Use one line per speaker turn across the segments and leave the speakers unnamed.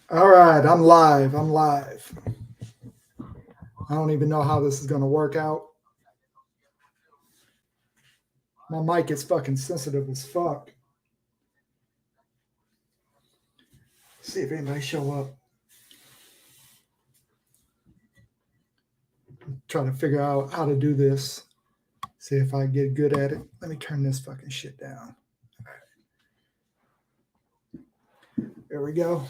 All right, I'm live. I'm live. I don't even know how this is going to work out. My mic is fucking sensitive as fuck. See if anybody show up. Trying to figure out how to do this. See if I get good at it. Let me turn this fucking shit down. There we go.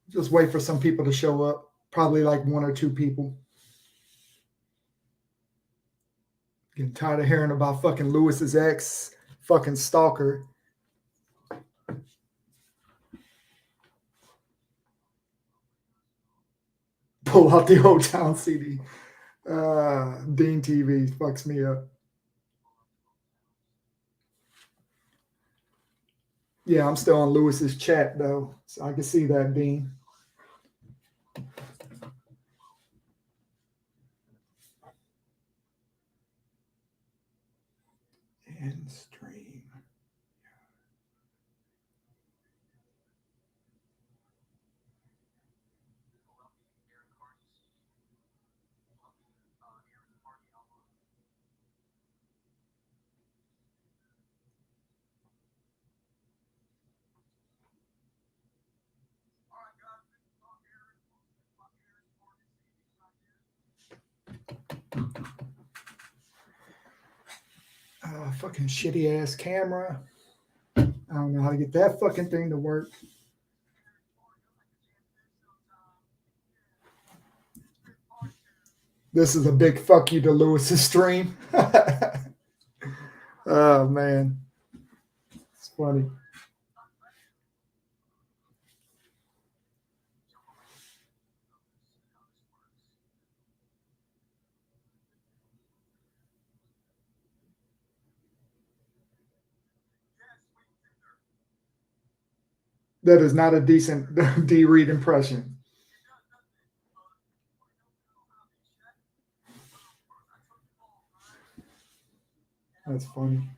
Just wait for some people to show up. Probably like one or two people. Getting tired of hearing about fucking Lewis's ex, fucking stalker. Pull out the Old Town CD. Dean TV fucks me up. Yeah, I'm still on Lewis's chat though, so I can see that, Dean. And stream. Fucking shitty ass camera. I don't know how to get that fucking thing to work. This is a big fuck you to Lewis's stream. Oh man, it's funny. That is not a decent D Reed impression. That's funny.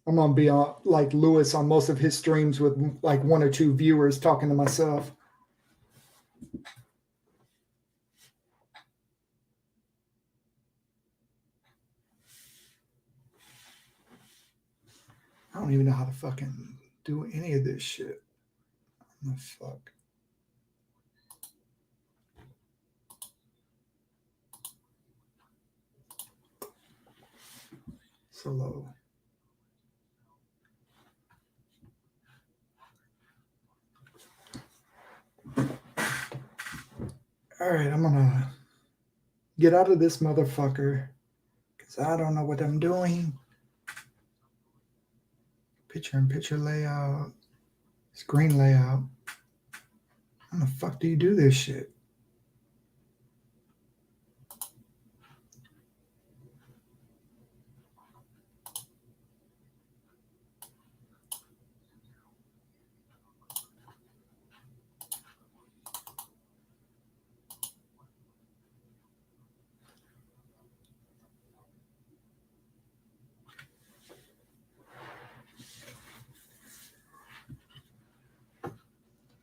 I'm gonna be on like Lewis on most of his streams with like one or two viewers talking to myself. I don't even know how to fucking do any of this shit. What the fuck? So low. All right, I'm gonna get out of this motherfucker because I don't know what I'm doing. Picture in picture layout, screen layout. How the fuck do you do this shit?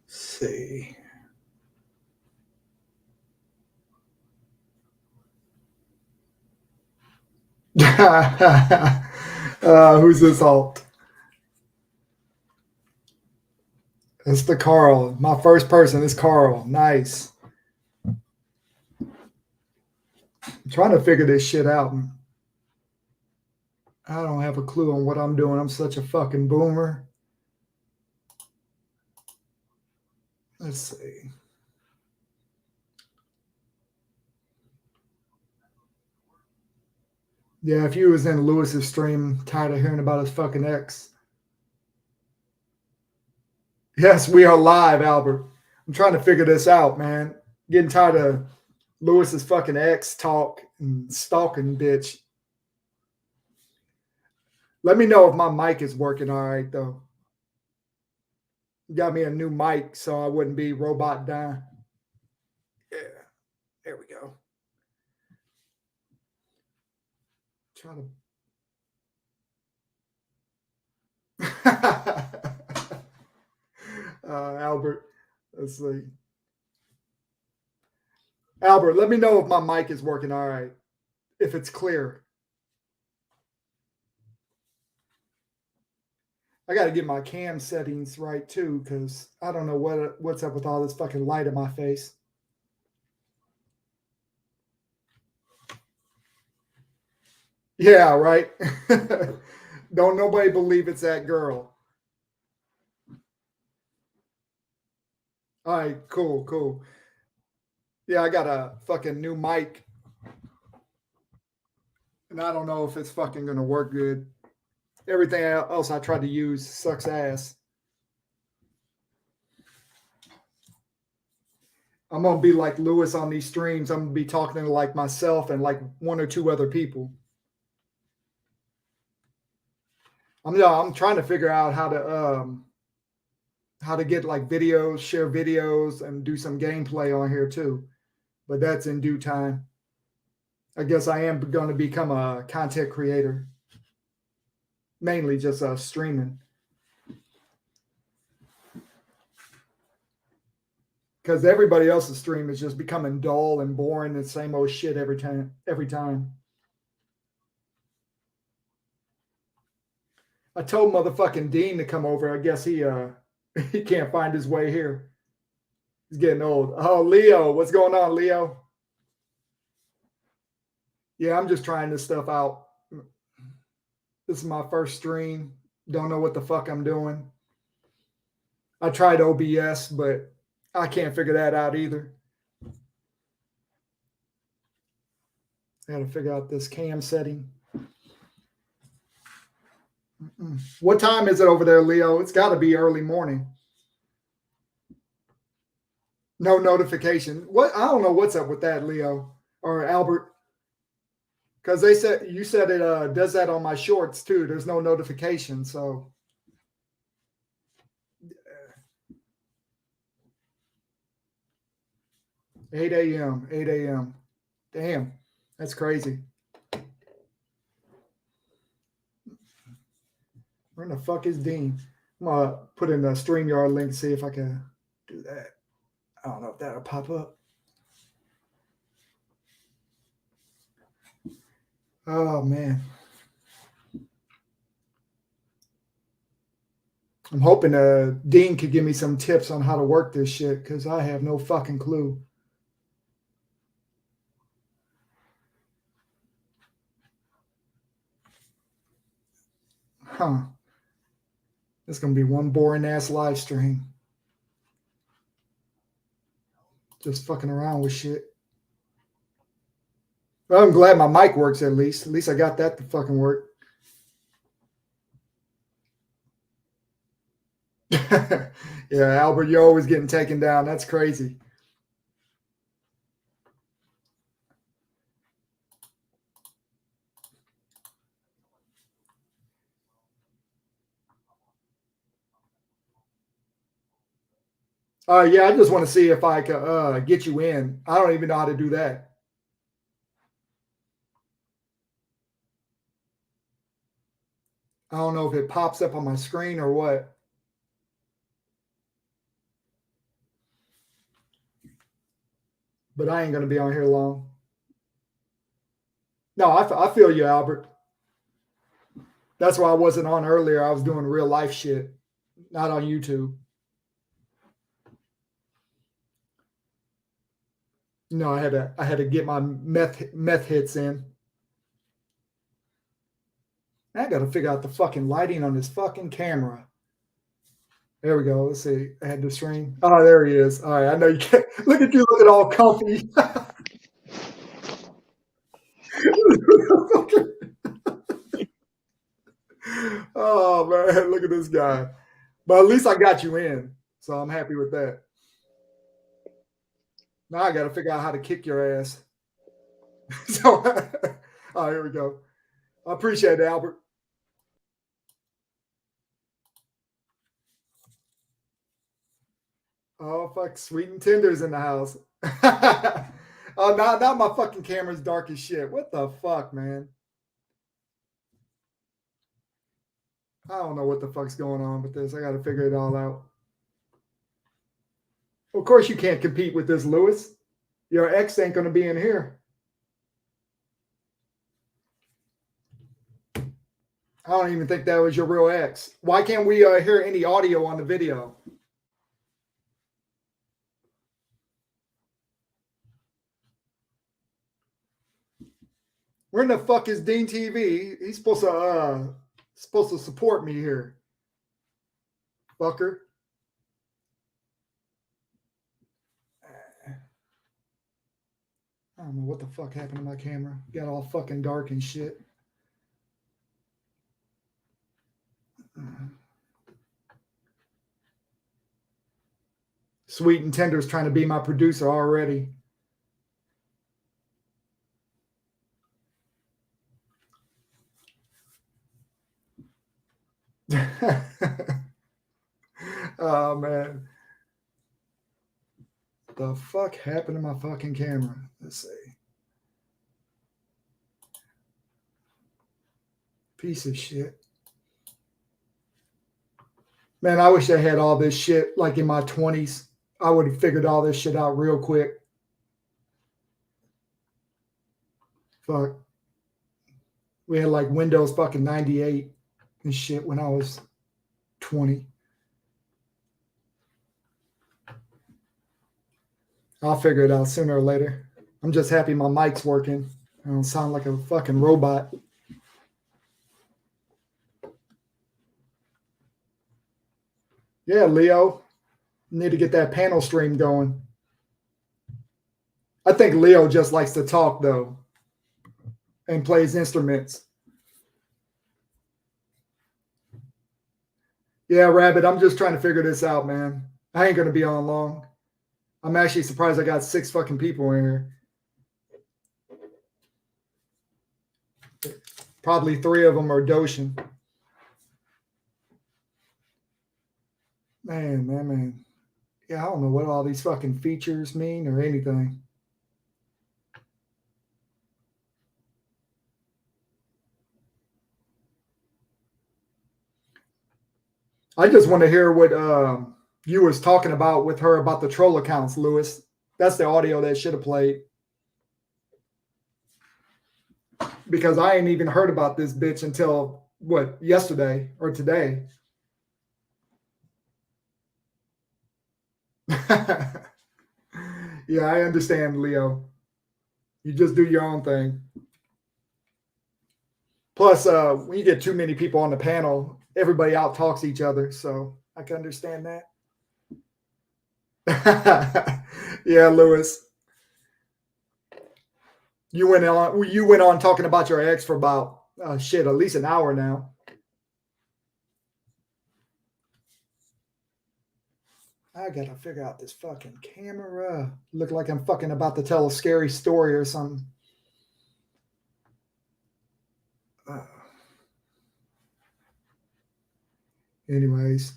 Let's see. Who's this alt? It's the Carl. My first person is Carl. Nice. I'm trying to figure this shit out. I don't have a clue on what I'm doing. I'm such a fucking boomer. Let's see. Yeah, if you was in Lewis's stream, tired of hearing about his fucking ex. Yes, we are live, Albert. I'm trying to figure this out, man. Getting tired of Lewis's fucking ex talk and stalking bitch. Let me know if my mic is working all right, though. Got me a new mic so I wouldn't be robot dying. Yeah, there we go. Trying to. Albert, let's see. Albert, let me know if my mic is working all right, if it's clear. I got to get my cam settings right too, because I don't know what's up with all this fucking light in my face. Yeah, right. Don't nobody believe it's that girl. All right, cool, cool. Yeah, I got a fucking new mic, and I don't know if it's fucking gonna work good. Everything else I tried to use sucks ass. I'm gonna be like Lewis on these streams. I'm gonna be talking to like myself and like one or two other people. I'm trying to figure out how to get like videos, share videos, and do some gameplay on here too. But that's in due time. I guess I am going to become a content creator, mainly just streaming. Because everybody else's stream is just becoming dull and boring and same old shit every time. Every time. I told motherfucking Dean to come over. I guess he he can't find his way here. He's getting old. Oh, Leo, what's going on, Leo? Yeah, I'm just trying this stuff out. This is my first stream. Don't know what the fuck I'm doing. I tried OBS, but I can't figure that out either. I got to figure out this cam setting. What time is it over there, Leo? It's got to be early morning. No notification. What? I don't know what's up with that, Leo or Albert. Because they said you said it does that on my shorts too. There's no notification, so 8 a.m. 8 a.m. Damn, that's crazy. Where the fuck is Dean? I'm gonna put in the StreamYard link to see if I can do that. I don't know if that'll pop up. Oh man. I'm hoping Dean could give me some tips on how to work this shit because I have no fucking clue. Huh. It's going to be one boring ass live stream. Just fucking around with shit. Well, I'm glad my mic works at least. At least I got that to fucking work. Yeah, Albert, you're always getting taken down. That's crazy. Yeah, I just want to see if I can get you in. I don't even know how to do that. I don't know if it pops up on my screen or what. But I ain't going to be on here long. No, I feel you, Albert. That's why I wasn't on earlier. I was doing real life shit, not on YouTube. No, I had to get my meth hits in. I got to figure out the fucking lighting on this fucking camera. There we go. Let's see. I had the stream. Oh, there he is. All right. I know you can't. Look at you looking all comfy. Oh, man. Look at this guy. But at least I got you in. So I'm happy with that. Now I got to figure out how to kick your ass. So, oh, here we go. I appreciate it, Albert. Oh, fuck. Sweet and Tender's in the house. Oh, now my fucking camera's dark as shit. What the fuck, man? I don't know what the fuck's going on with this. I got to figure it all out. Of course, you can't compete with this, Lewis. Your ex ain't going to be in here. I don't even think that was your real ex. Why can't we hear any audio on the video? Where in the fuck is Dean TV? He's supposed to support me here, fucker. I don't know what the fuck happened to my camera. Got all fucking dark and shit. Sweet and Tender's trying to be my producer already. Oh man. The fuck happened to my fucking camera? Let's see. Piece of shit. Man, I wish I had all this shit like in my 20s. I would have figured all this shit out real quick. Fuck. We had like Windows fucking 98 and shit when I was 20. I'll figure it out sooner or later. I'm just happy my mic's working. I don't sound like a fucking robot. Yeah, Leo. Need to get that panel stream going. I think Leo just likes to talk though and plays instruments. Yeah, Rabbit, I'm just trying to figure this out, man. I ain't going to be on long. I'm actually surprised I got 6 fucking people in here. Probably 3 of them are Doshin. Man. Yeah, I don't know what all these fucking features mean or anything. I just want to hear what you was talking about with her about the troll accounts, Lewis. That's the audio that should have played. Because I ain't even heard about this bitch until, what, yesterday or today. Yeah, I understand, Leo. You just do your own thing. Plus, when you get too many people on the panel, everybody out talks each other. So I can understand that. Yeah, Lewis. You went on talking about your ex for about at least an hour now. I gotta figure out this fucking camera. Look like I'm fucking about to tell a scary story or something. Anyways.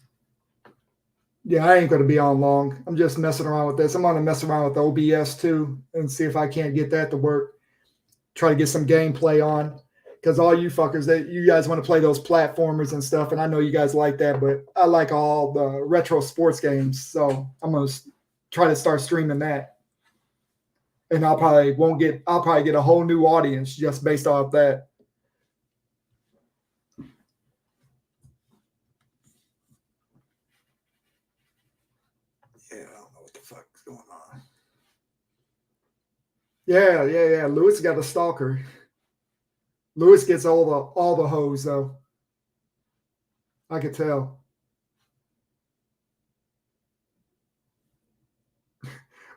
Yeah, I ain't gonna be on long. I'm just messing around with this. I'm gonna mess around with OBS too and see if I can't get that to work. Try to get some gameplay on. Because all you fuckers, you guys want to play those platformers and stuff, and I know you guys like that, but I like all the retro sports games, so I'm gonna try to start streaming that, and I'll probably get a whole new audience just based off that. Yeah, I don't know what the fuck's going on. Yeah. Lewis got a stalker. Lewis gets all the hoes though. I could tell.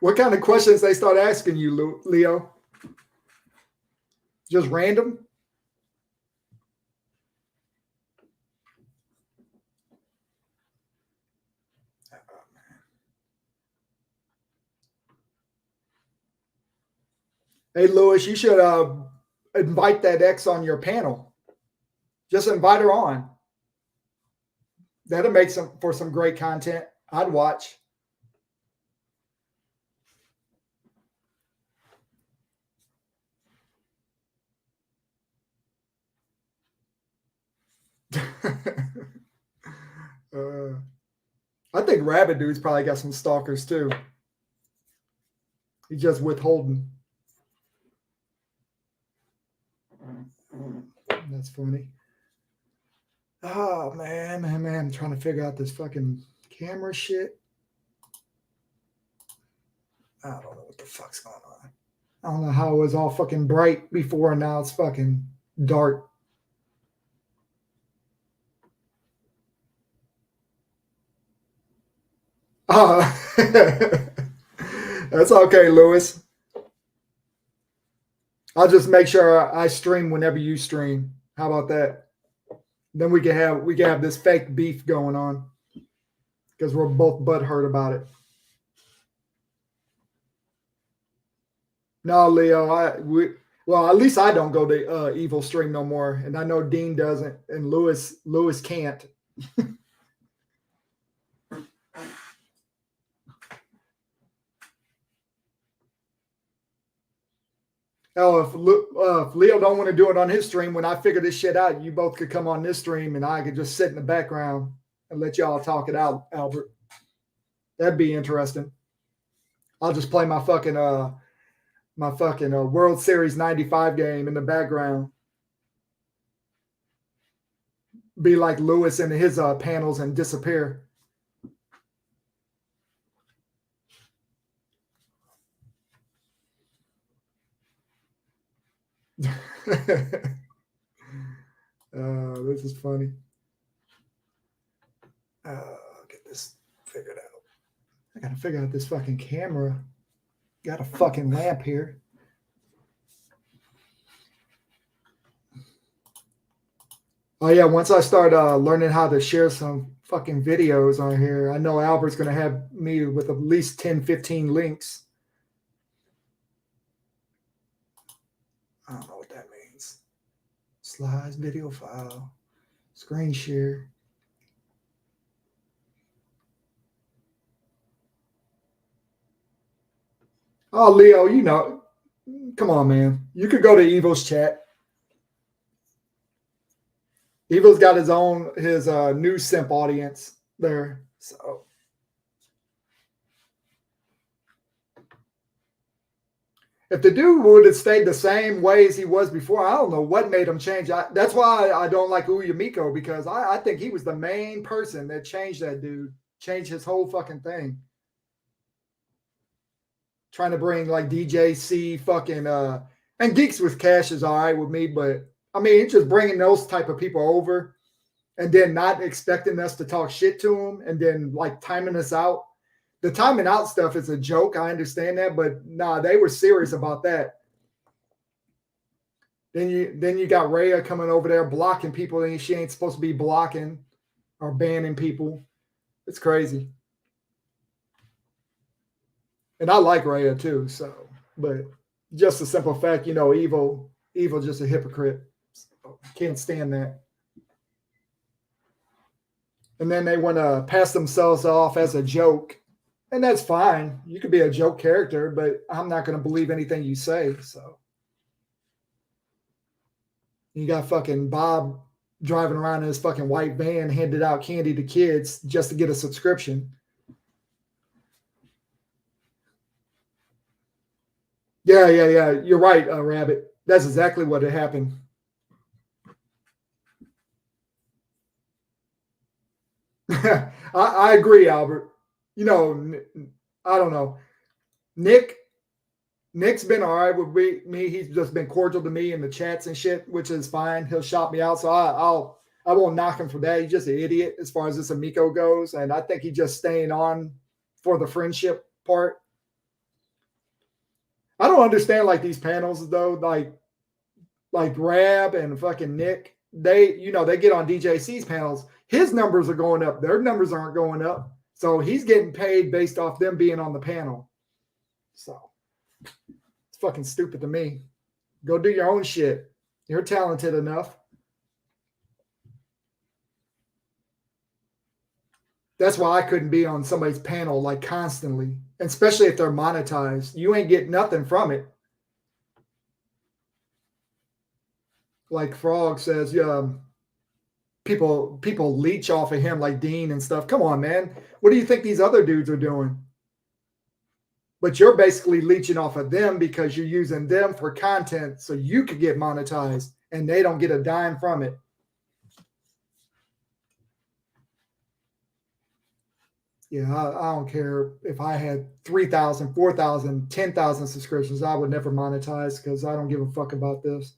What kind of questions they start asking you, Leo? Just random? Hey, Lewis, you should invite that ex on your panel. Just invite her on. That'll make for some great content. I'd watch. I think Rabbit Dude's probably got some stalkers too. He's just withholding. That's funny. Oh man, I'm trying to figure out this fucking camera shit. I don't know what the fuck's going on. I don't know how it was all fucking bright before and now it's fucking dark. That's okay, Lewis. I'll just make sure I stream whenever you stream. How about that? Then we can have this fake beef going on because we're both butthurt about it. No, Leo, well, at least I don't go to evil stream no more, and I know Dean doesn't, and Lewis can't. Oh, if Leo don't want to do it on his stream, when I figure this shit out, you both could come on this stream, and I could just sit in the background and let y'all talk it out, Albert. That'd be interesting. I'll just play my fucking World Series 95 game in the background. Be like Lewis in his panels and disappear. This is funny. Get this figured out. I gotta figure out this fucking camera. Got a fucking lamp here. Oh yeah, once I start learning how to share some fucking videos on here, I know Albert's gonna have me with at least 10, 15 links. I don't know what that means. Slides, video file, screen share. Oh, Leo, you know, come on, man. You could go to Evo's chat. Evo's got his new simp audience there. So if the dude would have stayed the same way as he was before, I don't know what made him change. That's why I don't like Uyamiko, because I think he was the main person that changed that dude, changed his whole fucking thing. Trying to bring like DJC fucking and Geeks with Cash is all right with me, but I mean, it's just bringing those type of people over and then not expecting us to talk shit to them and then like timing us out. The timing out stuff is a joke. I understand that, but nah, they were serious about that. Then you got Rhea coming over there blocking people and she ain't supposed to be blocking or banning people. It's crazy. And I like Rhea too, so, but just the simple fact, you know, Evil just a hypocrite. So, can't stand that. And then they want to pass themselves off as a joke. And that's fine. You could be a joke character, but I'm not going to believe anything you say. So you got fucking Bob driving around in his fucking white van, handed out candy to kids just to get a subscription. Yeah. You're right, Rabbit. That's exactly what had happened. I agree, Albert. You know, I don't know. Nick's been all right with me. He's just been cordial to me in the chats and shit, which is fine. He'll shout me out, so I won't knock him for that. He's just an idiot as far as this Amico goes, and I think he's just staying on for the friendship part. I don't understand like these panels though, like Rab and fucking Nick. They get on DJC's panels. His numbers are going up. Their numbers aren't going up. So he's getting paid based off them being on the panel. So it's fucking stupid to me. Go do your own shit. You're talented enough. That's why I couldn't be on somebody's panel like constantly, especially if they're monetized. You ain't getting nothing from it. Like Frog says, people leech off of him like Dean and stuff. Come on, man. What do you think these other dudes are doing? But you're basically leeching off of them because you're using them for content so you could get monetized and they don't get a dime from it. Yeah, I don't care if I had 3,000, 4,000, 10,000 subscriptions. I would never monetize because I don't give a fuck about this.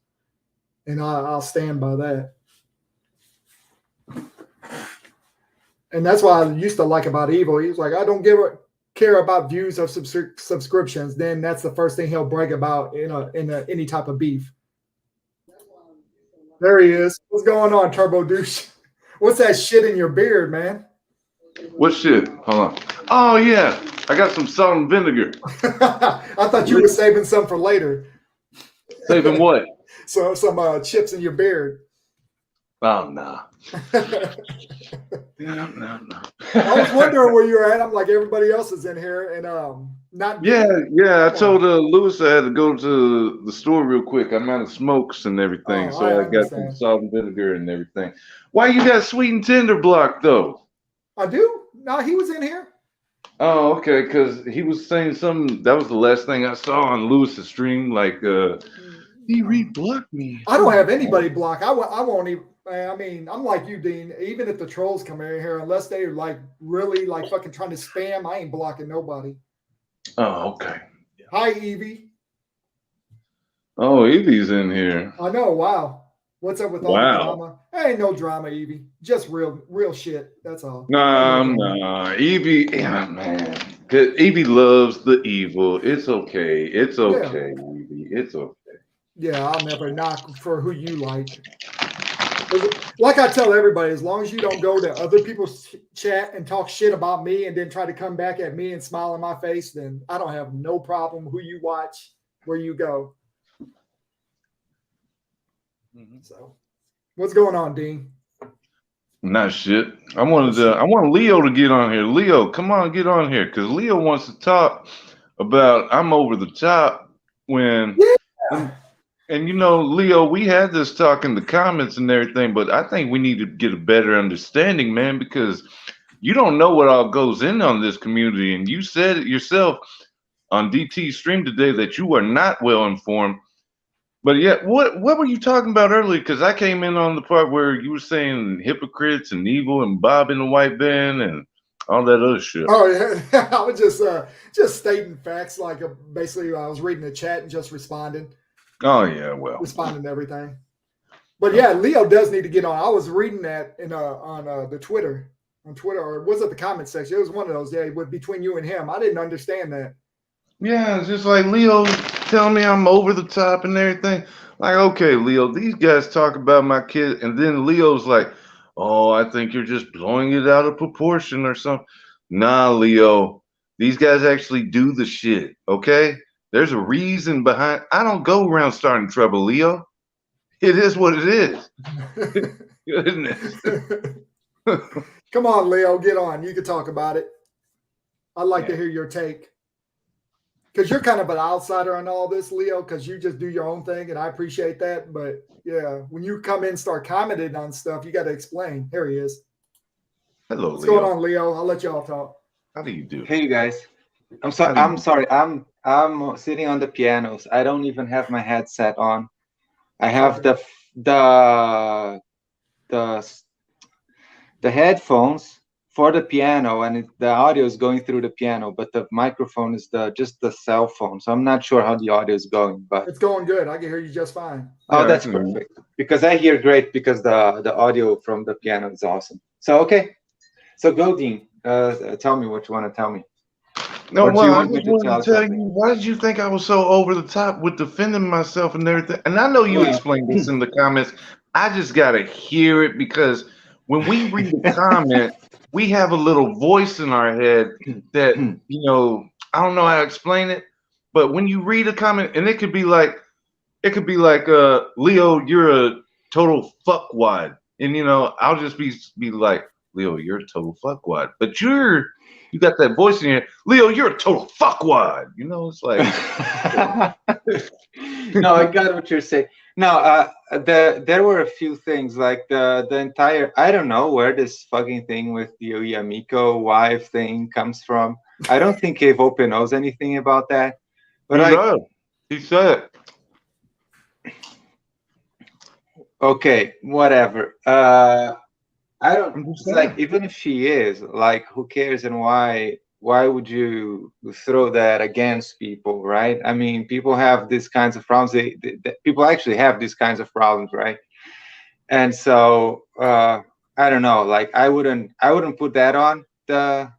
And I'll stand by that. And that's what I used to like about Evil. He was like, I don't care about views of subscriptions. Then that's the first thing he'll brag about in any type of beef. There he is. What's going on, Turbo Douche? What's that shit in your beard, man?
What shit? Hold on. Oh, yeah. I got some salt and vinegar.
I thought you were saving some for later.
Saving what?
So some chips in your beard.
Oh, no. No.
I was wondering where you're at. I'm like, everybody else is in here. And not.
Yeah. I told Lewis I had to go to the store real quick. I'm out of smokes and everything. So I got some salt and vinegar and everything. Why you got Sweet and Tender blocked, though?
I do? No, he was in here.
Oh, okay, because he was saying something. That was the last thing I saw on Lewis's stream. Like, he re-blocked me.
I don't have anybody blocked. I won't even. I mean, I'm like you, Dean. Even if the trolls come in here, unless they like really like fucking trying to spam, I ain't blocking nobody.
Oh, okay.
Hi, Evie.
Oh, Evie's in here.
I know. Wow. What's up with all the drama? Ain't no drama, Evie. Just real shit. That's all.
Nah. Evie, yeah, man. Evie loves the evil. It's okay. It's okay, yeah. Evie. It's okay.
Yeah, I'll never knock for who you like. Like I tell everybody, as long as you don't go to other people's chat and talk shit about me and then try to come back at me and smile in my face, then I don't have no problem who you watch, where you go. So, what's going on, Dean?
Not shit. I want Leo to get on here. Leo, come on, get on here, because Leo wants to talk about I'm over the top when. Yeah. And you know, Leo, we had this talk in the comments and everything, but I think we need to get a better understanding, man, because you don't know what all goes in on this community, and you said it yourself on DT's stream today that you are not well informed. But yeah, what were you talking about earlier? Because I came in on the part where you were saying hypocrites and evil and Bob in the white van and all that other shit.
Oh yeah, I was just stating facts. Like basically, I was reading the chat and just responding.
Oh yeah, well,
responding to everything. But yeah, Leo does need to get on. I was reading that on the Twitter, or was it the comment section? It was one of those. Yeah, between you and him, I didn't understand that.
Yeah, it's just like Leo telling me I'm over the top and everything. Like, okay, Leo, these guys talk about my kid, and then Leo's like, oh, I think you're just blowing it out of proportion or something. Nah, Leo, these guys actually do the shit, okay? There's a reason behind. I don't go around starting trouble, Leo. It is what it is. Goodness.
Come on, Leo, get on. You can talk about it. I'd like to hear your take. Because you're kind of an outsider on all this, Leo, because you just do your own thing, and I appreciate that. But, yeah, when you come in and start commenting on stuff, you got to explain. Here he is.
Hello,
What's going on, Leo? I'll let y'all talk.
How do you do?
Hey, guys. I'm sorry. I'm sitting on the pianos. I don't even have my headset on. I have the headphones for the piano, and the audio is going through the piano, but the microphone is just the cell phone. So I'm not sure how the audio is going, but
it's going good. I can hear you just fine.
Oh, that's perfect, because I hear great because the audio from the piano is awesome. So okay, so go, Dean. Tell me what you want to tell me.
No, well, I just want to tell you, why did you think I was so over the top with defending myself and everything? And I know you explained this in the comments. I just got to hear it, because when we read a comment, we have a little voice in our head that, you know, I don't know how to explain it, but when you read a comment, and it could be like, Leo, you're a total fuckwad. And, you know, I'll just be like, Leo, you're a total fuckwad. But you got that voice in here, Leo, you're a total fuckwad. You know, it's like.
No, I got what you're saying. No, there were a few things like the entire. I don't know where this fucking thing with the Yamiko wife thing comes from. I don't think Evope knows anything about that. But
He
like,
does. He said,
okay, whatever. I don't.
I'm just
It's like
saying.
even if she is, like, who cares and why? Why would you throw that against people, right? I mean, people have these kinds of problems. People actually have these kinds of problems, right? And so I don't know. Like, I wouldn't put that on the,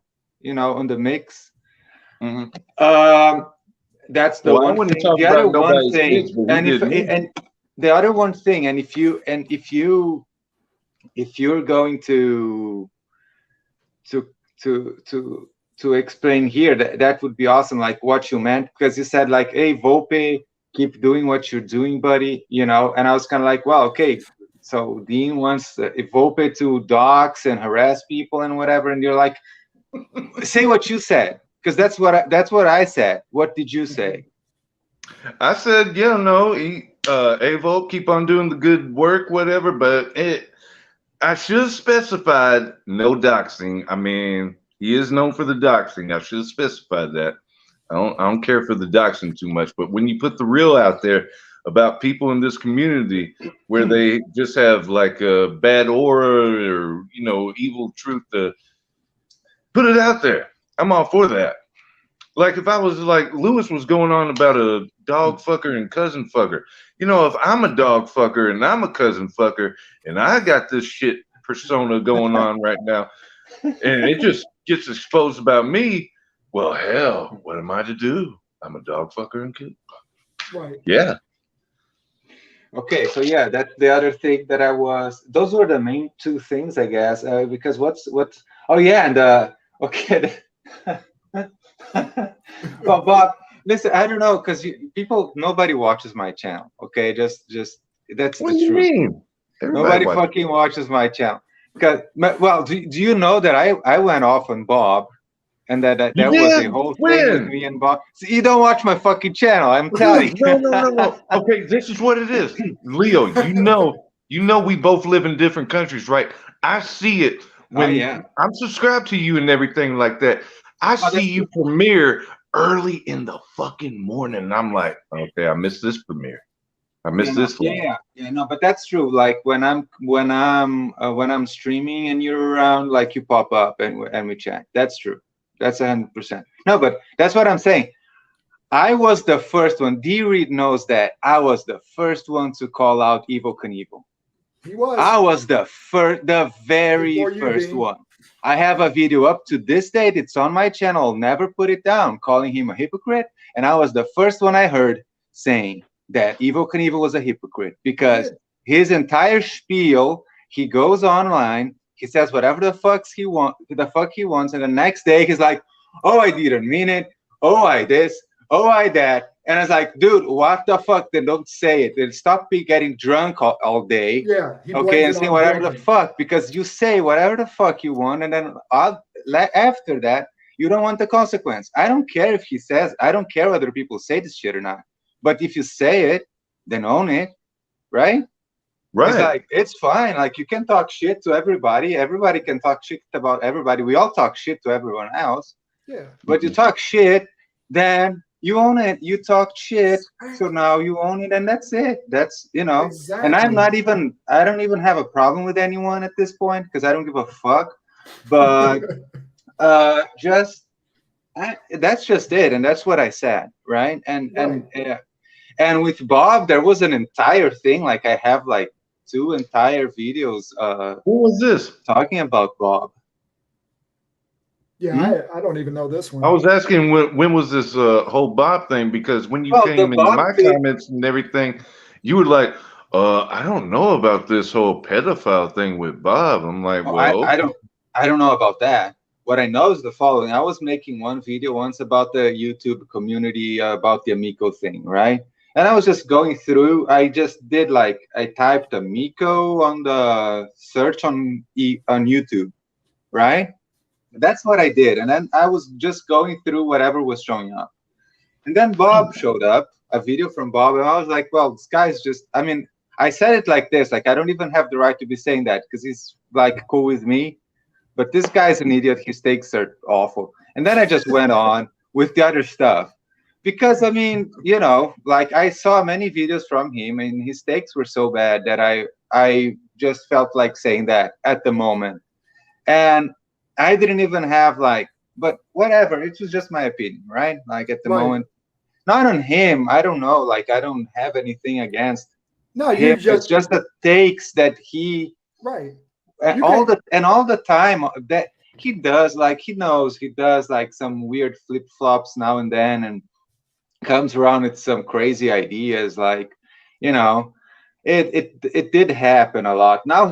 on the mix.
Hmm.
Um, that's the
Well, I
one
wouldn't
thing.
talk
The other
about
one
nobody's
thing,
kids, but he
and if
did me.
and the other one thing, and if you're going to to to to explain here, that would be awesome, like what you meant, because you said like, hey Volpe, keep doing what you're doing, buddy, and I was kind of like, well, okay, so Dean wants Volpe to dox and harass people and whatever, and you're like, say what you said, because that's what I said. What did you say?
I said, yeah, no, Avo, keep on doing the good work, whatever, but I should have specified no doxing. I mean, he is known for the doxing. I should have specified that. I don't care for the doxing too much, but when you put the real out there about people in this community where they just have like a bad aura or evil truth, to put it out there. I'm all for that. Like if I was like Lewis was going on about a dog fucker and cousin fucker. If I'm a dog fucker and I'm a cousin fucker and I got this shit persona going on right now and it just gets exposed about me, well, hell, what am I to do? I'm a dog fucker and kid.
Right.
Yeah.
Okay, so yeah, that's the other thing that those were the main two things, I guess, because what's oh yeah, and okay. Well, Bob, listen, I don't know, because nobody watches my channel. Okay, just that's
What
the
do you
truth.
mean? Everybody
Nobody
watches.
fucking watches my channel. Well, do you know that I went off on Bob, and
You
that was a
did?
whole thing with
When?
me and Bob. So you don't watch my fucking channel, I'm telling
Dude,
you.
no, no, no, no. Okay, this is what it is. Leo, you know we both live in different countries, right? I see it
Oh
when
yeah.
I'm subscribed to you and everything like that. I
Oh,
see
that's
you premiere early in the fucking morning. And I'm like, okay, I missed this premiere. I
Yeah,
missed
no,
this
yeah,
one.
yeah, yeah, no, but that's true. Like when I'm streaming and you're around, like you pop up and we chat. That's true. That's 100%. No, but that's what I'm saying. I was the first one. D Reed knows that I was the first one to call out Evo Knievel.
He was
I was the very
before you,
first
Dean.
one. I have a video up to this date. It's on my channel. I'll never put it down, calling him a hypocrite. And I was the first one I heard saying that Evo Knievel was a hypocrite, because
Did.
his entire spiel, he goes online, he says whatever the fuck he wants, and the next day he's like, "Oh, I didn't mean it. Oh, I this. Oh, I that." And I was like, dude, what the fuck? Then don't say it. Then stop getting drunk all day,
Yeah, he
okay,
blames
and
it
say
on
whatever the
drinking.
fuck, because you say whatever the fuck you want, and then after that, you don't want the consequence. I don't care if he says, I don't care whether people say this shit or not. But if you say it, then own it, right? It's
Right.
like, it's fine. Like, you can talk shit to everybody. Everybody can talk shit about everybody. We all talk shit to everyone else.
Yeah.
But you talk shit, then you own it. You talk shit, so now you own it, and that's it. That's, and
Exactly.
I don't even have a problem with anyone at this point, because I don't give a fuck. But that's just it, and that's what I said, right? And with Bob, there was an entire thing. Like, I have like 2 entire videos
What was this?
talking about Bob.
Yeah, I don't even know this
I
one.
was asking when was this whole Bob thing, because when you
Well, the
came in
Bob
my
thing.
comments and everything, you were like, I don't know about this whole pedophile thing with Bob. I'm like,
Oh,
well,
I don't know about that. What I know is the following. I was making one video once about the YouTube community, about the Amico thing, right? And I was just going through. I just did, like, I typed Amico on the search on YouTube, right? That's what I did. And then I was just going through whatever was showing up. And then Bob showed up, a video from Bob, and I was like, well, this guy's just, I mean, I said it like this, like, I don't even have the right to be saying that because he's like cool with me. But this guy's an idiot. His takes are awful. And then I just went on with the other stuff. Because, I mean, you know, like I saw many videos from him and his takes were so bad that I just felt like saying that at the moment. And I didn't even have like, but whatever, it was just my opinion, right? Like at the
Right.
moment, not on him. I don't know. Like I don't have anything against
No, you
him. It's just the takes that he
right.
and
You
all
can't-
the time that he does, like he knows he does like some weird flip flops now and then, and comes around with some crazy ideas. Like, you know, it did happen a lot. Now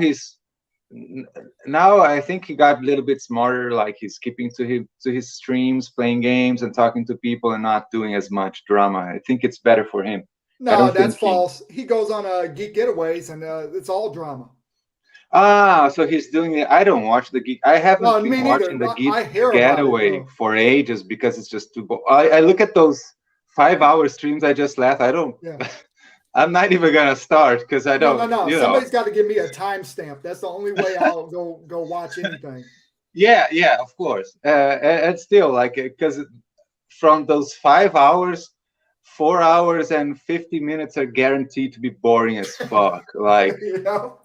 now I think he got a little bit smarter. Like he's keeping to his streams, playing games, and talking to people, and not doing as much drama. I think it's better for him. I
No,
don't
that's
think
false. He goes on geek getaways, and it's all drama.
So he's doing it. I don't watch the geek. I haven't
No,
been
me
watching
neither.
the geek
I hear about it,
getaway
though.
for ages because it's just too. I look at those 5-hour streams I just left. I don't.
Yeah.
I'm not even gonna start because I don't.
No.
You know.
Somebody's got to give me a timestamp. That's the only way I'll go watch anything.
Yeah, of course. And still, like, because from those 5 hours, 4 hours and 50 minutes are guaranteed to be boring as fuck. Like.
You know?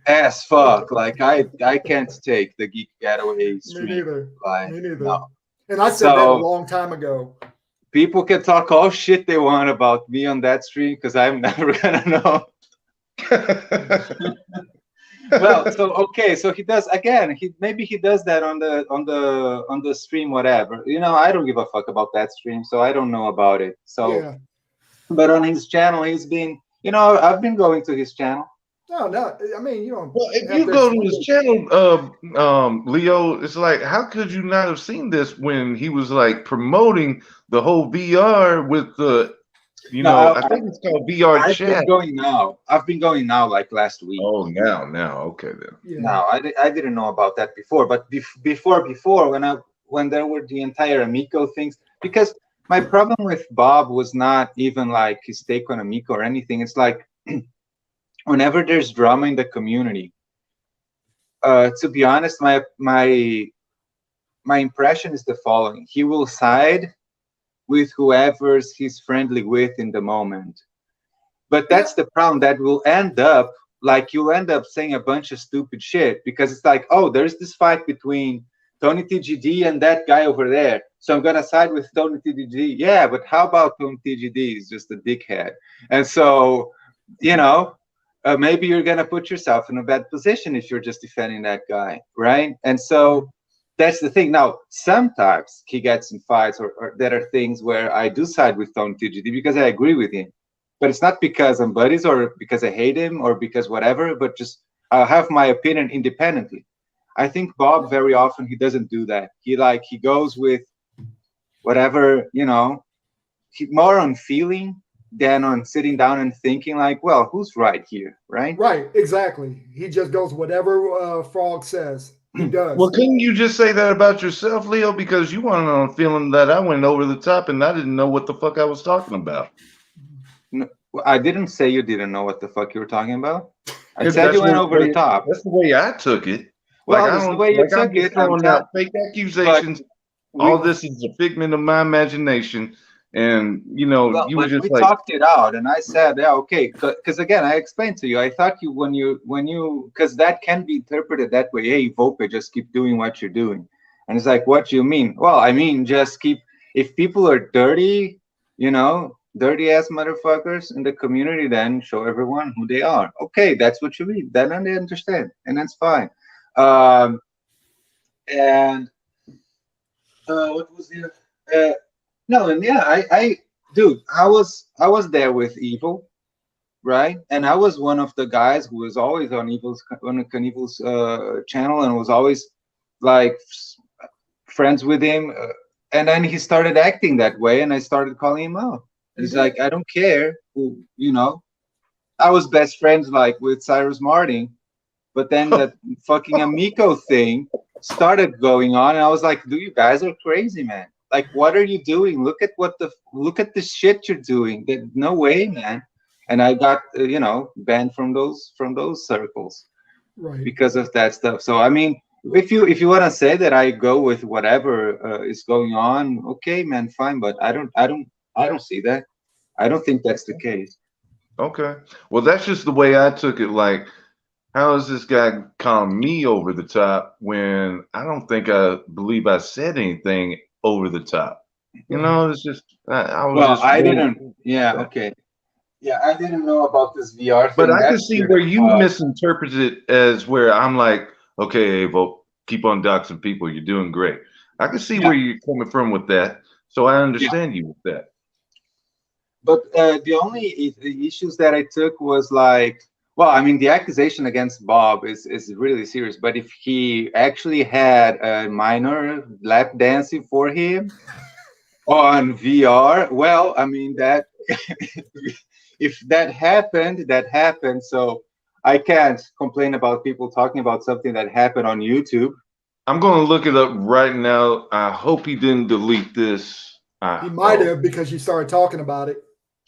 As fuck. Like I can't take the geek getaway
Me
stream.
neither.
Like,
Me neither.
no.
And I said that a long time ago.
People can talk all shit they want about me on that stream because I'm never gonna know. Well, so okay, so he does again. Maybe he does that on the stream, whatever. You know, I don't give a fuck about that stream, so I don't know about it. So,
Yeah.
but on his channel, he's been. You know, I've been going to his channel.
No. I mean, you don't.
Well, if you go to his channel, Leo, it's like, how could you not have seen this when he was like promoting the whole VR with the, you know, I think it's called VR
I've
chat.
been going now. I've been going now, like last week.
Oh, now, okay then.
Yeah.
No, I didn't know about that before. But before when there were the entire Amico things, because my problem with Bob was not even like his take on Amico or anything. It's like whenever there's drama in the community, to be honest, my impression is the following: he will side with whoever's he's friendly with in the moment. But that's the problem. That will end up like you'll end up saying a bunch of stupid shit because it's like, oh, there's this fight between Tony TGD and that guy over there, so I'm gonna side with Tony TGD. Yeah, but how about Tony TGD is just a dickhead? And so, you know, maybe you're gonna put yourself in a bad position if you're just defending that guy, right? And so that's the thing. Now, sometimes he gets in fights, or there are things where I do side with Tony TGD because I agree with him. But it's not because I'm buddies or because I hate him or because whatever, but just I'll have my opinion independently. I think Bob very often he doesn't do that. He goes with whatever, you know, more on feeling than on sitting down and thinking like, well, who's right here, right?
Right, exactly. He just goes whatever Frog says. He does.
Well, couldn't you just say that about yourself, Leo? Because you went on feeling that I went over the top and I didn't know what the fuck I was talking about.
No, I didn't say you didn't know what the fuck you were talking about. I
If
said
that's
you went
the
over
way-
the top.
That's the way I took it.
Well,
Like, I
that's the
don't,
way you
like, I'm
took
just
it. I'm
throwing out fake accusations. All this is a figment of my imagination. And, you know,
Well,
you were
but
just
we
like,
talked it out, and I said, yeah, okay, because again, I explained to you. I thought you when you because that can be interpreted that way. Hey, Volpe, just keep doing what you're doing, and it's like, what do you mean? Well, I mean, just keep. If people are dirty, you know, dirty ass motherfuckers in the community, then show everyone who they are. Okay, that's what you mean. Then I understand, and that's fine. And what was the no, and yeah, dude, I was there with Evil, right? And I was one of the guys who was always on Knievel's channel and was always like friends with him. And then he started acting that way, and I started calling him out. He's like, I don't care who, you know. I was best friends like with Cyrus Martin, but then that fucking Amico thing started going on, and I was like, dude, you guys are crazy, man. Like, what are you doing? Look at the shit you're doing. No way, man. And I got banned from those circles
Right.
because of that stuff. So I mean, if you want to say that I go with whatever is going on, okay, man, fine. But I don't see that. I don't think that's the case.
Okay. Well, that's just the way I took it. Like, how is this guy calling me over the top when I believe I said anything over the top? You know, it's just I was
Well,
just
I
very,
didn't. Yeah. Okay. Yeah, I didn't know about this VR
but
thing.
I can
That's
see
weird.
where you misinterpreted it as where I'm like, okay, Avo, keep on doxing people. You're doing great. I can see
Yeah.
where you're coming from with that. So I
Yeah.
understand you with that.
But the only issues that I took was like, well, I mean, the accusation against Bob is really serious. But if he actually had a minor lap dancing for him on VR, well, I mean that if that happened, that happened. So I can't complain about people talking about something that happened on YouTube.
I'm going to look it up right now. I hope he didn't delete this.
He might have because you started talking about it.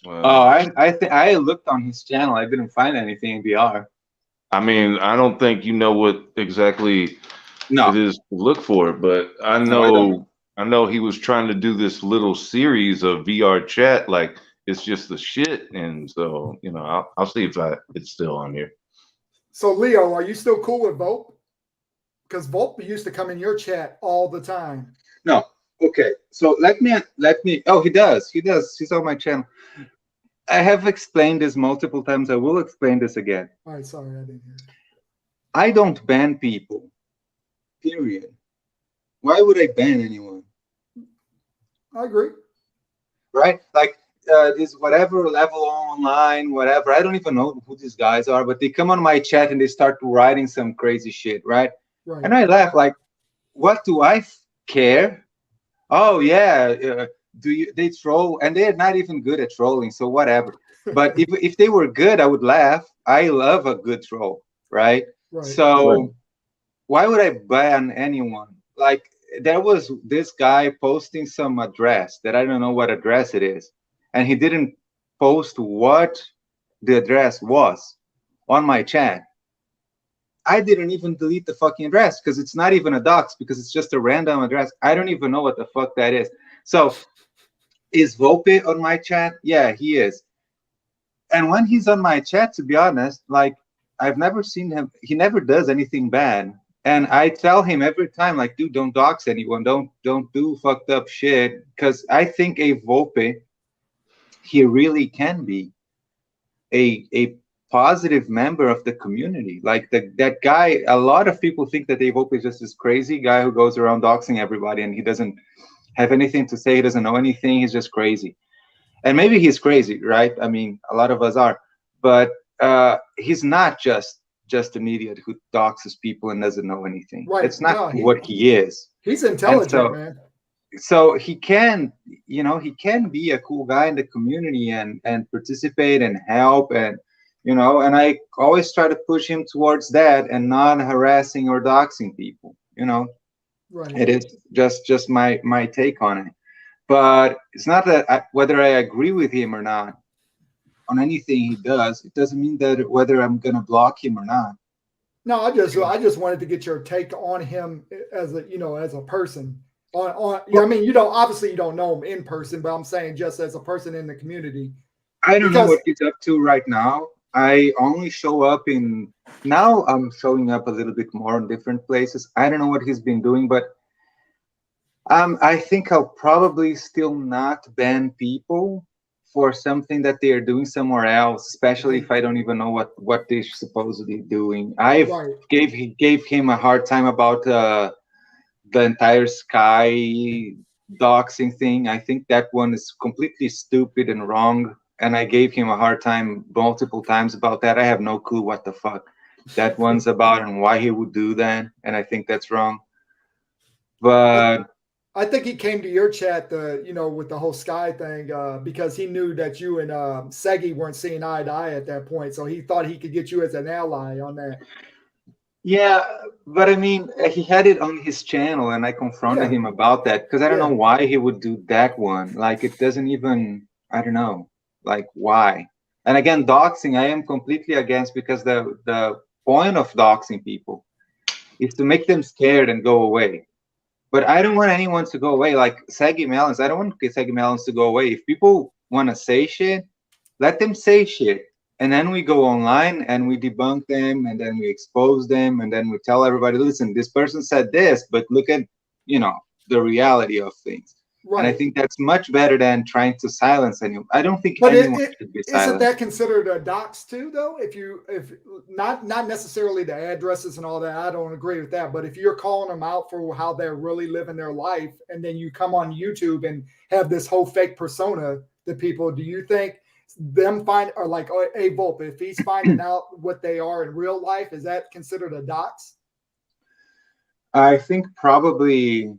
Oh, I think I looked on his channel. I didn't find anything in VR.
I mean, I don't think you know what exactly
No,
it is to look for, but
no, I don't know.
I know he was trying to do this little series of VR chat, like it's just the shit, and so I'll see if it's still on here.
So Leo, are you still cool with Volpe? Because Volpe used to come in your chat all the time.
No. Okay. So let me. Oh, he does. He does. He's on my channel. I have explained this multiple times. I will explain this again.
All right. Sorry, I didn't hear.
I don't ban people. Period. Why would I ban anyone?
I agree.
Right? Like this whatever level online, whatever. I don't even know who these guys are, but they come on my chat and they start writing some crazy shit, right?
Right.
And I laugh like, what do I care? Oh yeah, they troll and they're not even good at trolling, so whatever. But if they were good, I would laugh. I love a good troll, right?
Right.
So why would I ban anyone? Like there was this guy posting some address that I don't know what address it is, and he didn't post what the address was on my chat. I didn't even delete the fucking address because it's not even a dox, because it's just a random address. I don't even know what the fuck that is. So is Volpe on my chat? Yeah, he is. And when he's on my chat, to be honest, like I've never seen him. He never does anything bad. And I tell him every time, like, dude, don't dox anyone. Don't do fucked up shit. Because I think a Volpe, he really can be a positive member of the community. Like that guy, a lot of people think that Dave Hope is just this crazy guy who goes around doxing everybody and he doesn't have anything to say, he doesn't know anything, he's just crazy. And maybe he's crazy, right? I mean, a lot of us are, but he's not just an idiot who doxes people and doesn't know anything.
Right.
It's not what he is.
He's intelligent, man.
So he can, he can be a cool guy in the community and participate and help and, and I always try to push him towards that and not harassing or doxing people,
Right.
It is just my take on it. But it's not that whether I agree with him or not on anything he does, it doesn't mean that whether I'm going to block him or not.
No, I just wanted to get your take on him as a person. I mean, obviously you don't know him in person, but I'm saying just as a person in the community.
I don't know what he's up to right now. I only show up now I'm showing up a little bit more in different places. I don't know what he's been doing, but I think I'll probably still not ban people for something that they are doing somewhere else, especially if I don't even know what they're supposedly doing. I gave him a hard time about the entire Sky doxing thing. I think that one is completely stupid and wrong. And I gave him a hard time multiple times about that. I have no clue what the fuck that one's about and why he would do that. And I think that's wrong. But
I think he came to your chat, with the whole Sky thing, because he knew that you and Segi weren't seeing eye to eye at that point. So he thought he could get you as an ally on that.
Yeah, but I mean, he had it on his channel, and I confronted
Yeah,
him about that because I don't know
yeah.
why he would do that one. Like, it doesn't even, I don't know, like why. And again, doxing, I am completely against because the point of doxing people is to make them scared and go away. But I don't want anyone to go away. Like Saggy Melons, I don't want Saggy Melons to go away. If people want to say shit, let them say shit. And then we go online and we debunk them and then we expose them and then we tell everybody, listen, this person said this, but look at, you know, the reality of things. And I
Right.
think that's much better than trying to silence anyone. I don't think
But
anyone should be
isn't
silenced.
that considered a dox too, though? If not necessarily the addresses and all that, I don't agree with that. But if you're calling them out for how they're really living their life, and then you come on YouTube and have this whole fake persona to people, do you think them find or like, oh, hey, Volpe, if he's finding out what they are in real life, is that considered a dox?
I think probably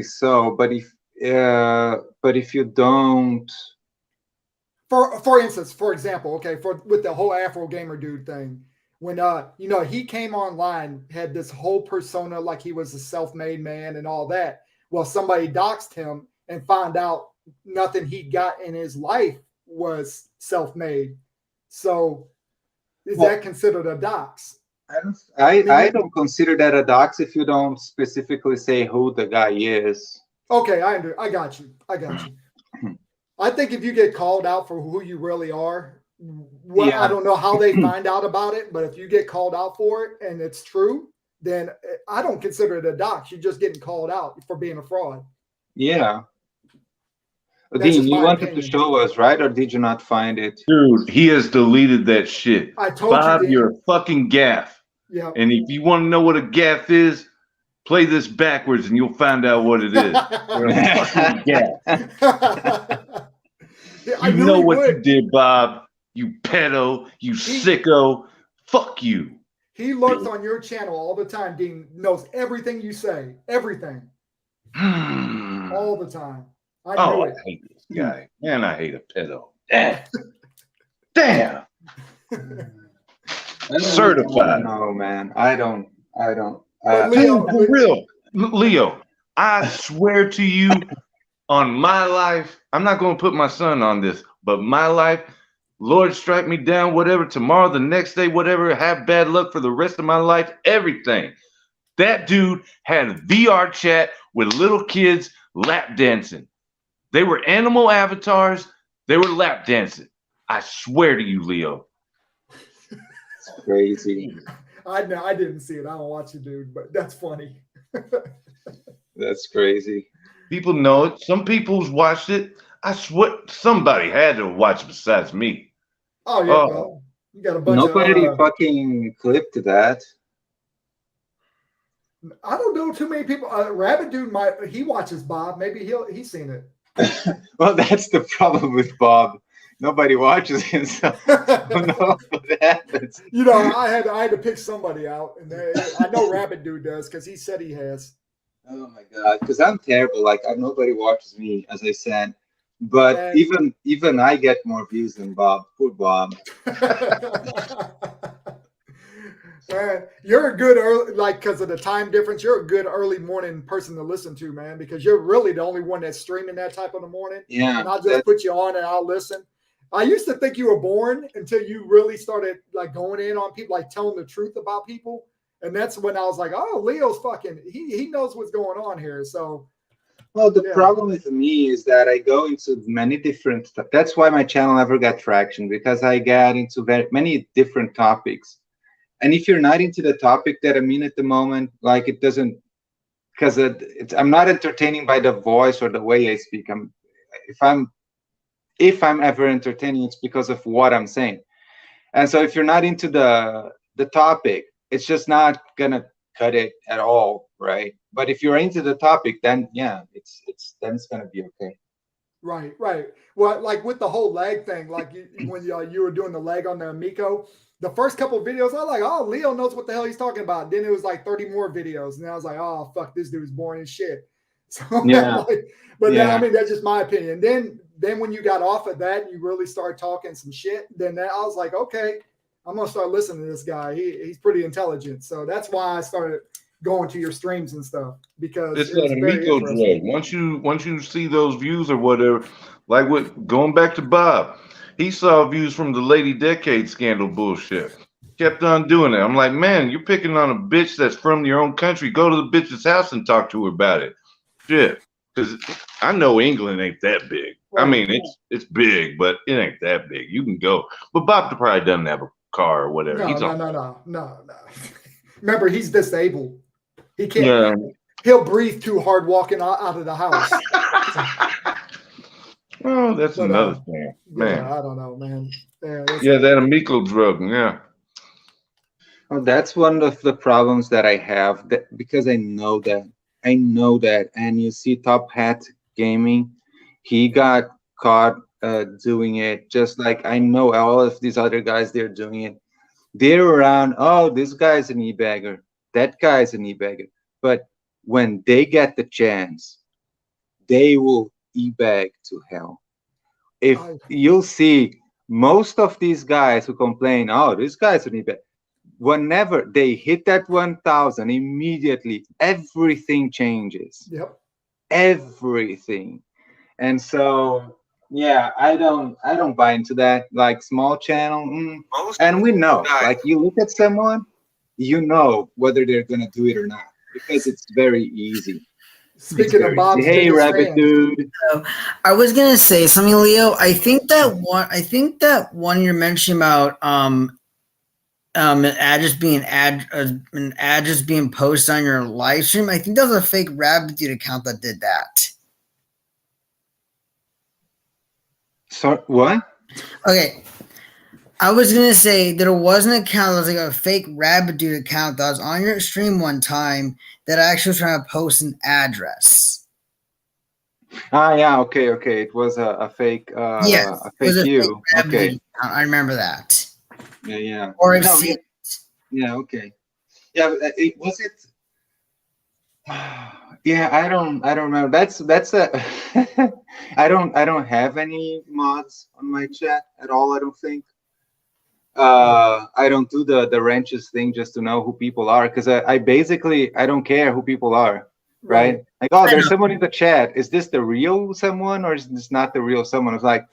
so, but if you don't.
For instance, for example, okay, for with the whole Afro gamer dude thing, when you know, he came online, had this whole persona like he was a self-made man and all that. Well, somebody doxed him and found out nothing he got in his life was self-made. So is
Well,
that considered a dox? I
I
mean,
don't consider that a dox if you don't specifically say who the guy is.
okay, I got you. I got you. I think if you get called out for who you really are, well, I
Yeah,
don't know how they find out about it, but if you get called out for it and it's true, then I don't consider it a dox. You're just getting called out for being a fraud.
yeah.
That's
Dean,
just
you
my
wanted to
opinion.
show us, right? Or did you not find it?
Dude, he has deleted that shit.
I told you,
Bob, you're
Dean.
a fucking gaff.
Yeah.
And if you want to know what a gaff is, play this backwards and you'll find out what it is. You're a fucking gaff.
I
You
knew
know
he
what you
would.
did, Bob. You pedo. You
He
sicko. Fuck you.
he lurks on your channel all the time, Dean. Knows everything you say. Everything.
Oh,
All the time. I knew
I
it.
hate this guy. Man, I hate a pedo. Damn. Damn.
I
Certified.
don't know, man. I don't.
But
Dude,
Leo,
for real. Leo, I swear to you on my life, I'm not going to put my son on this, but my life, Lord strike me down, whatever, tomorrow, the next day, whatever, have bad luck for the rest of my life, everything. That dude had VR chat with little kids lap dancing. They were animal avatars. They were lap dancing. I swear to you, Leo.
It's crazy.
I know I didn't see it. I don't watch it, dude, but that's funny.
That's crazy.
People know it. Some people's watched it. I swear somebody had to watch besides me.
Oh yeah,
Oh,
well, you got a bunch of
Nobody fucking clipped that.
I don't know too many people. Rabbit dude might he watches Bob. Maybe he's seen it.
Well, that's the problem with Bob. Nobody watches him, so I don't know what happens.
You know, I had to pick somebody out, and I know Rabbit dude does because he said he has.
Oh my god, because I'm terrible. Like nobody watches me, as I said. But
And
even I get more views than Bob. Poor Bob.
you're a good early, like because of the time difference. You're a good early morning person to listen to, man, because you're really the only one that's streaming that type of the morning.
Yeah,
And I'll just put you on and I'll listen. I used to think you were boring until you really started like going in on people, like telling the truth about people. And that's when I was like, oh, Leo's fucking, he knows what's going on here. So,
well, the
yeah.
problem with me is that I go into many different stuff. That's why my channel never got traction, because I get into very many different topics. And if you're not into the topic that I'm in at the moment, like it doesn't, because I'm not entertaining by the voice or the way I speak. If I'm ever entertaining, it's because of what I'm saying. And so if you're not into the topic, it's just not gonna cut it at all, right? But if you're into the topic, then yeah, then it's gonna be okay.
Right. Well, like with the whole leg thing, like when you were doing the leg on the Miko, the first couple of videos, I was like, oh, Leo knows what the hell he's talking about. Then it was like 30 more videos, and I was like, oh, fuck, this dude's boring as shit. So,
Yeah,
but then, I
yeah.
mean, that's just my opinion. Then when you got off of that, you really started talking some shit. Then I was like, okay, I'm gonna start listening to this guy. He's pretty intelligent. So that's why I started going to your streams and stuff because
It's
it was
that
very
amigo
interesting.
drug. Once you see those views or whatever, like what going back to Bob, he saw views from the Lady Decade scandal bullshit. Kept on doing it. I'm like, man, you're picking on a bitch that's from your own country. Go to the bitch's house and talk to her about it. Shit. Because I know England ain't that big. I
Right.
mean, it's big, but it ain't that big. You can go. But Bob probably doesn't have a car or whatever.
No,
He's
no,
on.
no. Remember, he's disabled. He can't.
Yeah.
He'll breathe too hard walking out of the house.
Oh, that's
But,
another thing, man.
Yeah, I don't know, man.
Yeah, that amigo drug. Yeah.
Oh, that's one of the problems that I have, that because I know that, and you see Top Hat Gaming, he got caught doing it, just like I know all of these other guys, they're doing it. They're around, oh, this guy's an e-bagger, that guy's an e-bagger. But when they get the chance, they will e-bag to hell. If you'll see most of these guys who complain, oh, this guy's an e-bagger, whenever they hit that 1,000, immediately everything changes.
Yep.
Everything. And so, yeah, I don't buy into that. Like small channel, and we know, like you look at someone, you know whether they're gonna do it or not because it's very easy.
Speaking of Bob's
hey,
biggest
rabbit
fan.
dude.
I was gonna say something, Leo. I think that one you're mentioning about an ad just being posted on your live stream. I think that was a fake Rabbit Dude account that did that.
So what?
Okay, I was gonna say there was an account that was like a fake Rabbit Dude account that was on your stream one time that actually was trying to post an address.
Yeah, okay. It was a fake.
Yes,
a fake you.
Fake
okay.
Dude account. I remember that.
Yeah.
Or I've seen.
Yeah. Okay. Yeah. Was it? Yeah, I don't remember. That's a. I don't have any mods on my chat at all. I don't think. I don't do the wrenches thing just to know who people are, because I basically I don't care who people are, right? Like, oh, there's someone in the chat. Is this the real someone or is this not the real someone? It's like,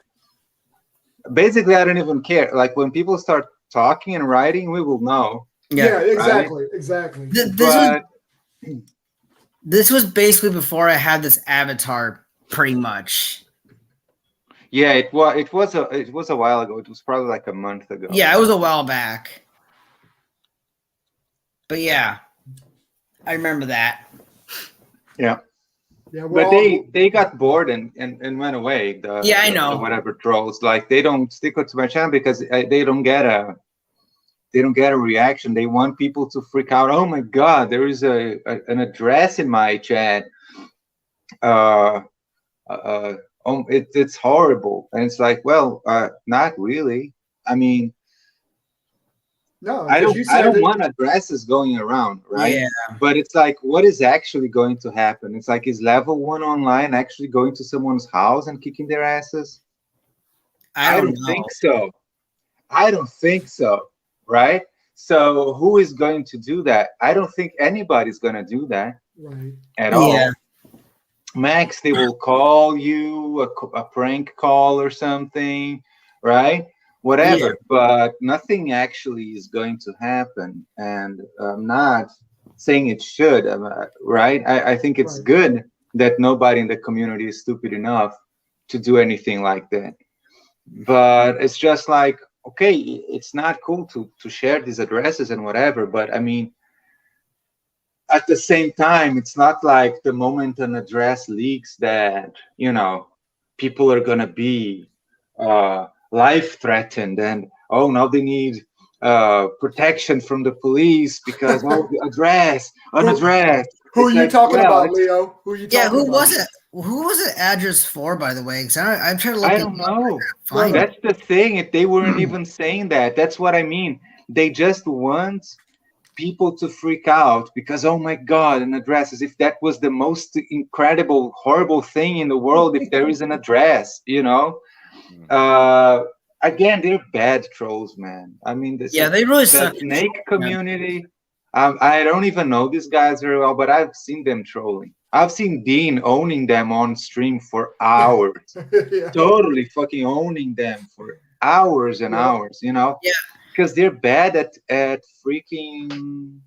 basically I don't even care. Like when people start talking and writing, we will know.
Yeah, exactly,
right?
Exactly.
This was basically before I had this avatar, pretty much.
Yeah, it was a while ago. It was probably like a month ago.
Yeah, it was a while back. But yeah, I remember that.
Yeah.
Yeah,
but they got bored and went away.
I know.
The whatever trolls, like they don't stick to my channel because they don't get a reaction. They want people to freak out. Oh my God, there is an address in my chat. It's horrible, and it's like, well, not really. I mean,
no,
I don't want addresses going around, right?
Yeah.
But it's like, what is actually going to happen? It's like, is level 1 online actually going to someone's house and kicking their asses? I don't think so. I don't think so, right? So who is going to do that? I don't think anybody's going to do that at all. Max, they will call you a prank call or something, right? Whatever, but nothing actually is going to happen. And I'm not saying it should, right? I think it's good that nobody in the community is stupid enough to do anything like that. But it's just like, okay, it's not cool to share these addresses and whatever, but I mean, at the same time, it's not like the moment an address leaks that, you know, people are going to be life threatened and, oh, now they need protection from the police because, oh, the address, an address.
Who are you talking about, Leo? Who are you talking about?
Who was it? Who was the address for, by the way? Because I'm trying to look.
I don't know. That's the thing. They weren't even saying that. That's what I mean. They just want people to freak out because, oh my God, an address, as if that was the most incredible, horrible thing in the world if there is an address, you know? again, they're bad trolls, man. I mean,
Yeah, they really
the
suck.
snake community. I don't even know these guys very well, but I've seen them trolling. I've seen Dean owning them on stream for hours,
Yeah.
totally fucking owning them for hours and
Yeah.
hours. You know,
Yeah.
because they're bad at freaking.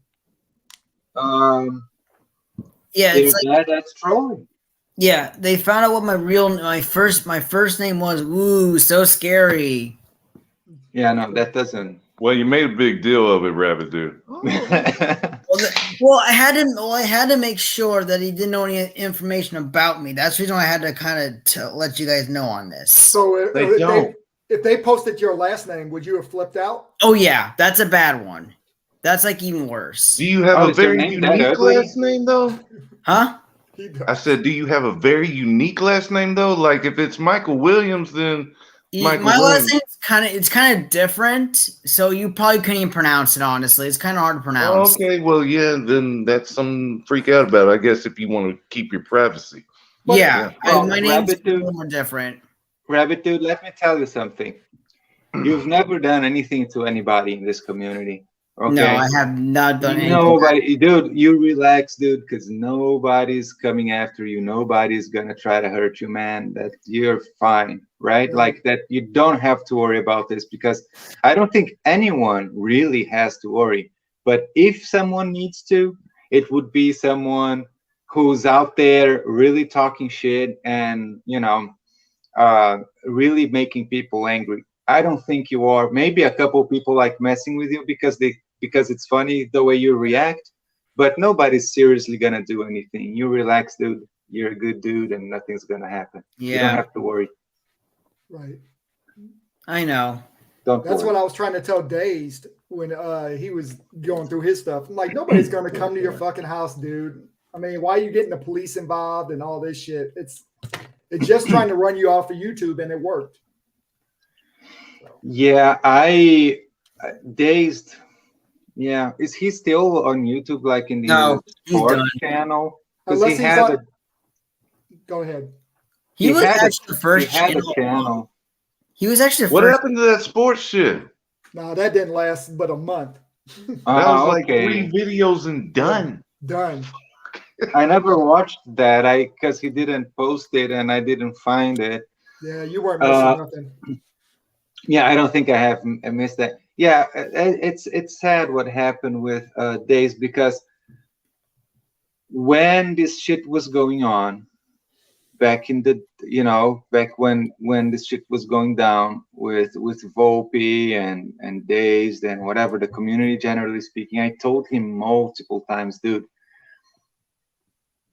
Yeah,
They're
it's like,
bad at trolling.
yeah, they found out what my first name was. Ooh, so scary.
Yeah, no, that doesn't.
Well, you made a big deal of it, Rabbit Dude.
Well, I had to make sure that he didn't know any information about me. That's the reason why I had to kind of let you guys know on this.
So
They don't.
if they posted your last name, would you have flipped out?
Oh yeah, that's a bad one. That's like even worse.
Do you have
Oh,
a
is your
very
name that
unique
ugly?
last name though?
Huh?
He does.
I said, do you have a very unique last name though? Like if it's Michael Williams, then Michael
My
Williams.
last name it's kind of different, so you probably couldn't even pronounce it. Honestly, it's kind of hard to
Oh,
pronounce.
okay, well, yeah, then that's something to freak out about, I guess, if you want to keep your privacy.
But-
Yeah,
Well,
my name's
Rabbit
a
Dude.
little more different.
Rabbit Dude, let me tell you something. You've never done anything to anybody in this community. Okay?
No, I have not done anything.
Nobody, dude, you relax, dude, because nobody's coming after you. Nobody's gonna try to hurt you, man. That you're fine, right?
Yeah.
Like that, you don't have to worry about this because I don't think anyone really has to worry. But if someone needs to, it would be someone who's out there really talking shit and really making people angry. I don't think you are. Maybe a couple people like messing with you because it's funny the way you react, but nobody's seriously gonna do anything. You relax, dude. You're a good dude, and nothing's gonna happen. You don't
Yeah,
have to worry.
Right.
I know.
Don't
That's
worry.
what I was trying to tell Dazed when he was going through his stuff. I'm like, nobody's gonna come to your fucking house, dude. I mean, why are you getting the police involved and all this shit? It's just trying to run you off of YouTube, and it worked.
Yeah, I Dazed. Yeah, is he still on YouTube, like in the
No, he's
sports
done.
channel? Because
Unless
he
he's
had
on.
a
Go ahead.
He was
had a-
actually the first
he had
channel.
a channel.
He was actually the
What
first.
happened to that sports shit?
No, that didn't last but a month.
That was like
Okay.
3 videos and done.
Done.
I never watched that. Because he didn't post it and I didn't find it.
Yeah, you weren't missing nothing.
Yeah, I don't think I have missed that. Yeah, it's sad what happened with Days, because when this shit was going on back in the back when this shit was going down with Volpe and Dazed and whatever, the community generally speaking, I told him multiple times, dude,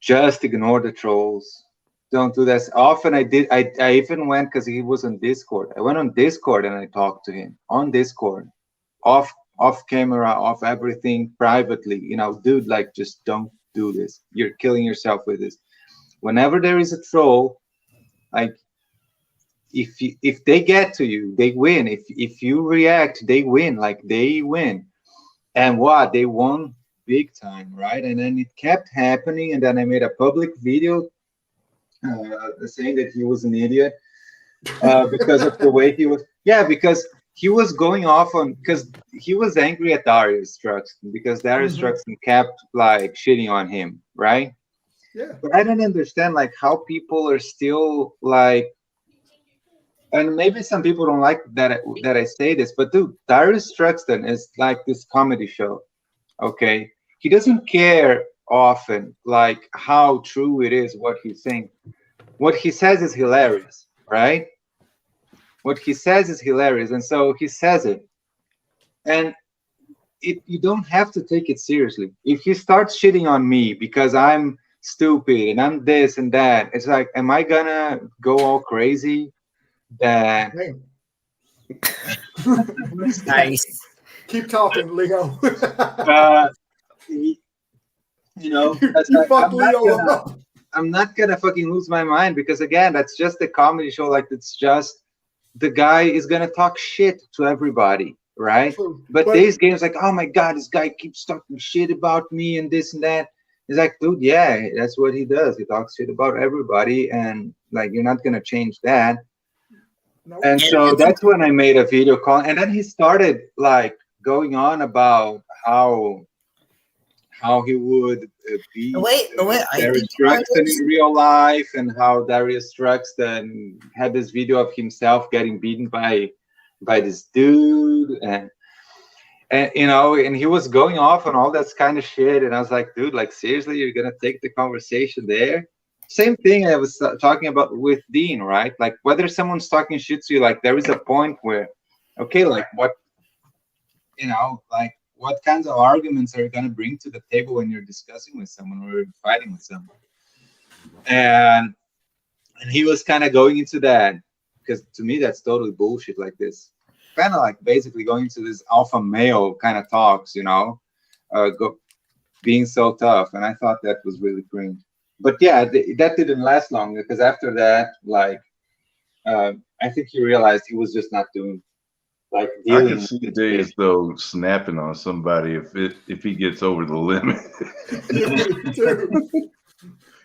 just ignore the trolls. Don't do that. Often I did. I even went, because he was on Discord. I went on Discord and I talked to him on Discord, off camera, off everything, privately. Dude, like, just don't do this. You're killing yourself with this. Whenever there is a troll, like, if they get to you, they win. If you react, they win. Like, they win. And what? They won big time, right? And then it kept happening. And then I made a public video saying that he was an idiot because of the way he was. Yeah, because he was going off on, because he was angry at Darius Truxton, because Darius Truxton kept like shitting on him, right?
Yeah.
But I don't understand like how people are still like, and maybe some people don't like that I say this, but dude, Darius Truxton is like this comedy show, okay? He doesn't care often like how true it is what he's saying. What he says is hilarious, right? What he says is hilarious, and so he says it. And you don't have to take it seriously. If he starts shitting on me because I'm stupid and I'm this and that, it's like, am I gonna go all crazy? That
Nice.
Keep talking, Leo.
you
fucked Leo up.
I'm not gonna fucking lose my mind, because again, that's just a comedy show. Like, it's just the guy is gonna talk shit to everybody, right?
True.
But these games, like, oh my god, this guy keeps talking shit about me and this and that. It's like, dude, yeah, that's what he does. He talks shit about everybody, and like, you're not gonna change that.
Nope.
And so that's when I made a video call, and then he started like going on about how he would beat
the way I
Darius
think about
Truxton
this-
in real life, and how Darius Truxton had this video of himself getting beaten by this dude, and you know, and he was going off on all that kind of shit, and I was like, dude, like seriously, you're gonna take the conversation there? Same thing I was talking about with Dean, right? Like whether someone's talking shit to you, like there is a point where, okay, like what, you know, like what kinds of arguments are you going to bring to the table when you're discussing with someone or fighting with someone? And he was kind of going into that, because to me that's totally bullshit. Like this, kind of like basically going into this alpha male kind of talks, you know, being so tough. And I thought that was really cringe. But yeah, that didn't last long, because after that, like, I think he realized he was just not doing. Like
I can see days though snapping on somebody if he gets over the limit.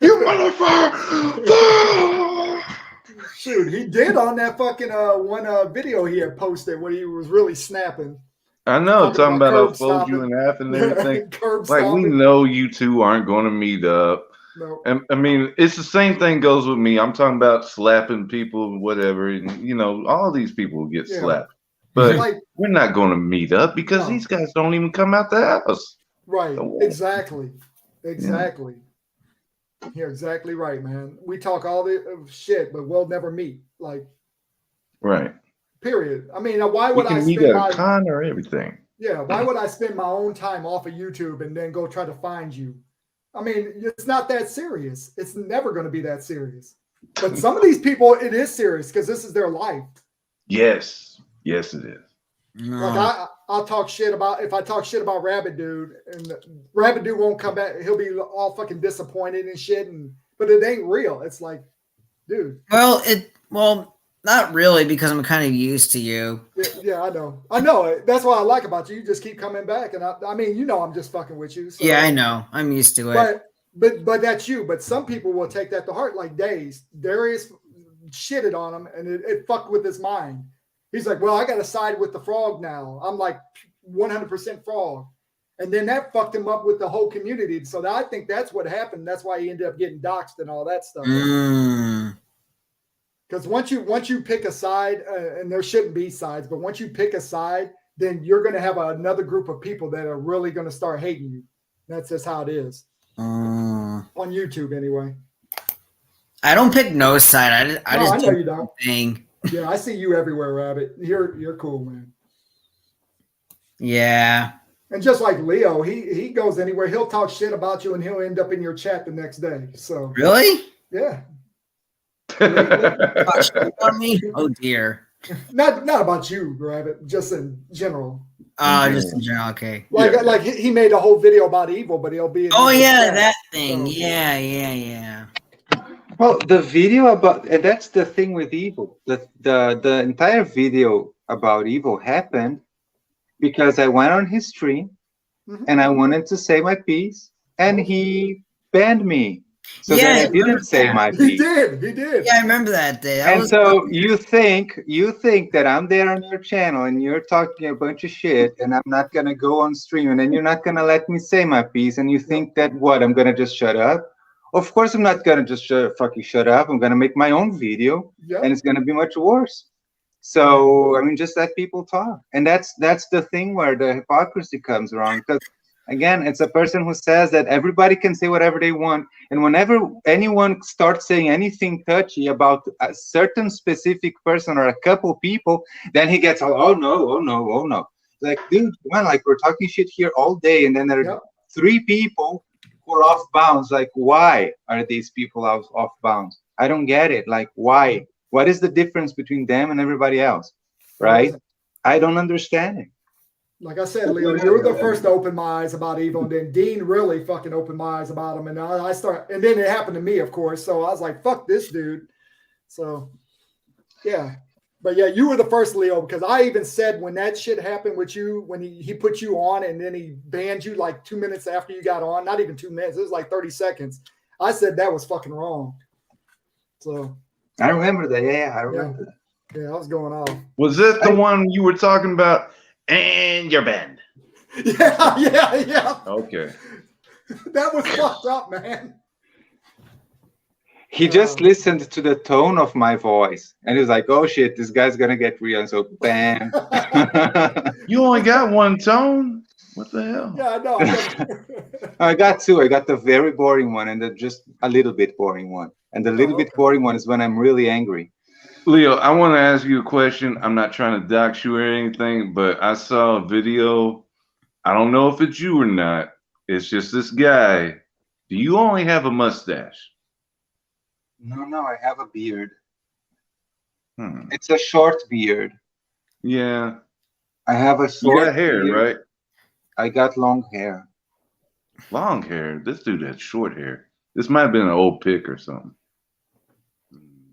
You motherfucker!
Shoot, he did on that fucking one video he had posted when he was really snapping.
I know, talking about I'll
curb
fold you
stomping.
in half and everything.
Curb
Like we
stomping.
know you two aren't going to meet up.
No.
And I mean, it's the same thing goes with me. I'm talking about slapping people and whatever, and you know, all these people will get
Yeah.
slapped. But
Like,
we're not going to meet up because
No.
these guys don't even come out the house.
right.
So-
Exactly. Exactly. You're exactly right, man. We talk all the shit, but we'll never meet. Like,
Right.
period. I mean, why
We
would I
can meet
spend
at
my
a con or everything.
Yeah, why would I spend my own time off of YouTube and then go try to find you? I mean, it's not that serious. It's never going to be that serious. But some of these people, it is serious because this is their life.
Yes. Yes, it is.
Like I'll talk shit about, if I talk shit about Rabbit Dude, and Rabbit Dude won't come back, he'll be all fucking disappointed and shit. But it ain't real. It's like, dude.
Well, not really, because I'm kind of used to you.
Yeah, I know. I know. That's what I like about you. You just keep coming back, and I mean, you know, I'm just fucking with you. So.
Yeah, I know. I'm used to it.
But that's you. But some people will take that to heart, like Darius shitted on him, and it fucked with his mind. He's like, well, I got to side with the frog now. I'm like 100% frog. And then that fucked him up with the whole community. So I think that's what happened. That's why he ended up getting doxxed and all that stuff. Because once you pick a side, and there shouldn't be sides, but once you pick a side, then you're going to have another group of people that are really going to start hating you. That's just how it is. On YouTube, anyway.
I don't pick no side. I just
know
do
you don't.
thing.
Yeah, I see you everywhere, Rabbit. You're cool, man.
Yeah.
And just like Leo, he goes anywhere. He'll talk shit about you, and he'll end up in your chat the next day. So
Really?
yeah.
On me? Oh dear.
Not about you, Rabbit. Just in general.
Just in general. Okay.
Like he made a whole video about evil, but he'll be.
Oh yeah,
chat.
that thing.
So,
Yeah.
Well, the video about, and that's the thing with evil. The entire video about evil happened because I went on his stream and I wanted to say my piece, and he banned me. So then I didn't say my piece.
He did.
Yeah, I remember that day.
And so you think that I'm there on your channel and you're talking a bunch of shit, and I'm not gonna go on stream, and then you're not gonna let me say my piece, and you think that what, I'm gonna just shut up? Of course I'm not gonna just fucking shut up. I'm gonna make my own video, and it's gonna be much worse. So I mean, just let people talk, and that's the thing where the hypocrisy comes wrong. Because again, it's a person who says that everybody can say whatever they want, and whenever anyone starts saying anything touchy about a certain specific person or a couple people, then he gets all, oh no. Like, dude, come on, like we're talking shit here all day, and then there are 3 people who are off bounds. Like, why are these people off bounds? I don't get it. Like, why? What is the difference between them and everybody else? Right? I don't understand it.
Like I said, Leo, you were the first to open my eyes about evil, and then Dean really fucking opened my eyes about him, and and then it happened to me, of course. So I was like, "Fuck this dude." So, yeah, but yeah, you were the first, Leo, because I even said when that shit happened with you, when he put you on, and then he banned you like 2 minutes after you got on, not even 2 minutes, it was like 30 seconds. I said that was fucking wrong. So
I remember that. Yeah, I remember that.
Yeah, I was going off.
Was that the one you were talking about? And your band.
Yeah.
Okay.
That was fucked up, man.
He just listened to the tone of my voice and he was like, oh shit, this guy's gonna get real. And so bam.
You only got one tone? What the hell?
Yeah, I know.
I got two. I got the very boring one and the just a little bit boring one. And the little bit boring one is when I'm really angry.
Leo, I want to ask you a question. I'm not trying to dox you or anything, but I saw a video. I don't know if it's you or not. It's just this guy. Do you only have a mustache?
No, I have a beard. It's a short beard.
Yeah.
I have a short
You got hair,
beard.
right?
I got long hair.
Long hair? This dude has short hair. This might have been an old pic or something.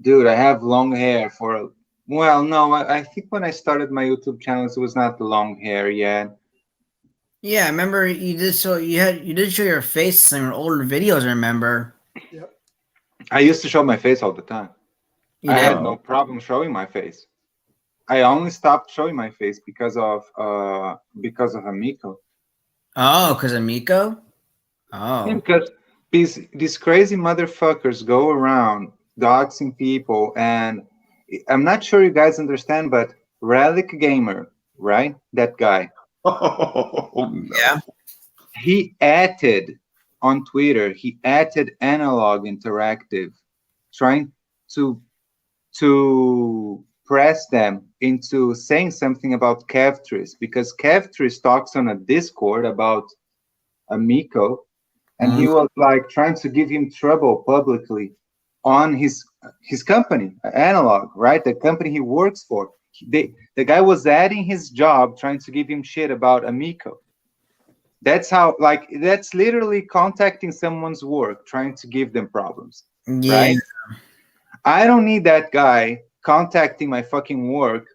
Dude, I have long hair for, well, no, I think when I started my YouTube channel, it was not the long hair yet.
Yeah, I remember you did show your face in your older videos, I remember.
Yep.
I used to show my face all the time.
You
I
did?
had no problem showing my face. I only stopped showing my face because of Amico.
Oh, because of Miko?
Yeah,
Oh.
because these crazy motherfuckers go around doxing people, and I'm not sure you guys understand, but Relic Gamer, right? That guy.
Oh, no.
Yeah.
He added on Twitter, he added Analog Interactive, trying to press them into saying something about Kevtris, because Kevtris talks on a Discord about Amico, and he was like trying to give him trouble publicly on his company, Analog, right? The company he works for. The guy was adding his job, trying to give him shit about Amico. That's how, like, that's literally contacting someone's work, trying to give them problems, right? I don't need that guy contacting my fucking work,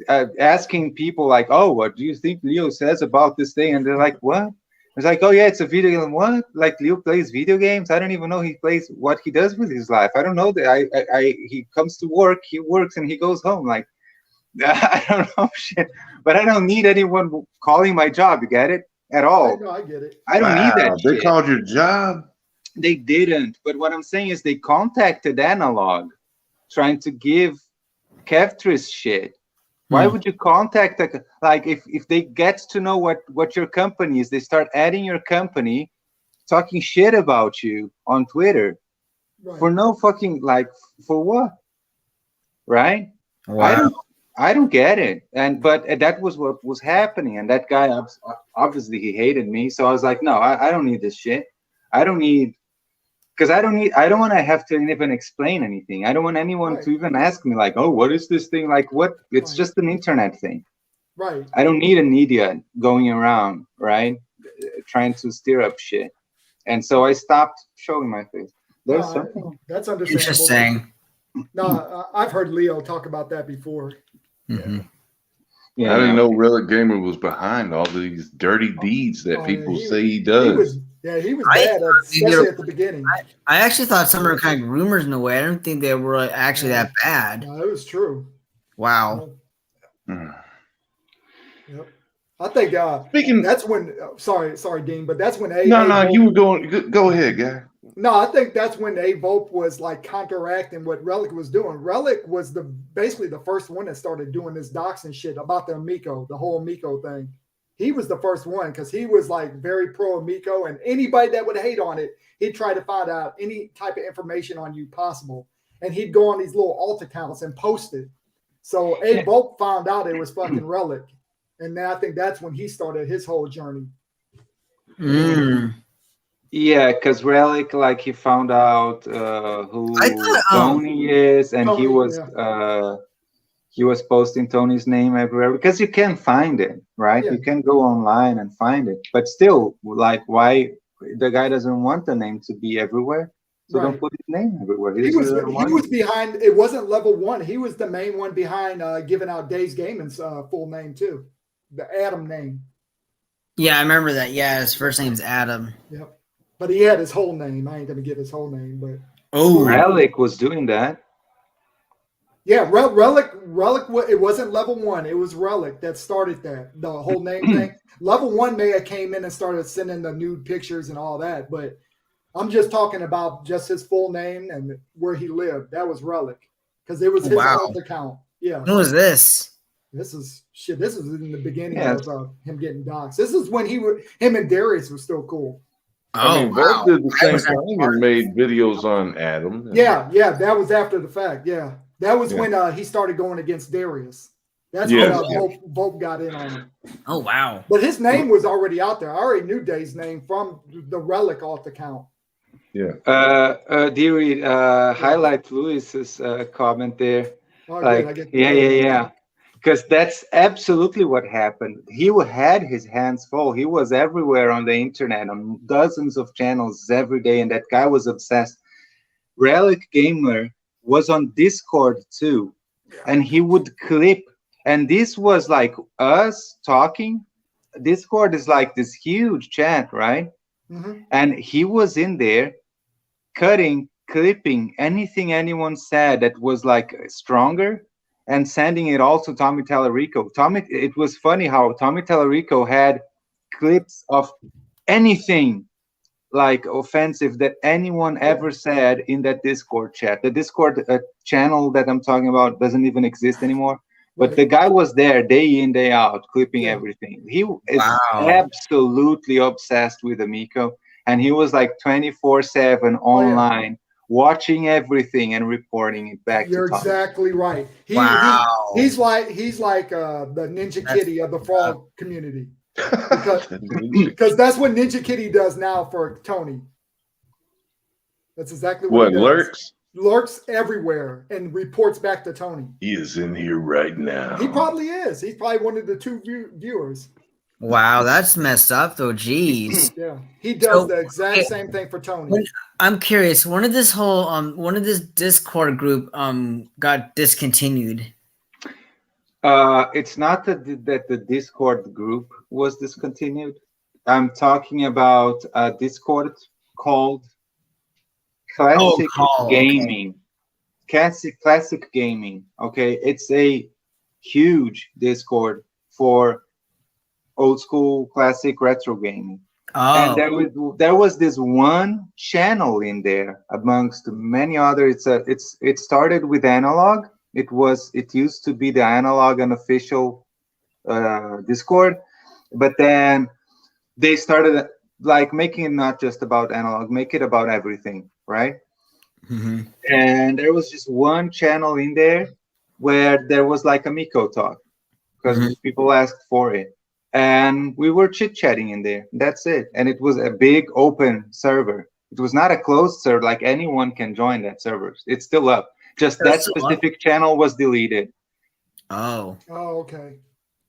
asking people like, oh, what do you think Leo says about this thing? And they're like, what? It's like, oh yeah, it's a video game. What? Like Leo plays video games? I don't even know he plays, what he does with his life. I don't know that. He comes to work, he works, and he goes home. Like, I don't know shit. But I don't need anyone calling my job. You get it? At all.
I get it.
I don't need that
They
shit.
called your job?
They didn't. But what I'm saying is they contacted Analog, trying to give Kevtris shit. Why would you contact like if they get to know what your company is, they start adding your company, talking shit about you on Twitter,
Right.
for no fucking, like, for what? Right?
Wow.
I don't get it. But that was what was happening, and that guy obviously he hated me. So I was like, no, I don't need this shit. I don't need, because I don't want to have to even explain anything. I don't want anyone to even ask me like, oh, what is this thing? Like, what? It's just an internet thing.
Right.
I don't need an idiot going around, right, trying to stir up shit. And so I stopped showing my face. There's something.
That's understandable.
Interesting.
No, I've heard Leo talk about that before.
Yeah,
I didn't know Relic Gamer was behind all these dirty deeds that people say he does.
He was bad, especially at the beginning.
I actually thought some were kind of rumors in a way. I don't think they were actually that bad.
No, it was true.
Wow.
Yep. I think
Speaking,
that's when. Sorry, Dean, but that's when
you were going. Go ahead, guy.
No, I think that's when Avope was like counteracting what Relic was doing. Relic was basically the first one that started doing this doxing shit about the Amico, the whole Amico thing. He was the first one because he was like very pro Amico, and anybody that would hate on it, he'd try to find out any type of information on you possible. And he'd go on these little alt accounts and post it. So Avope found out it was fucking Relic. And then I think that's when he started his whole journey.
Yeah, because Relic, like, he found out who Tony is, and Tony, he was posting Tony's name everywhere because you can find it, right? You can go online and find it, but still, like, why the guy doesn't want the name to be everywhere? So don't put his name everywhere. He was
behind. It wasn't level 1. He was the main one behind giving out Days Gaming's full name too, the Adam name.
Yeah, I remember that. Yeah, his first name's Adam.
Yep. But he had his whole name. I ain't gonna give his whole name, but
Relic was doing that.
Yeah, Relic. It wasn't level 1. It was Relic that started that the whole name thing. Level 1 may have came in and started sending the nude pictures and all that, but I'm just talking about just his full name and where he lived. That was Relic because it was his
Wow.
alt account. Yeah,
Who was this?
this is shit. This is in the beginning
Yeah.
of him getting doxxed. This is when him and Darius were still cool.
I mean,
wow.
Vogue did the
I
same
was at
thing
part-
and made videos on Adam.
Yeah, that was after the fact. Yeah, that was
Yeah.
when he started going against Darius. That's
Yes.
when Volpe got in on him.
Oh wow.
But his name was already out there. I already knew Dave's name from the Relic alt account.
Deary, highlight Lewis's comment there.
Oh, good. I
Like,
get
yeah. Because that's absolutely what happened. He had his hands full. He was everywhere on the internet, on dozens of channels every day, and that guy was obsessed. Relic Gamer was on Discord too, and he would clip. And this was like us talking. Discord is like this huge chat, right?
Mhm.
And he was in there cutting, clipping anything anyone said that was like stronger and sending it all to Tommy Tallarico. It was funny how Tommy Tallarico had clips of anything like offensive that anyone ever said in that Discord chat. The Discord channel that I'm talking about doesn't even exist anymore. But the guy was there day in, day out, clipping everything. He is absolutely obsessed with Amico. And he was like 24/7 online, watching everything and reporting it back
You're
to Tommy.
exactly right.
Wow.
He's like the Ninja Kitty of the frog community. Because that's what Ninja Kitty does now for Tony. That's exactly what he does.
Lurks?
Lurks everywhere and reports back to Tony.
He is in here right now.
He probably is. He's probably one of the two viewers.
Wow, that's messed up though. Jeez.
Yeah, he does the exact same thing for Tony.
I'm curious. When did this whole this Discord group got discontinued?
It's not that the Discord group was discontinued. I'm talking about a Discord called Classic Gaming. Classic Gaming. Okay, it's a huge Discord for old school classic retro gaming.
Oh.
And there was this one channel in there amongst many others. It started with analog. It used to be the analog unofficial Discord, but then they started like making it not just about analog, make it about everything, right?
Mm-hmm.
And there was just one channel in there where there was like a Miko talk because people asked for it. And we were chit-chatting in there. That's it. And it was a big open server. It was not a closed server, like anyone can join that server. It's still up. Just that specific channel was deleted.
Oh.
Oh, okay.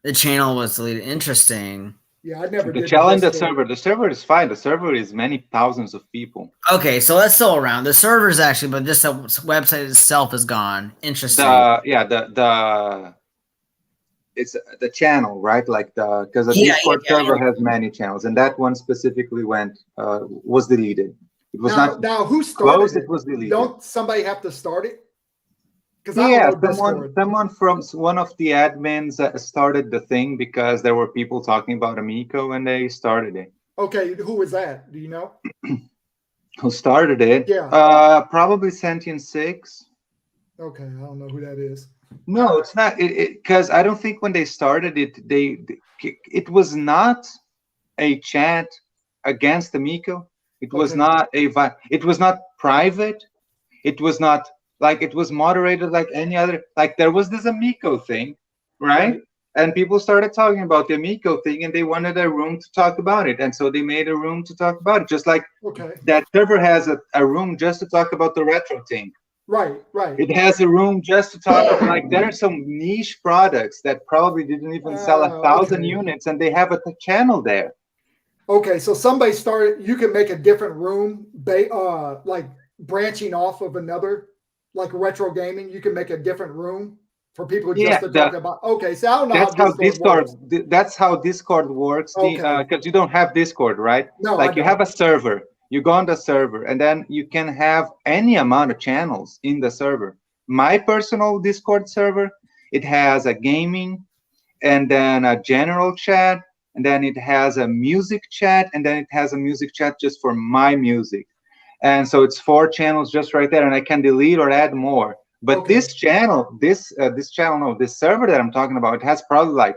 The channel was deleted. Interesting.
Yeah, I never did.
The challenge the server. The server is fine. The server is many thousands of people.
Okay, so that's still around. The server's actually, but just the website itself is gone. Interesting.
It's the channel, right? Like because the Discord server has many channels, and that one specifically was deleted. It was
now who started
closed,
it?
It was deleted.
Don't somebody have to start it? Because
someone from one of the admins started the thing because there were people talking about Amico and they started it.
Okay, who was that? Do you know?
Who started it?
Yeah.
Probably Sentient 6.
Okay, I don't know who that is.
No, it's not. Because I don't think when they started it, it was not a chat against Amico. It was not it was not private. It was not like it was moderated like any other. Like there was this Amico thing, right? And people started talking about the Amico thing, and they wanted a room to talk about it, and so they made a room to talk about it. Just like that server has a room just to talk about the retro thing.
Right.
It has a room just to talk about, like, there are some niche products that probably didn't even sell 1,000 units, and they have a channel there.
Okay, so somebody started, you can make a different room, like branching off of another, like retro gaming, you can make a different room for people just to talk about. Okay, so I don't know
that's how Discord works. Because you don't have Discord, right?
No,
like you have a server. You go on the server, and then you can have any amount of channels in the server. my personal Discord server, it has a gaming, and then a general chat, and then it has a music chat, and then it has a music chat just for my music. And so it's 4 channels just right there, and I can delete or add more. But
Okay.
this channel, this server that I'm talking about, it has probably like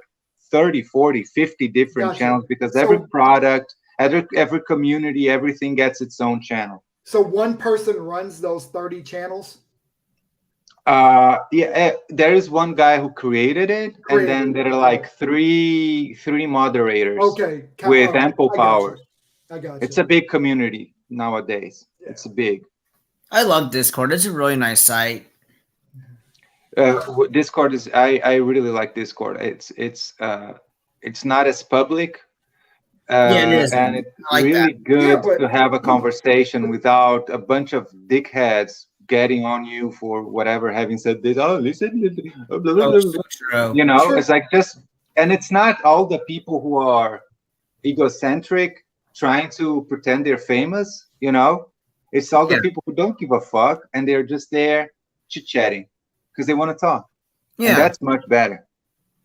30, 40, 50 different
Gotcha.
channels, because
So-
every product, every community, everything gets its own channel.
So one person runs those 30 channels?
There is one guy who created it, and then there are like three moderators
Okay.
with ample
I got
power.
you. I got you.
It's a big community nowadays.
Yeah.
It's big.
I love Discord. It's a really nice site.
Discord is I really like Discord. It's not as public,
Yeah, it is.
and it's
I like
really
that.
good
Yeah, but-
to have a conversation without a bunch of dickheads getting on you for whatever, having said this. Oh, listen, blah, blah, blah,
Oh,
blah.
so true.
You know,
Sure.
it's like just, and it's not all the people who are egocentric trying to pretend they're famous. You know, it's all the
Yeah.
people who don't give a fuck, and they're just there chit-chatting because they want to talk. And
Yeah,
that's much better.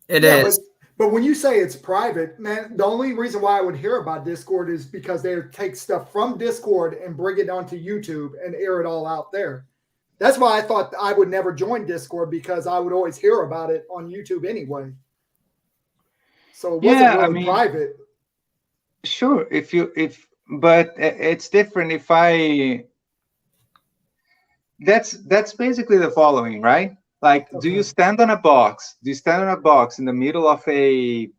it
Yeah,
is.
but when you say it's private, man, the only reason why I would hear about Discord is because they take stuff from Discord and bring it onto YouTube and air it all out there. That's why I thought I would never join Discord, because I would always hear about it on YouTube anyway. So it wasn't
Yeah, I
really
mean-
private.
Sure, but it's different. That's basically the following, right? Like, do
Okay.
you stand on a box? Do you stand on a box in the middle of a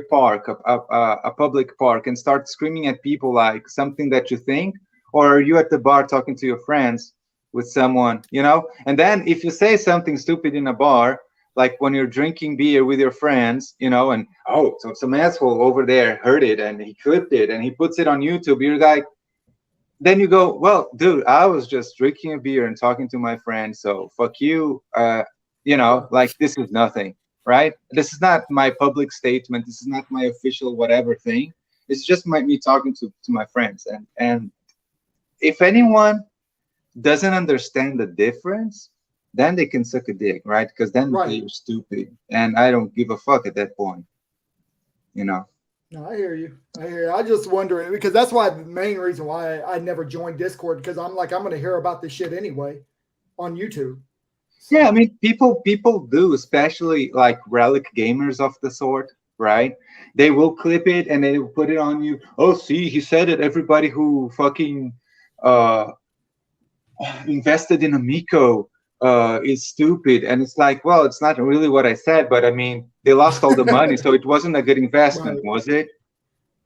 park, a public park, and start screaming at people like something that you think, or are you at the bar talking to your friends with someone, you know? And then if you say something stupid in a bar, like when you're drinking beer with your friends, you know, and oh, so some asshole over there heard it and he clipped it and he puts it on YouTube, you're like, then you go, well, dude, I was just drinking a beer and talking to my friend, so fuck you. You know, like, this is nothing, right? This is not my public statement. This is not my official whatever thing. It's just me talking to my friends. And if anyone doesn't understand the difference, then they can suck a dick, right? Because then
Right.
they're stupid, and I don't give a fuck at that point, you know.
No, I hear you. I hear you. I just wondering, because that's why the main reason why I never joined Discord, because I'm like, I'm going to hear about this shit anyway on YouTube. So-
Yeah, I mean, people do, especially like relic gamers of the sort, right? They will clip it and they will put it on you. Oh, see, he said it. Everybody who fucking invested in Amico is stupid. And it's like, well, it's not really what I said, but I mean, they lost all the money, so it wasn't a good investment,
Right.
was it?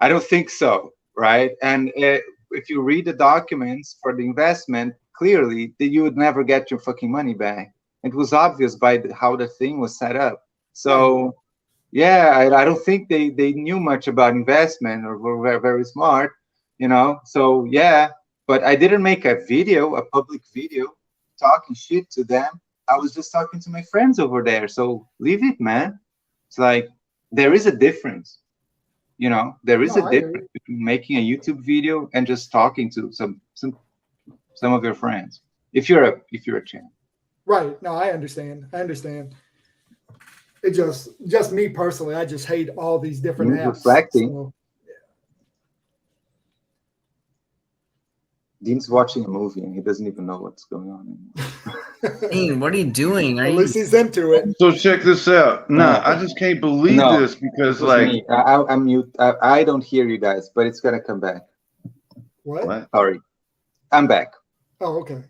I don't think so, right? And if you read the documents for the investment, clearly that you would never get your fucking money back. It was obvious by how the thing was set up. So, yeah, I don't think they knew much about investment or were very smart, you know? So, yeah, but I didn't make a public video, talking shit to them. I was just talking to my friends over there. So leave it, man. It's like, there is a difference. You know, there is
No,
a
I hear
difference between making a YouTube video and just talking to some of your friends. If you're a channel.
Right. No, I understand. It just me personally, I just hate all these different
You're
apps.
reflecting.
So,
Dean's watching a movie and he doesn't even know what's going on anymore.
Dean, what are you doing? Are
at
you?
least he's into it.
So check this out. Nah, I just can't believe
No,
this because,
It was
like,
me. I'm mute. I don't hear you guys, but it's gonna come back.
What?
what?
Sorry, I'm back.
Oh, okay.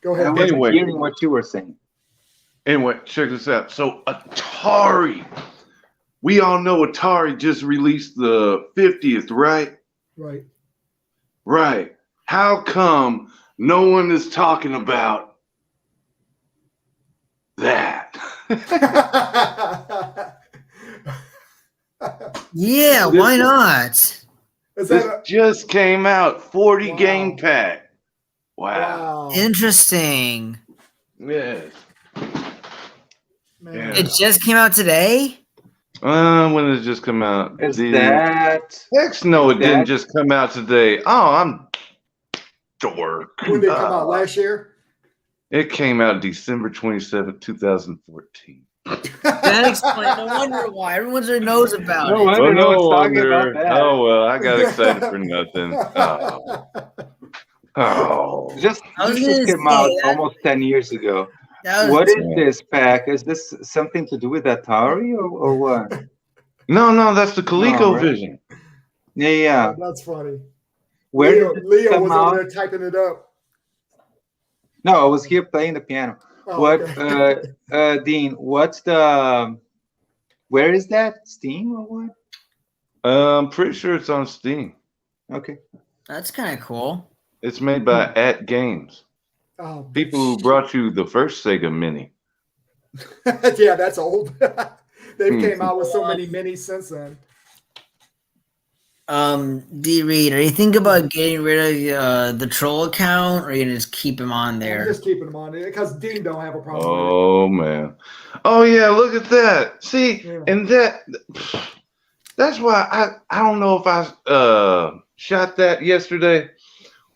Go
I
ahead.
wasn't
Anyway.
hearing what you were saying.
Anyway, check this out. So Atari, we all know Atari just released the 50th, right?
Right.
Right. How come no one is talking about that?
Yeah, why not?
Is
This
that
just came out, 40
Wow.
game pack.
a,
Wow.
wow?
Yes.
Interesting.
Man.
Yeah.
It just came out today.
When did it just come out?
Is that
Heck no, it
that-
didn't just come out today. Oh, I'm dork.
When they come out last year?
It came out December 27th, 2014.
That explains. No wonder why everyone's knows about
No
it.
wonder
Well,
no one's
no
talking about
wonder.
that.
Oh well, I got excited for nothing. Oh.
Just
I was
this
gonna
just came
say
out
that.
almost 10 years ago.
That
What
was
is this pack? Is this something to do with Atari or what?
No, that's the
Oh,
ColecoVision.
right. Yeah.
That's funny.
Where
Leo,
did it
Leo
come
was over
out?
there typing it up.
No, I was here playing the piano.
Oh,
What,
okay.
Dean? What's the? Where is that? Steam or what?
I'm pretty sure it's on Steam.
Okay.
that's kind of cool.
It's made by At Games.
Oh,
People who brought you the first Sega Mini.
yeah, that's old. They came out with so many minis since then.
D Reed, are you thinking about getting rid of the troll account, or are you gonna just keep him on
I'm
there?
just keeping them on there because Dean don't have a problem
Oh man. Oh yeah, look at that. See,
Yeah.
and that's why I don't know if I shot that yesterday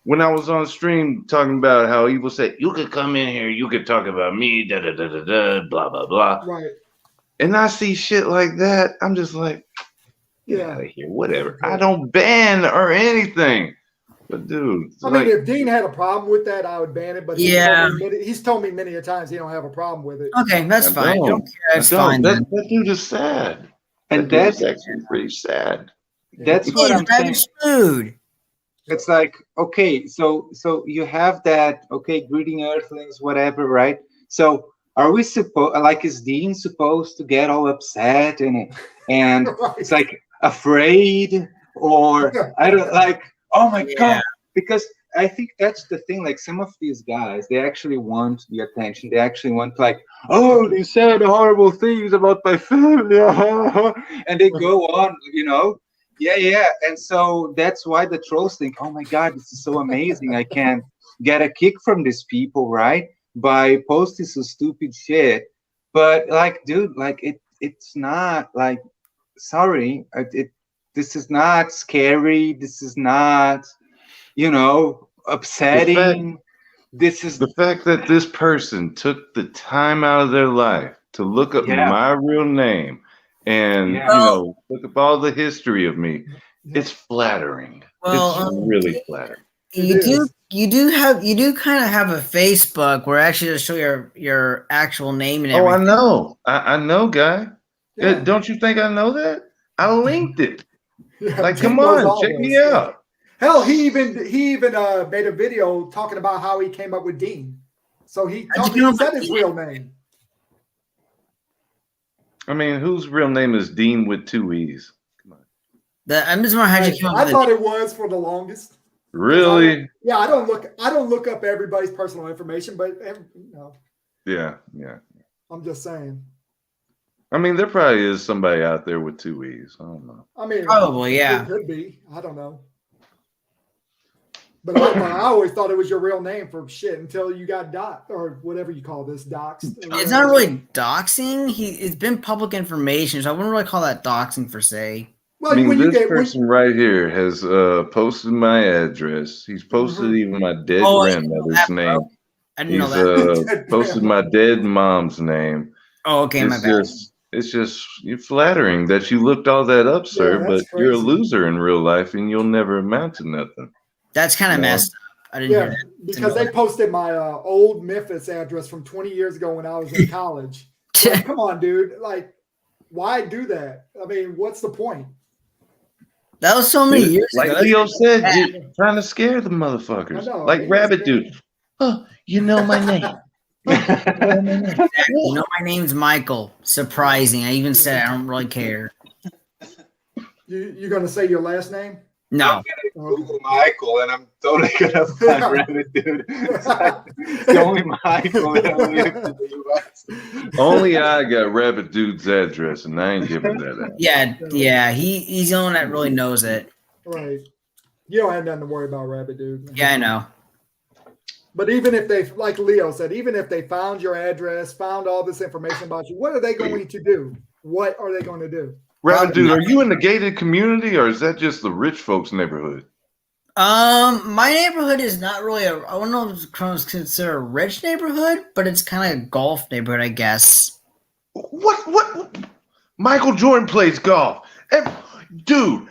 when I was on stream talking about how he would say, you could come in here, you could talk about me, da da da da da, blah blah blah.
with it. Right.
And I see shit like that, I'm just like, get
Yeah.
out of here, whatever. I don't ban or anything. But dude, it's
I
like,
mean, if Dean had a problem with that, I would ban it. But
Yeah.
he's told me many a times he don't have a problem with it.
Okay, that's
I
fine.
don't.
Don't care.
I
That's
don't.
fine.
That,
Then.
that dude is sad.
And
That dude is
that's
actually pretty sad.
that's what
Hey,
I'm saying.
Savage Food.
It's like, okay, so you have that, okay, greeting earthlings, whatever, right? So are we supposed, like, is Dean supposed to get all upset and
Right.
it's like afraid, or I don't, like, oh my
Yeah.
god, because I think that's the thing, like some of these guys, they actually want the attention. They actually want, like, oh, they said horrible things about my family, and they go on, yeah, and so that's why the trolls think, oh my god, this is so amazing, I can get a kick from these people, right, by posting some stupid shit. But like, dude, like, it's not, like, sorry, this is not scary, this is not, upsetting. This is
The fact that this person took the time out of their life to look up
Yeah.
my real name and
Yeah.
look up all the history of me, it's flattering.
Well,
It's really flattering.
It is.
You do kind of have a Facebook where actually just show your actual name and
Oh, I
everything.
know. I know, guy.
Yeah.
Don't you think I know that? I linked it.
Yeah,
Like,
Dean
come
knows
on,
all
check me
this.
out.
Hell, he even made a video talking about how he came up with Dean. So he
How'd you come up
said
with
his
Dean?
real name.
I mean, whose real name is Dean with 2 E's? Come on.
I'm just wondering how you came up
I
with
thought
it.
it was for the longest.
Really?
Yeah, I don't look up everybody's personal information, but
Yeah.
I'm just saying.
I mean, there probably is somebody out there with 2 E's. I don't know.
I mean,
Probably, yeah.
it could be. I don't know. But I always thought it was your real name for shit until you got doxed or whatever you call this, doxed.
It's not really doxing. It's been public information, so I wouldn't really call that doxing per se.
Well,
I mean,
when you
this
get
person right here has posted my address. He's posted
Mhm.
even my dead
Oh, I didn't know
grandmother's
that, bro.
name.
I didn't know
He's
that.
Dead
posted my dead mom's name.
Oh, okay, my bad.
It's just you're flattering that you looked all that up, sir,
Yeah,
but
that's
you're a
crazy.
loser in real life and you'll never amount to nothing.
That's kind of
No.
messed up. I didn't hear
Yeah,
that.
because they posted my old Memphis address from 20 years ago when I was in college. Like, come on, dude. Like, why do that? I mean, what's the point?
That was so many years
Like
ago.
Leo said,
bad.
you're trying to scare the motherfuckers.
I know,
Like
he was
Rabbit
scared.
Dude. Oh, you know my name.
You know, my name's Michael. Surprising. I even said I don't really care.
You're gonna say your last name?
No.
Google Michael, and I'm totally gonna find Rabbit Dude. It's like, it's the only Michael that lives in the US.
Only I got Rabbit Dude's address, and I ain't giving that out.
Yeah. He's the one that really knows it.
Right. You don't have nothing to worry about, Rabbit Dude.
Yeah, I know.
But even if they, like Leo said, even if they found your address, found all this information about you, what are they going to do? What are they going to do?
Rabbit Dude, are you in the gated community, or is that just the rich folks' neighborhood?
My neighborhood is not really I don't know if it's considered a rich neighborhood, but it's kind of a golf neighborhood, I guess.
What? Michael Jordan plays golf. Dude,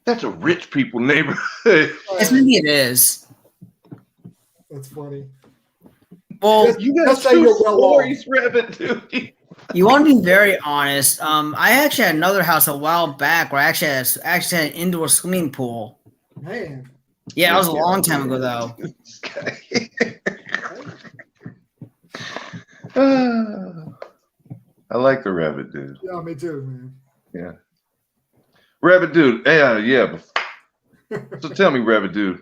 that's a rich people neighborhood.
Yes, maybe it is.
That's funny.
Well,
You got
Just say
two
you're well
stories, Rabbit, dude.
you want to be very honest. I actually had another house a while back where I actually had an indoor swimming pool.
Man.
Yeah, that was a long time ago, though.
I like the Rabbit dude.
Yeah, me too, man.
Yeah. Rabbit dude. Yeah. So tell me, Rabbit dude.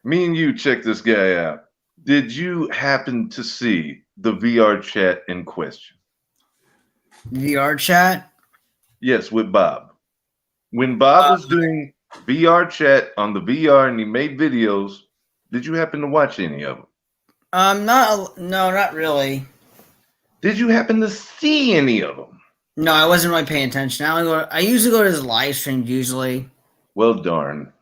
Me and you check this guy out. Did you happen to see the VR chat in question?
VR chat?
Yes, with Bob. When Bob was doing VR chat on the VR and he made videos, did you happen to watch any of them?
No, not really.
Did you happen to see any of them?
No, I wasn't really paying attention. I usually go to his live streams usually.
Well, darn.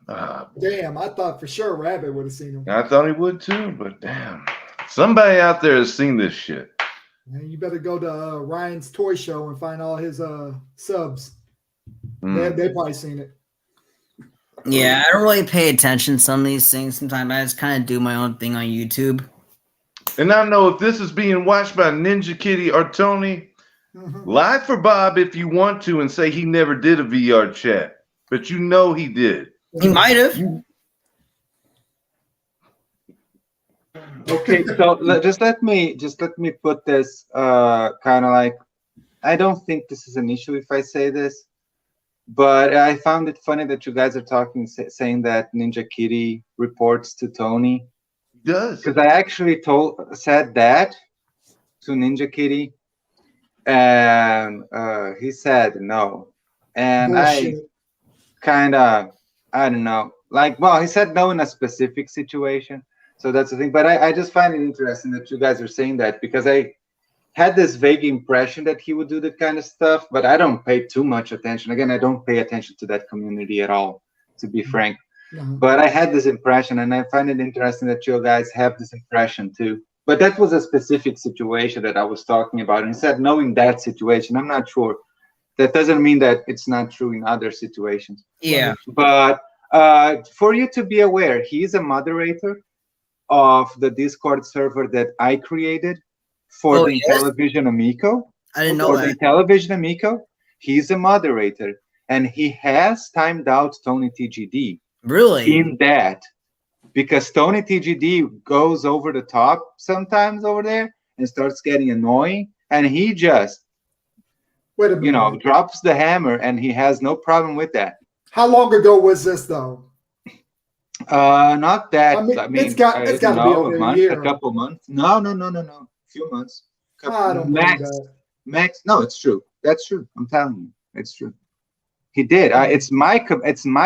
Damn, I thought for sure Rabbit would have seen him.
I thought he would too, but damn. Somebody out there has seen this shit.
Man, you better go to Ryan's Toy Show and find all his subs. They probably seen it.
Yeah, I don't really pay attention to some of these things. Sometimes I just kind of do my own thing on YouTube.
And I know if this is being watched by Ninja Kitty or Tony, lie for Bob if you want to and say he never did a VR chat. But you know he did.
He might have.
Okay, so just let me put this kind of like, I don't think this is an issue if I say this, but I found it funny that you guys are talking, saying that Ninja Kitty reports to Tony.
He does.
Because I actually said that to Ninja Kitty, and he said no, and
Bullshit.
I don't know, like, well, he said no in a specific situation. So that's the thing. But I just find it interesting that you guys are saying that, because I had this vague impression that he would do that kind of stuff, but I don't pay too much attention. Again, I don't pay attention to that community at all, to be frank. But I had this impression, and I find it interesting that you guys have this impression too. But that was a specific situation that I was talking about. And he said no in that situation. I'm not sure. That doesn't mean that it's not true in other situations.
Yeah.
But for you to be aware, he's a moderator of the Discord server that I created for the Television Amico.
I didn't know that.
For the Television Amico, he's a moderator, and he has timed out Tony TGD.
Really?
In that, because Tony TGD goes over the top sometimes over there and starts getting annoying, and he just, drops the hammer, and he has no problem with that.
How long ago was this though?
Not that. I mean,
it's got to be over a year.
A couple months. No. A few months.
I don't believe that.
Max. No, it's true. That's true. I'm telling you, it's true. He did. It's my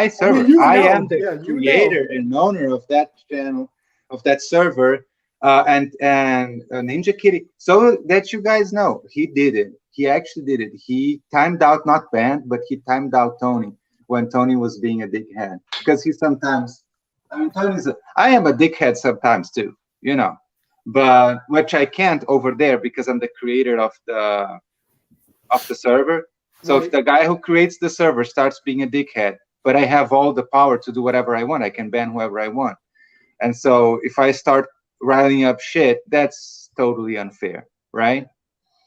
server. I am the creator and owner of that channel, of that server, and Ninja Kitty. So that you guys know, he did it. He actually did it. He timed out, not banned, but he timed out Tony when Tony was being a dickhead, because he sometimes. I mean, I am a dickhead sometimes too, but which I can't over there because I'm the creator of the server. So if the guy who creates the server starts being a dickhead, but I have all the power to do whatever I want, I can ban whoever I want. And so if I start riling up shit, that's totally unfair, right?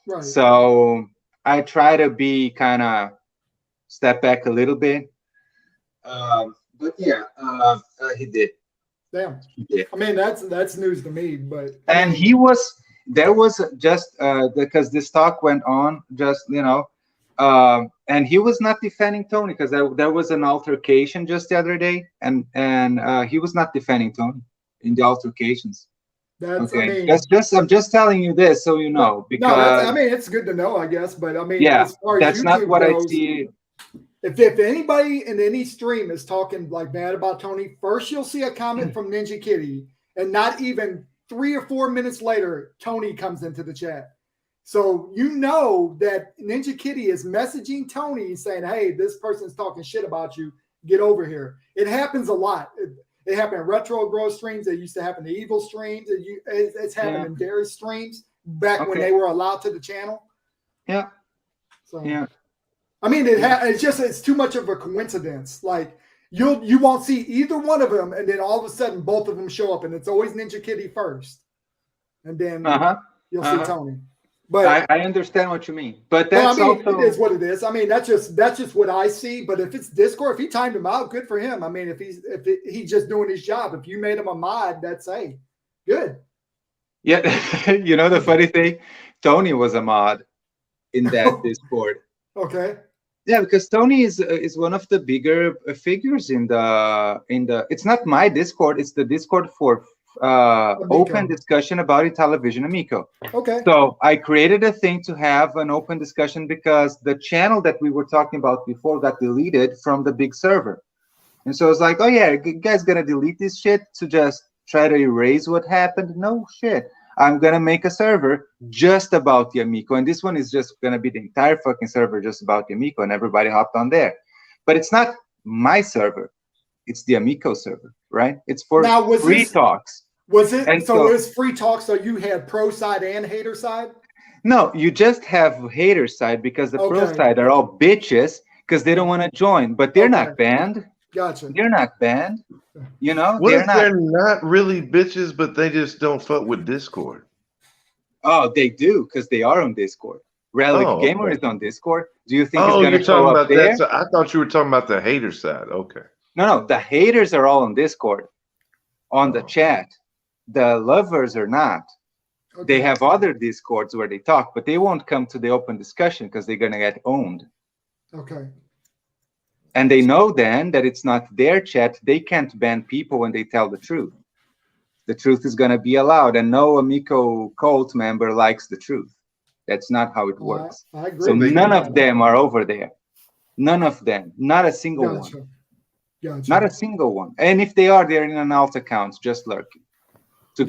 Right.
So I try to be kind of step back a little bit. But yeah, he did.
Damn.
He did.
I mean, that's news to me, but.
And there was just because this talk went on, just, and he was not defending Tony, because there was an altercation just the other day, and he was not defending Tony in the altercations.
That's,
okay. I'm just telling you this so you know, because
it's good to know, I guess, but I mean,
yeah,
as far as
that's
YouTube
not what
goes,
I see.
If anybody in any stream is talking like bad about Tony, first you'll see a comment from Ninja Kitty, and not even 3 or 4 minutes later, Tony comes into the chat. So you know that Ninja Kitty is messaging Tony saying, hey, this person's talking shit about you. Get over here. It happens a lot. It happened in retro growth streams. It used to happen in evil streams. It's happened in Darius streams back when they were allowed to the channel.
Yeah.
So
Yeah.
I mean, it's too much of a coincidence. Like you won't see either one of them, and then all of a sudden both of them show up, and it's always Ninja Kitty first, and then you'll see Tony. But
I understand what you mean, but that's also
it is what it is. I mean, that's just what I see. But if it's Discord, if he timed him out, good for him. I mean, if he's just doing his job. If you made him a mod, that's good.
Yeah, you know the funny thing, Tony was a mod in that Discord.
Okay.
Yeah, because Tony is one of the bigger figures in the. It's not my Discord; it's the Discord for open discussion about Intellivision Amico.
Okay.
So I created a thing to have an open discussion because the channel that we were talking about before got deleted from the big server. And so I was like, oh yeah, you guys gonna delete this shit to just try to erase what happened? No shit. I'm gonna make a server just about the Amico. And this one is just gonna be the entire fucking server just about the Amico, and everybody hopped on there. But it's not my server. It's the Amico server, right? It's for free talks.
Was it?
And
so it was free talk. So you had pro side and hater side?
No, you just have hater side because the pro side are all bitches because they don't want to join, but they're not banned.
Gotcha.
They're not banned. You know,
they're not really bitches, but they just don't fuck with Discord.
Oh, they do because they are on Discord. Relic Gamer is on Discord. Do you think?
Oh, you're talking about that? So I thought you were talking about the hater side. Okay.
No, the haters are all on Discord, on the chat. The lovers are not. They have other Discords where they talk, but they won't come to the open discussion because they're gonna get owned.
Okay.
And they know then that it's not their chat. They can't ban people when they tell the truth. The truth is gonna be allowed, and no Amico cult member likes the truth. That's not how it works.
I agree.
So none of them are over there. None of them. Not a single one.
Gotcha.
Not a single one. And if they are, they're in an alt account, just lurking. To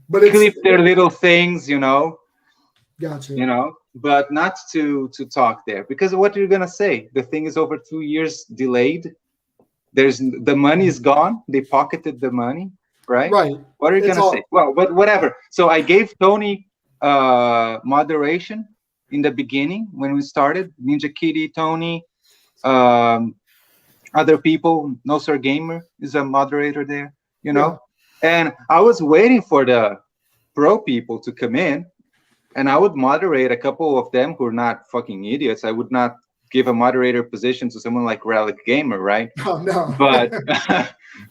but
clip their little things, you know.
Gotcha.
You know, but not to talk there. Because what you're gonna say? The thing is over 2 years delayed. The money is gone. They pocketed the money, right?
Right.
What are you gonna say? Well, but whatever. So I gave Tony moderation in the beginning when we started. Ninja Kitty, Tony, other people, No Sir Gamer is a moderator there, you know. And I was waiting for the pro people to come in, and I would moderate a couple of them who are not fucking idiots. I would not give a moderator position to someone like Relic Gamer, right?
Oh no.
But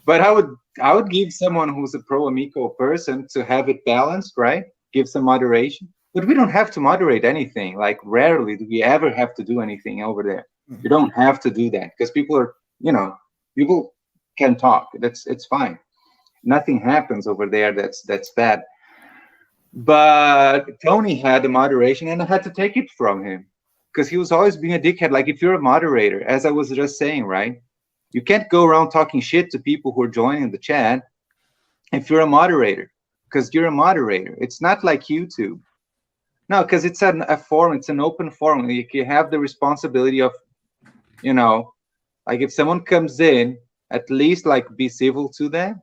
but I would give someone who's a pro Amico person to have it balanced, right? Give some moderation. But we don't have to moderate anything. Like rarely do we ever have to do anything over there. You don't have to do that because people are, you know, people can talk. It's fine. Nothing happens over there that's bad. But Tony had the moderation, and I had to take it from him because he was always being a dickhead. Like if you're a moderator, as I was just saying, right? You can't go around talking shit to people who are joining the chat if you're a moderator, because you're a moderator. It's not like YouTube. No, because it's a forum. It's an open forum. You have the responsibility of, you know, like if someone comes in, at least like be civil to them.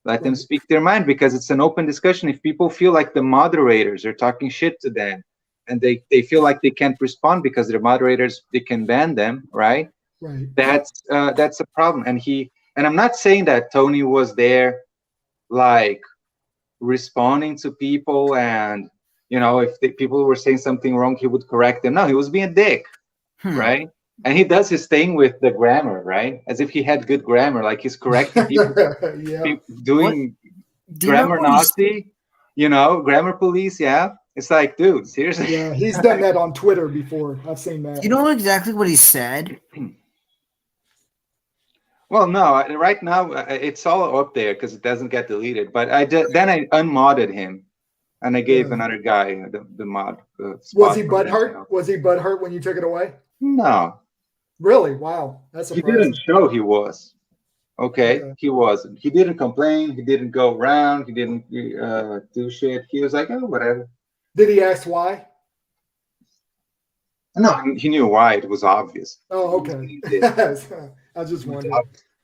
Let them speak their mind because it's an open discussion. If people feel like the moderators are talking shit to them and they feel like they can't respond because they're moderators, they can ban them, right?
Right.
That's a problem. And I'm not saying that Tony was there like responding to people and, you know, if people were saying something wrong, he would correct them. No, he was being a dick, right? And he does his thing with the grammar, right? As if he had good grammar, like he's correcting people, doing grammar Nazi, you know, grammar police. Yeah, it's like, dude, seriously.
Yeah, he's done that on Twitter before. I've seen that.
You know exactly what he said?
Well, no, right now it's all up there because it doesn't get deleted. But then I unmodded him, and I gave another guy the mod.
Was he butthurt? Was he butthurt when you took it away?
No.
Really? Wow. That's surprising.
He didn't show he was. Okay? He wasn't. He didn't complain. He didn't go around. He didn't do shit. He was like, oh, whatever.
Did he ask why?
No, he knew why. It was obvious.
Oh, okay. I just wondered.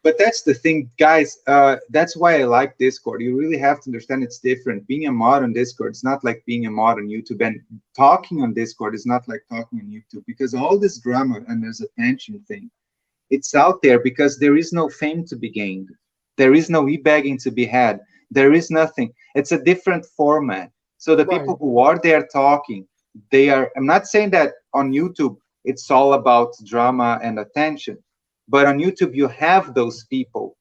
But that's the thing, guys. That's why I like Discord. You really have to understand it's different. Being a mod on Discord is not like being a mod on YouTube, and talking on Discord is not like talking on YouTube, because all this drama and there's a tension thing. It's out there because there is no fame to be gained. There is no e-bagging to be had. There is nothing. It's a different format. So the people who are there talking, they are. I'm not saying that on YouTube it's all about drama and attention. But on YouTube, you have those people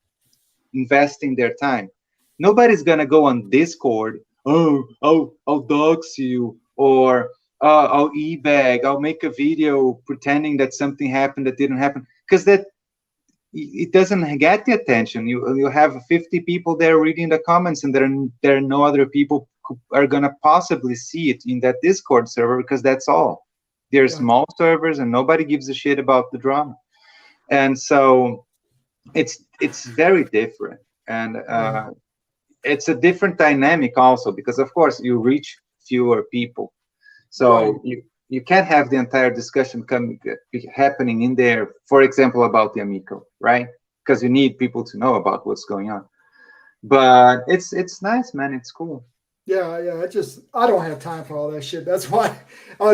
investing their time. Nobody's gonna go on Discord. Oh, I'll dox you, or I'll e-bag. I'll make a video pretending that something happened that didn't happen, because that it doesn't get the attention. You have 50 people there reading the comments, and there are no other people who are gonna possibly see it in that Discord server, because that's all. They're small servers, and nobody gives a shit about the drama. And so it's very different, and it's a different dynamic also, because of course you reach fewer people, so you can't have the entire discussion happening in there, for example, about the Amico, right? Because you need people to know about what's going on. But it's nice, man. It's cool.
Yeah. I don't have time for all that shit. That's why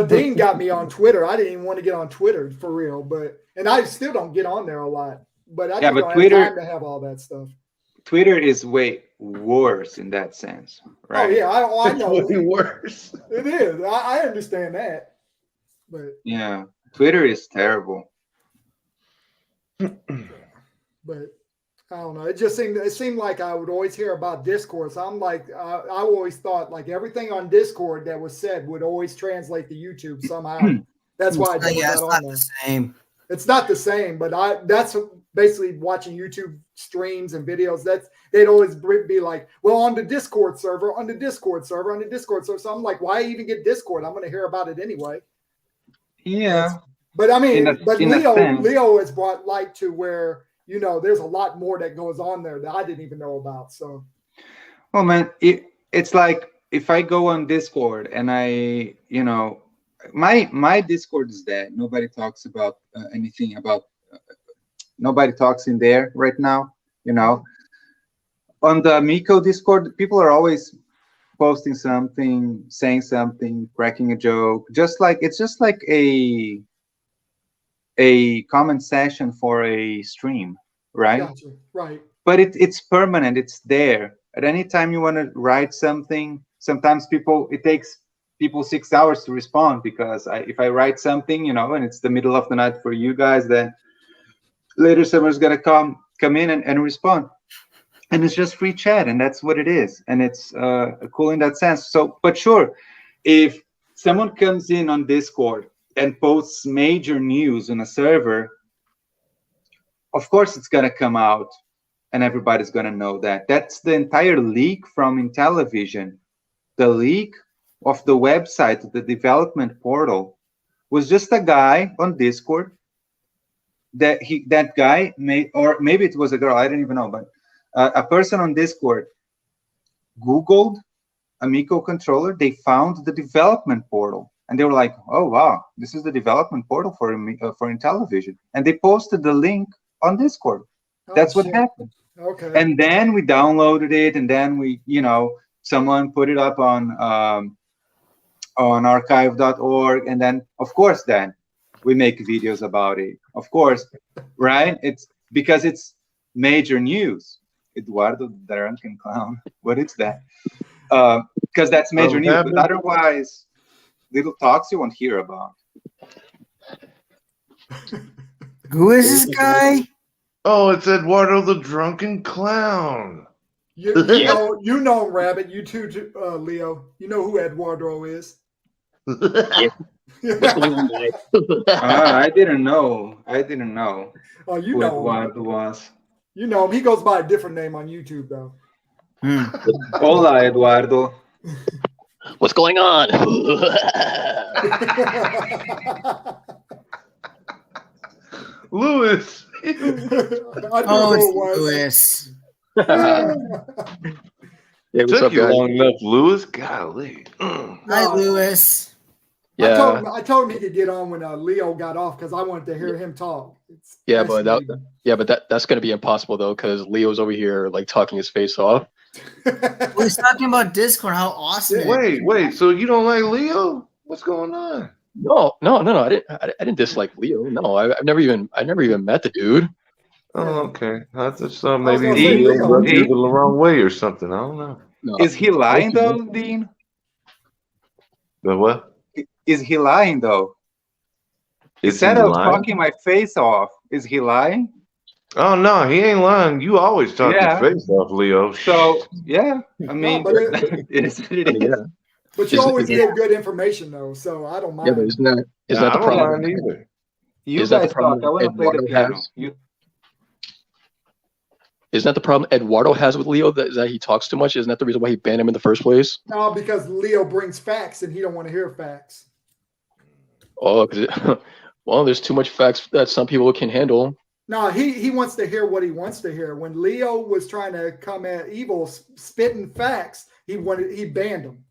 Dean got me on Twitter. I didn't even want to get on Twitter for real, and I still don't get on there a lot. But I just don't
Twitter,
have time to have all that stuff.
Twitter is way worse in that sense, right?
Oh yeah, I know.
It's way worse.
It is. I understand that. But
yeah, Twitter is terrible.
But I don't know. It seemed like I would always hear about Discord. So I'm like, I always thought like everything on Discord that was said would always translate to YouTube somehow. That's why I don't
it's not the same.
It's not the same, but that's basically watching YouTube streams and videos. They'd always be like, well, on the Discord server, on the Discord server, on the Discord server. So I'm like, why even get Discord? I'm going to hear about it anyway.
Yeah.
But I mean, Leo has brought light to where, there's a lot more that goes on there that I didn't even know about. So,
well, man, it's like if I go on Discord and I, my Discord is dead. Nobody talks about anything about. Nobody talks in there right now. On the Amico Discord, people are always posting something, saying something, cracking a joke. It's just like a comment session for a stream, right?
Gotcha. Right.
But it's permanent. It's there. At any time you want to write something, sometimes it takes people 6 hours to respond, because if I write something, and it's the middle of the night for you guys, then later someone's gonna come in and respond. And it's just free chat, and that's what it is. And it's cool in that sense. So, but sure, if someone comes in on Discord and posts major news on a server, of course it's gonna come out and everybody's gonna know that. That's the entire leak from Intellivision. The leak of the website, the development portal, was just a guy on Discord that guy made, or maybe it was a girl, I don't even know, but a person on Discord Googled Amico controller. They found the development portal, and they were like, oh wow, this is the development portal for Intellivision, and they posted the link on Discord. That's what happened.
Okay.
And then we downloaded it, and then we, someone put it up on archive.org, and then of course then we make videos about it, of course, right? It's because it's major news. Eduardo the Drunken Clown, what is that? Because that's major news, but otherwise little talks you won't hear about.
Who is this guy?
Oh, it's Eduardo the Drunken Clown.
You know him, Rabbit. You too, Leo. You know who Eduardo is.
What's going on, guys?
I didn't know.
Oh, you
who
know
Eduardo
him.
was.
You know him. He goes by a different name on YouTube, though.
Hola, Eduardo.
What's going on?
Louis.
Oh, it's Louis.
Yeah, what's
Took
up,
you
guys?
long enough, Louis. Golly.
Hi, Louis.
Yeah,
I told him he could get on when Leo got off because I wanted to hear him talk. It's
yeah, but
fascinating.
that's gonna be impossible though, because Leo's over here like talking his face off.
Well, he's talking about Discord, how awesome it is.
Wait. So you don't like Leo? What's going on?
No. I didn't dislike Leo. No, I've never even met the dude.
Oh, okay. I just thought
I was
maybe
gonna say,
Leo
Leo,
rubbed you
Dean?
the wrong way or something. I don't know.
No.
Is he lying though, Dean?
But what?
Is he lying though?
Is he
Instead of
lying?
talking my face off, is he lying?
Oh no, he ain't lying. You always talk
Yeah.
your face off, Leo.
So yeah, I mean,
but
it is what it
I mean,
is.
yeah,
but you
Is-
always
is-
give good information though, so I don't
yeah, but
mind.
isn't that
Nah,
the
I don't
problem?
mind either.
You
Is that the
guys
problem
talk. I want to play the
Eduardo
piano.
has?
You,
Isn't that the problem Eduardo has with Leo? That he talks too much? Isn't that the reason why he banned him in the first place?
No, because Leo brings facts and he don't want to hear facts.
Oh, well, there's too much facts that some people can handle.
No, he wants to hear what he wants to hear. When Leo was trying to come at Evil spitting facts, he banned him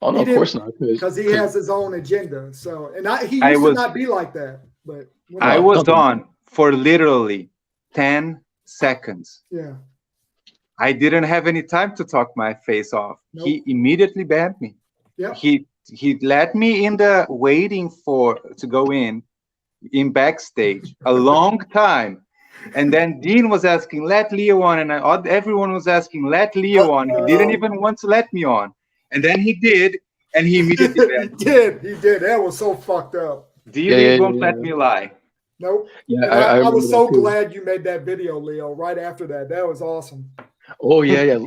Oh no,
He
of
didn't-
course not.
because he has his own agenda. So, and he
I
used
was-
to not be like that, but
I
No,
was
no.
on for literally 10 seconds.
yeah.
I didn't have any time to talk my face off.
Nope.
He immediately banned me.
Yeah.
He let me in the waiting to go in backstage a long time. And then Dean was asking, let Leo on, and everyone was asking, let Leo on. He didn't even want to let me on. And then he did, and he immediately banned me.
He did. That was so fucked up.
Dean won't let me lie.
Nope.
Yeah,
And
I
I was
remember
so
that too.
glad you made that video, Leo, right after that. That was awesome.
Oh yeah.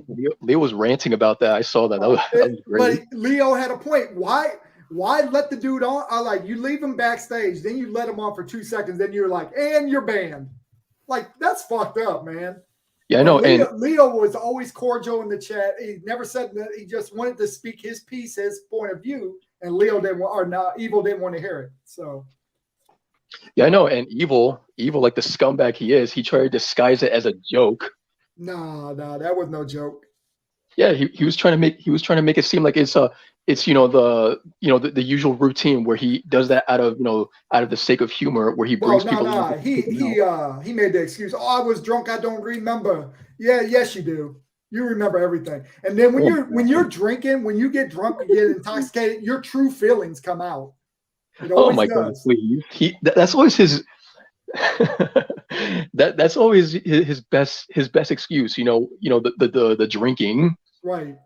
Leo was ranting about that. I saw that. That was great.
But Leo had a point. Why let the dude on? I like you leave him backstage, then you let him on for 2 seconds, then you're like, and you're banned. Like that's fucked up, man.
Yeah, I know.
Leo was always cordial in the chat. He never said that. He just wanted to speak his piece, his point of view, and Leo didn't want, or not, Evil didn't want to hear it. So
Yeah, I know. And evil, like the scumbag he is, he tried to disguise it as a joke.
no, that was no joke.
Yeah, he was trying to make it seem like it's the usual routine where he does that out of the sake of humor, where he brings people.
He made the excuse. Oh, I was drunk. I don't remember. Yeah, yes, you do. You remember everything. And then when you're drinking, when you get drunk, you get intoxicated, your true feelings come out. It
Oh
always
my
does.
God, please! That's always his. that's always his best excuse. The drinking.
Right.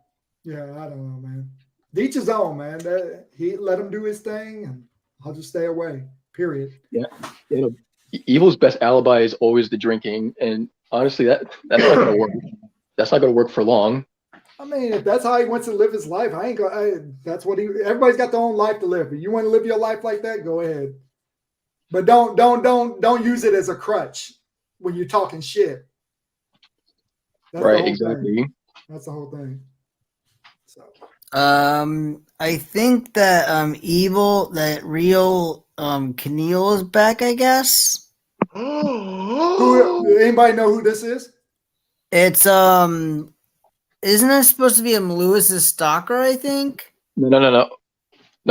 Yeah, I don't know, man. Each his own, man. He let him do his thing, and I'll just stay away. Period.
Yeah. Evil's best alibi is always the drinking, and honestly, that's not gonna work. That's not gonna work for long.
I mean, if that's how he wants to live his life, I ain't going. That's what everybody's got their own life to live. If you want to live your life like that, go ahead. But don't use it as a crutch when you're talking shit. That's the
Right,
whole
exactly.
thing. That's the whole thing. So
I think that that real Keneal is back, I guess.
anybody know who this is?
It's isn't it supposed to be Lewis's stalker, I think?
No,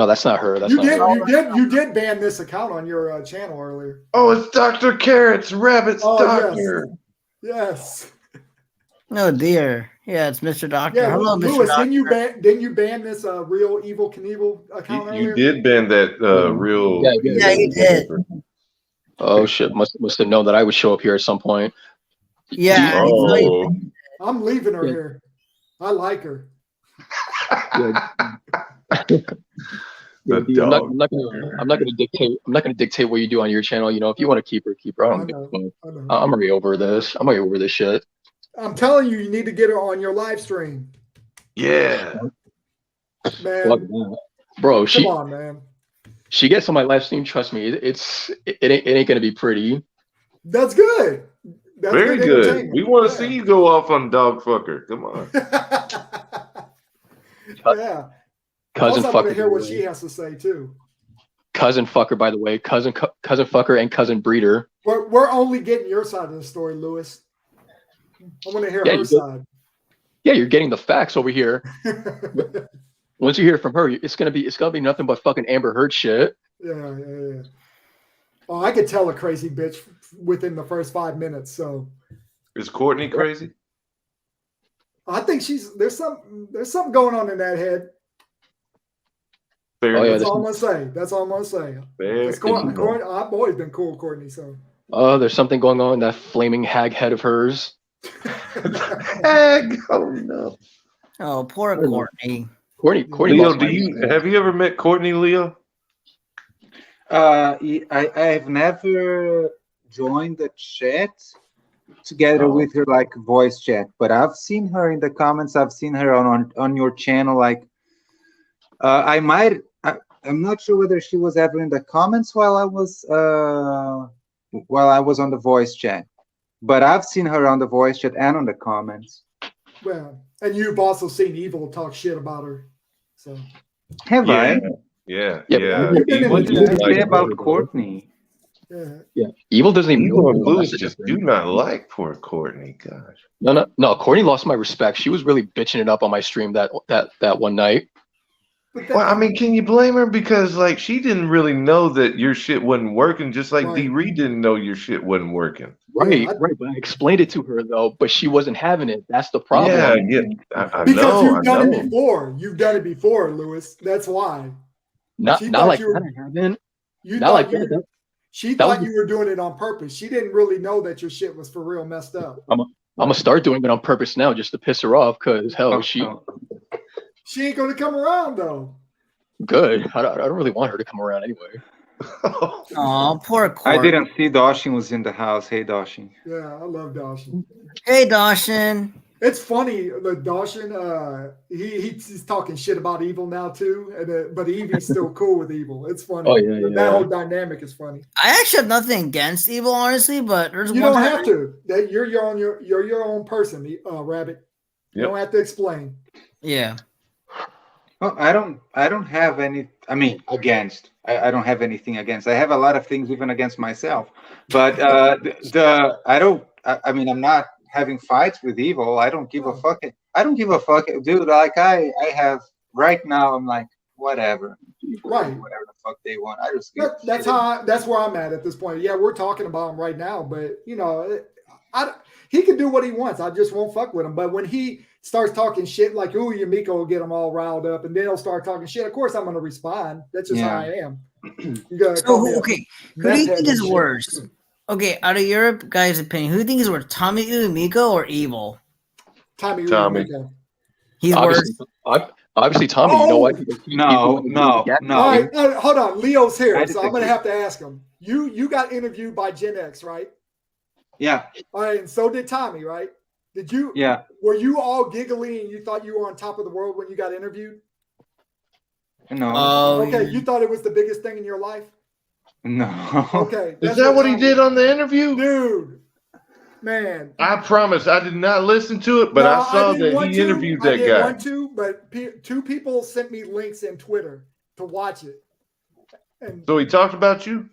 that's not her. That's not her.
You did ban this account on your channel earlier.
Oh, it's Dr. Carrot's Rabbit's
Oh,
doctor.
Yes.
Oh dear. Yeah, it's Mr. Doctor.
Yeah,
Hello, Mr.
Lewis,
Doctor.
didn't you ban this real Evil Knievel account
You
earlier?
did ban that real.
Yeah, he did.
Oh shit! Must have known that I would show up here at some point.
Yeah.
Oh.
I'm leaving her
Yeah.
here. I like her.
The
I'm
dog.
not gonna dictate what you do on your channel. If you want to keep her, keep her. I don't give a fuck.
I know.
I'm already over this. I'm already over this shit.
I'm telling you, you need to get her on your live stream,
Yeah.
Fuck
man.
that. Bro,
Come on, man.
she gets on my live stream. Trust me, it ain't gonna be pretty.
That's good. That's
Very good.
entertainment.
We want to
Yeah.
see you go off on dog fucker. Come on.
Yeah.
Cousin
Also, I want to
fucker.
hear
by
what
the
she
way.
has to say too.
Cousin fucker, by the way. Cousin fucker and cousin breeder.
We're only getting your side of the story, Lewis. I want to hear
Yeah,
her
you did.
side.
Yeah, you're getting the facts over here. once you hear from her, it's gonna be nothing but fucking Amber Heard shit.
Yeah. Oh, I could tell a crazy bitch within the first 5 minutes. So
Is Courtney crazy?
I think there's something going on in that head.
Fair
Oh, yeah,
That's
enough.
all I'm gonna say. That's all I'm gonna say.
Fair
It's Courtney,
enough.
I've always been cool with Courtney. So
There's something going on in that flaming hag head of hers.
Heck, oh no.
Oh, poor
Oh.
Courtney.
Courtney
Leo,
lost my
have you ever met Courtney, Leo?
I've never joined the chat together with her, like voice chat, but I've seen her in the comments. I've seen her on your channel. Like, I'm not sure whether she was ever in the comments while I was on the voice chat, but I've seen her on the voice chat and on the comments.
well, and you've also seen Evil talk shit about her. So
Have I?
Yeah.
You've been in
What
the
did
chat.
you say about Courtney?
Yeah.
Evil doesn't even
Evil
know.
and Lewis
That's
just
different.
do not like poor Courtney. Gosh.
No. Courtney lost my respect. She was really bitching it up on my stream that one night.
But
Well, I mean, can you blame her? Because like she didn't really know that your shit wasn't working, just like
Right.
D Reed didn't know your shit wasn't working.
Right,
Yeah,
right. But I explained it to her though, but she wasn't having it. That's the problem.
Yeah. I
because
know.
you've
I
done
know.
it before. You've done it before, Lewis. That's why.
Not
She thought
like
you were-
that. I haven't.
You
Not
thought
like
you.
that.
She
that
thought
was-
you were doing it on purpose. She didn't really know that your shit was for real messed up.
I'm gonna start doing it on purpose now just to piss her off. Cause hell, she
She ain't gonna come around though.
good. I don't really want her to come around anyway.
Oh, poor Courtney.
I didn't see Dawson was in the house. Hey, Dawson.
Yeah, I love Dawson.
Hey, Dawson.
It's funny, the Dawson. He's talking shit about Evil now too, but Evie's still cool with Evil. It's funny.
Oh, yeah.
That whole dynamic is funny.
I actually have nothing against Evil, honestly, but there's
You
one
don't
time-
have to. That you're your own person, Rabbit. You
Yep.
don't have to explain.
Yeah.
Oh, I don't have any. I mean, against. I don't have anything against. I have a lot of things even against myself. But I mean, I'm not having fights with Evil. I don't give a fuck. I don't give a fuck, dude. Like I have right now. I'm like whatever. People
Right.
do whatever the fuck they want. I just
That's where I'm at this point. Yeah, we're talking about him right now, but he can do what he wants. I just won't fuck with him. But when he starts talking shit like, "Ooh, Yamiko will get him all riled up," and then he'll start talking shit. Of course, I'm going to respond. That's just how I am. You gotta call me
So,
a
okay, who do you
meth
think
head
is
and shit.
worse? Okay, out of your guys' opinion, who do you think is worse, Tommy Miko or Evil?
Tommy.
Tommy.
Yamiko.
He's
Obviously, obviously Tommy. You know what?
No.
All right, hold on. Leo's here,
I
so I'm going to
disagree.
have to ask him. You got interviewed by Gen X, right?
Yeah.
All right, and so did Tommy, right? Did you?
Yeah.
Were you all giggly and you thought you were on top of the world when you got interviewed?
No.
Oh,
Okay, you thought it was the biggest thing in your life?
No.
Okay.
Is that what he did on the interview?
Dude, man.
I promise I did not listen to it, but
No,
I saw
didn't
that
want
he
to.
interviewed
I
that
didn't
guy.
want to, but two people sent me links in Twitter to watch it. And
So he talked about you?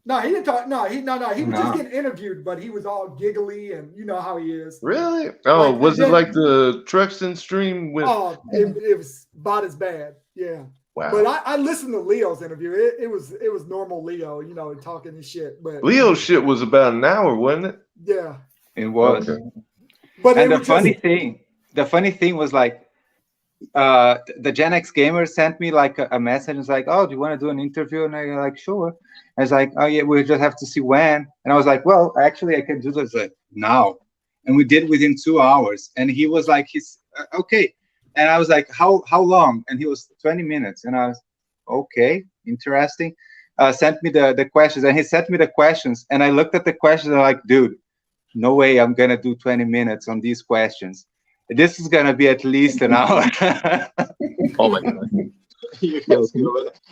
no, he didn't talk. No, he was
No.
just getting interviewed, but he was all giggly and you know how he is.
Really? Oh,
Like,
was it
then-
like the Truxton stream with
Oh, it was about as bad. Yeah.
wow.
But I listened to Leo's interview. It was normal Leo, talking his shit. But
Leo's shit was about an hour, wasn't it?
yeah.
It was.
Okay.
But
And
it
the
was
funny thing was like, the Gen X gamer sent me like a message. It's like, oh, do you want to do an interview? And I'm like, sure. I was like, oh yeah, we just have to see when. And I was like, well, actually, I can do this like now. And we did within 2 hours. And he was like, okay. And I was like, how long? And he was 20 minutes. And I was, okay, interesting. Sent me the questions, and he sent me the questions. And I looked at the questions and I'm like, dude, no way I'm gonna do 20 minutes on these questions. This is gonna be at least an hour.
Oh my god.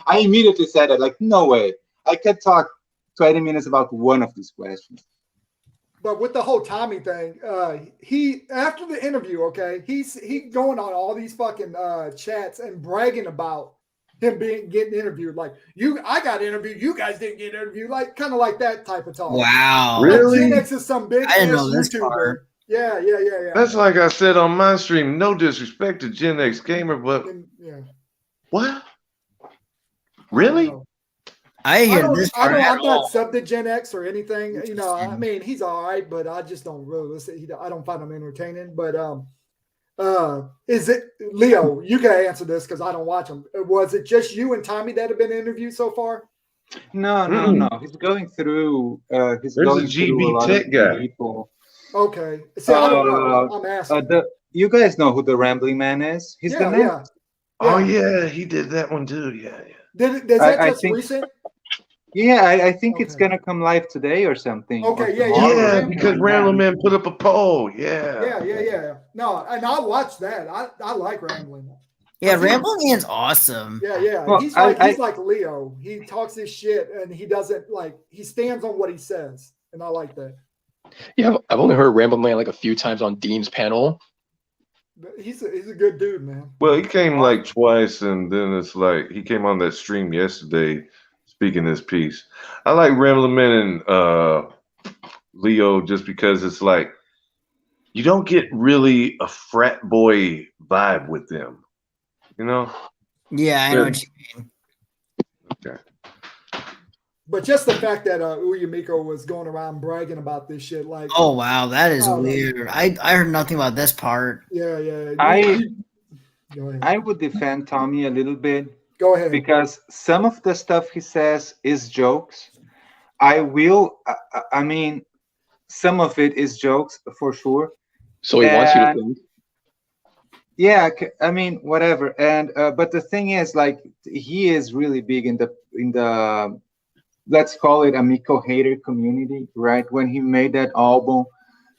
I immediately said it, like, no way. I could talk 20 minutes about one of these questions.
But with the whole Tommy thing, he after the interview, okay, he going on all these fucking chats and bragging about him getting interviewed. Like, I got interviewed, you guys didn't get interviewed, like kind of like that type of talk.
wow.
Like,
Really?
Gen X is some big
I didn't
ass
know this
YouTuber.
part.
Yeah.
That's like I said on my stream. No disrespect to Gen X Gamer, but
And, yeah.
What? Really?
I hear this part at
I'm not
all.
sub to Gen X or anything. You know, I mean, he's all right, but I just don't really listen. I don't find him entertaining. But is it Leo? You can answer this because I don't watch him. Was it just you and Tommy that have been interviewed so far?
No. He's going through. He's
There's a
going through a
GB
lot
Tech
of
guy.
people.
Okay. See, I don't know. I'm asking.
You guys know who the Rambling Man is? He's the next.
Oh yeah, he did that one too. Yeah.
Is that
I
just
think-
recent?
Yeah, I think it's
Okay.
gonna come live today or something.
Okay,
or
yeah,
tomorrow or
Yeah,
something
because
like
Randall
that.
Man put up a poll. Yeah.
Yeah. No, and I watched that. I like Rambling.
Yeah, Rambling Man's awesome.
Yeah.
Well,
he's like Leo. He talks his shit and he doesn't he stands on what he says. And I like that.
Yeah, I've only heard Ramble Man like a few times on Dean's panel.
But he's a good dude, man.
Well, he came like twice, and then it's like he came on that stream yesterday speaking his piece. I like Rambling Man and Leo just because it's like you don't get really a frat boy vibe with them, you know?
Yeah, I know what you mean.
Okay.
But just the fact that Uyumiko was going around bragging about this shit, like,
Oh wow, that is
Oh, no.
weird. I heard nothing about this part.
yeah. Go ahead.
I would defend Tommy a little bit
Go ahead.
because some of the stuff he says is jokes. I mean, some of it is jokes for sure.
So he wants you to think.
Yeah, I mean, whatever. And but the thing is, like, he is really big in the let's call it a Miko hater community, right? When he made that album,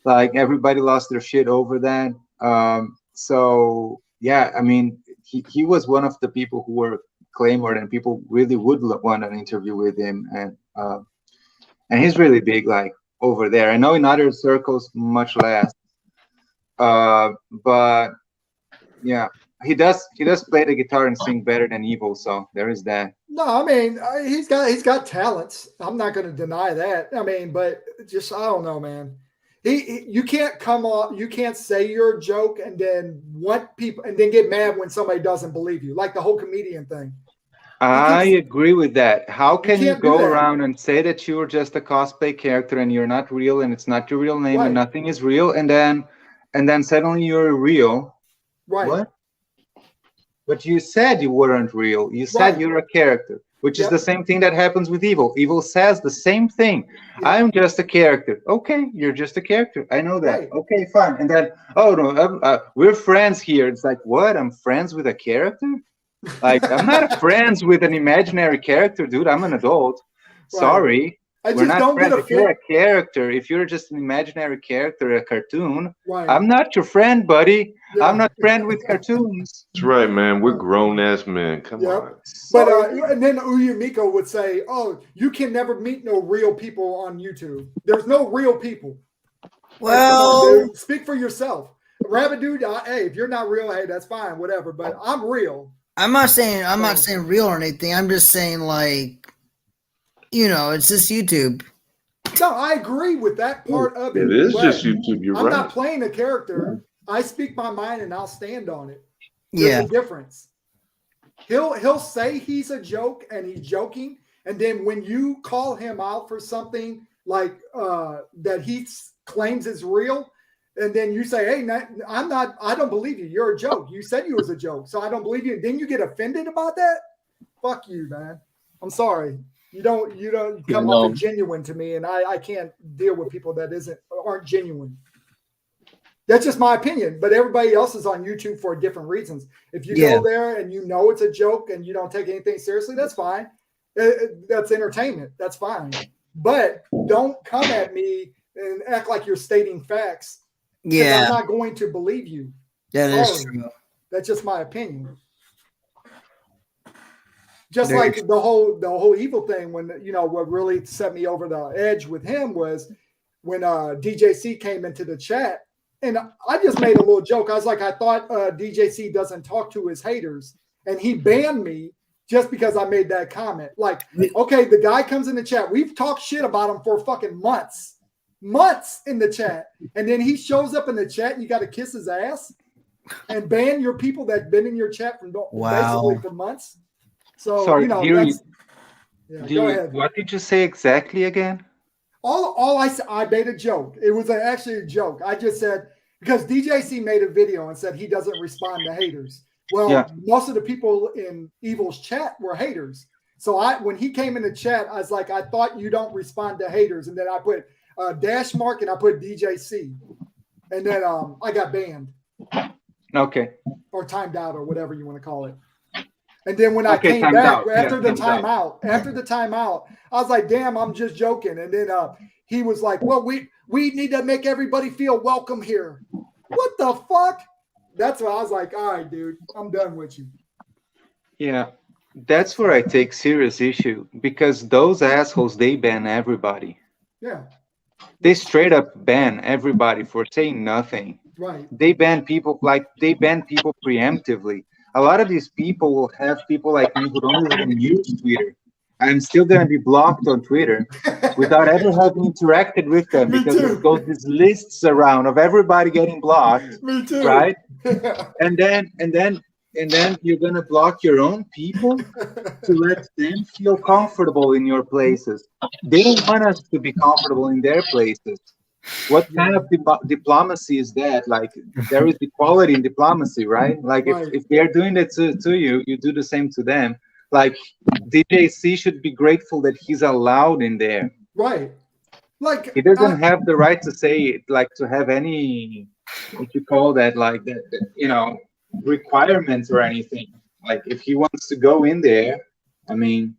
like everybody lost their shit over that. So yeah, I mean, he was one of the people who were clamored, and people really would want an interview with him, and he's really big, like over there. I know in other circles much less, but yeah, he does play the guitar and sing better than Evil, so there is that.
No, I mean he's got talents. I'm not going to deny that. I mean, but just I don't know, man. You can't come off. You can't say you're a joke and then want people and then get mad when somebody doesn't believe you, like the whole comedian thing.
I agree with that. How can you
can't do
go
that.
around and say that you're just a cosplay character and you're not real and it's not your real name
Right.
and nothing is real, and then suddenly you're real?
Right.
What? But you said you weren't real. You said
Right.
you're a character, which is
Yep.
the same thing that happens with Evil. Evil says the same thing.
Yeah.
I'm just a character. Okay, you're just a character. I know that.
Right.
Okay, fine. And then, oh no, we're friends here. It's like, what? I'm friends with a character? Like, I'm not friends with an imaginary character, dude. I'm an adult.
Right.
Sorry.
I
We're
just
not
don't get
friends.
a
If you're a
fit.
character, if you're just an imaginary character, a cartoon,
Right.
I'm not your friend, buddy.
Yeah.
I'm not friend with cartoons.
That's right, man. We're grown ass men. Come
Yep.
on.
But and then Uyumiko would say, "Oh, you can never meet no real people on YouTube. There's no real people." Like, come on,
Well,
dude. Speak for yourself. Rabbit dude, hey, if you're not real, hey, that's fine, whatever. But I'm real.
I'm not saying real or anything. I'm just saying like, it's just YouTube.
No, I agree with that part of it.
It is
but
just YouTube. You're
I'm
right.
not playing a character. I speak my mind and I'll stand on it. There's
Yeah.
a difference. He'll say he's a joke and he's joking, and then when you call him out for something like that he claims is real, and then you say, "Hey, I don't believe you. You're a joke. You said you was a joke, so I don't believe you." And then you get offended about that. Fuck you, man. I'm sorry. You don't come off as genuine to me, and I can't deal with people that aren't genuine. That's just my opinion, but everybody else is on YouTube for different reasons. If you go there and you know it's a joke and you don't take anything seriously, that's fine. That's entertainment. That's fine. But don't come at me and act like you're stating facts.
Yeah.
I'm not going to believe you.
That is
Sorry.
true.
That's just my opinion. Just
Very
like the whole evil thing, when what really set me over the edge with him was when DJC came into the chat, and I just made a little joke. I was like, I thought DJC doesn't talk to his haters, and he banned me just because I made that comment. Like, okay, the guy comes in the chat. We've talked shit about him for fucking months in the chat, and then he shows up in the chat, and you got to kiss his ass. and ban your people that've been in your chat from basically for months. So
Sorry,
that's go ahead.
What did you say exactly again?
All I made a joke. It was actually a joke. I just said, because DJC made a video and said he doesn't respond to haters. Well, most of the people in Evil's chat were haters. So when he came in the chat, I was like, I thought you don't respond to haters. And then I put dash mark and I put DJC. And then I got banned.
Okay.
Or timed out or whatever you want to call it. And then when I came back after the timeout, I was like, damn, I'm just joking. And then he was like, well, we need to make everybody feel welcome here. What the fuck? That's why I was like, all right, dude, I'm done with you.
Yeah, that's where I take serious issue, because those assholes, they ban everybody.
Yeah.
They straight up ban everybody for saying nothing.
Right.
They ban people preemptively. A lot of these people will have people like me who don't even use Twitter. I'm still going to be blocked on Twitter without ever having interacted with them, because it goes these lists around of everybody getting blocked.
Me too.
Right? and then you're going to block your own people to let them feel comfortable in your places. They don't want us to be comfortable in their places. What kind of diplomacy is that? Like, there is equality in diplomacy, right? Like, if they're doing it to you, you do the same to them. Like, DJC should be grateful that he's allowed in there.
Right. Like,
he doesn't have the right to say it, like, to have any, what you call that, like, requirements or anything. Like, if he wants to go in there, I mean.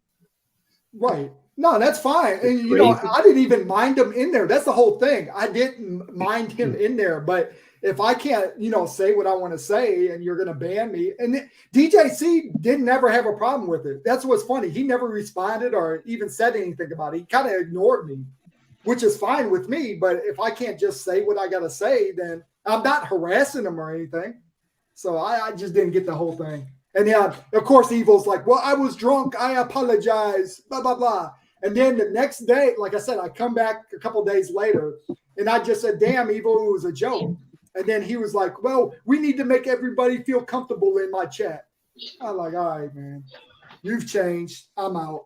Right. No, that's fine. And, I didn't even mind him in there. That's the whole thing. I didn't mind him in there. But if I can't, say what I want to say and you're going to ban me. And DJC didn't ever have a problem with it. That's what's funny. He never responded or even said anything about it. He kind of ignored me, which is fine with me. But if I can't just say what I got to say, then I'm not harassing him or anything. So I just didn't get the whole thing. And yeah, of course, Evil's like, well, I was drunk. I apologize, blah, blah, blah. And then the next day, like I said, I come back a couple days later and I just said, damn, Evil, it was a joke. And then he was like, well, we need to make everybody feel comfortable in my chat. I'm like, all right, man, you've changed. I'm out.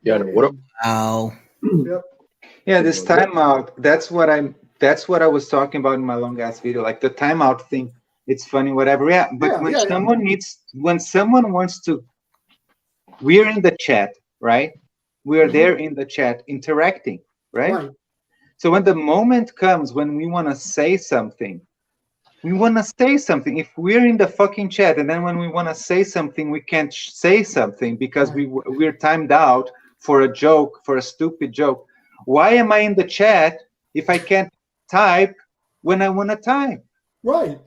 Yeah. What?
Wow.
Yep.
Yeah, this timeout. That's what I was talking about in my long ass video. Like the timeout thing. It's funny, whatever. Yeah. But when someone wants to, we're in the chat, right? We are there in the chat interacting, right? So when the moment comes when we want to say something, If we're in the fucking chat and then when we want to say something, we can't say something because we're timed out for a joke, for a stupid joke. Why am I in the chat if I can't type when I want to type?
Right.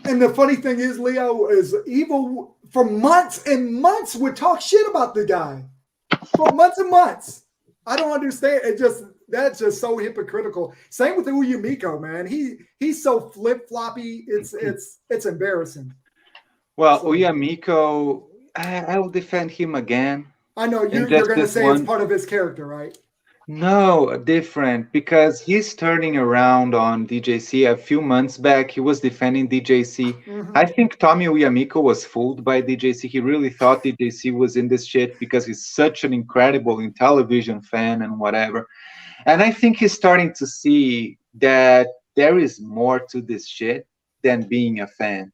And the funny thing is, Leo, is Evil for months and months would talk shit about the guy. For months and months. I don't understand. That's just so hypocritical. Same with Uyumiko, man. He's so flip-floppy. It's embarrassing.
Well, Uyumiko, I will defend him again.
I know you're going to say it's part of his character, right?
No, different, because he's turning around on DJC. A few months back, he was defending DJC. Mm-hmm. I think Tommy Uyumiko was fooled by DJC. He really thought DJC was in this shit because he's such an incredible Intellivision fan and whatever. And I think he's starting to see that there is more to this shit than being a fan.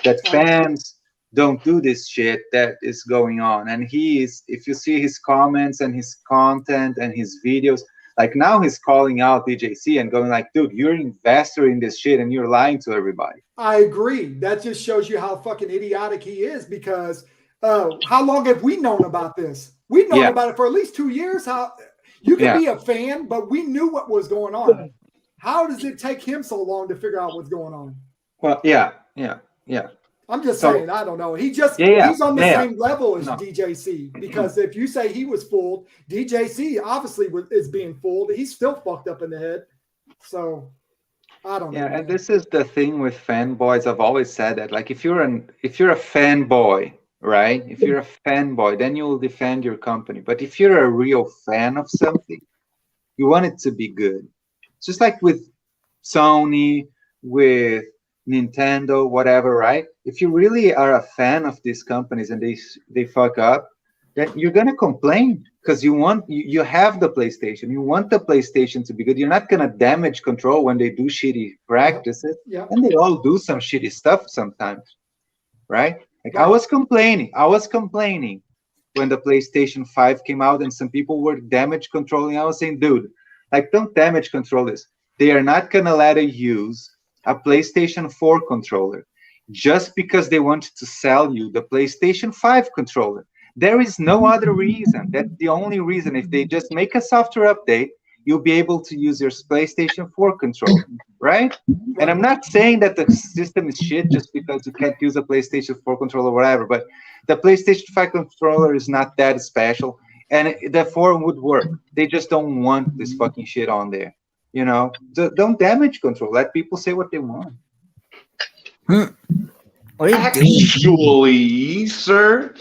That fans don't do this shit that is going on. And if you see his comments and his content and his videos, like now he's calling out DJC and going like, dude, you're an investor in this shit and you're lying to everybody.
I agree. That just shows you how fucking idiotic he is, because how long have we known about this? We've known about it for at least 2 years. How you can be a fan, but we knew what was going on. How does it take him so long to figure out what's going on?
Well, yeah.
I'm just saying, I don't know. He's on the same level as DJC, because if you say he was fooled, DJC obviously is being fooled. He's still fucked up in the head. So I don't know.
Yeah, and this is the thing with fanboys. I've always said that, like, if you're a fanboy, right? If you're a fanboy, then you will defend your company. But if you're a real fan of something, you want it to be good. It's just like with Sony, with Nintendo, whatever, right? If you really are a fan of these companies and they fuck up, then you're gonna complain because you have the PlayStation. You want the PlayStation to be good. You're not gonna damage control when they do shitty practices,
Yeah.
and they all do some shitty stuff sometimes, right? Like I
Right.
was complaining when the PlayStation 5 came out and some people were damage controlling. I was saying, dude, like don't damage control this. They are not gonna let you use a PlayStation 4 controller just because they want to sell you the PlayStation 5 controller. There is no other reason. That's the only reason. If they just make a software update, you'll be able to use your PlayStation 4 controller, right? And I'm not saying that the system is shit just because you can't use a PlayStation 4 controller or whatever, but the PlayStation 5 controller is not that special, and the 4 would work. They just don't want this fucking shit on there. You know, don't damage control. Let people say what they want.
What are you doing?
Actually, sir,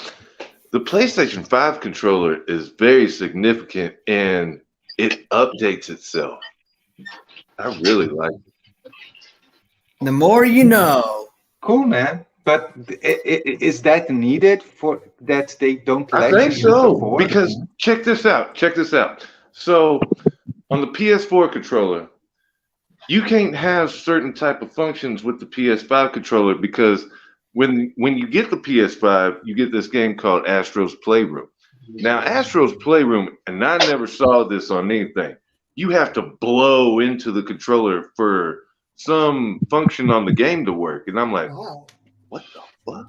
the PlayStation 5 controller is very significant and it updates itself. I really like it.
The more you know.
Cool, man. But is that needed for that they don't
I
let you
think
use the
so
4?
because check this out. Check this out. So on the PS4 controller, you can't have certain type of functions with the PS5 controller because when you get the PS5, you get this game called Astro's Playroom. Now, Astro's Playroom, and I never saw this on anything, you have to blow into the controller for some function on the game to work. And I'm like,
Wow.
what the fuck?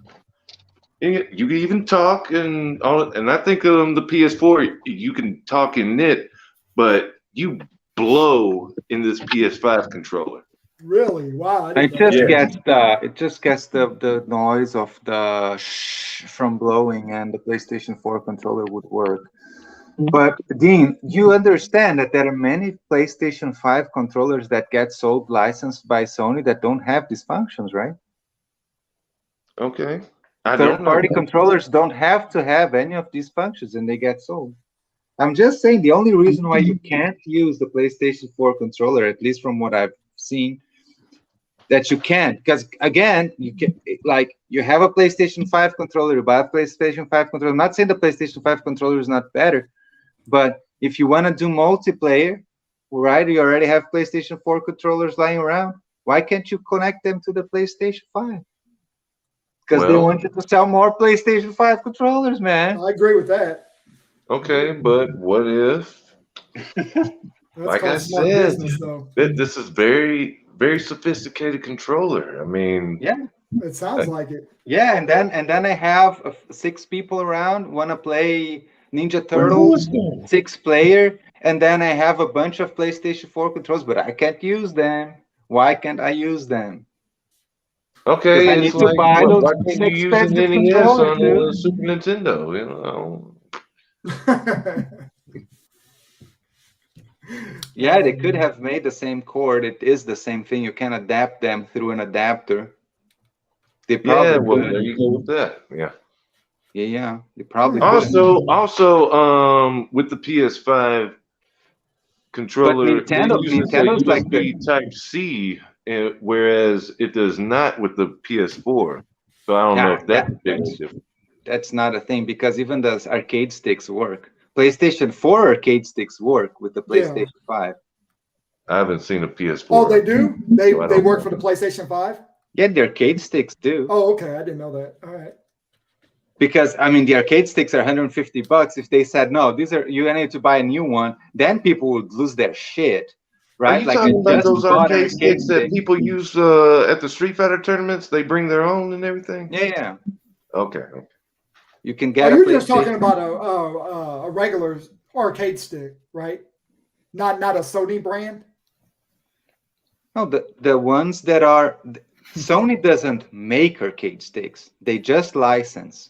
And you can even talk and all, and I think the PS4 you can talk and knit, but you blow in this PS5 controller.
Really? Wow. I
It
didn't know
just
that.
gets the noise of the shh from blowing, and the PlayStation 4 controller would work. But Dean, you understand that there are many PlayStation 5 controllers that get sold licensed by Sony that don't have these functions, right?
Okay, I don't know.
Third-party controllers don't have to have any of these functions, and they get sold. I'm just saying the only reason why you can't use the PlayStation 4 controller, at least from what I've seen, that you can't, because again, you can, like, you have a PlayStation 5 controller, you buy a PlayStation 5 controller. I'm not saying the PlayStation 5 controller is not better, but if you want to do multiplayer, right, you already have PlayStation 4 controllers lying around. Why can't you connect them to the PlayStation 5? Because they want you to sell more PlayStation 5 controllers, man.
I agree with that.
Okay, but what if,
That's
like I
called smart
said,
business, though.
this is very, very sophisticated controller. I mean,
Yeah.
It sounds like it.
Yeah, and then I have 6 people around want to play Ninja
who
Turtles,
is that?
6-player, and then I have a bunch of PlayStation 4 controls, but I can't use them. Why can't I use them?
Okay,
'Cause I
it's
need to
like,
buy
what,
those
why can't you use an
expensive
NES
controllers,
on
dude.
a Super Nintendo? You know,
Yeah, they could have made the same cord. It is the same thing. You can adapt them through an adapter. They probably
yeah. Well,
could.
there you go with that. Yeah.
Yeah, they probably could.
Also, with the PS5
But
controller, it uses a
Nintendo's like
USB Type C, whereas it does not with the PS4. So I don't know if that's a big difference.
that's not a thing because even the arcade sticks work. PlayStation 4 arcade sticks work with the PlayStation 5.
I haven't seen a PS4.
Oh, they do? They
So I don't
work
know.
for the PlayStation 5?
Yeah, the arcade sticks do.
Oh, okay. I didn't know that. All right.
Because I mean, the arcade sticks are $150. If they said no, these are you need to buy a new one, then people would lose their shit,
Are
right?
you
Like I
talking about
just
those
bought an
arcade sticks that
stick.
people use at the Street Fighter tournaments? They bring their own and everything?
Yeah.
Okay.
You can
Oh,
get a
you're just talking
PlayStation.
about a regular arcade stick, right? Not a Sony brand.
No, the ones that are Sony doesn't make arcade sticks. They just license.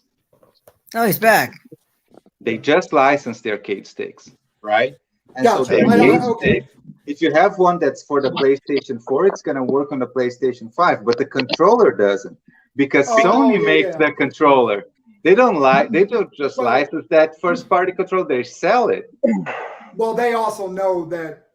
Oh, he's back.
They just license the arcade sticks, right? And
Gotcha.
so the
I-
arcade
okay.
stick, if you have one that's for the PlayStation 4, it's gonna work on the PlayStation 5, but the controller doesn't because
Oh,
Sony
yeah,
makes
yeah.
the controller. They don't just
Well-
license that first party controller, they sell it.
Well, they also know that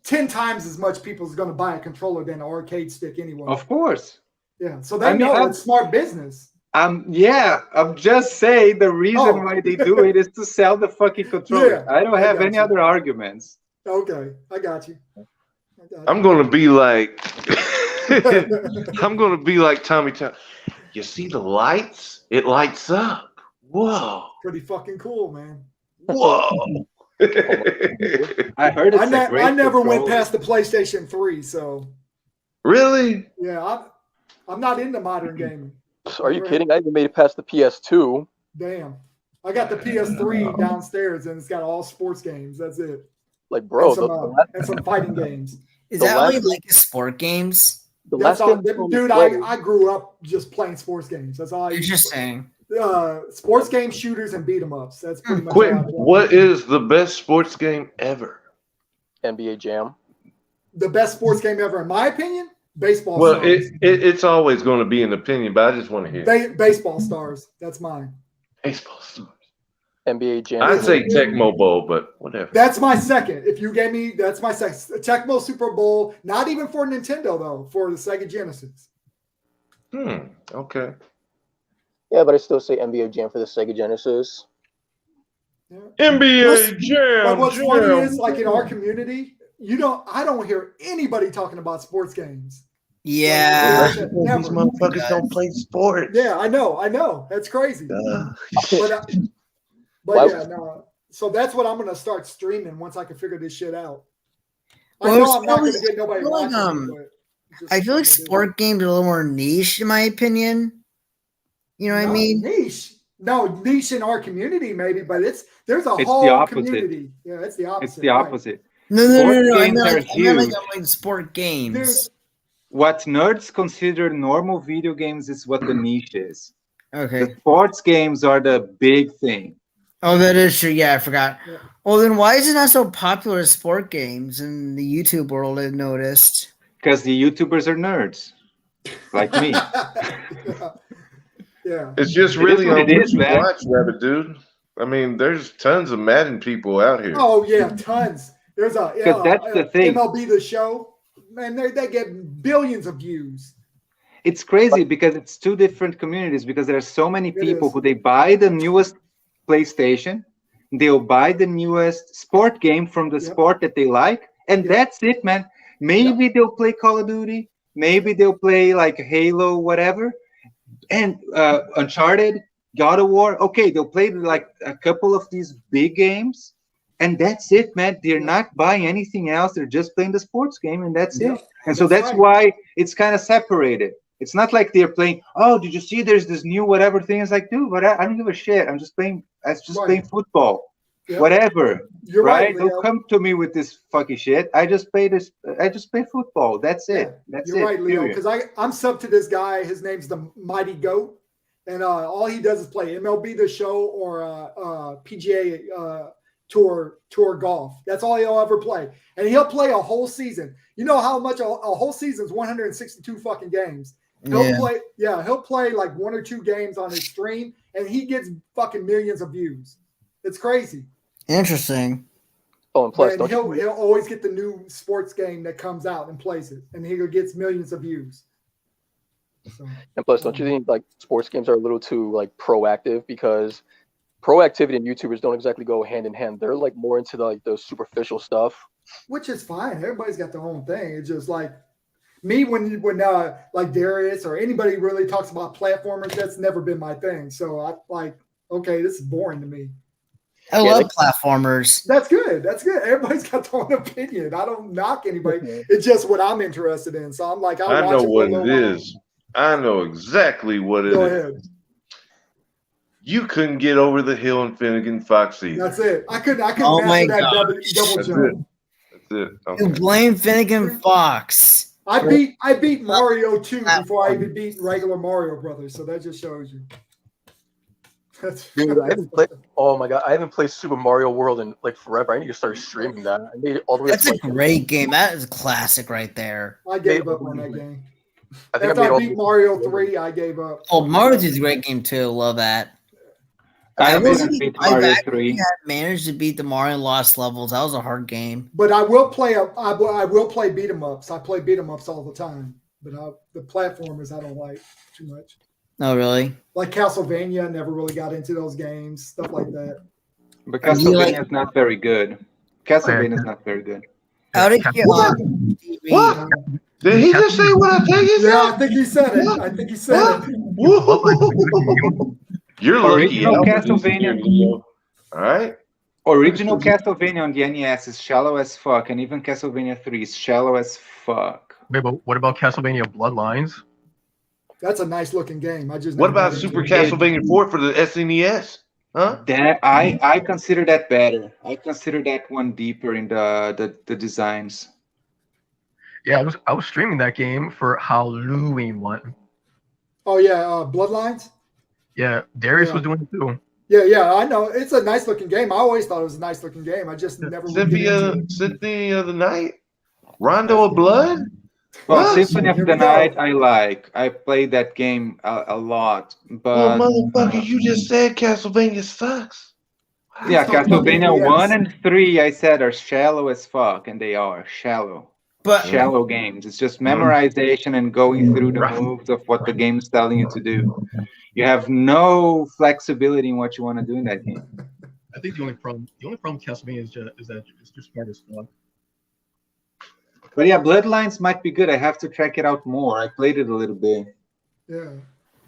10 times as much people is going to buy a controller than an arcade stick anyway.
Of course.
Yeah, so they know it's smart business.
I'm just saying the reason why they do it is to sell the fucking controller.
Yeah,
I don't have any
you.
other arguments.
Okay, I got you.
I'm gonna be like, I'm gonna be like Tommy. You see the lights? It lights up. Whoa!
Pretty fucking cool, man.
Whoa!
I heard it's
I never went past the PlayStation 3, so.
Really?
Yeah, I'm not into modern gaming.
Are you kidding? I even made it past the PS2.
Damn. I got the PS3 downstairs, and it's got all sports games. That's it.
Like, bro,
and some fighting games.
Is that what you like? Sport games?
That's all, dude. I grew up just playing sports games. That's all I used to play.
Interesting.
Sports games, shooters, and beat 'em ups. That's pretty much.
What is the best sports game ever?
NBA Jam.
The best sports game ever, in my opinion. Baseball.
Well,
Stars.
it's always going to be an opinion, but I just want to hear.
Baseball Stars. That's mine.
Baseball Stars.
NBA Jam.
I'd say Tecmo Bowl, but whatever.
That's my second. If you gave me, that's my second. Tecmo Super Bowl. Not even for Nintendo though. For the Sega Genesis.
Okay.
Yeah, but I still say NBA Jam for the Sega Genesis.
Yeah.
NBA Jam.
But what's funny is, like in our community, I don't hear anybody talking about sports games.
Yeah.
These motherfuckers don't play sports.
Yeah, I know. That's crazy. But yeah, no. So that's what I'm gonna start streaming once I can figure this shit out. I know I'm not gonna get nobody watching me, but
I feel like sport games are a little more niche, in my opinion. You know what I mean?
Niche. No, niche in our community, maybe, but there's a whole community. Yeah, it's the opposite.
It's the opposite.
Right.
No. I
Games
mean like sport games.
Dude.
What nerds consider normal video games is what the niche is.
Okay.
The sports games are the big thing.
Oh, that is true. Yeah, I forgot.
Yeah.
Well, then why is it not so popular as sport games in the YouTube world? I've noticed.
Because the YouTubers are nerds, like me.
Yeah.
It's just really
what
on
it is,
what you
man.
watch, rabbit dude. I mean, there's tons of Madden people out here.
Oh yeah, tons. There's
That's the thing.
MLB The Show, man. They get billions of views.
It's crazy because it's two different communities. Because there are so many people
is.
who they buy the newest PlayStation, they'll buy the newest sport game from the sport that they like, and that's it, man. Maybe they'll play Call of Duty, maybe they'll play like Halo, whatever, and Uncharted, God of War. Okay, they'll play like a couple of these big games, and that's it, man. They're not buying anything else. They're just playing the sports game, and that's it. And so that's why it's kind of separated. It's not like they're playing, oh, did you see there's this new whatever thing? It's like, dude, but I don't give a shit. I'm just playing playing football. Yep. Whatever.
You're right.
Don't come to me with this fucking shit. I just play football. That's it. That's
You're right, Leo. Because I'm sub to this guy. His name's the Mighty Goat. And all he does is play MLB The Show or PGA Tour golf. That's all he'll ever play. And he'll play a whole season. You know how much a whole season is 162 fucking games. He'll play like one or two games on his stream, and he gets fucking millions of views. It's crazy.
Interesting.
Oh, and plus,
he'll always get the new sports game that comes out and plays it, and he gets millions of views. So,
and plus, don't you think like sports games are a little too like proactive? Because proactivity and YouTubers don't exactly go hand in hand. They're like more into the superficial stuff.
Which is fine. Everybody's got their own thing. It's just like me when like Darius or anybody really talks about platformers, that's never been my thing. So I like, okay, this is boring to me.
I love platformers.
That's good. That's good. Everybody's got their own opinion. I don't knock anybody. It's just what I'm interested in. So I'm like,
I know what it is. I know exactly what it is.
Go ahead.
You couldn't get over the hill in Finnegan Fox either.
That's it. I couldn't
oh
master that double jump.
That's it. Okay.
You blame Finnegan Fox.
I beat Mario 2 before I even beat regular Mario Brothers. So that just shows you.
Dude, I haven't played. Oh my god, I haven't played Super Mario World in like forever. I need to start streaming that. I made it all the way.
That's a great game. That is a classic right there.
I gave up on that game.
I think
After I beat Mario 3, I gave up.
Oh, Mario 2 is a great game too. Love that.
I
wasn't-
didn't beat
I've
Mario
actually
3.
had managed to beat the Mario Lost levels. That was a hard game.
But I will play I will play beat 'em ups. I play beat 'em ups all the time. But the platformers I don't like too much.
Oh, really?
Like Castlevania, never really got into those games, stuff like that.
But
Are you
Castlevania
like-
is not very good. Castlevania is not very good.
How did you
What? What? Did he just say what I think he said?
Yeah, I think he said it. I think he said it.
Whoa. You're lucky.
Original
Albert is
Castlevania.
here, Leo. All right.
Original Castlevania on the NES is shallow as fuck, and even Castlevania 3 is shallow as fuck.
Wait, but what about Castlevania Bloodlines?
That's a nice looking game. I just
What
never
about
got
Super
into it.
Castlevania 4 for the SNES? Huh?
That I consider that better. I consider that one deeper in the designs.
Yeah, I was streaming that game for Halloween one.
Oh yeah, Bloodlines.
Yeah, Darius
Yeah.
was doing it too.
Yeah, I know. It's a nice looking game. I always thought it was a nice looking game. I just never would get into it.
Symphony of the Night? Rondo of Blood?
Well,
What?
Symphony of
Here
the
we go.
Night I like. I played that game a lot, but
Oh, motherfucker, you just said Castlevania sucks.
yeah,
It's not
Castlevania
fucking
1
yes.
and 3 I said are shallow as fuck, and they are shallow.
But
Shallow games. It's just memorization and going through the
Right.
moves of what the game's telling you to do. You have no flexibility in what you want to do in that game.
I think the only problem with Castlevania is that it's just hard as fuck.
But yeah, Bloodlines might be good. I have to check it out more. I played it a little bit.
Yeah.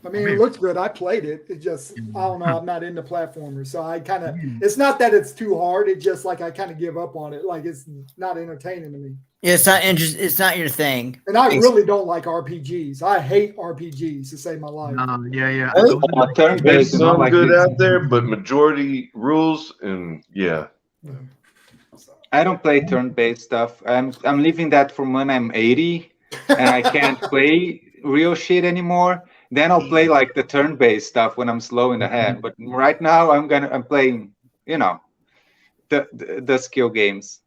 I mean, it looks good. I played it. It just, I don't know. I'm not into platformers. So I kind of, it's not that it's too hard. It's just like I kind of give up on it. Like it's not entertaining to me.
yeah, it's not It's not your thing.
And I really don't like RPGs. I hate RPGs to save my life.
Yeah.
Really?
Turn-based
There's
is not
some
like
good
this.
out there, but majority rules and yeah.
I don't play turn-based stuff. I'm leaving that for when I'm 80 and I can't play real shit anymore. Then I'll play like the turn-based stuff when I'm slow in the head. But right now I'm playing, the skill games.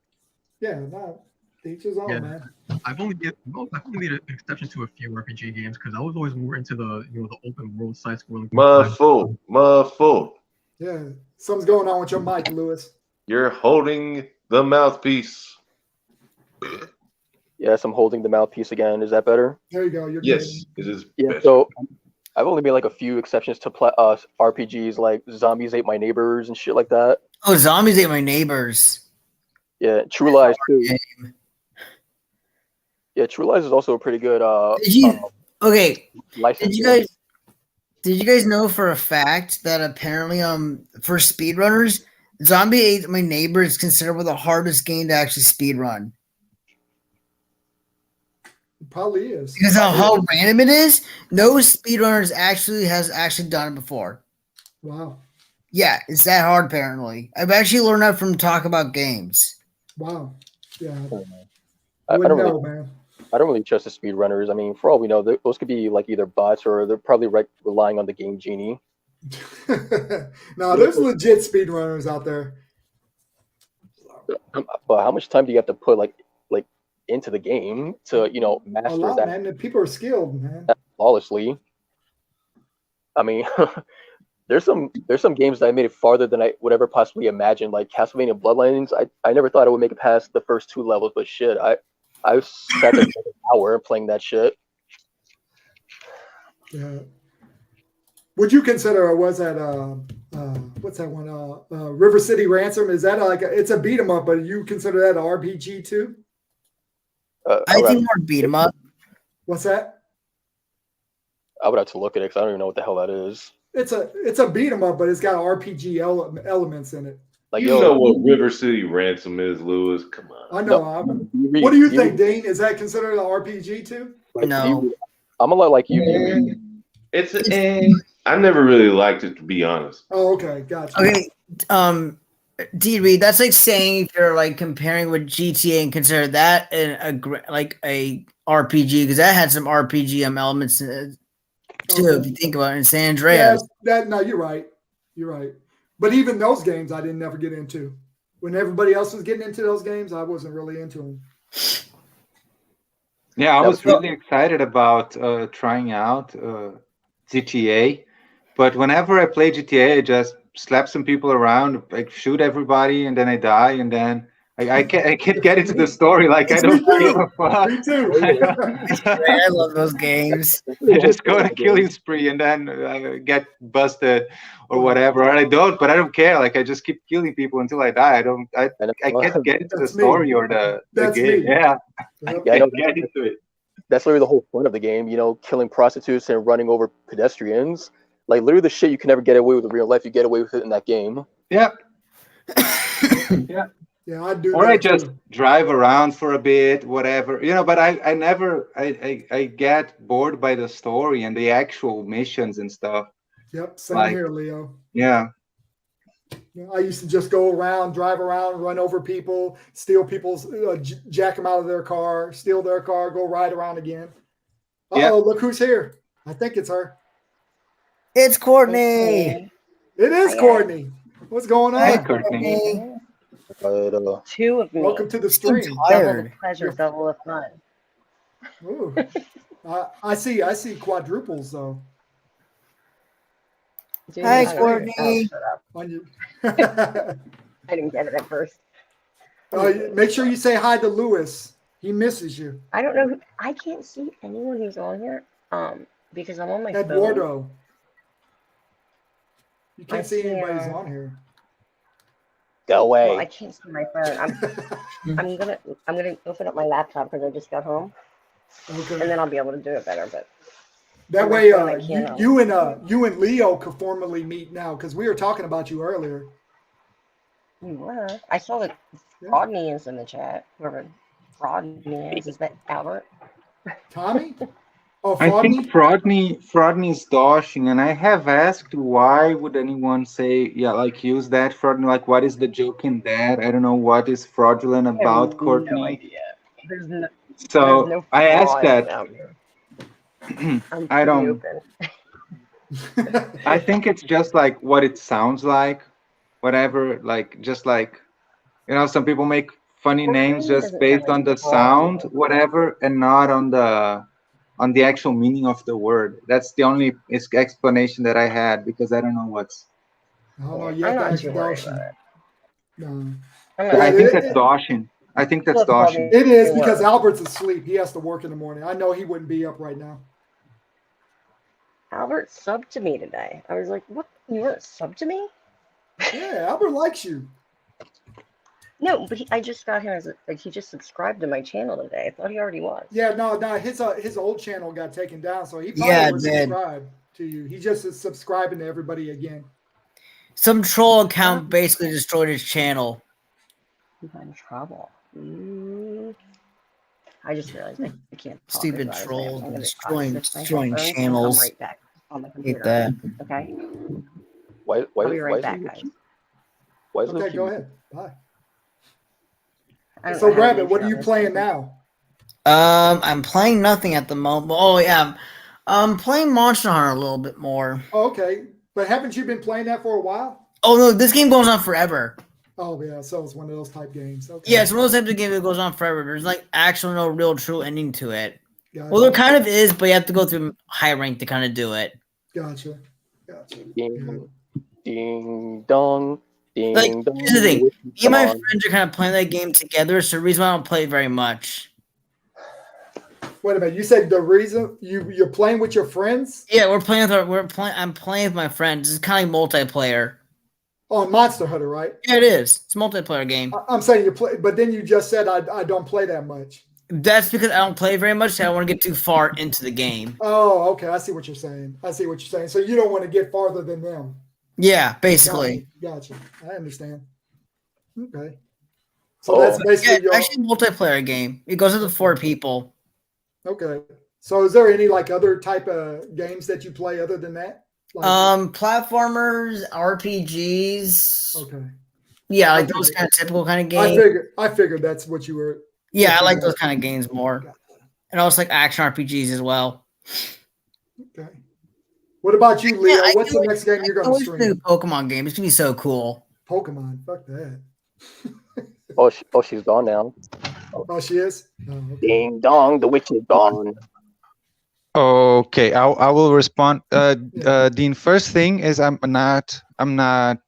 Yeah, no. Each his own,
Yeah.
man.
I've only made an exception to a few RPG games because I was always more into the the open world side scrolling.
Muffle.
Yeah. Something's going on with your mic, Lewis.
You're holding the mouthpiece.
Yes, I'm holding the mouthpiece again. Is that better?
There you go. You're
Yes, it is.
Yeah.
better.
So I've only made like a few exceptions to RPGs like Zombies Ate My Neighbors and shit like that.
Oh, Zombies Ate My Neighbors.
Yeah, True Lies too.
Game.
Yeah, True Lies is also a pretty good
Did you? Okay.
license.
Did you guys know for a fact that apparently for speedrunners, Zombie Ate My Neighbor is considered one of the hardest game to actually speedrun?
It probably is.
Because of how random it is, no speedrunners has actually done it before.
Wow.
Yeah, it's that hard apparently. I've actually learned that from Talk About Games.
Wow. Yeah.
I
Wouldn't
don't
know,
really,
man.
I don't really trust the speedrunners. I mean, for all we know, those could be like either bots or they're probably relying on the game genie.
No, there's legit speedrunners out there.
But how much time do you have to put like into the game to
A
master
lot,
that
man. The people are skilled, man.
flawlessly? I mean, there's some games that I made it farther than I would ever possibly imagine. Like Castlevania Bloodlines, I never thought I would make it past the first 2 levels, but shit, I sat there for an hour playing that shit.
Yeah. Would you consider what's that one? River City Ransom? Is that it's a beat 'em up, but you consider that an RPG too?
I think more beat 'em up.
What's that?
I would have to look at it because I don't even know what the hell that is.
It's a beat 'em up, but it's got RPG elements in it.
Like,
You
yo,
know what River City Ransom is, Lewis. Come on.
I know. What do you think, Dean? Is that considered an RPG too?
No.
I'm a lot like you. D-Reed.
I never really liked it, to be honest.
Oh, okay, gotcha.
Okay, D-Reed, that's like saying if you're like comparing with GTA and consider that a RPG because that had some RPG elements in it too.
Okay.
If you think about it, in San Andreas.
No, you're right. You're right. But even those games, I didn't never get into. When everybody else was getting into those games, I wasn't really into them.
Yeah, I was really excited about trying out GTA, but whenever I play GTA, I just slap some people around, like shoot everybody, and then I die, and then I can't get into the story. Like I don't give a fuck.
Me too.
I love those games.
I just go on a killing spree and then get busted or whatever, or I don't. But I don't care. Like I just keep killing people until I die. I can't get into the
That's me.
story or the
That's
game.
me.
Yeah,
Yep.
Yeah, I know.
get into it.
That's literally the whole point of the game. You know, killing prostitutes and running over pedestrians. Like literally the shit you can never get away with in real life. You get away with it in that game.
Yeah.
Yeah, I do.
Or
that
I just
too.
drive around for a bit, whatever, you know. But I never I get bored by the story and the actual missions and stuff.
Yep, same
Like-
here, Leo.
Yeah,
You know, I used to just go around, drive around, run over people, steal people's, jack them out of their car, steal their car, go ride around again. Uh-oh,
Yeah.
look who's here. I think it's her.
It's Courtney.
It is
Hi,
Courtney. What's going
Hi,
on?
Courtney.
But
Two of me.
Welcome to the
I'm
stream.
Double the
tired.
pleasure, double the fun.
Ooh. I see quadruples though
Dude,
Hi,
I don't-
Courtney.
oh, shut up.
on you.
I didn't get it at first.
Make sure you say hi to Lewis. He misses you.
I don't know. I can't see anyone who's on here. Because I'm on my phone.
Eduardo. You can't
I
see
see,
anybody who's on here.
go away.
Well, I can't see my phone. I'm gonna open up my laptop because I just got home, and
Okay.
then I'll be able to do it better. But
That
on my
way,
phone, I can't,
you and Leo could formally meet now because we were talking about you earlier.
I saw that
Yeah.
Rodney is in the chat. Whoever Rodney is that Albert?
Tommy? Oh,
I
Froggy?
think Frodney is doshing, and I have asked why would anyone say, yeah, like use that Frodney, like what is the joke in that? I don't know what is fraudulent
I have
about
no
Courtney.
idea. There's no
So I asked
fraud
that.
out here. I'm
I
pretty
don't.
open.
I think it's just like what it sounds like, whatever. Like just like, you know, some people make funny names
Courtney
just
doesn't
based
sound
on the
like fraud.
sound, whatever, and not on the actual meaning of the word. That's the only explanation that I had because I don't know what's.
I don't know.
Yeah,
You
I'm
have to
not
ask
too worried
Darshan.
about it.
No.
I'm
I
not,
think
it-
that's
it-
doshing. I think that's
Look, Bobby.
doshing.
It is
It
because
works.
Albert's asleep. He has to work in the morning. I know he wouldn't be up right now.
Albert subbed to me today. I was like, "What? You weren't subbed to me?"
Yeah, Albert likes you.
No, but I just got him as he just subscribed to my channel today. I thought he already was.
Yeah, no, his old channel got taken down, so he probably
Yeah, it
was
did.
subscribed to you. He just is subscribing to everybody again.
Some troll account basically destroyed his channel.
You got in trouble. I just realized I can't talk.
Stupid
as loud as I am.
trolls
I'm gonna
destroying
fix my
destroying
headphones and
channels.
come right back on the
Hate
computer.
that.
Okay,
Why
I'll be right back,
is
guys.
why is
Okay,
Luke
go
keep-
ahead. Bye.
I don't
So,
know how to
Rabbit, what are you
intro this.
playing now?
I'm playing nothing at the moment. Oh yeah, I'm playing Monster Hunter a little bit more.
Oh, okay, but haven't you been playing that for a while?
Oh no, this game goes on forever.
Oh yeah, so it's one of those type games. Okay.
Yeah, it's one of those types of games that goes on forever. There's like actually no real true ending to it.
Gotcha.
Well, there kind of is, but you have to go through high rank to kind of do it.
Gotcha.
ding, ding dong, ding
Like,
dong.
here's the thing.
witch
Me and
come
my
on.
friends are kind of playing that game together, so the reason why I don't play it very much.
Wait a minute. You said the reason you're playing with your friends
Yeah, I'm playing with my friends. It's kind of like multiplayer.
on Monster Hunter, right?
Yeah, it is. It's a multiplayer game.
I'm saying you play, but then you just said I don't play that much.
That's because I don't play very much, so I don't want to get too far into the game.
Oh, okay. I see what you're saying. So you don't want to get farther than them.
Yeah, basically.
Gotcha. I understand. Okay. So that's
Yeah,
basically
it's
your
actually a multiplayer game. It goes up to 4 people.
okay. So is there any like other type of games that you play other than that? Like,
Platformers, RPGs.
okay.
Yeah, like those kind of typical kind of
I
games.
figured that's what you were.
Yeah, I like those kind of games more. And also like action RPGs as well.
Okay. What about you, Leo?
Yeah, I
What's
do
the next game you're
I
going to
always do
stream?
Pokemon game. It's gonna be so cool.
Pokemon. Fuck that.
She's gone now.
Oh, she is? Oh, okay.
Ding dong, the witch is gone.
Okay, I will respond. Dean, first thing is I'm not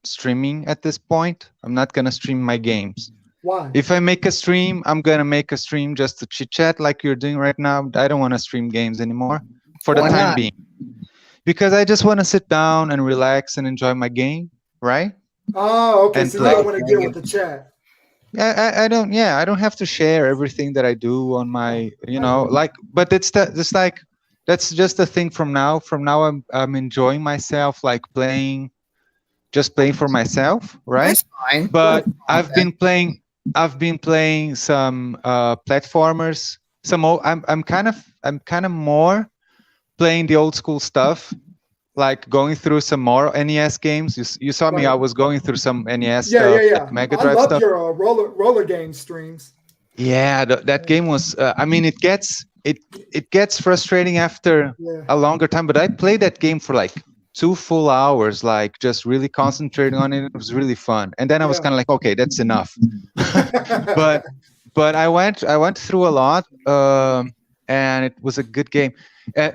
streaming at this point. I'm not gonna stream my games.
Why?
If I make a stream, I'm gonna make a stream just to chit chat like you're doing right now. I don't want to stream games anymore for the
Why
time
not?
being, because I just want to sit down and relax and enjoy my game, right?
Oh, okay.
And
So you don't
play.
want to deal with the chat.
I don't. Yeah, I don't have to share everything that I do on my, like. But it's like that's just a thing from now. From now, I'm enjoying myself, like just playing for myself, right?
That's fine.
But I've been playing some platformers. I'm kind of more playing the old school stuff, like going through some more NES games. You saw me.
Right.
I was going through some NES
Yeah,
stuff,
yeah.
like Mega
I
Drive
love
stuff.
your roller game streams.
Yeah, that game was. I mean, it gets frustrating after
Yeah.
a longer time. But I played that game for like 2 full hours, like just really concentrating on it. It was really fun. And then I was
Yeah.
kind of like, okay, that's enough. but I went through a lot, and it was a good game.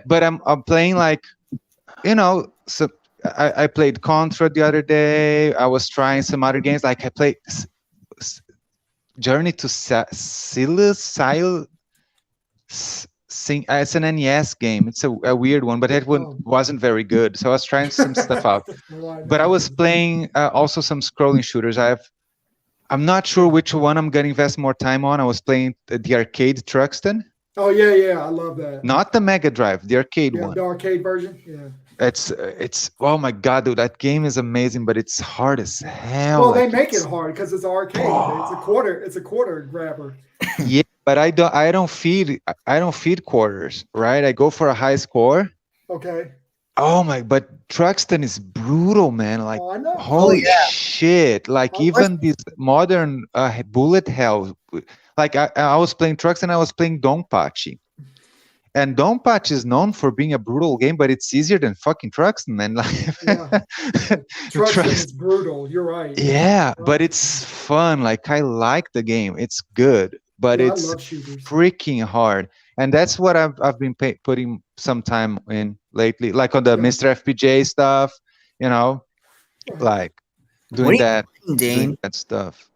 But I'm playing like, so I played Contra the other day. I was trying some other games, like I played Journey to it's an NES game. It's a weird one, but it wasn't very good. So I was trying some stuff out. But I was playing also some scrolling shooters. I'm not sure which one I'm gonna invest more time on. I was playing the arcade Truxton.
Oh yeah, I love that.
Not the Mega Drive, the arcade one.
The arcade version. Yeah.
It's oh my god, dude, that game is amazing, but it's hard as hell.
Well,
like,
they make it hard because it's arcade. It's a quarter grabber.
Yeah, but I don't feed quarters, right? I go for a high score.
Okay.
Oh my, but Truxton is brutal, man. Like,
I know.
holy shit. Like, even these modern bullet hell, like I was playing Truxton, I was playing Donpachi. And Donpachi is known for being a brutal game, but it's easier than fucking Truxton, man. Like,
Truxton is brutal. You're right.
Yeah, but it's fun. Like, I like the game. It's good, but it's freaking hard. And that's what I've been putting some time in lately, like on the Mr. FPJ stuff, like doing that stuff.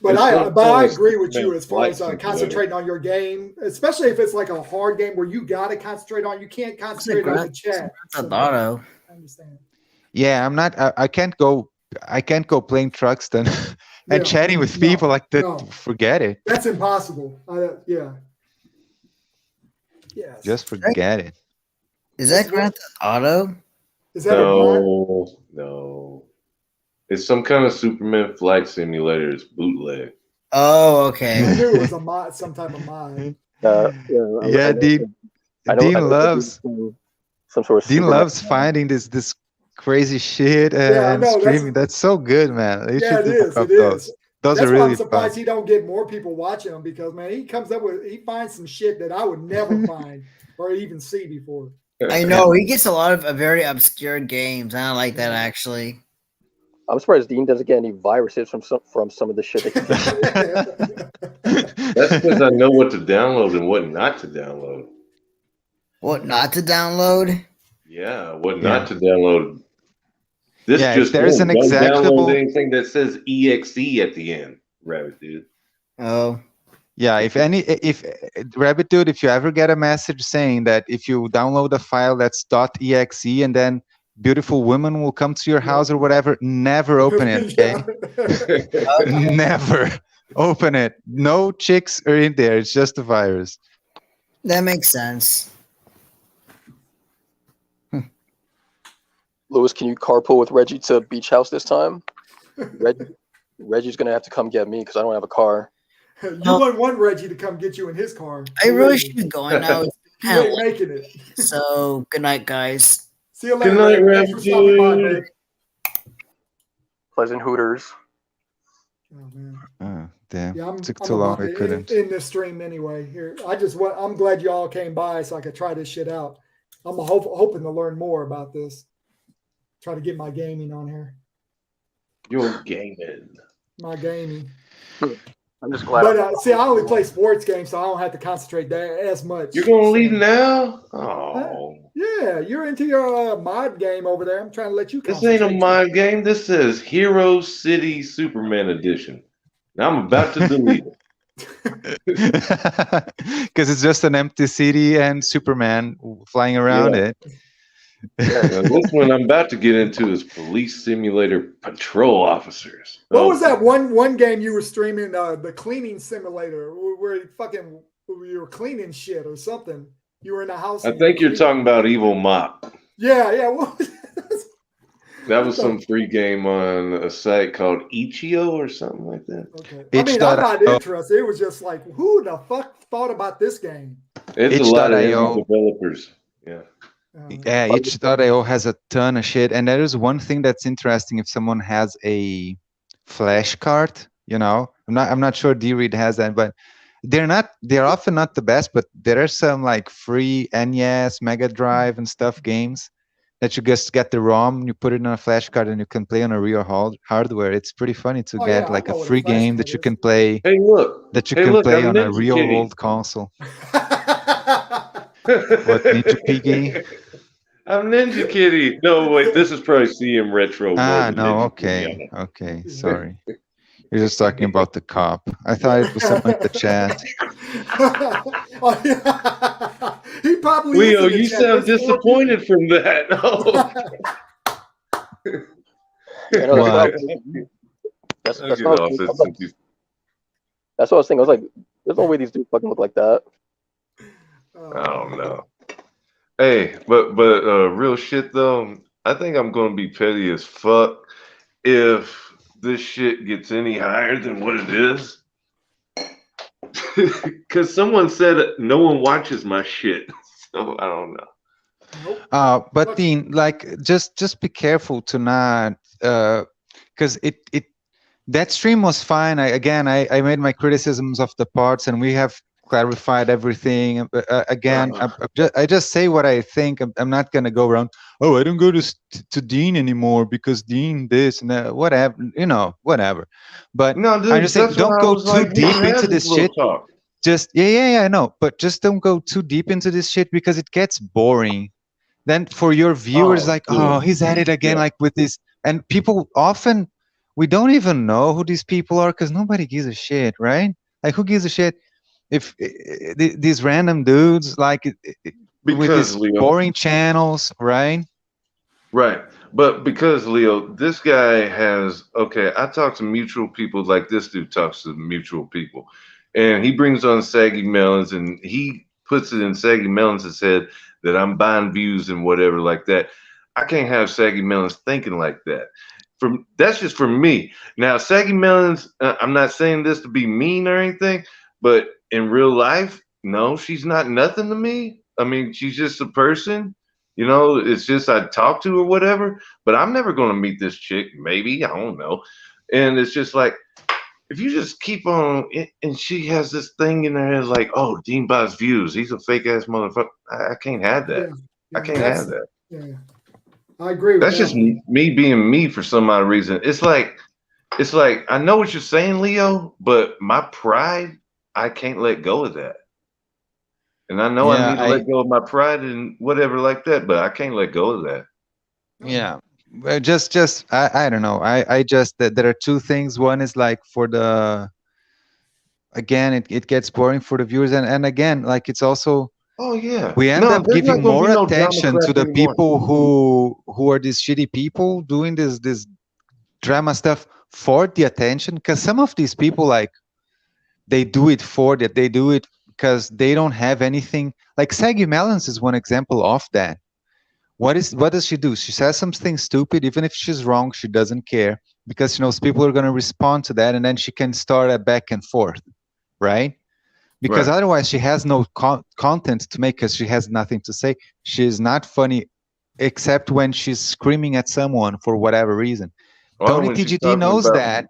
But I agree with you as far as concentrating on your game, especially if it's like a hard game where you got to concentrate on. You can't concentrate on the chat.
I
understand.
Yeah, I'm not. I can't go playing Truxton and chatting with people like that. No. Forget it.
That's impossible. Yeah. Yes.
Just forget it.
Is that Grand Theft Auto?
Is that
No. It's some kind of Superman flight simulator. It's bootleg.
Oh, okay.
I knew it was a mod, some type of mod.
Yeah, Dean loves
some sort of.
Dean loves finding this crazy shit and streaming. That's so good, man.
It is.
Those
that's
are really
why I'm surprised
fun.
he don't get more people watching him because, man, he finds some shit that I would never find or even see before.
I know he gets a lot of very obscure games. I don't like that actually.
I'm surprised Dean doesn't get any viruses from some of the shit that
That's because I know what to download and what not to download.
What not to download?
Yeah, what not to download. This just
there's an
don't
executable
download anything that says exe at the end, Rabbit Dude.
Oh.
Yeah, if Rabbit Dude, if you ever get a message saying that if you download a file that's .exe and then beautiful women will come to your house or whatever, never open it, okay? Never open it. No chicks are in there. It's just a virus.
That makes sense.
Lewis, can you carpool with Reggie to Beach House this time? Reggie's gonna have to come get me because I don't have a car.
You wouldn't want Reggie to come get you in his car.
I really should be going now. It's
kind of making it.
So good night, guys.
See you later.
Good night,
Reggie.
Pleasant Hooters.
Oh man.
Oh, damn.
Yeah,
took too long. I couldn't.
In this stream anyway. Here, I'm glad you all came by so I could try this shit out. I'm hoping to learn more about this. Try to get my gaming on here.
You're gaming.
My gaming.
I'm just glad.
But see, I only play sports games, so I don't have to concentrate that as much.
You're gonna leave
So,
now? Oh,
yeah, you're into your mod game over there. I'm trying to let you
this ain't a
concentrate.
mod game. This says Hero City Superman Edition. Now I'm about to delete it.
Because it's just an empty city and Superman flying around
Yeah.
it.
Now, this one I'm about to get into is Police Simulator Patrol Officers.
What was that one game you were streaming? The cleaning simulator, where you were cleaning shit or something. You were in a house.
I think you're talking about Evil Mop.
Yeah. What was
That was some free game on a site called Ichio or something like that.
Okay. I mean, I'm not interested. It was just like, who the fuck thought about this game?
It's a lot of indie developers. Yeah.
Yeah, itch.io has a ton of shit. And there is one thing that's interesting if someone has a flash card, you know. I'm not sure D-Read has that, but they're often not the best, but there are some like free NES, Mega Drive and stuff games that you just get the ROM, you put it on a flash card and you can play on a real hardware. It's pretty funny to get like a free game that you can play
play
on a real old console. What, Ninja Piggy?
I'm Ninja Kitty. No, wait, this is probably CM Retro.
No, okay. Okay, sorry. You're just talking about the cop. I thought it was someone in the chat.
He probably
Leo, you sound disappointed from that. Oh.
That's what I was thinking. I was like, there's no way these dudes fucking look like that.
I don't know. Hey, but real shit though, I think I'm gonna be petty as fuck if this shit gets any higher than what it is. Because someone said no one watches my shit, so I don't know.
But Dean, like, just be careful to not, because that stream was fine. I made my criticisms of the parts, and we have clarified everything. Again, I just say what I think. I'm not gonna go around. Oh, I don't go to Dean anymore because Dean this and that, whatever. You know, whatever. But
no, dude,
I'm just saying, don't go too deep into this shit.
Talk.
Just I know, but just don't go too deep into this shit because it gets boring. Then for your viewers, he's at it again, like with this, and people often we don't even know who these people are because nobody gives a shit, right? Like, who gives a shit if these random dudes like with these boring channels, right?
Right. But because Leo, this guy has, I talk to mutual people like this dude talks to mutual people. And he brings on Saggy Melons and he puts it in Saggy Melons' head that I'm buying views and whatever like that. I can't have Saggy Melons thinking like that. That's just for me. Now, Saggy Melons, I'm not saying this to be mean or anything, but in real life, no, she's not nothing to me. I mean, she's just a person. You know, it's just I talk to or whatever, but I'm never going to meet this chick. Maybe, I don't know. And it's just like, if you just keep on, and she has this thing in her head like, oh, Dean buys views. He's a fake ass motherfucker. I can't have that. I can't have that.
Yeah, I agree with
That's
that.
just me being me for some odd reason. It's like, I know what you're saying, Leo, but my pride, I can't let go of that. And I know I need to let go of my pride and whatever like that, but I can't let go of that.
Yeah. Just I don't know. I just that there are two things. One is like for the it gets boring for the viewers, and again, like it's also we end up giving more attention to the people who are these shitty people doing this drama stuff for the attention, because some of these people, like, they do it for that. They do it because they don't have anything. Like Saggy Melons is one example of that. What does she do? She says something stupid, even if she's wrong, she doesn't care, because she knows people are going to respond to that, and then she can start a back and forth, right? Because otherwise she has no content to make, because she has nothing to say. She is not funny except when she's screaming at someone for whatever reason. Tony TGD knows that.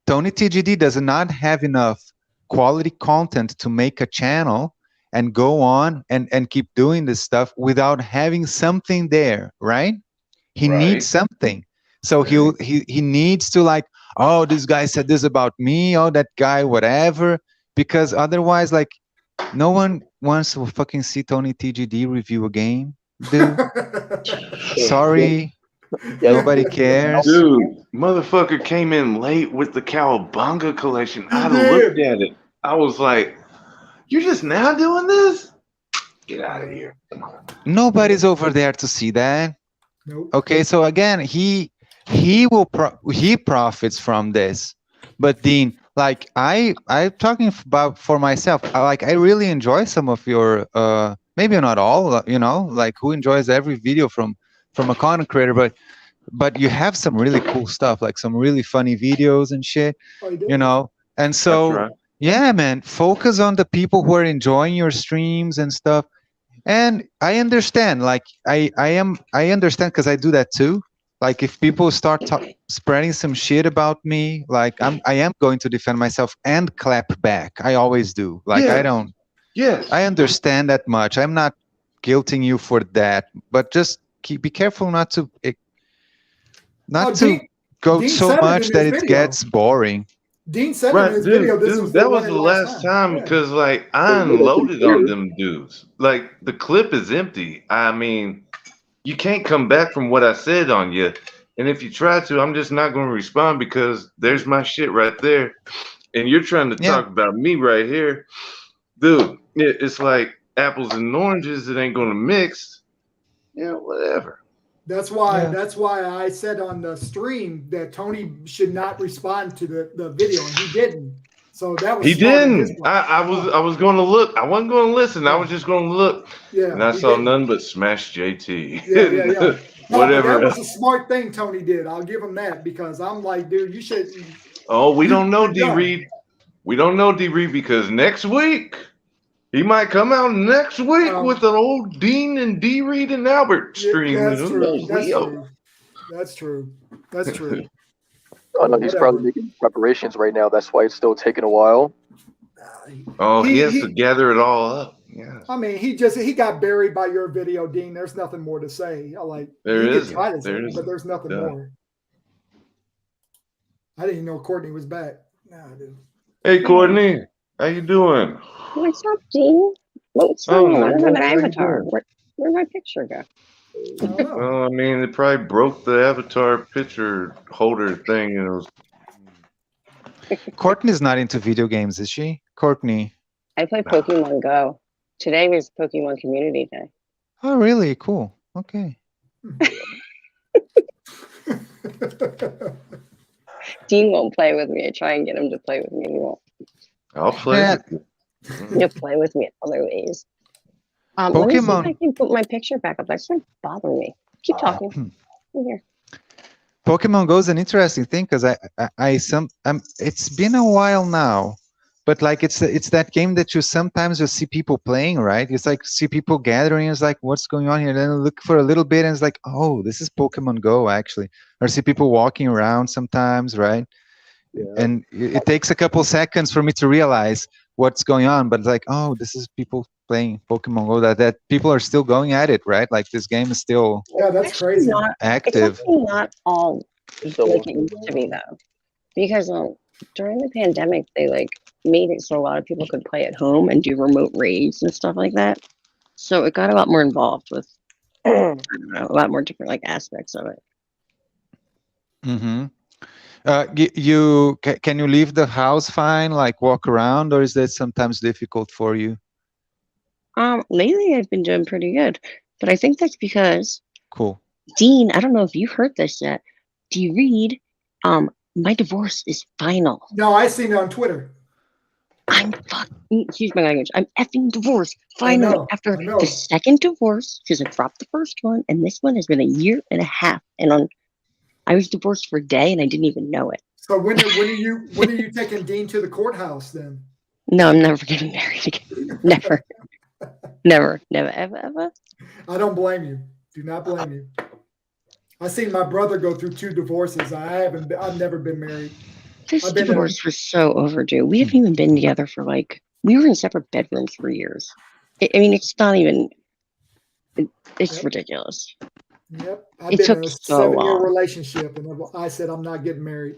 Tony TGD does not have enough quality content to make a channel and go on and keep doing this stuff without having something there, right? He needs something. So he needs to, like, oh, this guy said this about me, oh, that guy, whatever. Because otherwise, like, no one wants to fucking see Tony TGD review a game, dude. Sorry,
Yeah,
nobody cares.
Dude, motherfucker came in late with the Cowabunga collection. I
did.
looked at it. I was like, "You're just now doing this? Get out of here!"
Nobody's over there to see that.
Nope.
Okay, so again, he profits from this. But Dean, like I'm talking about for myself. I really enjoy some of your maybe not all, like who enjoys every video from a content creator, but you have some really cool stuff, like some really funny videos and shit,
Oh, you did?
And so
That's right.
yeah, man, focus on the people who are enjoying your streams and stuff. And I understand, like I understand because I do that too. Like if people start spreading some shit about me, like I am going to defend myself and clap back. I always do. Like
Yes.
I don't.
Yes.
I understand that much. I'm not guilting you for that, but just be careful not to go
Dean
so
said it
much
in
that
his
it
video.
gets boring.
Dean said in
Right,
his
dude,
video this was
that
the
was
one
the
last
last time
Yeah.
because like I unloaded on them dudes. Like the clip is empty. I mean, you can't come back from what I said on you. And if you try to, I'm just not going to respond because there's my shit right there. And you're trying to talk about me right here. Dude, it's like apples and oranges. It ain't going to mix. Yeah, whatever.
That's why I said on the stream that Tony should not respond to the video, and he didn't. So that was
He
smart on his
didn't.
part.
I was going to look. I wasn't going to listen. I was just going to look.
Yeah,
and I
he
saw
didn't.
none but Smash JT.
Yeah. No,
Whatever.
but that was a smart thing Tony did. I'll give him that because I'm like, dude, you should.
Oh, we don't know, D
done.
Reed. We don't know, D Reed, because next week he might come out next week with an old Dean and D Reed and Albert stream.
That's
Who
true.
knows,
That's
Leo?
true. That's true. That's true.
Oh no, he's probably making preparations right now. That's why it's still taking a while.
Oh, he has to gather it all up. Yeah.
I mean, he got buried by your video, Dean. There's nothing more to say.
There is.
But there's nothing more. I didn't even know Courtney was back. Nah, dude.
Hey, Courtney, how you doing?
What's up, Dean? What's going on? I don't have an avatar. Where'd my picture go?
Well, I mean, it probably broke the avatar picture holder thing. And it was...
Courtney's not into video games, is she? Courtney.
I play Pokemon Go. Today was Pokemon Community Day.
Oh, really? Cool. Okay.
Dean won't play with me. I try and get him to play with me. He won't.
I'll play with you.
He'll play with me in other ways. Let me see if I can put my picture back up. That's not bothering me. Keep talking. I'm here.
Pokemon Go is an interesting thing because it's been a while now, but like it's that game that you sometimes just see people playing, right? It's like see people gathering. It's like what's going on here? And then look for a little bit, and it's like, oh, this is Pokemon Go actually. Or see people walking around sometimes, right? Yeah. And it takes a couple seconds for me to realize what's going on, but it's like, oh, this is people playing Pokemon Go. That people are still going at it, right? Like this game is still
that's crazy.
Active.
It's actually not all like it used to be though, because during the pandemic they like made it so a lot of people could play at home and do remote raids and stuff like that. So it got a lot more involved with I don't know, a lot more different like aspects of it.
Mm-hmm. Can you leave the house fine, like walk around, or is that sometimes difficult for you?
Lately I've been doing pretty good, but I think that's because
cool.
Dean, I don't know if you heard this yet. Do you read? My divorce is final.
No, I seen it on Twitter.
Excuse my language. I'm effing divorced finally after the second divorce because I dropped the first one, and this one has been a year and a half. And I was divorced for a day, and I didn't even know it.
So when are you taking Dean to the courthouse then?
No, I'm never getting married again. Never, never, ever.
I don't blame you. Do not blame you. I seen my brother go through 2 divorces. I've never been married.
This divorce was so overdue. We haven't even been together for we were in separate bedrooms for years. I mean, it's not even. It's ridiculous.
Yep, I've been in a 7-year relationship, and I said I'm not getting married.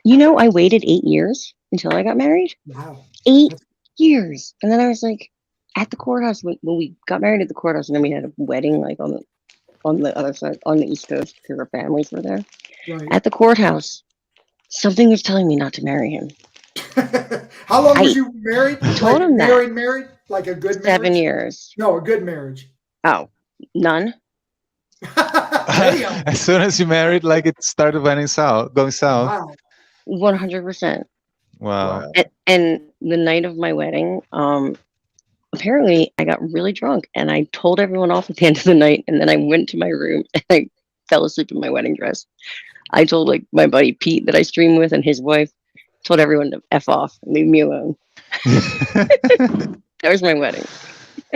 You know, I waited 8 years until I got married.
Wow.
8 years. And then I was like, at the courthouse, when we got married at the courthouse, and then we had a wedding like on the other side, on the East Coast, because our families were there.
Right.
At the courthouse, something was telling me not to marry him.
How long was
I
you married?
told him that.
Married? Like a good
7
marriage?
years.
No, a good marriage.
Oh, none.
Damn.
As soon as you married, like it started going south.
Wow.
100%.
Wow.
And the night of my wedding, apparently I got really drunk and I told everyone off at the end of the night, and then I went to my room and I fell asleep in my wedding dress. I told like my buddy Pete that I streamed with and his wife, told everyone to F off and leave me alone. That was my wedding.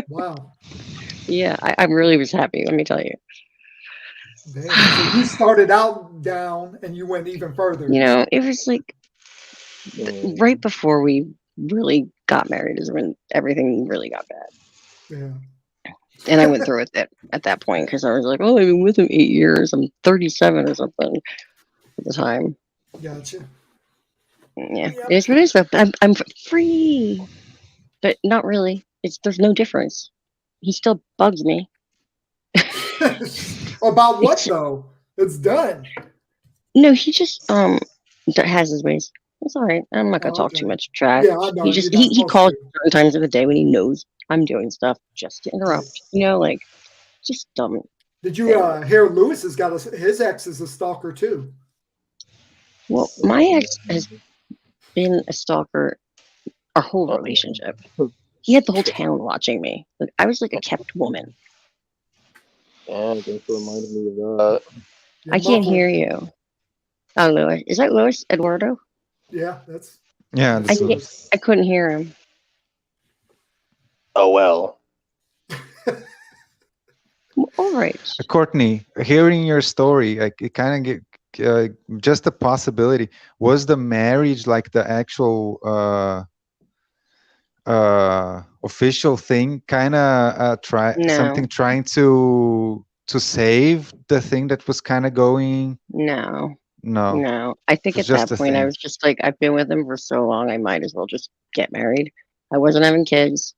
Wow.
Yeah, I really was happy, let me tell you.
Damn. So you started out down and you went even further.
You know, it was like right before we really got married is when everything really got bad.
Yeah.
And I went through with it at that point because I was like, oh, I've been with him 8 years. I'm 37 or something at the time.
Gotcha.
Yeah, it is what it is. Though. I'm free, but not really. There's no difference. He still bugs me.
About what though? It's done.
No, he just has his ways. It's all right. I'm not gonna talk too much trash.
Yeah, I know.
He just he calls certain times of the day when he knows I'm doing stuff just to interrupt. You know, like just dumb.
Did you hear Lewis has got his ex is a stalker too?
Well, my ex has been a stalker our whole relationship. He had the whole town watching me. Like I was like a kept woman.
Yeah, thanks for reminding me of that.
I can't hear you. Oh, Lewis. Is that Lewis Eduardo?
Yeah, that's.
Yeah,
I couldn't hear him.
Oh well.
All right.
Courtney, hearing your story, like it kind of get just a possibility. Was the marriage like the actual official thing? Kind of something trying to save the thing that was kind of going. No. I think at that point I was just like, I've been with him for so long, I might as well just get married. I wasn't having kids.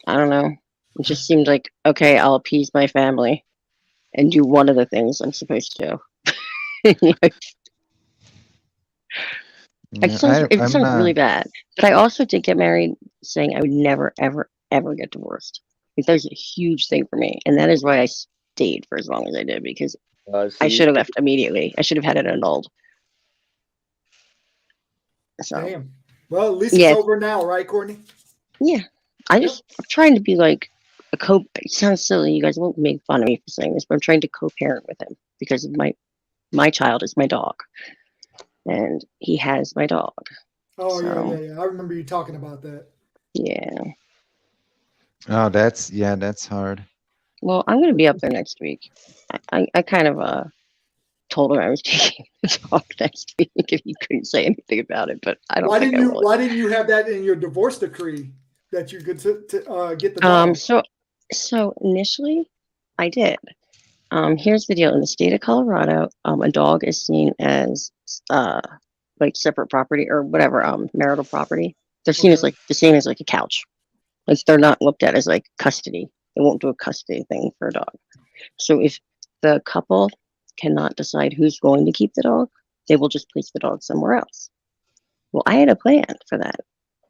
I don't know. It just seemed like, okay, I'll appease my family and do one of the things I'm supposed to. It sounds really bad. But I also did get married saying I would never, ever, ever get divorced. Like, that was a huge thing for me. And that is why I stayed for as long as I did, because I should have left immediately. I should have had it annulled. So.
Damn. Well, at least it's over now, right, Courtney?
Yeah. I'm trying to be like a it sounds silly. You guys won't make fun of me for saying this, but I'm trying to co-parent with him because of my child is my dog. And he has my dog.
Oh, so, yeah. I remember you talking about that.
Yeah.
Oh, that's hard.
Well, I'm going to be up there next week. I kind of told him I was taking the dog next week if he couldn't say anything about it, but I don't think I will.
Why didn't you have that in your divorce decree that you could to get the dog?
So initially I did. Here's the deal. In the state of Colorado, a dog is seen as like separate property or whatever, marital property. They're seen as like the same as like a couch. Like they're not looked at as like custody. They won't do a custody thing for a dog. So if the couple cannot decide who's going to keep the dog, they will just place the dog somewhere else. Well, I had a plan for that.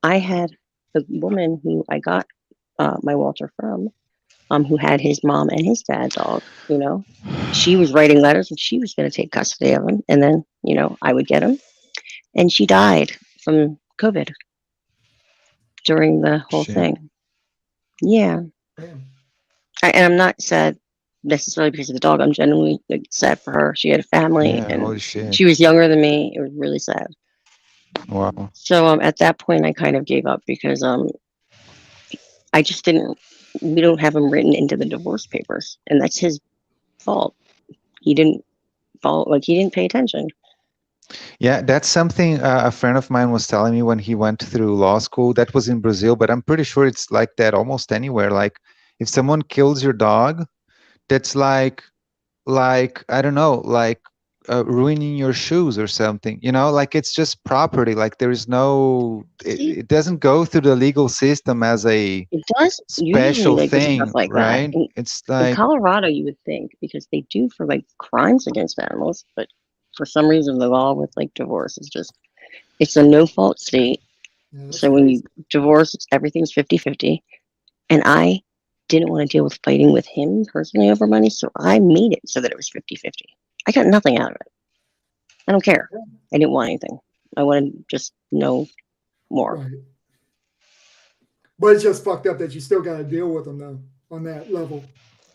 I had the woman who I got my Walter from, who had his mom and his dad dog, you know, she was writing letters and she was going to take custody of him. And then, you know, I would get him. And she died from COVID during the whole thing. Yeah. And I'm not sad necessarily because of the dog. I'm genuinely sad for her. She had a family and she was younger than me. It was really sad.
Wow.
So at that point I kind of gave up because I just we don't have him written into the divorce papers, and that's his fault. He didn't pay attention.
Yeah, that's something a friend of mine was telling me when he went through law school. That was in Brazil, but I'm pretty sure it's like that almost anywhere. Like if someone kills your dog, that's like I don't know, like ruining your shoes or something. You know, like it's just property. Like there is no, it doesn't go through the legal system as a
It does usually
special
like with stuff
thing,
like that.
right? It's
In
like,
Colorado, you would think because they do for like crimes against animals, but for some reason the law with like divorce is just it's a no fault state.
Yeah, that's
So when you
crazy.
divorce, everything's 50-50. And I didn't want to deal with fighting with him personally over money, so I made it so that it was 50-50. I got nothing out of it. I don't care. I didn't want anything. I wanted just no more.
Right. But it's just fucked up that you still got to deal with them though on that level.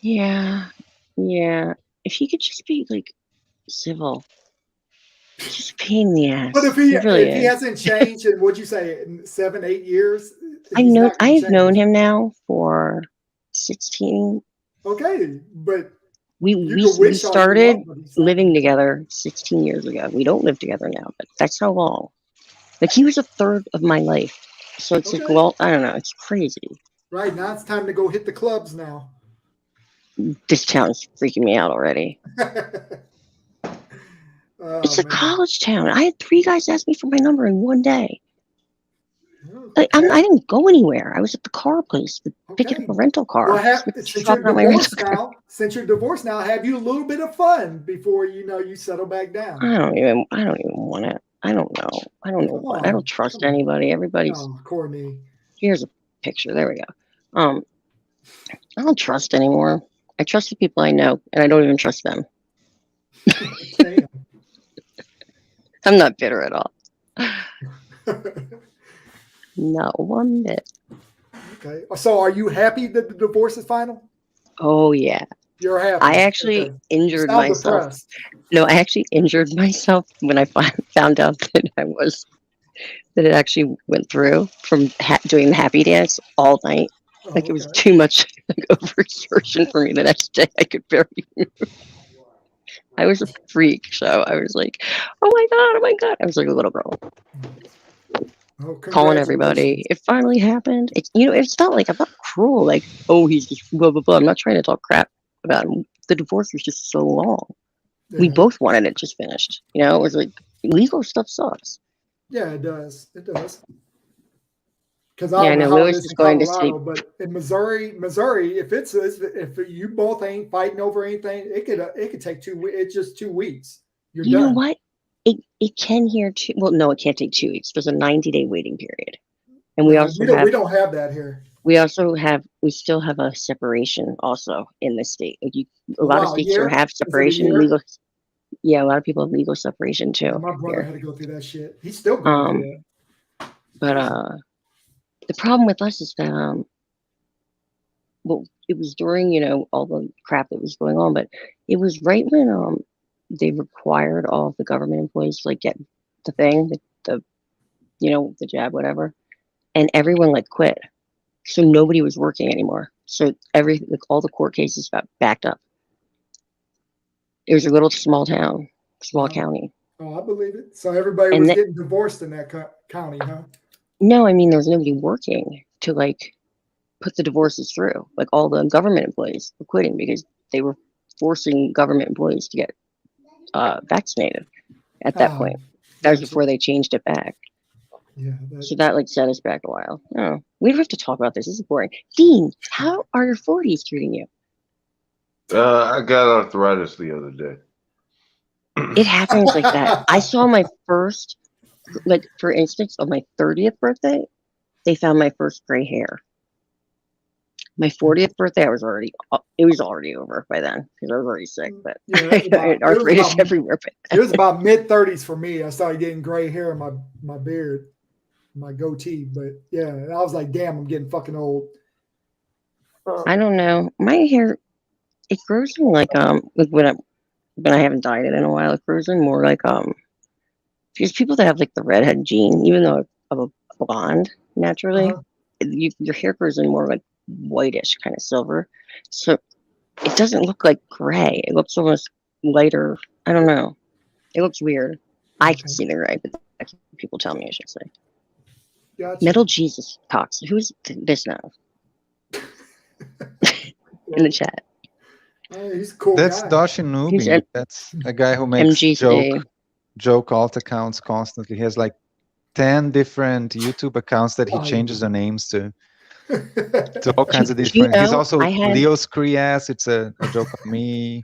Yeah. Yeah. If he could just be like civil. It's just a pain in the ass.
But if
He really
he
is.
hasn't changed in what'd you say, in 7-8 years,
I've
he's
known
not gonna
I've known
change.
him now for 16.
Okay, but
We
you
we
can
we
wish all you
started
want, but he's not
living
gonna.
together 16 years ago. We don't live together now, but that's how long. Like he was a third of my life. So it's like,
Okay.
well, I don't know. It's crazy.
Right now it's time to go hit the clubs now.
This town's freaking me out already.
Oh,
It's a
man.
college town. I had 3 guys ask me for my number in one day. Like,
Okay.
I didn't go anywhere. I was at the car place picking
Okay.
up a rental car.
Well,
Switched
since
swapping
you're
out my rental
divorced
car.
now, have you a little bit of fun before you settle back down.
I don't even want it. I don't know. I don't know
Come
what. I
on,
don't trust
come on.
anybody. Everybody's
Oh, Courtney.
here's a picture. There we go. I don't trust anymore. I trust the people I know, and I don't even trust them.
Damn.
I'm not bitter at all. Not one bit.
Okay. So are you happy that the divorce is final?
Oh yeah.
You're happy.
I actually
Okay. You
injured
sound
myself.
depressed.
No, I actually injured myself when I found out that that it actually went through from doing the happy dance all night.
Oh,
Like it was
okay.
too much overexertion for me the next day. I could barely move. I was a freak, so I was like, oh my god. I was like a little girl.
Oh,
Calling everybody.
congratulations.
It finally happened. It's it's not like I'm not cruel, like, oh, he's just blah blah blah. I'm not trying to talk crap about him. The divorce was just so long. We
Yeah.
both wanted it just finished. It was like legal stuff sucks.
Yeah, it does. It does. Because
Yeah,
I
I
don't know
know.
how it
Lewis
is
is
in
going to see.
Colorado, but in Missouri, if you both ain't fighting over anything, it could take 2 weeks. It's just 2 weeks. You're
You know
done.
what? It can here too. Well, no, it can't take 2 weeks. There's a 90-day waiting period, and we
Nah,
also
we don't have that here.
we still have a separation also in the state. Like a
Oh,
lot of
wow, a
states don't
year?
have
Is it a
separation
year?
legal. Yeah, a lot of people have legal separation
Yeah,
too
my brother
here.
had to go through that shit. He's still going through that.
But the problem with us is that well, it was during all the crap that was going on, but it was right when they required all of the government employees to like get the thing, the the jab, whatever, and everyone like quit, so nobody was working anymore. So all the court cases got backed up. It was a little small town, small
Wow.
county.
Oh, I believe it. So everybody
And
was
then,
getting divorced in that county, huh?
no, I mean there was nobody working to like put the divorces through. Like all the government employees were quitting because they were forcing government employees to get vaccinated at that point. That was
Gotcha.
before they changed it back.
Yeah.
So that like set us back a while. Oh, we don't have to talk about this. This is boring. Dean, how are your 40s treating you?
I got arthritis the other day.
It happens like that. I saw my first, like for instance, on my 30th birthday, they found my first gray hair. My 40th birthday, it was already over by then because I was already sick. But
Yeah,
I had arthritis everywhere.
It was about mid-30s for me. I started getting gray hair in my beard, my goatee. But yeah, and I was like, damn, I'm getting fucking old.
I don't know. My hair, it grows in like when I haven't dyed it in a while, it grows in more like because people that have like the redhead gene, even though I'm a blonde naturally, your hair grows in more like whitish, kind of silver. So it doesn't look like gray. It looks almost lighter. I don't know. It looks weird. I can see the gray, but that's what people tell me I should say.
Gotcha.
Metal Jesus talks. Who's this now? In the chat.
He's a cool
That's
guy.
He's
Doshinubi. That's a guy who makes
MGC.
joke alt accounts constantly. He has like 10 different YouTube accounts that he
Oh, yeah.
changes the names to all kinds of
Do you
different. He's
know,
also
I had
Leo's Krias. It's a joke on me.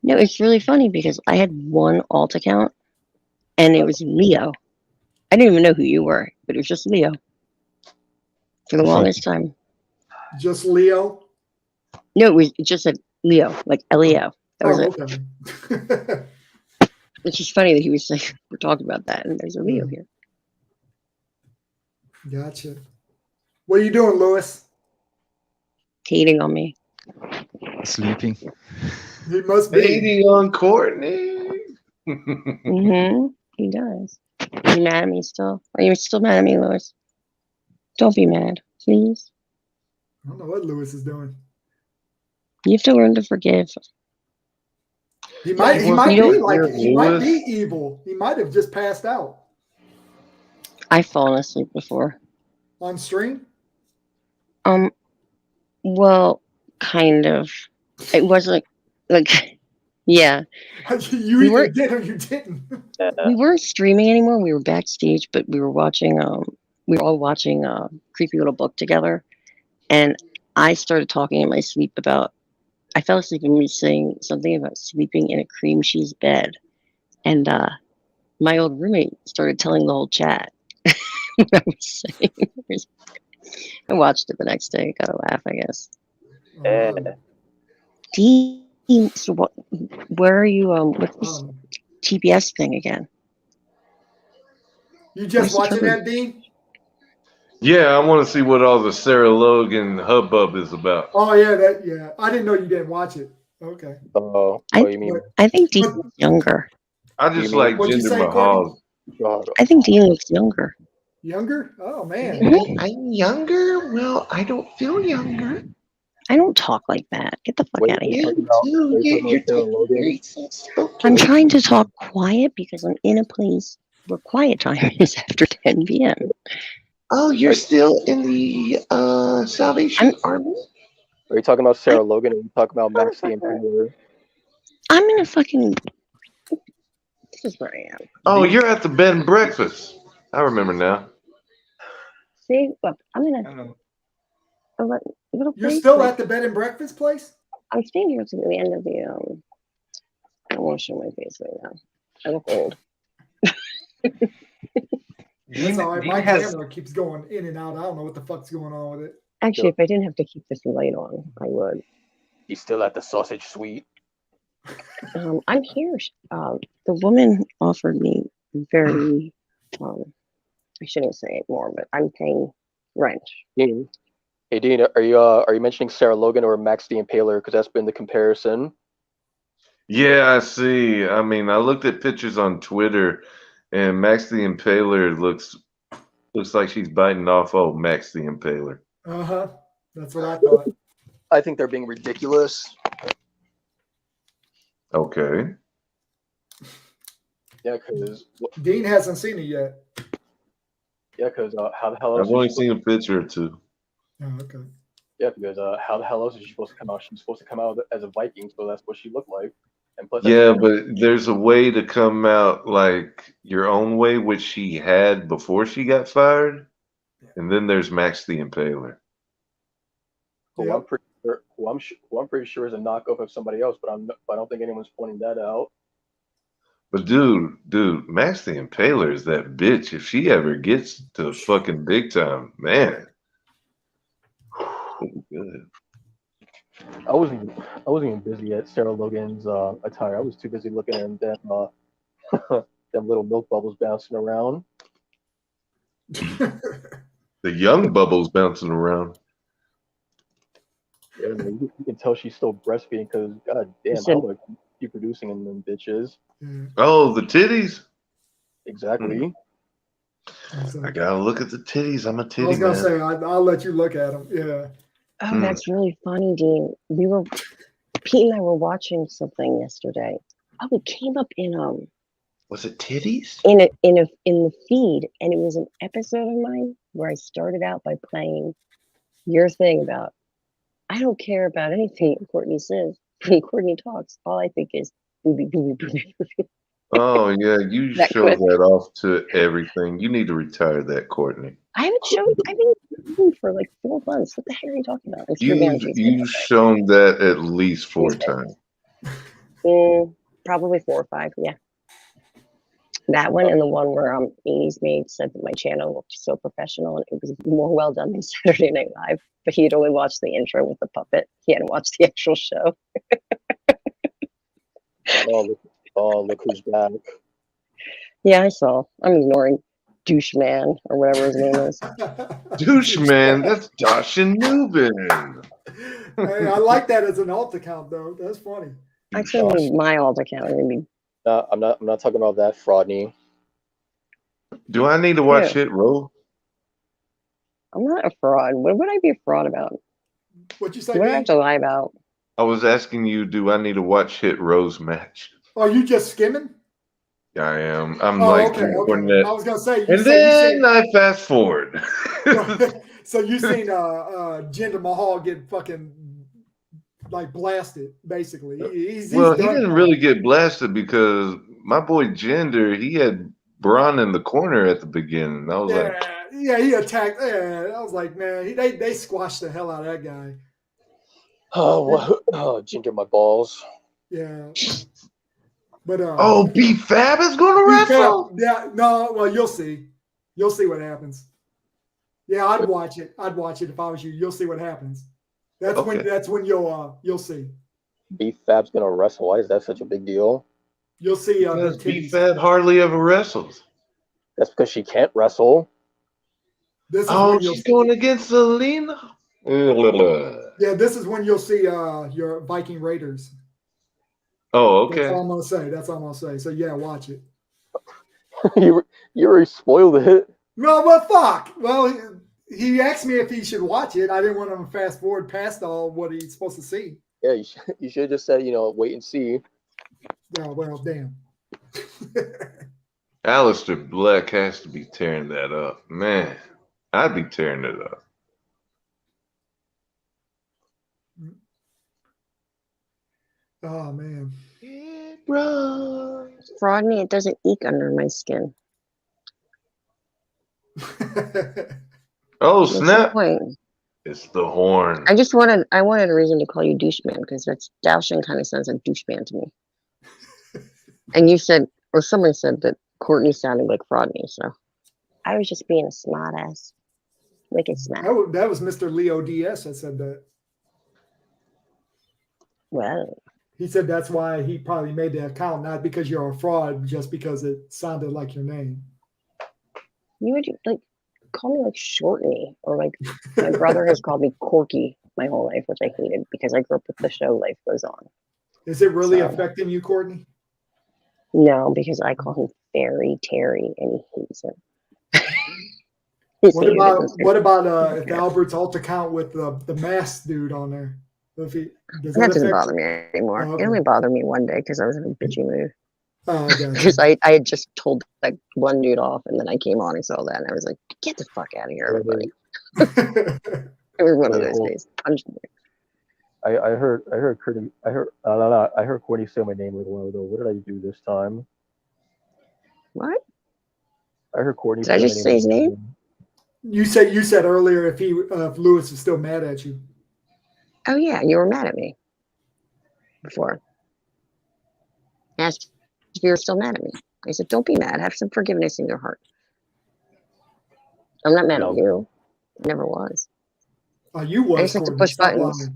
no. It's really funny because I had one alt account, and it was Leo. I didn't even know who you were, but it was just Leo for the longest time.
Just Leo.
No, it was just a Leo, like Leo. That was it.
Okay.
It's just funny that he was like, we're talking about that, and there's a Leo here.
Gotcha. What are you doing, Lewis?
Hating on me.
Sleeping.
He must be.
Hating on Courtney.
Mm-hmm. He does. Are you mad at me still? Are you still mad at me, Lewis? Don't be mad, please.
I don't know what Lewis is doing.
You have to learn to forgive.
He might
You
be
don't
like
hear
he might be
Lewis?
evil. He might have just passed out
I've fallen asleep before.
on stream.
Well, kind of. It wasn't like, yeah.
You
We
either
weren't-
did or you didn't.
We weren't streaming anymore. We were backstage, but we were watching. We were all watching Creepy Little Book together, and I started talking in my sleep about. I fell asleep and was saying something about sleeping in a cream cheese bed, and my old roommate started telling the whole chat what I was saying. I watched it the next day. Got a laugh, I guess. Dean, so what? Where are you? What's this TBS thing again?
You just
Where's the
watching
cover?
that, Dean?
Yeah, I want to see what all the Sarah Logan hubbub is about.
Oh yeah, I didn't know you didn't watch it. Okay.
Oh,
I-
you mean
I think Dean looks younger.
I just
You mean-
like
What'd you
Jinder
say,
Mahal.
God?
I think Dean looks younger.
Younger? Oh man.
I'm younger. Well, I don't feel younger.
I don't talk like that. Get the fuck
Wait,
out of
you
here.
talking about-
Too.
are you talking
You're
about Sarah
talking
Logan?
very soft-spoken.
I'm trying to talk quiet because I'm in a place where quiet time is after 10 p.m.
Oh, you're still in the Salvation Army?
Are you talking about Sarah Logan? Or are you talking about Max the Impaler?
I'm in a fucking. This is where I am.
Oh, you're at the bed and breakfast. I remember now.
See, look, I'm in
Hello.
a little
You're
place.
still
like,
at the bed and breakfast place?
I'm staying here to the end of the. I don't want to show my face right now. I look old.
That's all right.
Dean
My
has-
camera keeps going in and out. I don't know what the fuck's going on with it.
Actually, if I didn't have to keep this light on, I would.
He's still at the sausage suite.
I'm here. The woman offered me very. I shouldn't say it more, but I'm paying rent.
Dean. Hey Dean, are you mentioning Sarah Logan or Max the Impaler? Because that's been the comparison.
Yeah, I see. I mean, I looked at pictures on Twitter, and Max the Impaler looks like she's biting off old Max the Impaler.
Uh-huh. That's what I thought.
I think they're being ridiculous.
Okay.
Yeah, because
Dean hasn't seen it yet.
how the hell else?
I've only seen a picture or two.
Oh, okay.
Yeah, because how the hell else is she supposed to come out? She's supposed to come out as a Viking, so that's what she looked like. And plus,
Yeah, but there's a way to come out like your own way, which she had before she got fired, and then there's Max the Impaler.
who
Yep.
I'm pretty sure, who I'm pretty sure is a knockoff of somebody else, but I don't think anyone's pointing that out.
But dude, Max the Impaler is that bitch. If she ever gets to fucking big time, man. Good.
I wasn't even busy at Sarah Logan's attire. I was too busy looking at them them little milk bubbles bouncing around.
The young bubbles bouncing around.
Yeah, man, you can tell she's still breastfeeding because god damn,
Listen.
how would I keep producing in them bitches?
Yeah.
Oh, the titties.
Exactly.
I gotta look at the titties. I'm a
I
titty
was gonna
man.
say I'll let you look at them. Yeah.
Oh, that's really funny, Dean. Pete and I were watching something yesterday. Oh, it came up in
Was it titties?
in the feed, and it was an episode of mine where I started out by playing your thing about I don't care about anything Courtney says. when Courtney talks, all I think is booby, booby, booby, booby.
Oh yeah, you
That
show
quick.
that off to everything. You need to retire that, Courtney.
I've been home for like 4 months. What the heck are you talking about? It's gonna be on Tuesday.
You've shown that at least 4
Tuesday.
times.
Probably 4 or 5, yeah. That one and the one where 80s Made said that my channel looked so professional and it was more well done than Saturday Night Live. But he had only watched the intro with the puppet. He hadn't watched the actual show.
Look who's back.
Yeah, I saw. I'm ignoring Douche Man or whatever his name is.
Douche man, that's Josh and Newbin.
Hey, I like that as an alt account though. That's funny.
Actually, my alt account. Maybe.
I'm not talking about that, Fraudney.
Do I need to watch Hit Row?
I'm not a fraud. What would I be a fraud about?
What you say?
What do I have to lie about?
I was asking you, do I need to watch Hit Row's match?
Are you just skimming?
I am. I'm
okay.
Cornette.
I was gonna say.
And then I fast forward.
So you seen Jinder Mahal get fucking like blasted, basically. He's
he didn't really get blasted because my boy Jinder, he had Braun in the corner at the beginning. I was
he attacked. Yeah, I was like, man, they squashed the hell out of that guy.
Ginger my balls.
Yeah. But
B-Fab is gonna wrestle.
Yeah, no, well, you'll see. You'll see what happens. Yeah, I'd watch it. I'd watch it if I was you. You'll see what happens. That's when you'll see.
B-Fab's gonna wrestle. Why is that such a big deal?
You'll see.
Because B-Fab hardly ever wrestles.
That's because she can't wrestle.
She's going against Selena.
Yeah, this is when you'll see your Viking Raiders.
Oh, okay.
That's all I'm gonna say. That's all I'm gonna say. So yeah, watch it.
you already spoiled it.
No, but fuck. Well, he asked me if he should watch it. I didn't want him to fast forward past all what he's supposed to see.
Yeah, you should have just said, wait and see.
Oh, well, damn.
Aleister Black has to be tearing that up. Man, I'd be tearing it up.
Oh, man.
Fraudney, it doesn't eke under my skin.
Oh, snap. It's the horn.
I wanted a reason to call you douche man because that's Dowshin kind of sounds like douche man to me. And you said, or someone said that Courtney sounded like Fraudney, so I was just being a smart ass. Make it snap.
That was Mr. Leo DS that said that.
Well,
he said that's why he probably made the account, not because you're a fraud, just because it sounded like your name.
You would like call me like Shortney, or like my brother has called me Corky my whole life, which I hated because I grew up with the show Life Goes On. Is
it really affecting you, Courtney?
No, because I call him Fairy Terry and he hates it.
What about if Albert's alt account with the masked dude on there? That
doesn't bother me anymore.
Oh, okay.
It only bothered me one day because I was in a bitchy mood.
Because
Because I had just told that one dude off, and then I came on and saw that, and I was like, "Get the fuck out of here, everybody!" It was one of those days.
I heard Courtney say my name a little while ago. What did I do this time?
What?
I heard Courtney.
Did I just say his name?
You said earlier if Lewis is still mad at you.
Oh yeah, you were mad at me before. Asked if you were still mad at me. I said, "Don't be mad. Have some forgiveness in your heart." I'm not mad at you. I never was.
You was.
I just like to push buttons.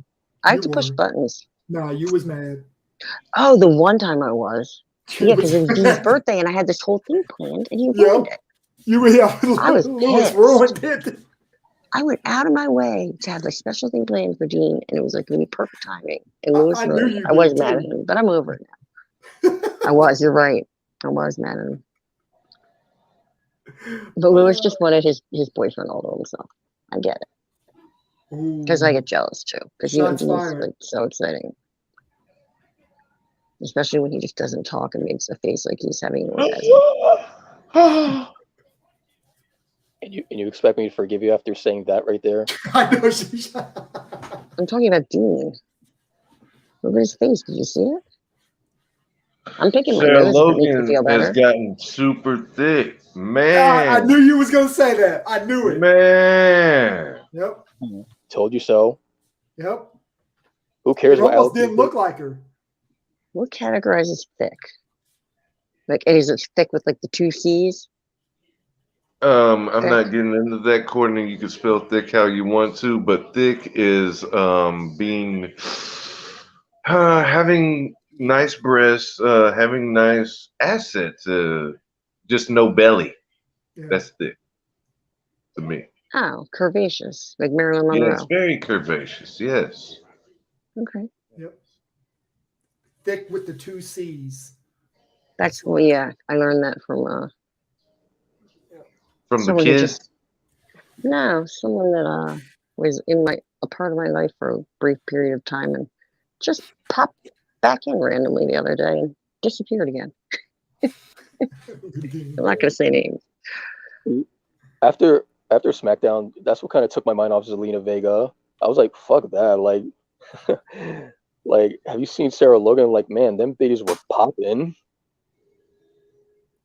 I like to push buttons.
No, you was mad.
Oh, the one time I was. Yeah, because it was Dean's birthday and I had this whole thing planned and he ruined it. I was
Lewis ruined it.
I went out of my way to have a special thing planned for Dean, and it was like going to be perfect timing. And Lewis ruined it. I was mad at him, but I'm over it now. I was. You're right. I was mad at him. But Lewis just wanted his boyfriend all to himself. I get it. Because I get jealous too. Because Dean's like so exciting. Especially when he just doesn't talk and makes a face like he's having an orgasm.
And you expect me to forgive you after saying that right there?
I know.
I'm talking about Dean. Look at his face. Did you see it? I'm picking my
Sarah
nose if it makes me
Logan
feel
has
better.
gotten super thick.
I
Man.
knew you was gonna say that. I knew it.
Man.
Yep.
Told you so.
Yep.
Who cares
It
what
almost
Alex
didn't look like her.
What categorizes thick? Like, is it thick with like the 2 C's?
I'm
Okay.
not getting into that, Courtney. You can spell thick how you want to, but thick is being having nice breasts, having nice assets, just no belly.
Yeah.
That's thick to me.
Oh, curvaceous, like Marilyn
Yeah,
Monroe.
it's very curvaceous. Yes.
Okay.
Yep. Thick with the 2 C's.
That's well, yeah. I learned that from
From the
someone who
kids.
just someone that was in a part of my life for a brief period of time and just popped back in randomly the other day and disappeared again. I'm not gonna say names.
After SmackDown, that's what kind of took my mind off Zelina Vega. I was like, fuck that. Like, like, have you seen Sarah Logan? Like, man, them bitches were popping.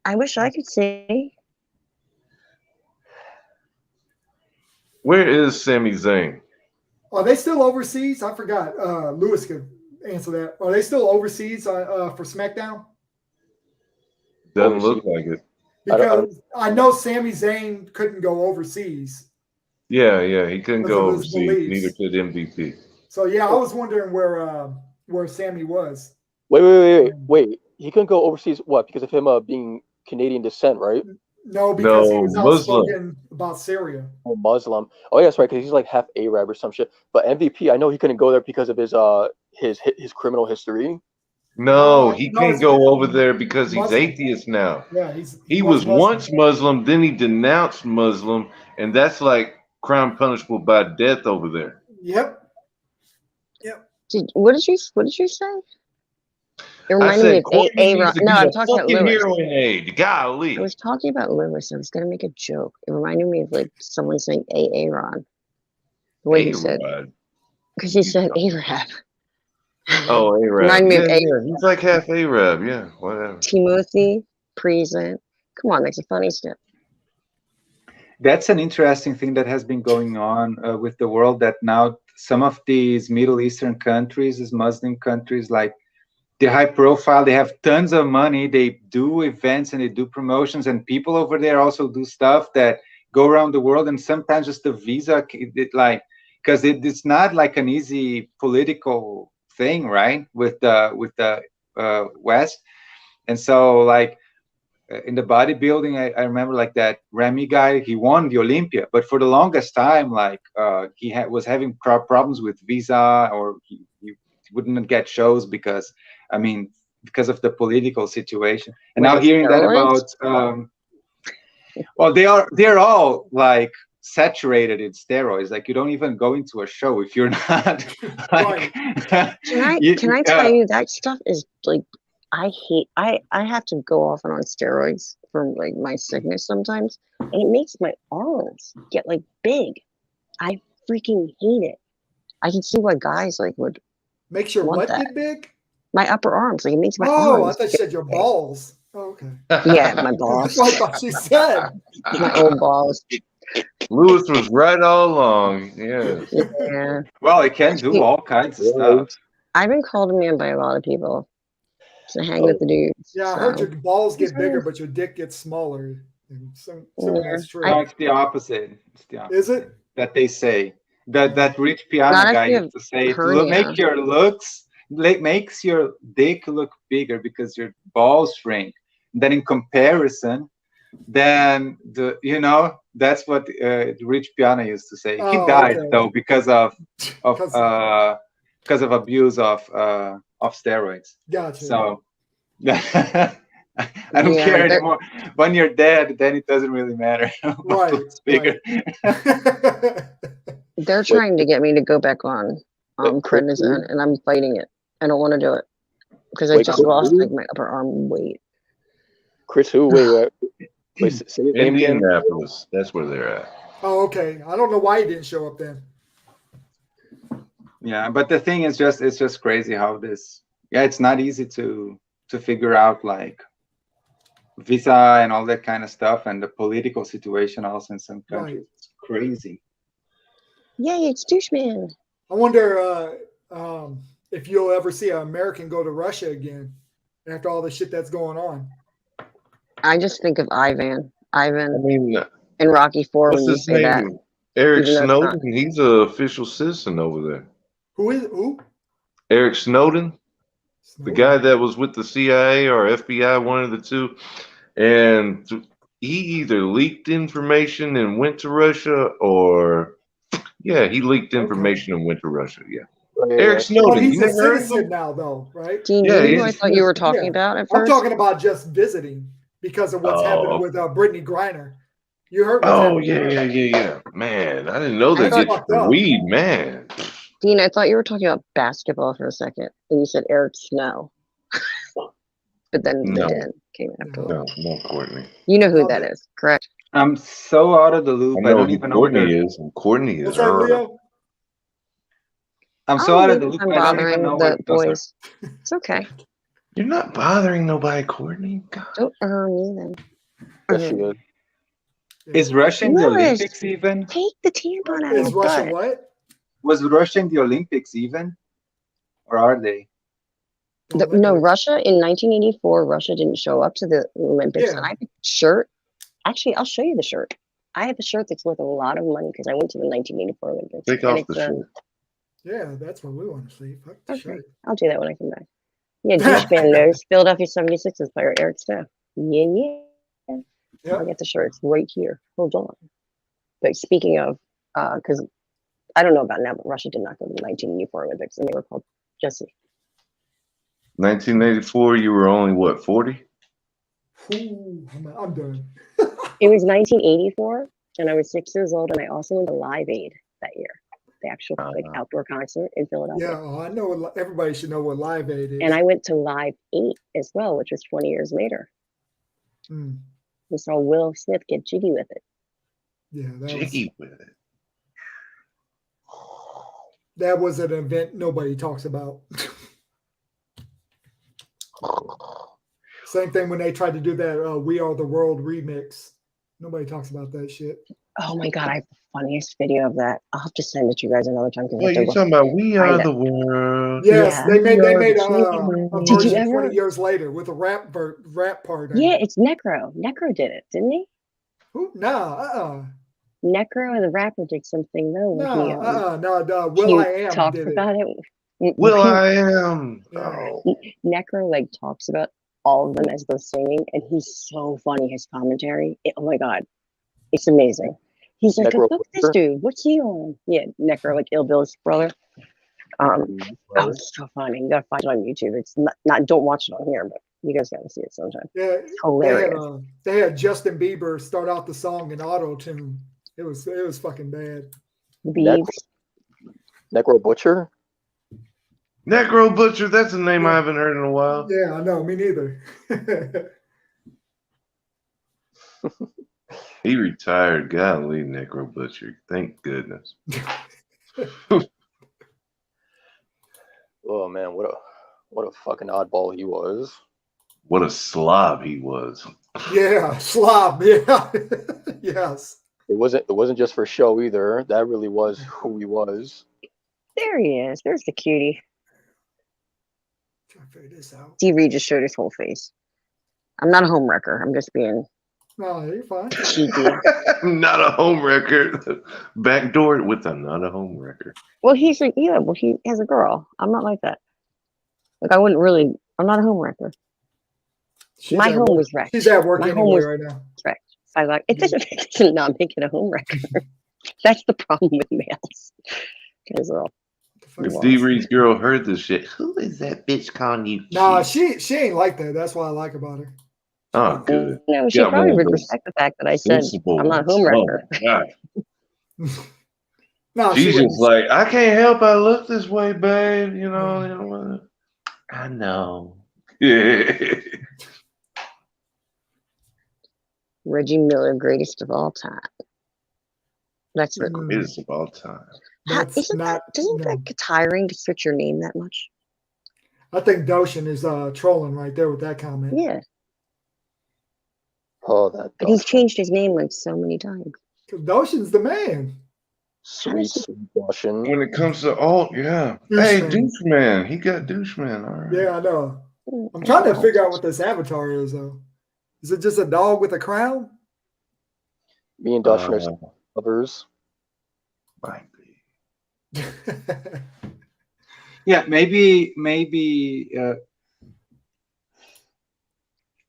I wish I could say.
Where is Sami Zayn?
Are they still overseas? I forgot. Lewis could answer that. Are they still overseas for SmackDown?
Doesn't look like it.
Because I know Sami Zayn couldn't go overseas.
Yeah, he couldn't
Because
go
of his
overseas.
beliefs.
Neither could MVP.
So yeah, I was wondering where Sammy was.
Wait. He couldn't go overseas. What? Because of him being Canadian descent, right?
No, because he
No,
was
Muslim.
outspoken about Syria.
Oh, Muslim. Oh, yeah, that's right. Because he's like half Arab or some shit. But MVP, I know he couldn't go there because of his criminal history.
No, he
No,
can't
it's
go over there because he's
Muslim.
atheist now.
Yeah,
He was once Muslim, then he denounced Muslim, and that's like crime punishable by death over there.
Yep.
What did you say? It
I
reminded
said
me of
Courtney needs to
No,
get
I'm
a
talking about
fucking
Lewis.
heroin aid. Golly.
I was talking about Lewis. I was gonna make a joke. It reminded me of like someone saying Aaron. The way he said,
A-Rod.
because he said Arab.
Oh, Arab.
Remind me of
Yeah. He's like half Arab. Yeah, whatever.
Timothy present. Come on, that's a funny stuff.
That's an interesting thing that has been going on with the world, that now some of these Middle Eastern countries, these Muslim countries, like the high profile, they have tons of money, they do events and they do promotions, and people over there also do stuff that go around the world, and sometimes just the visa, because it's not like an easy political thing, right, with the West. And so like in the bodybuilding, I remember like that Remy guy, he won the Olympia, but for the longest time, like he was having problems with visa, or he wouldn't get shows because of the political situation. And now hearing that about well, they're all like saturated in steroids. Like you don't even go into a show if you're not like
Can I tell you that stuff is like, I have to go off and on steroids for like my sickness sometimes, and it makes my arms get like big. I freaking hate it. I can see why guys like would
makes your
want
what
that.
get big?
My upper arms, like it makes my
Oh,
arms.
I thought you said your balls. Oh, okay.
Yeah, my balls.
That's what I thought she said.
My old balls.
Lewis was right all along. Yeah.
Yeah.
Well, it can do all kinds of stuff.
I've been called a man by a lot of people to hang with the dudes.
Yeah, I heard your balls get bigger, but your dick gets smaller. That's true.
No, it's the opposite. It's the opposite.
Is it?
That they say. That Rich Piana
Not if
guy
you
used to say,
hernia.
makes your dick look bigger because your balls shrink. Then in comparison, then that's what Rich Piana used to say. He died though because of abuse of steroids.
Gotcha.
So I don't care anymore. When you're dead, then it doesn't really matter.
Right.
It's bigger.
They're trying to get me to go back on prednisone, and I'm fighting it. I don't want to do it because I just lost like my upper arm weight.
Chris, who? Wait, say his name again.
Indianapolis. That's where they're at.
Oh, okay. I don't know why he didn't show up then.
Yeah, but the thing is just it's just crazy how this. Yeah, it's not easy to figure out like visa and all that kind of stuff, and the political situation also in some countries.
Right.
It's crazy.
Yay, it's doucheman.
I wonder if you'll ever see an American go to Russia again after all the shit that's going on.
I just think of Ivan.
I
Ivan
mean,
in Rocky 4
what's
when you
his
say that.
name? Eric
Even though it's not.
Snowden. He's an official citizen over there.
Who?
Eric Snowden, the
Snowden.
guy that was with the CIA or FBI, one of the two, and he either leaked information and went to Russia, or he leaked information and went to Russia. Yeah, Eric
But
Snowden.
he's
You
a
never heard of
citizen
him?
now, though, right?
Dean,
Yeah,
you know who I
he's a
thought you were
citizen.
talking about at
I'm
first?
talking about just visiting because of what's happening with Brittany Griner. You heard what's
Oh
happening.
yeah. Man, I didn't know
I
they
thought-
get you for weed, man.
Dean, I thought you were talking about basketball for a second, and you said Eric Snow. But then
No.
the Den came afterwards.
No, Courtney.
You know who that is, correct?
I'm so out of the loop.
I know
don't
who
even
Courtney
know.
is, and Courtney is
What's that,
her.
Leo?
I'm so out of the
leave
loop.
I'm
I don't
bothering
even know
the
what those are.
boys. It's okay.
You're not bothering nobody, Courtney. God.
Don't me then.
Yes, she is.
Is Russia in the
Lois,
Olympics even?
Take the tampon out of
Is
his
Russia
butt.
what?
Was Russia in the Olympics even? Or are they?
No, Russia in 1984, Russia didn't show up to the Olympics.
Yeah.
And I have a shirt. Actually, I'll show you the shirt. I have a shirt that's worth a lot of money because I went to the 1984 Olympics.
Take
and
off the shirt.
Yeah, that's what we want to see. Fuck the
Okay,
shirt.
I'll do that when I come back. Yeah, douchebag knows Philadelphia 76ers player Eric Snow. Yeah. I'll get the shirts right here. Hold on. But speaking of, because I don't know about now, but Russia did not go to the 1984 Olympics, and they were called Jesse.
1984, you were only what, 40?
Ooh, I'm done.
It was 1984, and I was 6 years old, and I also went to Live Aid that year, the actual outdoor concert in Philadelphia.
Yeah, I know. Everybody should know what Live Aid is.
And I went to Live 8 as well, which was 20 years later. We saw Will Smith get jiggy with it.
Yeah,
Jiggy with it.
That was an event nobody talks about. Same thing when they tried to do that We Are the World remix. Nobody talks about that shit.
Oh my God, I have the funniest video of that. I'll have to send it to you guys another time.
What are you talking about? We Are the World.
Yes,
Yeah.
they made a
Did you
version
ever-
20 years later with a rap part.
Yeah, it's Necro. Necro did it, didn't he?
Who? Nah,
Necro, the rapper, did something though. When he,
no. Will I Am
talked
did
about it.
Will I Am.
Necro like talks about all of them as they're singing, and he's so funny. His commentary, oh my God, it's amazing. He's like,
Necro
look at this dude. What's he on? Yeah, Necro, like Ill Bill's brother. Oh, it's so funny. You gotta find it on YouTube. It's not. Don't watch it on here, but you guys gotta see it sometime.
Yeah,
it's hilarious.
They had Justin Bieber start out the song in auto tune. It was fucking bad.
Necro Butcher.
Necro Butcher. That's a name I haven't heard in a while.
Yeah, I know. Me neither.
He retired. Golly, Necro Butcher. Thank goodness.
Oh man, what a fucking oddball he was.
What a slob he was.
Yeah, slob. Yeah, yes.
It wasn't just for show either. That really was who he was.
There he is. There's the cutie.
Trying to figure this out.
D-Reed just showed his whole face. I'm not a homewrecker. I'm just being
No, you're fine.
cheeky.
Not a home record. Backdoor with a not a home record.
Well, he has a girl. I'm not like that. Like I wouldn't really. I'm not a homewrecker. My home was wrecked.
She's at work
My home
anyway
was
right now.
wrecked. It doesn't not make it a home wrecker. That's the problem with males. Because
If D-Reed's girl heard this shit, who is that bitch calling you?
Nah, she ain't like that. That's what I like about her.
Oh, good.
No, she
Got
probably
one of
would
those
respect the fact that I said
sensible
I'm not a
ones.
homewrecker.
Oh, my God.
No,
She's
she
just like, I can't help I look this way, babe. You know. I know. Yeah.
Reggie Miller, greatest of all time. That's the
Greatest of all time.
That's not.
Doesn't
No.
that get tiring to switch your name that much?
I think Doshin is trolling right there with that comment.
Yeah,
Oh, that
but he's
Dawson.
changed his name like so many times.
Because Doshin's the man.
Sweet, sweet Dawson.
When it comes to alt, yeah. Hey, douche man. He got douche man. All right.
Yeah, I know. I'm trying to figure out what this avatar is, though. Is it just a dog with a crown?
Me and Dawson are lovers.
Might be.
Yeah, maybe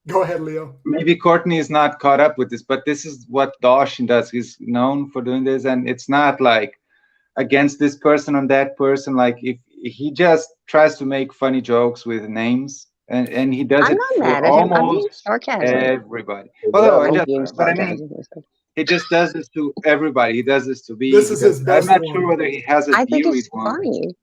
Go ahead, Leo.
maybe Courtney is not caught up with this, but this is what Dawson does. He's known for doing this, and it's not like against this person and that person. Like if he just tries to make funny jokes with names, and he does
I'm
it
not
for
mad at him. I'm being
almost
sarcasm.
everybody.
Yeah,
Well,
I'm
no,
being
but I mean, he just does this to everybody. He does this to be.
This is his
I'm
best
not
one.
sure whether he has a
I think
deal
it's
with one.
funny.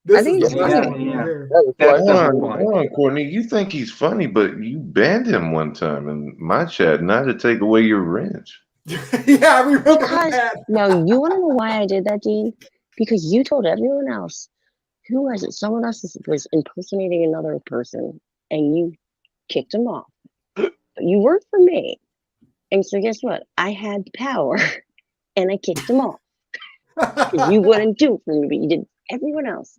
This
think
is the
it's
best
funny.
one right here.
That's
Hold
the
on,
whole point.
hold on, Courtney. You think he's funny, but you banned him one time in my chat, not to take away your wrench.
Yeah, I remember
Because
that.
no, you want to know why I did that, Dean? Because you told everyone else, who was it? Someone else was impersonating another person, and you kicked him off. But you worked for me, and so guess what? I had the power, and I kicked him off. Because you wouldn't do it for me, but you did everyone else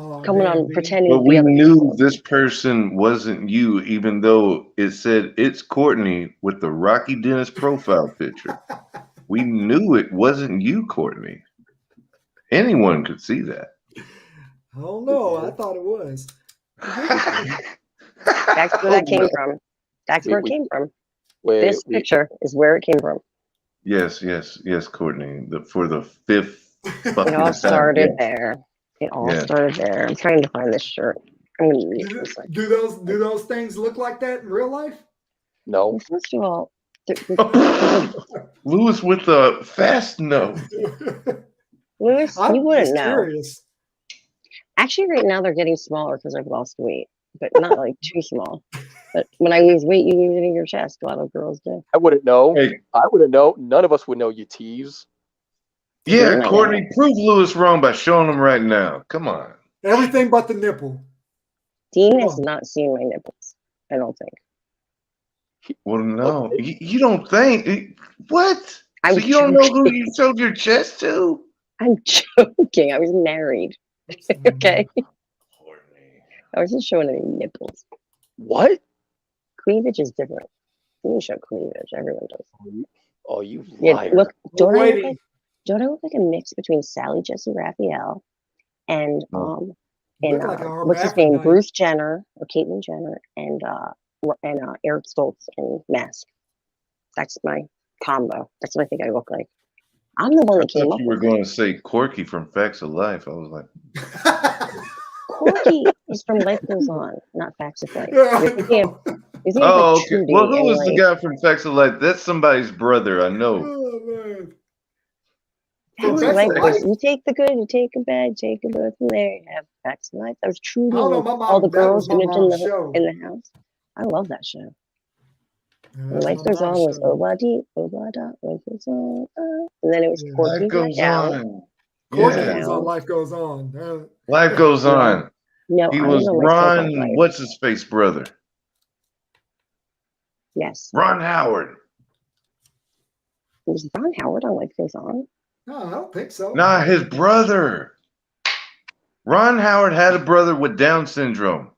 Oh,
coming
damn,
on
dude.
pretending
But
to be
we
other
knew
people.
this person wasn't you, even though it said it's Courtney with the Rocky Dennis profile picture. We knew it wasn't you, Courtney. Anyone could see that.
I don't know. I thought it was.
That's where that came from. That's where it came from. This picture is where it came from.
Yes, Courtney. For the fifth fucking
It all
time.
started
Yeah.
there. It all
Yeah.
started there. I'm trying to find this shirt. I'm gonna need it for a second.
Do those things look like that in real life?
No.
Well, first of all,
Lewis with the fast note.
Lewis,
I'm
you wouldn't
just
know.
curious.
Actually, right now they're getting smaller because I've lost weight, but not like too small. But when I lose weight, you lose it in your chest. A lot of girls do.
I wouldn't know.
Hey.
I wouldn't know. None of us would know, you tease.
Yeah, Courtney, prove Lewis wrong by showing him right now. Come on.
Everything but the nipple.
Dean has not seen my nipples. I don't think.
Well, no. You don't think. What?
I'm
so you don't know who
joking.
you showed your chest to?
I'm joking. I was married. Okay. I wasn't showing any nipples.
What?
Cleavage is different. You show cleavage. Everyone does.
Oh, you
Yeah,
liar.
look, don't I look like a mix between Sally Jesse Raphael and
Look like a
what's his name?
hermaphrodite.
Bruce Jenner or Caitlyn Jenner and Eric Stoltz in Mask. That's my combo. That's what I think I look like. I'm the one
I
that came
thought
up
you were
with it.
going to say Corky from Facts of Life. I was like,
Corky is from Life Goes On, not Facts of Life.
Yeah,
You're thinking of
oh,
like
okay.
Trudy
Well, who
and,
was the
like,
guy from Facts of Life? That's somebody's brother, I know.
Oh, man.
That
From
was
Facts
Life
of
Goes.
Life?
You take the good, you take the bad, take the good from there. You have Facts of Life. That was Trudy
I don't know,
and
my
all the
mom, that was
girls
my
who lived
mom's show.
in the house. I love that show.
Yeah,
And
that's
Life
my
Goes On
mom's
was
show.
Obadi, Obada, Life Goes On, and then it was
Yeah.
Corky
Life
got
goes
down.
on.
Corky
Yeah.
was on Life Goes On.
Life goes on.
No,
He
I
was
was on my so-called
Ron,
life.
what's his face brother?
Yes.
Ron Howard.
Was Ron Howard on Life Goes On?
No, I don't think so.
Nah, his brother. Ron Howard had a brother with Down syndrome.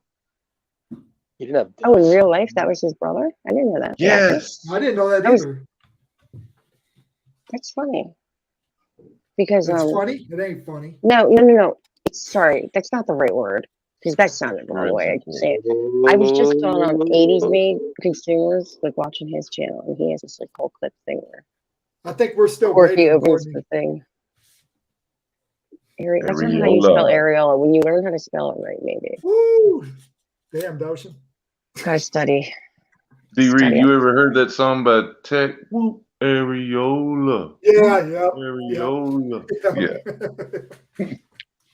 He didn't have.
Oh, in real life, that was his brother? I didn't know that.
Yes.
I didn't know that
That was-
either.
That's funny. Because
It's funny. It ain't funny.
No. Sorry, that's not the right word. Because that sounded the wrong way. I can say it. I was just on 80s Made Consumers, like watching his channel, and he has this like whole clip thing where
I think we're still
Corky
waiting,
opens
Courtney.
the thing. That's not how you spell Ariel. When you learn how to spell it right, maybe.
Woo! Damn, Doshin.
Gotta study.
D-Reed, you ever heard that song by Tech? Whoop, Areola.
Yeah.
Areola. Yeah.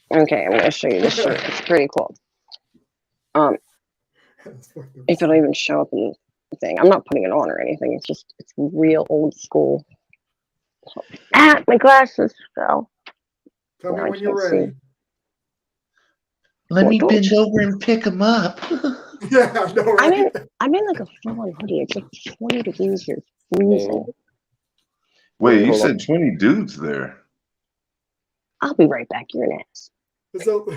Okay, I'm gonna show you this shirt. It's pretty cool. If it'll even show up in the thing. I'm not putting it on or anything. It's real old school. Ah, my glasses fell.
Tell me
No, I
when you're
can't see.
ready.
Let me
Well,
bend over and pick him up.
Yeah, I know, right?
I'm in like a full-on hoodie. It's like 20 degrees here. Freezing.
Wait, you
Hold
said
on.
20 dudes there.
I'll be right back. You're an ass.
So,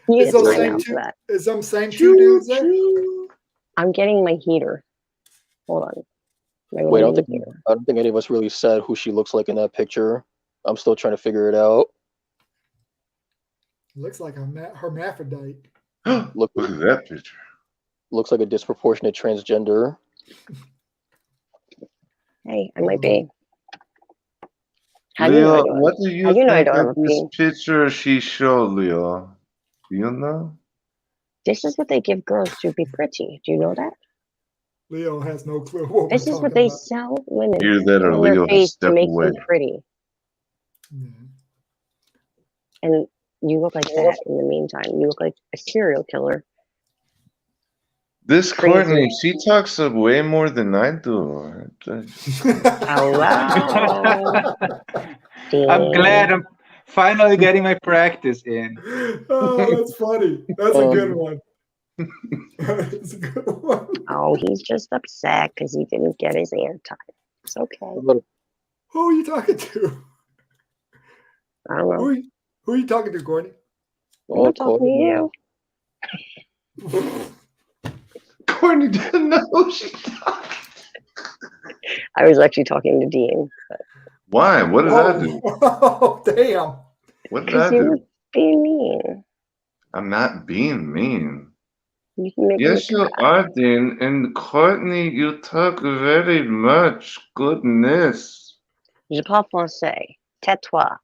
You
is
get
those
time
same
out for
two?
that.
Is them same two dudes there?
I'm getting my heater. Hold on. My
Wait,
linen heater.
I don't think any of us really said who she looks like in that picture. I'm still trying to figure it out.
Looks like a hermaphrodite.
Look at that picture.
Looks like a disproportionate transgender.
Hey, I might be. How
Leo,
do
what do
How
you
do you know I
think
don't have
of
a
this
pee?
picture she showed, Leo? Do you know?
This is what they give girls to be pretty. Do you know that?
Leo has no clue what
This
we're
is what
talking
they
about.
sell women
Either that or
on their
Leo has
face to
stepped
make
away.
them pretty.
Mhm.
And you look like that in the meantime. You look like a serial killer.
This
Crazy.
Courtney, she talks way more than I do.
Hello.
I'm glad I'm finally getting my practice in.
Oh, that's funny. That's a good
Um,
one. That's a good one.
Oh, he's just upset because he didn't get his airtime. It's okay.
Who are you talking to?
I don't know.
Who are you talking to, Courtney?
I'm not talking to you.
Courtney didn't know who she talked.
I was actually talking to Dean.
Why? What did I do?
Oh, damn.
What did
Because
I
you were
do?
being mean.
I'm not being mean.
You can make
Yes,
me
you are, Dean. And Courtney, you talk very much. Goodness.
Je parle français. Tais-toi.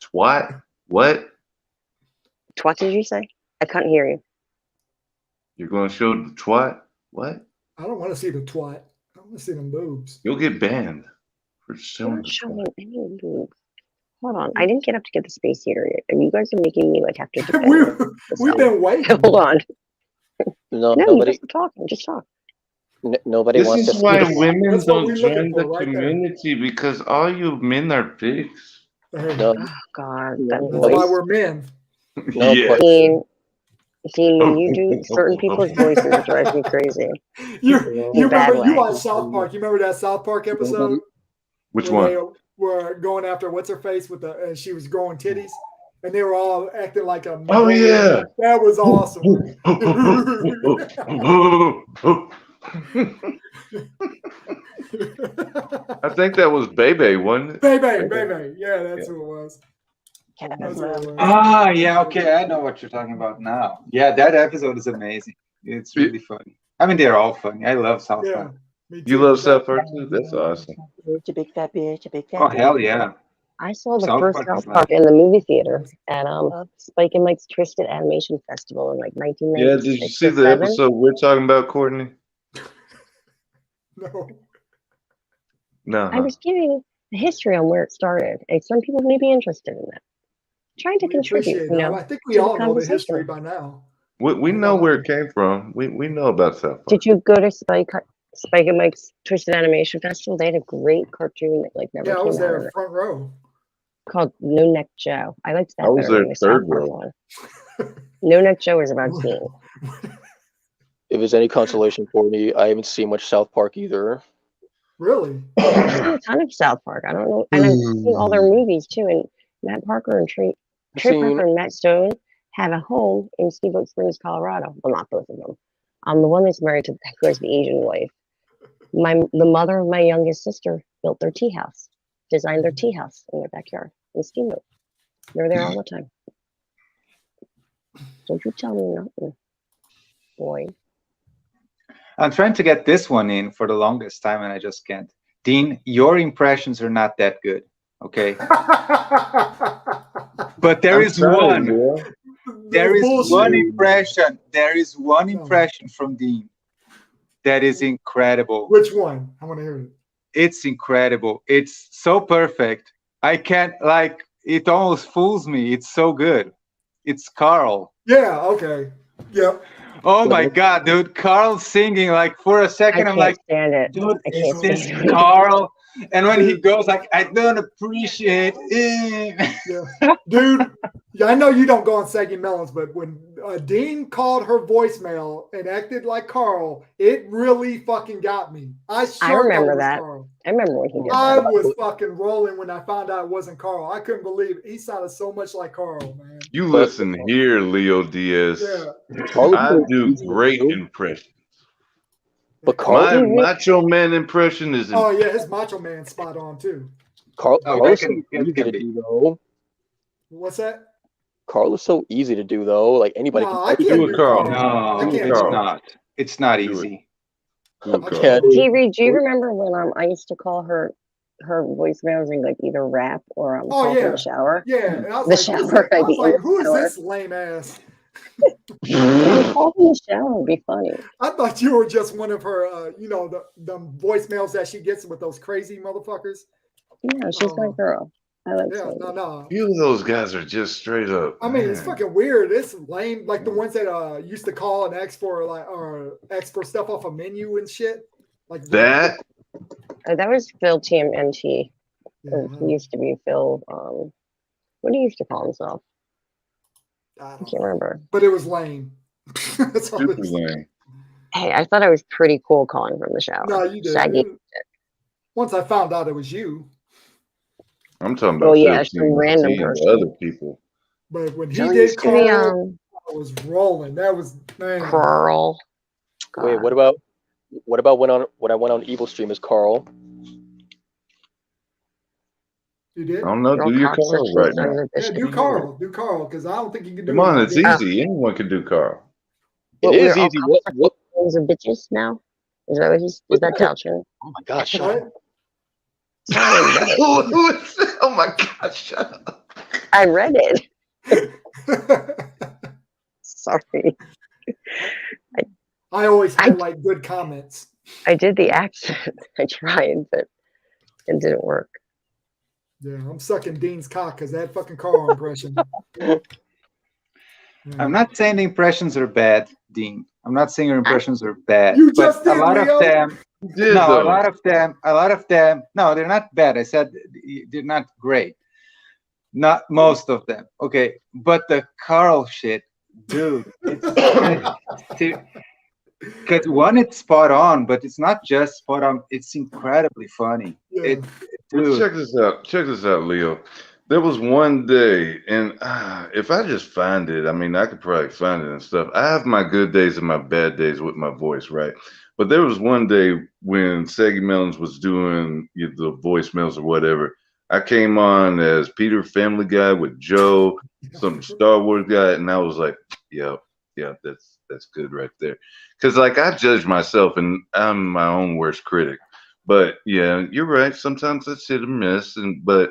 Twat? What?
What did you say? I couldn't hear you.
You're going to show the twat? What?
I don't want to see the twat. I want to see the boobs.
You'll get banned for
I'm
showing
not
the
showing
twat.
any boobs. Hold on. I didn't get up to get the space heater yet. And you guys are making me like have to defend myself.
We've been waiting.
Hold on.
No,
No, you
nobody,
guys are talking. Just talk.
nobody
This
wants to
is
see
why
the.
women
That's what
don't
we're looking
join the
for right there.
community because all you men are pigs.
Hey,
No,
Oh, God.
no,
that's why
boys.
we're men.
No,
Yeah.
Dean, when you do certain people's voices, it drives me crazy.
You
In a bad
remember, you
way.
watched South Park. You remember that South Park episode?
Which
where
one?
They were going after what's her face with the, and she was growing titties, and they were all acting like a.
Oh, yeah.
That was awesome.
I think that was Bebe, wasn't it?
Bebe. Yeah, that's who it was. That's who it was.
Ah, yeah, okay, I know what you're talking about now. Yeah, that episode is amazing. It's really funny. I mean, they're all funny. I love South Park.
Me
You
too.
love South Park too? That's awesome.
Bitch, a big fat bitch, a big fat
Oh,
bitch.
hell yeah.
I saw the
South
first
Park
South
is
Park in the movie theater at Spike and Mike's Twisted Animation Festival in like
Yeah,
1996
did you see
or
the
7.
episode we're talking about, Courtney?
No.
No.
I was giving the history on where it started, and some people may be interested in that. Trying to
We
contribute,
appreciate
you
it.
know,
I think we
to the
all know the history
conversation.
by now.
We know where it came from. We know about South Park.
Did you go to Spike and Mike's Twisted Animation Festival? They had a great cartoon that like never
Yeah, I
came
was
out
there
of it,
front row.
called No Neck Joe. I liked that
I was
better
there
than the South
third
Park
row.
one. No Neck Joe is about Dean.
If it's any consolation for me, I haven't seen much South Park either.
Really?
I've seen a ton of South Park. I don't know, and I've seen all their movies too. And Matt Parker and Trey Parker and Matt Stone have a home in Steamboat Springs, Colorado. Well, not both of them. The one that's married to who has the Asian wife. The mother of my youngest sister built their tea house, designed their tea house in their backyard in Steamboat. They're there all the time. Don't you tell me nothing, boy.
I'm trying to get this one in for the longest time, and I just can't. Dean, your impressions are not that good, okay? But there is one. There is one impression. There is one impression from Dean that is incredible.
Which one? I want to hear it.
It's incredible. It's so perfect. I can't, like, it almost fools me. It's so good. It's Carl.
Yeah, okay. Yep.
Oh my God, dude. Carl singing, like, for a second, I'm like,
stand it.
dude,
I
is
can't
this
stand it.
Carl? And when he goes like, I don't appreciate it.
Yeah. Dude, yeah, I know you don't go on Saggy Melons, but when Dean called her voicemail and acted like Carl, it really fucking got me. I
remember
thought it was
that.
Carl.
I remember when he did
I
that.
was fucking rolling when I found out it wasn't Carl. I couldn't believe it. He sounded so much like Carl, man.
You listen here, Leo Diaz.
Yeah.
I do great impressions.
But Carl,
My Macho Man impression is.
Oh yeah, his Macho Man spot on too.
Carl is so
it
easy
can
to
be.
do though.
What's that?
Carl is so easy to do though. Like anybody
No,
can.
I can't
Do
do
it, Carl.
No,
I can't
it's
do it.
not. It's not
Do it.
easy.
Do it,
I
Carl.
can't.
TV, do you remember when I used to call her voicemails and like either rap or
Oh
talk in
yeah.
the shower?
Yeah. And I was
The
like, who's
shower,
that? I
I'd
was
be
like,
in the
who is
shower.
this lame ass?
Call in the shower would be funny.
I thought you were just one of her, the voicemails that she gets with those crazy motherfuckers.
No, she's my girl. I like
Yeah,
Sadie.
no.
Few of those guys are just straight up.
I mean, it's
man.
fucking weird. It's lame. Like the ones that used to call and ask for stuff off a menu and shit. Like
That.
That was Phil TMNT.
Yeah,
He used to be Phil. What he used to call himself?
I
I
don't
can't
know.
remember.
But it was lame. That's all
Super
it is.
lame.
Hey, I thought I was pretty cool calling from the shower.
No, you did.
Shaggy.
Once I found out it was you,
I'm talking about
Well, yeah,
Phil
some random
T and
person.
other people.
but when he
Phil
did
used to be
Carl, I was rolling. That was man.
Carl.
Wait,
God.
what about when I went on Evil Stream as Carl?
You did?
I don't know.
Girl
Do your
cock
Carl
such
right
a
now.
son of a
Yeah,
bitch.
do Carl. Do Carl, because I don't think you can do
Come on,
it.
it's easy. Anyone can do Carl.
What,
It
we're
is
all
easy. What?
sons of bitches now? Is that what he's? Is that Talchin?
Oh my gosh! Shut
What?
up.
Sorry,
Oh my gosh, shut up.
I read it. Sorry,
I always highlight good comments.
I did the accent. I tried, but it didn't work.
Yeah, I'm sucking Dean's cock because that fucking Carl impression.
I'm not saying the impressions are bad, Dean. I'm not saying your impressions are bad.
You
but
just did,
a lot
Leo.
of them.
Did,
No,
though.
a lot of them. No, they're not bad. I said they're not great. Not most of them. Okay, but the Carl shit, dude. Because one, it's spot on, but it's not just spot on. It's incredibly funny.
Yeah.
Well, check this out. Check this out, Leo. There was one day, and if I just find it, I mean, I could probably find it and stuff. I have my good days and my bad days with my voice, right? But there was one day when Saggy Melons was doing the voicemails or whatever. I came on as Peter Family Guy with Joe, some Star Wars guy, and I was like, yeah, that's good right there. Because like I judge myself, and I'm my own worst critic. But yeah, you're right. Sometimes it's hit or miss, but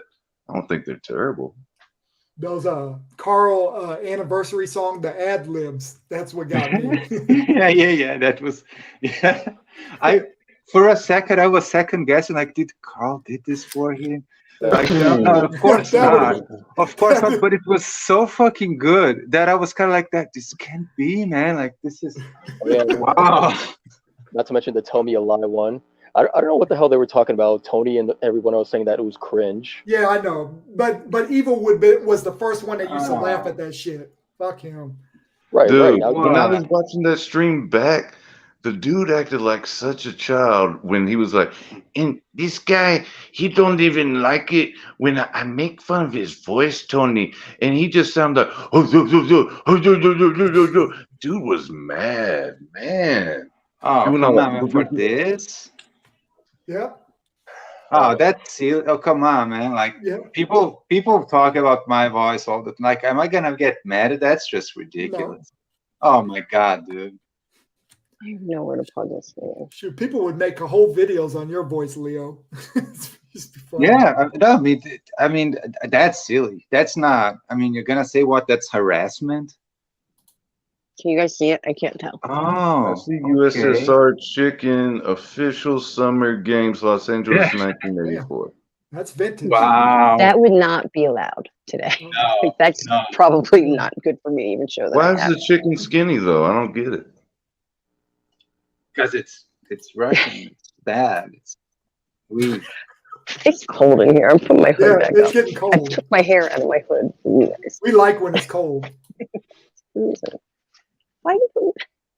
I don't think they're terrible.
Those Carl anniversary song, the ad libs. That's what got me.
yeah. That was for a second I was second guessing, like, did Carl did this for him? Like, no, of course not. Of course not. But it was so fucking good that I was kind of like, that this can't be, man. Like, this is wow.
Not to mention the Tell Me a Lie one. I don't know what the hell they were talking about. Tony and everyone else saying that it was cringe.
Yeah, I know. But Evil was the first one that used to laugh at that shit. Fuck him.
Right,
Dude,
right.
when I was watching that stream back, the dude acted like such a child when he was like, and this guy, he don't even like it when I make fun of his voice, Tony. And he just sounded like, dude was mad, man.
Oh,
Doing
come
all
on, man, for this?
Yeah.
Oh, that's silly. Oh, come on, man. Like, people talk about my voice all the time. Like, am I gonna get mad at that? That's just ridiculous. No. Oh my god, dude.
I have nowhere to plug this thing.
Shoot, people would make whole videos on your voice, Leo.
Yeah, no, I mean, that's silly. That's not. I mean, you're gonna say what? That's harassment.
Can you guys see it? I can't tell.
Oh,
I see USSR Chicken official Summer Games Los Angeles 1984.
That's vintage.
Wow.
That would not be allowed today.
No,
that's probably not good for me to even show that.
Why is the chicken skinny though? I don't get it.
Because it's Russian. It's bad. It's weak.
It's cold in here. I'm putting my hood
Yeah,
back
it's
up.
getting
I
cold.
took my hair out of my hood for you guys.
We like when it's cold.
Why do you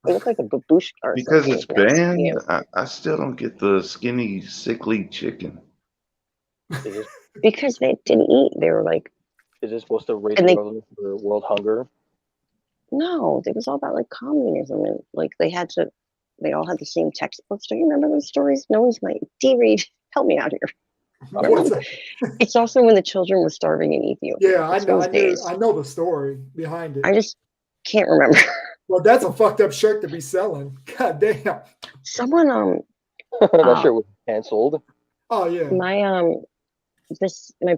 look like a babushka or
Because
something?
it's banned.
Yeah.
I still don't get the skinny, sickly chicken.
Is this
Because they didn't eat. They were like,
is this supposed to raise
and they
awareness for world hunger?
no, it was all about like communism and like they all had the same textbooks. Do you remember those stories? No one's like, D-Reed, help me out here.
What's that?
It's also when the children were starving in Ethiopia.
Yeah, I
It's
know.
those days.
I know the story behind it.
I just can't remember.
Well, that's a fucked up shirt to be selling. God damn.
Someone
That shirt was canceled.
Oh yeah.
my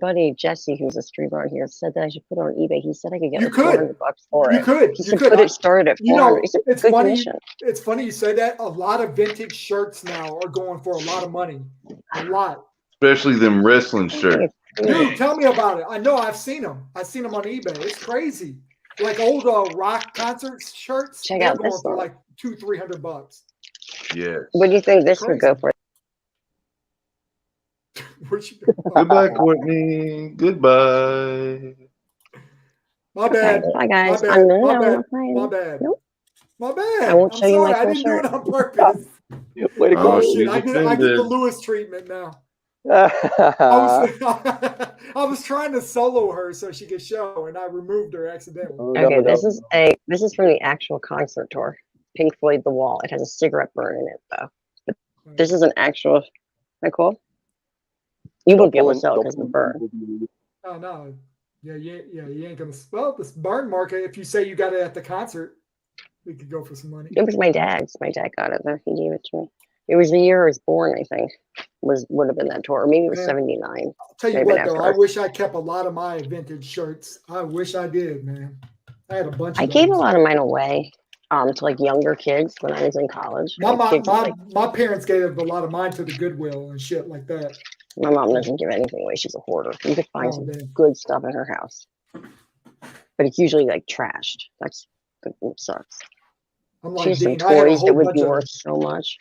buddy Jesse, who's a streamer on here, said that I should put it on eBay. He said I could get
You
like
could.
$400 for
You
it.
could.
He
You
said
could.
put it started at 400. It's a
it's
good
funny.
commission.
It's funny you say that. A lot of vintage shirts now are going for a lot of money. A lot.
Especially them wrestling shirts.
Dude, tell me about it. I know I've seen them. I've seen them on eBay. It's crazy. Like old rock concert shirts.
Check
They're
out
going
this
for
one.
like $200-300.
Yes.
What do you think this
Crazy.
would go for?
Where'd you go?
Goodbye, Courtney. Goodbye.
My bad.
Bye guys.
My bad.
I'm no,
My
I'm
bad.
not playing.
My bad.
Nope.
My bad.
I won't
I'm
show you my
sorry. I
cool
didn't do
shirt.
it on purpose.
Way to
Oh,
go.
Shit, I
she's
get the
offended.
Lewis treatment now.
Oh,
I was trying to solo her so she could show, and I removed her accidentally.
Okay, this is from the actual concert tour. Pink Floyd The Wall. It has a cigarette burn in it though. But this is an actual. Isn't that cool? You won't be able to sell it because of the burn.
Oh no. Yeah, you ain't gonna spell this burn market if you say you got it at the concert. We could go for some money.
It was my dad's. My dad got it though. He gave it to me. It was the year I was born, I think. Would have been that tour. Or maybe it was
Man,
79.
I'll tell you
Maybe
what
after
though, I
us.
wish I kept a lot of my vintage shirts. I wish I did, man. I had a bunch of
I gave a
those.
lot of mine away to like younger kids when I was in college.
My
Like, kids
my,
like,
my parents gave a lot of mine to the Goodwill and shit like that.
my mom doesn't give anything away. She's a hoarder. You could find
Oh,
some
damn.
good stuff in her house. But it's usually like trashed. It sucks.
I'm
She
like
has some
Dean. I had a
toys that
whole
would
bunch
be
of
worth so much.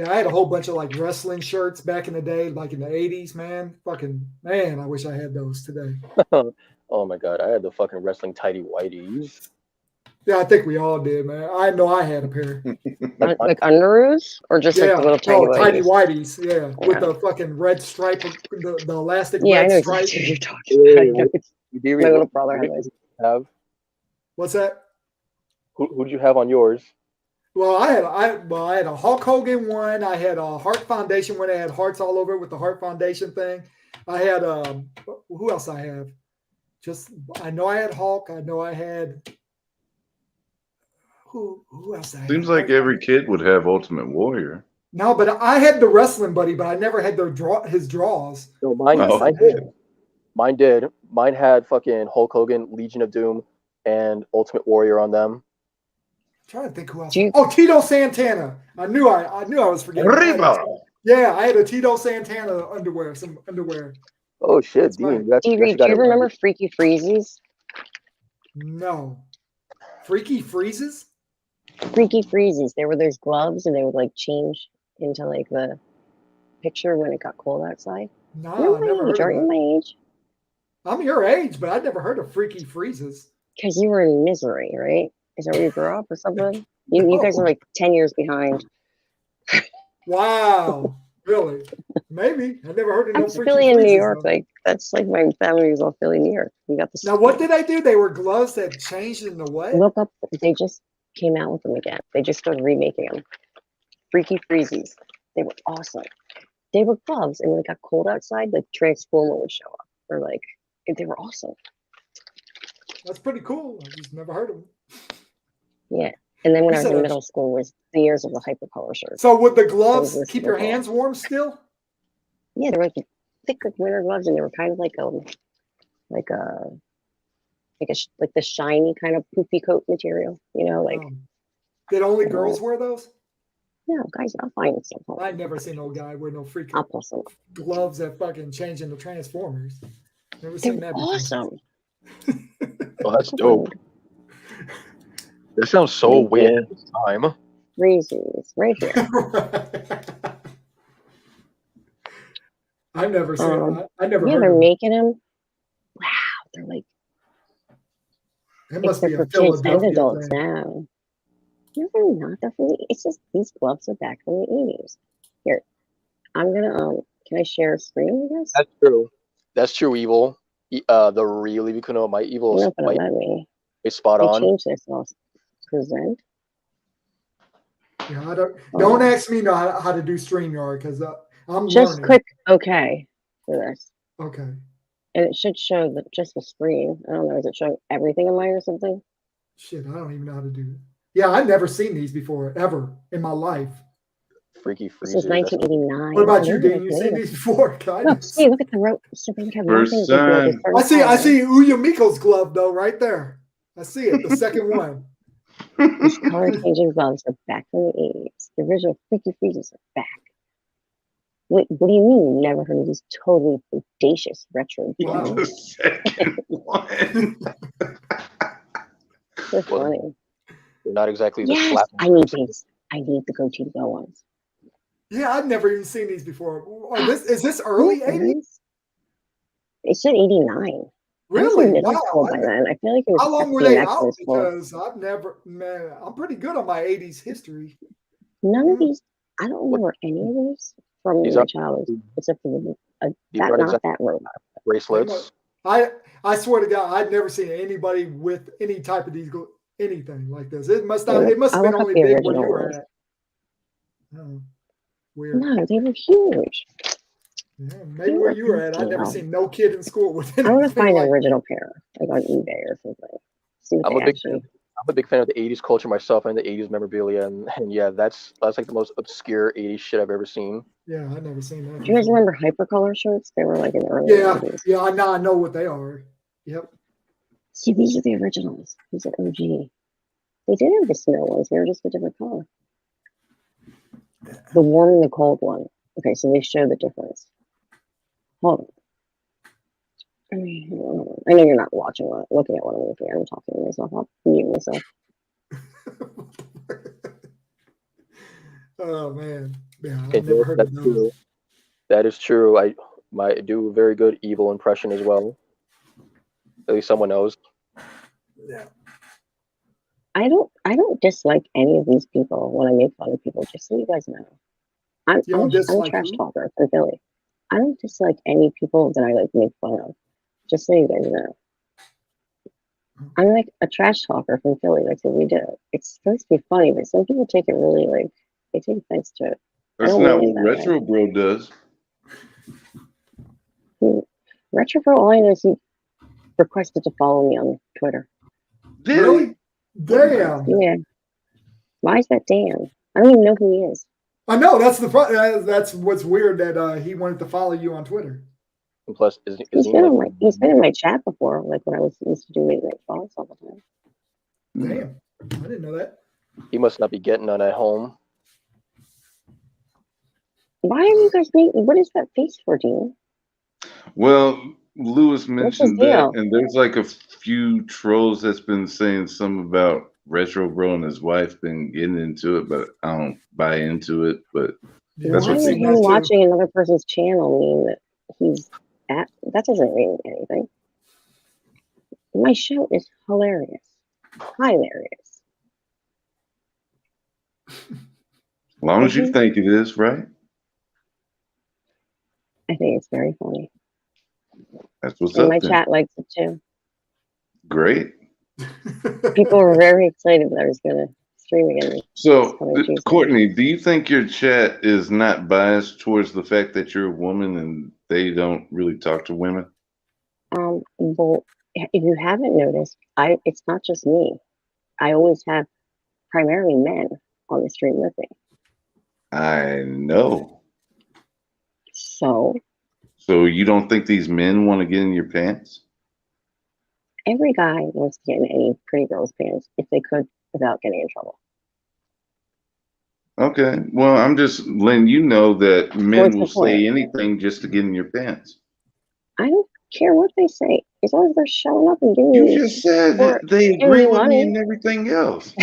I had a whole bunch of like wrestling shirts back in the day, like in the 80s, man. Fucking man, I wish I had those today.
Oh my god, I had the fucking wrestling tighty whities.
Yeah, I think we all did, man. I know I had a pair.
Like underoos or just like the little tiny
tidy
whities?
whities, yeah, with the fucking red stripe, the elastic
Yeah, I
red
know
stripe.
exactly what you're talking about. I know it's- my little brother had those.
What's that?
Who did you have on yours?
Well, I had a Hulk Hogan one. I had a Heart Foundation one that had hearts all over it with the Heart Foundation thing. I had who else I have? I know I had Hulk. I know I had who else?
Seems like every kid would have Ultimate Warrior.
No, but I had the wrestling buddy, but I never had his draws.
No, mine did. Mine did. Mine had fucking Hulk Hogan, Legion of Doom, and Ultimate Warrior on them.
I'm trying to think who else. Oh, Tito Santana. I knew I was forgetting. Yeah, I had a Tito Santana underwear, some underwear.
Oh shit, Dean.
Do you remember Freaky Freezes?
No. Freaky Freezes?
Freaky Freezes. There were those gloves and they would like change into like the picture when it got cold outside.
No, I never heard of
Are you my age?
I'm your age, but I'd never heard of Freaky Freezes.
Because you were in Misery, right? Is that where you grew up or something? You guys are like 10 years behind.
Wow. Really? Maybe. I never heard of no
I'm
Freaky
Philly in
Freezes,
New York.
though.
Like that's like my family was all Philly, New York. We got this.
Now, what did I do? They were gloves that changed into what?
Look up. They just came out with them again. They just started remaking them. Freaky Freezies. They were awesome. They were gloves, and when it got cold outside, like Transformer would show up, or like they were awesome.
That's pretty cool. I just never heard of them.
Yeah. And then when
You
I was
said
in middle school was the years of the hypercolor shirts.
So would the gloves
Those were
keep your
super cool.
hands warm still?
Yeah, they were like thick like winter gloves, and they were kind of like the shiny kind of poofy coat material. You know, like
Did only girls wear those?
no, guys, I'll find some.
I never seen no guy wear no freaking
I'll post them.
gloves that fucking change into Transformers. Never
They
seen
were
that before.
awesome.
Oh, that's dope. That sounds so weird this time.
Freezies, right here.
I've never seen. I never
Yeah,
heard
they're
of it.
making them. Wow, they're like
It must
they're
be a
for kids and
Philadelphia
adults
thing.
now. No, they're not. They're from it's just these gloves are back from the 80s. Here, I'm gonna can I share a screen with this?
That's true. That's true, Evil. The real Evil Kuno, my Evil
You're not gonna
might
let me.
be spot
They
on.
changed this. I'll present.
Yeah, I don't ask me how to do StreamYard because I'm
Just
learning.
click OK for this.
Okay.
And it should show just the screen. I don't know, is it showing everything in mine or something?
Shit, I don't even know how to do it. Yeah, I've never seen these before ever in my life.
Freaky
This is
freezer.
1989.
What about
So
you,
they're
Dean? You seen
later.
these before?
Look, see, look at the rope. So they would have
First
nothing to do with
time.
a certain
I
color.
see Uya Miko's glove though, right there. I see it, the second one.
These color changing gloves are back from the 80s. The original freaky freezers are back. Wait, what do you mean you never heard of these totally audacious retro
Wow.
games?
The second one.
They're funny.
They're not exactly the
Yes,
slap.
I need these. I need the go-to go ones.
Yeah, I've never even seen these before. Is this early 80s?
It said 89. I was
Really?
in middle
Wow.
school by then. I feel like it was
How long were they
FBMX
out?
in school.
Because I've never, man, I'm pretty good on my 80s history.
None of these, I don't remember any of these from
These
my
are-
childhood, except for
These
that,
aren't
not
exactly
that rope.
bracelets.
I swear to God, I've never seen anybody with any type of these anything like this. It must not. It must have been
I'll look
only
up the
big where
original
you were
ones.
at. Oh, weird.
No, they were huge.
Yeah, maybe where you were at. I've never seen no kid in school with
I want to
anything
find
like
an original pair, like on eBay or something. See what
I'm
they
a big
actually.
fan. I'm a big fan of the 80s culture myself and the 80s memorabilia, and yeah, that's like the most obscure 80s shit I've ever seen.
Yeah, I've never seen that.
Do you guys
before.
remember Hypercolor shirts? They were like in the early 90s.
Yeah, I know what they are. Yep.
See, these are the originals. These are OG. They did have the snow ones. They were just a different color. The warm and the cold one. Okay, so they show the difference. Hold on. I know you're not watching, looking at what I'm looking at. I'm talking to myself. I'll mute myself.
Oh man, yeah,
Okay,
I've never heard of
that's
those.
true. That is true. I do a very good evil impression as well. At least someone knows.
Yeah.
I don't dislike any of these people when I make fun of people, just so you guys know. I'm a trash talker from Philly. I don't dislike any people that I like make fun of, just so you guys know. I'm like a trash talker from Philly. That's what we do. It's supposed to be funny, but some people take it really they take offense to it.
That's not what Retro Bro does.
Retro Bro, all I know is he requested to follow me on Twitter.
Really? Damn.
Yeah. Why is that damn? I don't even know who he is.
I know that's that's what's weird that he wanted to follow you on Twitter.
And plus,
He's been in my chat before, like when I used to do late night calls all the time.
Damn, I didn't know that.
He must not be getting none at home.
Why are you guys making? What is that face for, Dean?
Well, Lewis mentioned
deal?
that, and there's like a few trolls that's been saying something about Retro Bro and his wife been getting into it, but I don't buy into it. But
Yeah,
that's
Why
what
would
people
him watching another person's channel mean that he's at? That doesn't mean anything. My show is hilarious. Hilarious.
As long as you think it is, right?
I think it's very funny.
That's what's
And
up.
my
then.
chat likes it too.
Great.
People were very excited that I was going to stream again.
So, Courtney, do you think your chat is not biased towards the fact that you're a woman and they don't really talk to women?
Well, if you haven't noticed, it's not just me. I always have primarily men on the stream with me.
I know.
So
you don't think these men want to get in your pants?
every guy wants to get in any pretty girl's pants if they could without getting in trouble.
Okay. Well, I'm just letting you know that men will
What's the point?
say anything just to get in your pants.
I don't care what they say as long as they're showing up and giving
You
me.
just said that they agree with me and everything else.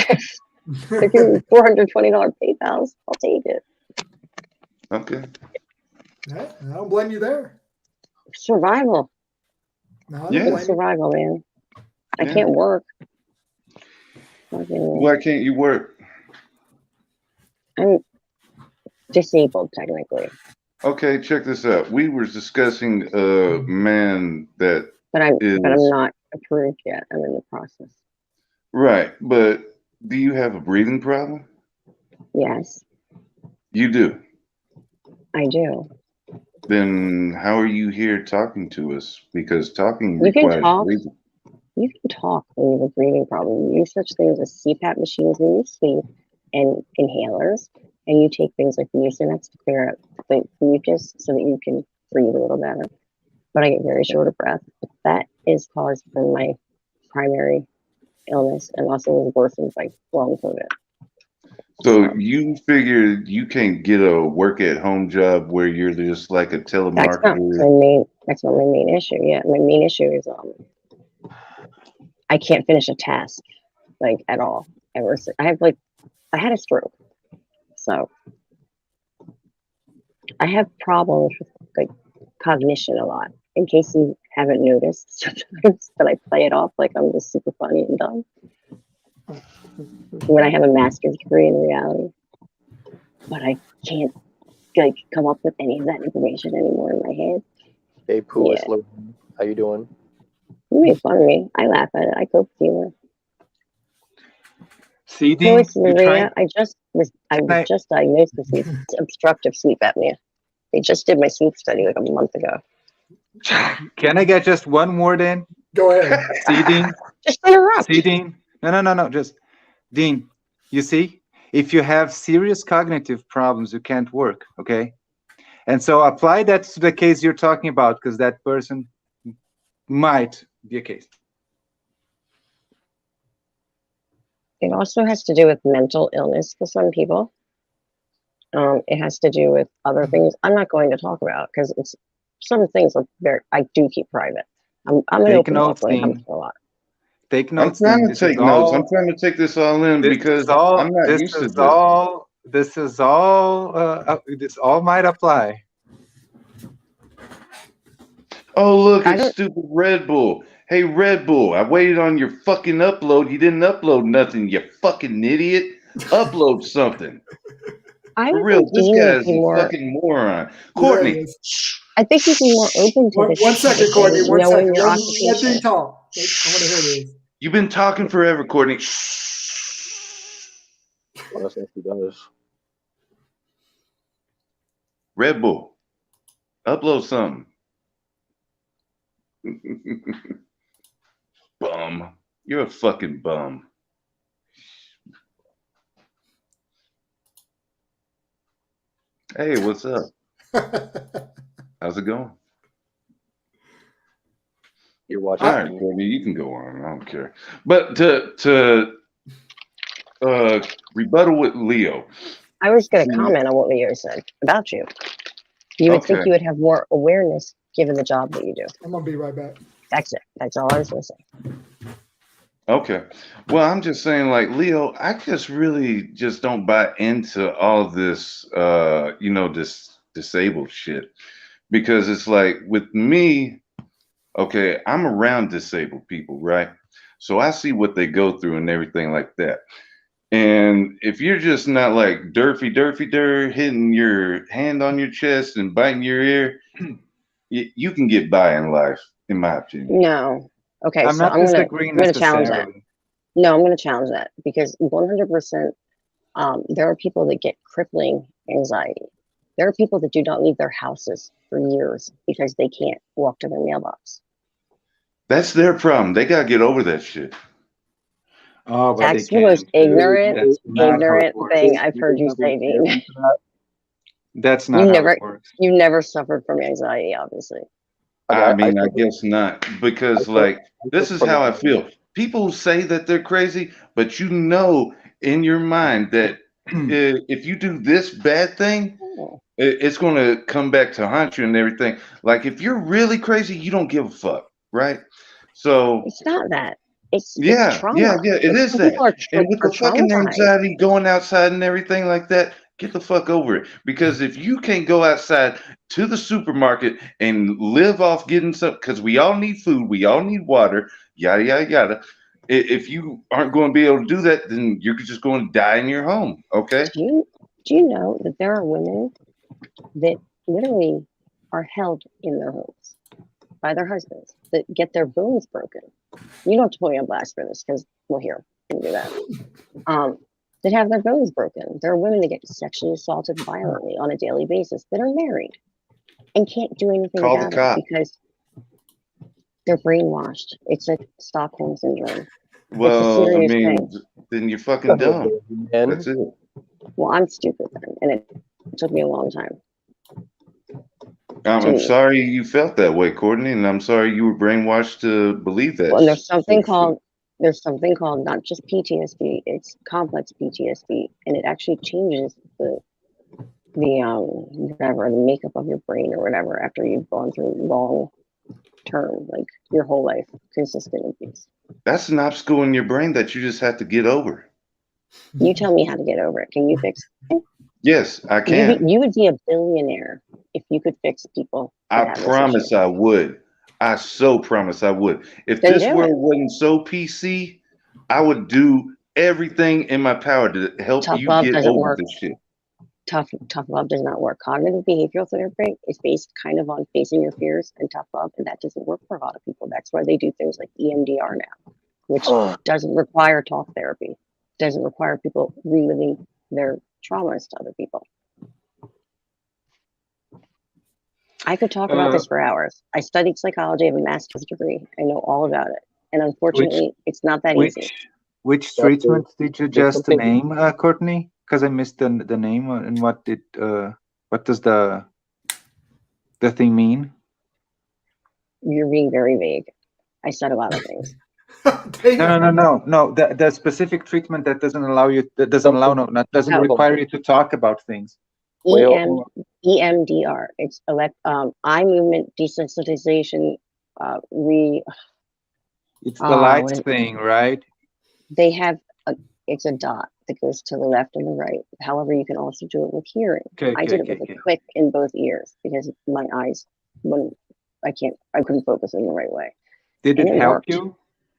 They're giving me $420 PayPals. I'll take it.
Okay.
I don't blame you there.
Survival.
No, I don't
Yeah.
blame
It's
you.
survival, man. I
Yeah.
can't work.
Why can't you work?
I'm disabled technically,
Okay, check this out. We were discussing a man that
but I'm
is
not approved yet. I'm in the process.
right, but do you have a breathing problem?
Yes,
You do.
I do.
Then how are you here talking to us? Because talking
You can
requires
talk.
breathing.
You can talk when you have a breathing problem. You use such things as CPAP machines when you sleep and inhalers, and you take things like Mucinex to clear out the mucus so that you can breathe a little better. But I get very short of breath. But that is caused from my primary illness and also was worsened by long COVID.
So you figured you can't get a work at home job where you're just like a
That's not
telemarketer.
That's not my main issue. Yeah, my main issue is I can't finish a task like at all. I had a stroke, so I have problems with like cognition a lot. In case you haven't noticed, sometimes that I play it off like I'm just super funny and dumb when I have a master's degree in reality, but I can't like come up with any of that information anymore in my head.
Hey, Pooh,
Yeah.
it's Logan. How you doing?
You make fun of me. I laugh at it. I cope with humor.
See,
No,
Dean,
it's
you're
Maria.
trying.
I was
I-
just diagnosed with obstructive sleep apnea. They just did my sleep study like a month ago.
Can I get just one word in?
Go ahead.
See, Dean.
Just interrupt.
See, Dean. No. Just Dean. You see, if you have serious cognitive problems, you can't work. Okay, and so apply that to the case you're talking about, because that person might be a case.
It also has to do with mental illness for some people. It has to do with other things I'm not going to talk about because it's some things are I do keep private. I'm an
Take
open book
notes,
when it comes
Dean.
to a lot.
Take
I'm
notes,
trying
Dean.
to
This is
take notes. I'm
all.
trying to take this all in
This
because
is all.
I'm not
This
used to
is
this.
all. This is all. This all might apply.
Oh, look,
I
it's
don't.
stupid Red Bull. Hey, Red Bull, I waited on your fucking upload. You didn't upload nothing, you fucking idiot. Upload something.
I
For
would
real,
think
this
Dean
guy
would
is
be
a
more.
fucking moron.
Yeah,
Courtney,
it is.
I think he'd be more open to this.
One second, Courtney. One
knowing
second.
your
Let Dean
occupation.
talk. I want to hear this.
you've been talking forever, Courtney.
Well, that's what he does.
Red Bull, upload something. Bum. You're a fucking bum. Hey, what's up? How's it going?
You're watching.
All right, Courtney, you can go on. I don't care. But to rebuttal with Leo.
I was going to comment on what Leo said about you. You would think
Okay.
you would have more awareness given the job that you do.
I'm gonna be right back.
That's it. That's all I was going to say.
Okay. Well, I'm just saying, like, Leo, I just really just don't buy into all this, this disabled shit. Because it's like with me, okay, I'm around disabled people, right? So I see what they go through and everything like that. And if you're just not like durfy hitting your hand on your chest and biting your ear, you can get by in life, in my opinion.
No. Okay,
I'm
so
not
I'm
disagreeing
gonna challenge that.
necessarily.
No, I'm going to challenge that because 100%. There are people that get crippling anxiety. There are people that do not leave their houses for years because they can't walk to their mailbox.
That's their problem. They gotta get over that shit.
Oh, but
That's
they
the most
can't.
ignorant,
That's not how it works.
thing I've heard you say, Dean.
That's not how it works.
You never suffered from anxiety, obviously.
I
Okay,
mean, I guess not, because like this is how I feel. People say that they're crazy, but you know in your mind that if you do this bad thing, it's going to come back to haunt you and everything. Like if you're really crazy, you don't give a fuck, right? So
It's not that. It's trauma.
yeah, it is
Some
that.
people are
And with the fucking
traumatized.
anxiety, going outside and everything like that, get the fuck over it. Because if you can't go outside to the supermarket and live off getting some, because we all need food, we all need water, yada yada yada. If you aren't going to be able to do that, then you're just going to die in your home. Okay.
Do you know that there are women that literally are held in their homes by their husbands that get their bones broken? You don't have to put me on blast for this because, well, here, can do that. That have their bones broken. There are women that get sexually assaulted violently on a daily basis that are married and can't do anything
Call the
about
cop.
it because they're brainwashed. It's a Stockholm syndrome.
Well, I
serious
mean,
thing.
then you're fucking dumb.
And
That's it.
Well, I'm stupid then, and it took me a long time.
I'm sorry you felt that way, Courtney, and I'm sorry you were brainwashed to believe that.
Well, there's something called not just PTSD, it's complex PTSD, and it actually changes the whatever, the makeup of your brain or whatever after you've gone through long term, like your whole life, consistent abuse.
That's an obstacle in your brain that you just have to get over.
You tell me how to get over it. Can you fix it?
Yes, I can.
You would be a billionaire if you could fix people.
I promise I would. I so promise I would. If
Then
this
do
world
it.
wasn't so PC, I would do everything in my power to help
Tough
you
love
get
doesn't
over
work.
this shit.
Tough love does not work. Cognitive behavioral therapy is based kind of on facing your fears and tough love, and that doesn't work for a lot of people. That's why they do things like EMDR now, which doesn't require talk therapy, doesn't require people reliving their traumas to other people. I could talk about this for hours. I studied psychology, I have a master's degree. I know all about it, and unfortunately, it's not that easy.
Which treatment did you just name, Courtney? Because I missed the name and what does the thing mean?
You're being very vague. I said a lot of things.
No. The specific treatment that doesn't allow you, that doesn't require you to talk about things.
EMDR. It's eye movement desensitization.
It's the light thing, right?
They have it's a dot that goes to the left and the right. However, you can also do it with hearing. I did it with a click in both ears because my eyes, I couldn't focus in the right way.
Did it help you?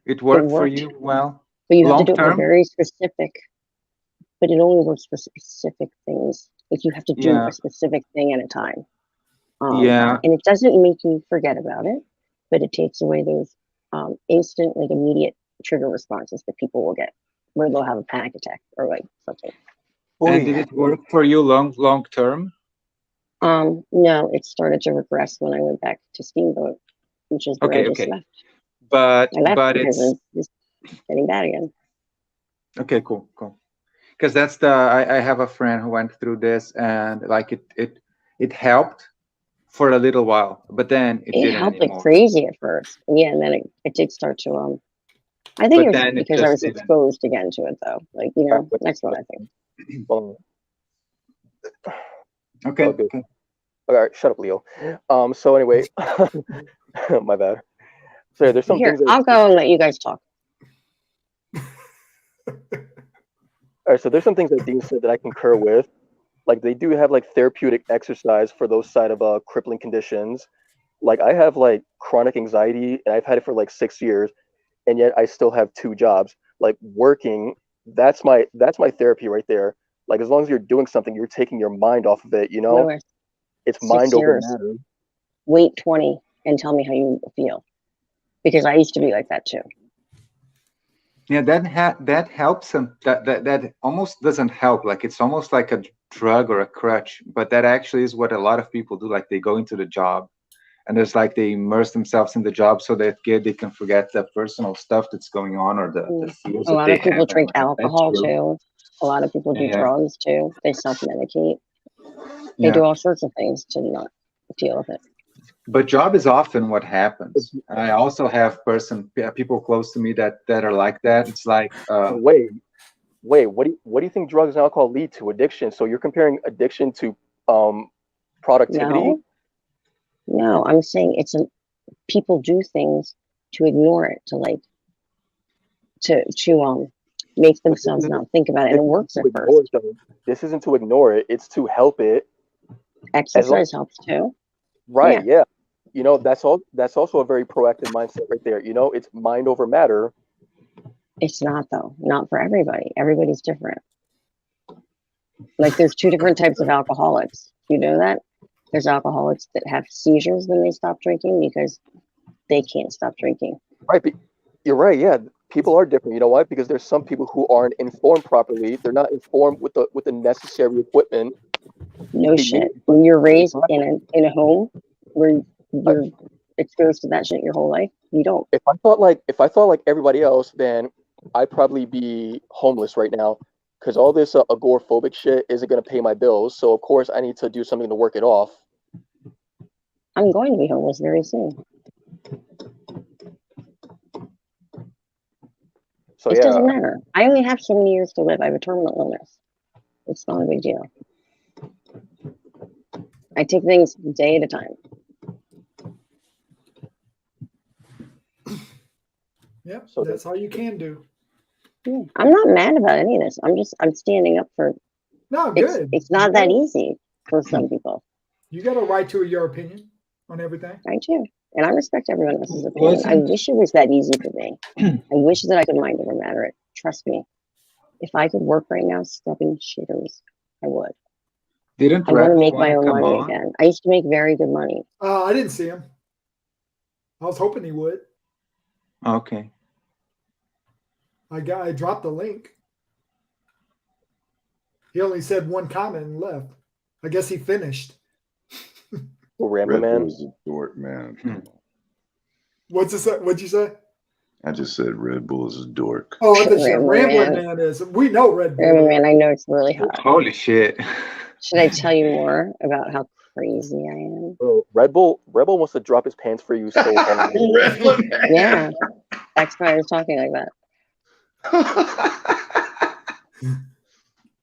It worked for you well?
But you have to do it for very specific, but it only works for specific things. Like you have to do a specific thing at a time. And it doesn't make you forget about it, but it takes away those instant, like immediate trigger responses that people will get, where they'll have a panic attack or like something.
And did it work for you long term?
No, it started to regress when I went back to Steamboat, which is where I just left.
But
because it's getting bad again.
Okay, cool. Because that's I have a friend who went through this, and like it helped for a little while, but then it helped
like crazy at first. Yeah, and then it did start to I think it was because I was exposed again to it though. Like, that's what I think.
Okay.
All right, shut up, Leo. So anyway, my bad. So there's some things.
I'll go and let you guys talk.
All right, so there's some things that Dean said that I concur with. Like they do have like therapeutic exercise for those side of crippling conditions. Like I have like chronic anxiety and I've had it for like 6 years, and yet I still have 2 jobs. Like working, that's my therapy right there. Like as long as you're doing something, you're taking your mind off of it.
Lewis,
it's mind over matter.
Wait 20 and tell me how you feel, because I used to be like that too.
Yeah, that helps them. That almost doesn't help. Like it's almost like a drug or a crutch, but that actually is what a lot of people do. Like they go into the job, and there's like they immerse themselves in the job so that they can forget the personal stuff that's going on or the fears.
A lot of people drink alcohol too. A lot of people do drugs too. They self-medicate. They do all sorts of things to not deal with it.
But job is often what happens. I also have people close to me that are like that. It's like
wait, what do you think drugs and alcohol lead to? Addiction. So you're comparing addiction to productivity?
No, I'm saying people do things to ignore it, to make themselves not think about it, and it works at first.
This isn't to ignore it, it's to help it
Exercise helps too.
Right, yeah. You know, that's also a very proactive mindset right there. You know, it's mind over matter.
It's not though. Not for everybody. Everybody's different. Like there's two different types of alcoholics. You know that? There's alcoholics that have seizures when they stop drinking because they can't stop drinking.
Right. You're right, yeah. People are different. You know why? Because there's some people who aren't informed properly. They're not informed with the necessary equipment.
No shit. When you're raised in a home where you're exposed to that shit your whole life, you don't.
If I thought like everybody else, then I'd probably be homeless right now. Because all this agoraphobic shit isn't going to pay my bills. So, of course, I need to do something to work it off.
I'm going to be homeless very soon.
So,
it doesn't matter. I only have so many years to live. I have a terminal illness. It's not a big deal. I take things day at a time.
Yep, so that's all you can do.
I'm not mad about any of this. I'm standing up for.
No, good.
It's not that easy for some people.
You got a right to your opinion on everything.
I do, and I respect everyone else's opinion. I wish it was that easy for me. I wish that I could mind over matter it. Trust me, if I could work right now stuffing shitters, I would.
Didn't
I want to make my own money again. I used to make very good money.
I didn't see him. I was hoping he would.
Okay.
I dropped the link. He only said one comment and left. I guess he finished.
Red Bull's a dork, man.
What'd you say?
I just said Red Bull is a dork.
Oh, I thought Rambling Man is. We know Red Bull.
Rambling Man, I know it's really hot.
Holy shit.
Should I tell you more about how crazy I am?
Bro, Red Bull wants to drop his pants for you so hard.
Yeah. That's why I was talking like that.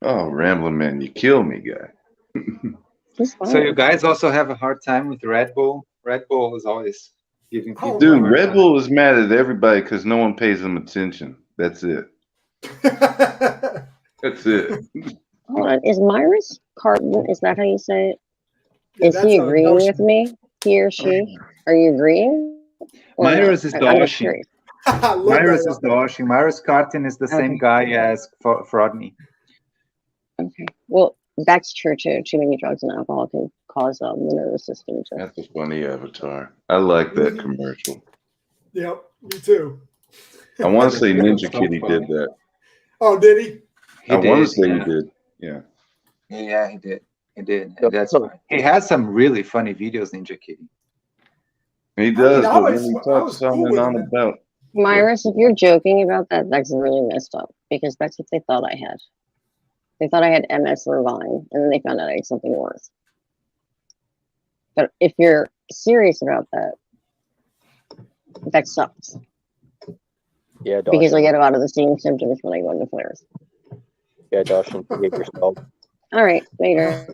Oh, Rambling Man, you kill me, guy.
So you guys also have a hard time with Red Bull? Red Bull is always giving people.
Dude, Red Bull is mad at everybody because no one pays them attention. That's it. That's it.
Hold on. Is Myris Carton, is that how you say it? Yeah, is he agreeing with me? He or she? Are you agreeing?
Myris is Doshi. Myris is Doshi. Myris Carton is the same guy as Frodney.
Okay. Well, that's true too. Too many drugs and alcohol can cause the nervous system to.
That's a funny avatar. I like that commercial.
Yep, me too.
I want to say Ninja Kitty did that.
Oh, did he?
I want to say he did. Yeah.
Yeah, he did. He did. And that's why. He has some really funny videos, Ninja Kitty.
He does, but when he talks something on about.
Myris, if you're joking about that, that's really messed up because that's what they thought I had. They thought I had MS or Lyme, and then they found out I had something worse. But if you're serious about that, that sucks.
Yeah, Dawson.
Because I get a lot of the same symptoms when I go into flares.
Yeah, Dawson, forgive yourself.
All right, later.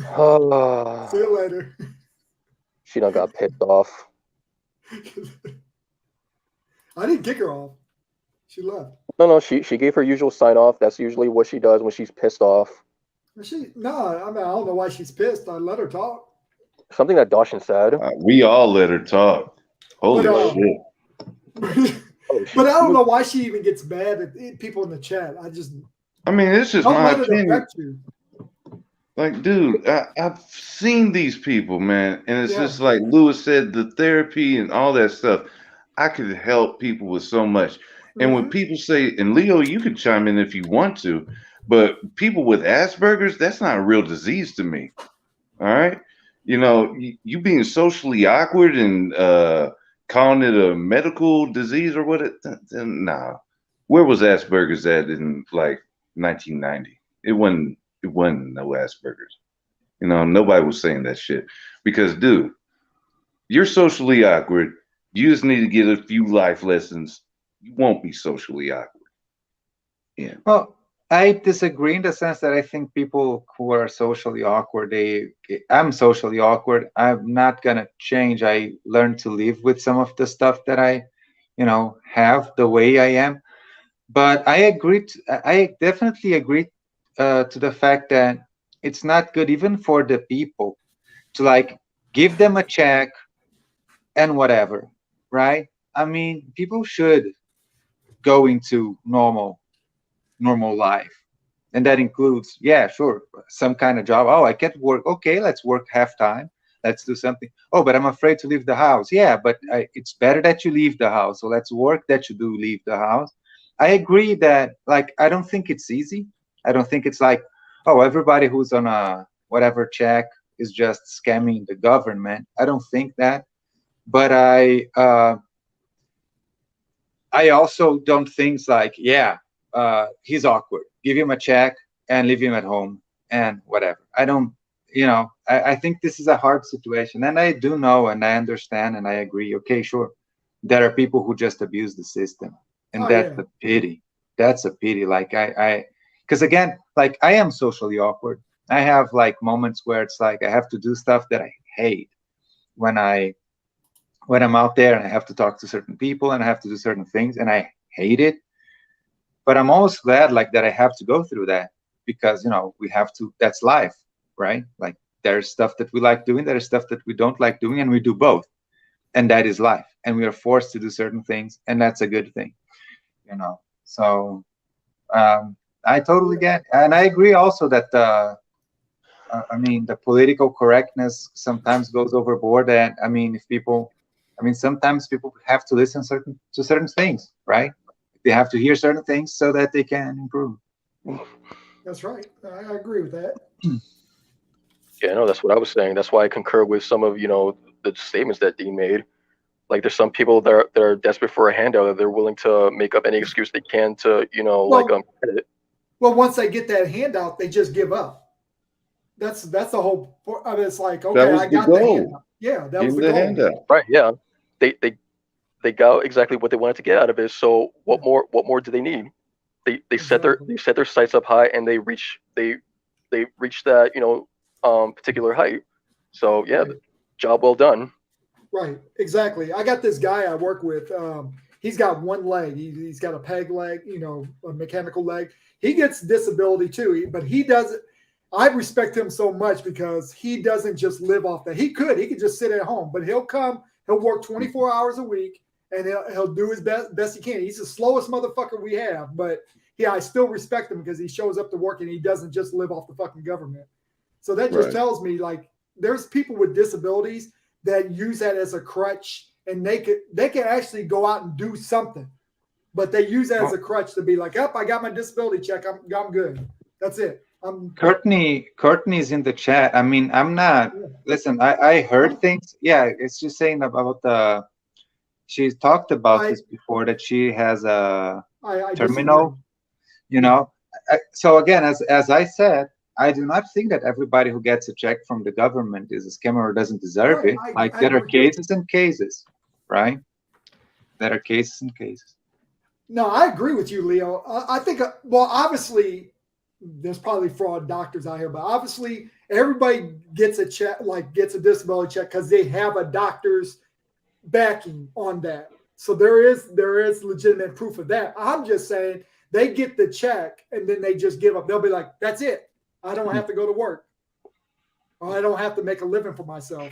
See you later.
She done got pissed off.
I didn't kick her off. She left.
No, she gave her usual sign off. That's usually what she does when she's pissed off.
I mean, I don't know why she's pissed. I let her talk.
Something that Dawson said.
We all let her talk. Holy shit.
But I don't know why she even gets mad at people in the chat.
I mean, it's just my opinion. Like, dude, I've seen these people, man. And it's just like Lewis said, the therapy and all that stuff. I could help people with so much. And when people say, and Leo, you can chime in if you want to, but people with Asperger's, that's not a real disease to me. All right. You know, you being socially awkward and calling it a medical disease or what? Nah. Where was Asperger's at in like 1990? It wasn't no Asperger's. You know, nobody was saying that shit because, dude, you're socially awkward. You just need to get a few life lessons. You won't be socially awkward. Yeah.
Well, I disagree in the sense that I think people who are socially awkward, I'm socially awkward. I'm not going to change. I learned to live with some of the stuff that I, have the way I am. But I definitely agree to the fact that it's not good even for the people to like give them a check and whatever, right? I mean, people should go into normal life, and that includes, yeah, sure, some kind of job. Oh, I can't work. Okay, let's work half time. Let's do something. Oh, but I'm afraid to leave the house. Yeah, but it's better that you leave the house. So let's work that you do leave the house. I agree that, like, I don't think it's easy. I don't think it's like, oh, everybody who's on a whatever check is just scamming the government. I don't think that. But I also don't think like, yeah, he's awkward. Give him a check and leave him at home and whatever. I don't, I think this is a hard situation. And I do know and I understand and I agree. Okay, sure. There are people who just abuse the system. And that's a pity. That's a pity. Like because again, like I am socially awkward. I have like moments where it's like I have to do stuff that I hate when I'm out there and I have to talk to certain people and I have to do certain things and I hate it. But I'm always glad like that I have to go through that because, we have to, that's life, right? Like there's stuff that we like doing, there's stuff that we don't like doing, and we do both. And that is life. And we are forced to do certain things, and that's a good thing, So I totally get, and I agree also that I mean, the political correctness sometimes goes overboard. And I mean, sometimes people have to listen to certain things, right? They have to hear certain things so that they can improve.
That's right. I agree with that.
Yeah, no, that's what I was saying. That's why I concur with some of the statements that Dean made. Like, there's some people that are desperate for a handout that they're willing to make up any excuse they can to get it.
Well, once they get that handout, they just give up. That's the whole. I mean, it's like, okay, I got the handout. Yeah, that was the goal.
Handout.
Right? Yeah, they got exactly what they wanted to get out of it. So what more do they need? They set their sights up high and they reach that particular height. So yeah, job well done.
Right, exactly. I got this guy I work with. He's got one leg. He's got a peg leg, a mechanical leg. He gets disability too, but he doesn't. I respect him so much because he doesn't just live off that. He could just sit at home, but he'll work 24 hours a week and he'll do his best he can. He's the slowest motherfucker we have, but I still respect him because he shows up to work and he doesn't just live off the fucking government. So that just tells me like there's people with disabilities that use that as a crutch and they can actually go out and do something, but they use that as a crutch to be like, "Yep, I got my disability check. I'm good. That's it."
Courtney's in the chat. I mean, I'm not. Listen, I heard things. Yeah, it's just saying about she talked about this before that she has a terminal. So again, as I said, I do not think that everybody who gets a check from the government is a scammer or doesn't deserve it. Like there are cases and cases, right? There are cases and cases.
No, I agree with you, Leo. I think, well, obviously, there's probably fraud doctors out here, but obviously, everybody gets a check, gets a disability check because they have a doctor's backing on that. So there is legitimate proof of that. I'm just saying they get the check and then they just give up. They'll be like, "That's it. I don't have to go to work, or I don't have to make a living for myself."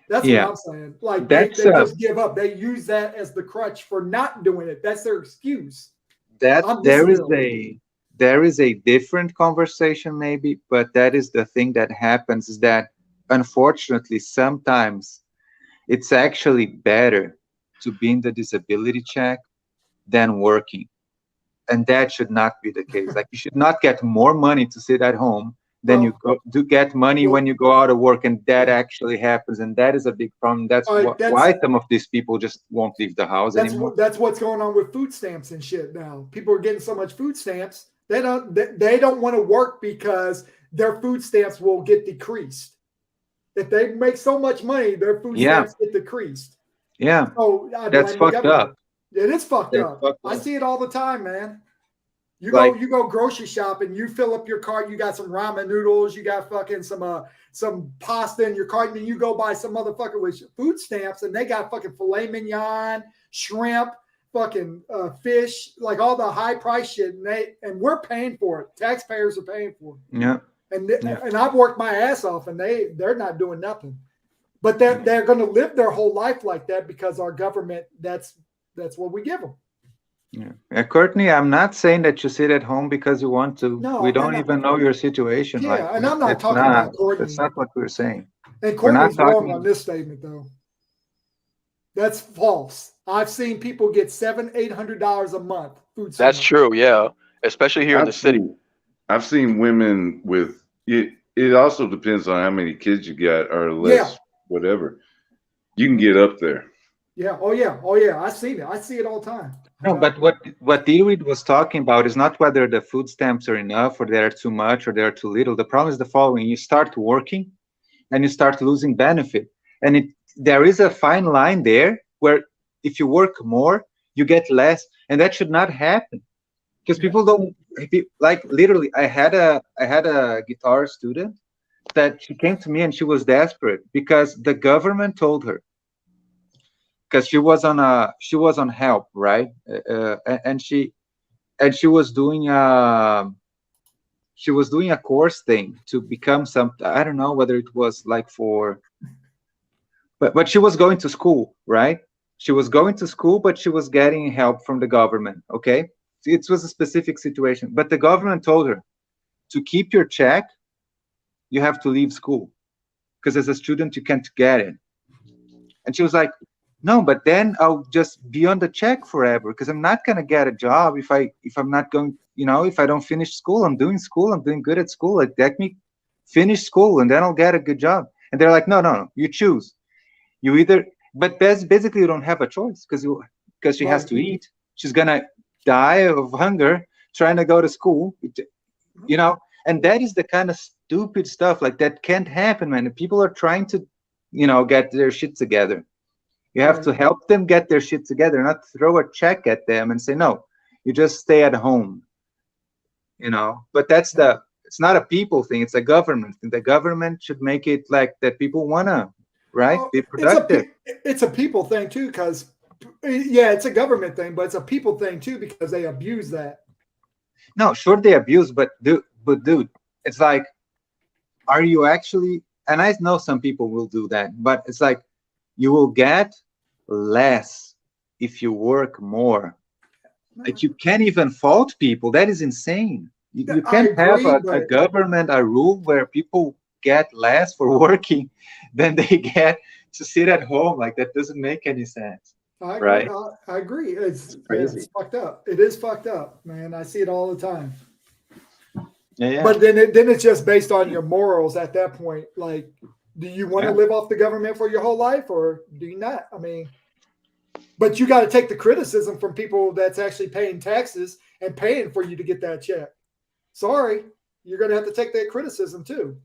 That's what I'm saying. Like they just give up. They use that as the crutch for not doing it. That's their excuse.
There is a different conversation maybe, but that is the thing that happens is that unfortunately sometimes it's actually better to be in the disability check than working. And that should not be the case. Like you should not get more money to sit at home than you do get money when you go out of work, and that actually happens, and that is a big problem. That's why some of these people just won't leave the house anymore.
That's what's going on with food stamps and shit now. People are getting so much food stamps they don't want to work because their food stamps will get decreased. If they make so much money, their food stamps get decreased.
Yeah,
so
that's fucked up.
It is fucked up. I see it all the time, man. You go grocery shopping, you fill up your cart, you got some ramen noodles, you got fucking some pasta in your cart, and then you go buy some motherfucker with food stamps, and they got fucking filet mignon, shrimp, fucking fish, like all the high price shit, and we're paying for it. Taxpayers are paying for it.
Yeah.
and I've worked my ass off, and they're not doing nothing. But they're going to live their whole life like that because our government, that's what we give them.
Yeah. Courtney, I'm not saying that you sit at home because you want to.
No,
we don't even know your situation.
Yeah, and I'm not talking about Courtney.
That's not what we're saying.
And Courtney's wrong on this statement, though. That's false. I've seen people get $700-800 a month food.
That's true, yeah. Especially here in the city.
I've seen women with it. It also depends on how many kids you got or less, whatever. You can get up there.
Yeah. Oh yeah. I've seen it. I see it all the time.
No, but what Dewey was talking about is not whether the food stamps are enough or they're too much or they're too little. The problem is the following: you start working, and you start losing benefit, and there is a fine line there where if you work more, you get less, and that should not happen because people don't like. Literally, I had a guitar student that she came to me and she was desperate because the government told her, because she was on help, right? And she was doing a course thing to become some, I don't know whether it was like for, but she was going to school, right? She was going to school, but she was getting help from the government. Okay, it was a specific situation, but the government told her to keep your check, you have to leave school because as a student you can't get it. And she was like, no, but then I'll just be on the check forever because I'm not gonna get a job if I'm not going, if I don't finish school. I'm doing good at school. Like, let me finish school and then I'll get a good job. And they're like, no, you choose. You either, but basically you don't have a choice because she has to eat. She's gonna die of hunger trying to go to school, and that is the kind of stupid stuff like that can't happen, man. People are trying to, get their shit together. You have to help them get their shit together, not throw a check at them and say, no, you just stay at home. But it's not a people thing, it's a government thing. The government should make it like that people wanna, right? Be productive.
It's a people thing too, because it's a government thing, but it's a people thing too because they abuse that.
No, sure they abuse, but dude, it's like, are you actually, and I know some people will do that, but it's like, you will get less if you work more. Like, you can't even fault people. That is insane. You can't have a government, a rule where people get less for working than they get to sit at home. Like, that doesn't make any sense. Right?
I agree. It's
crazy.
It's fucked up. It is fucked up, man. I see it all the time.
Yeah.
But then it's just based on your morals at that point. Like, do you want to live off the government for your whole life or do you not? I mean, but you got to take the criticism from people that's actually paying taxes and paying for you to get that check. Sorry, you're going to have to take that criticism too.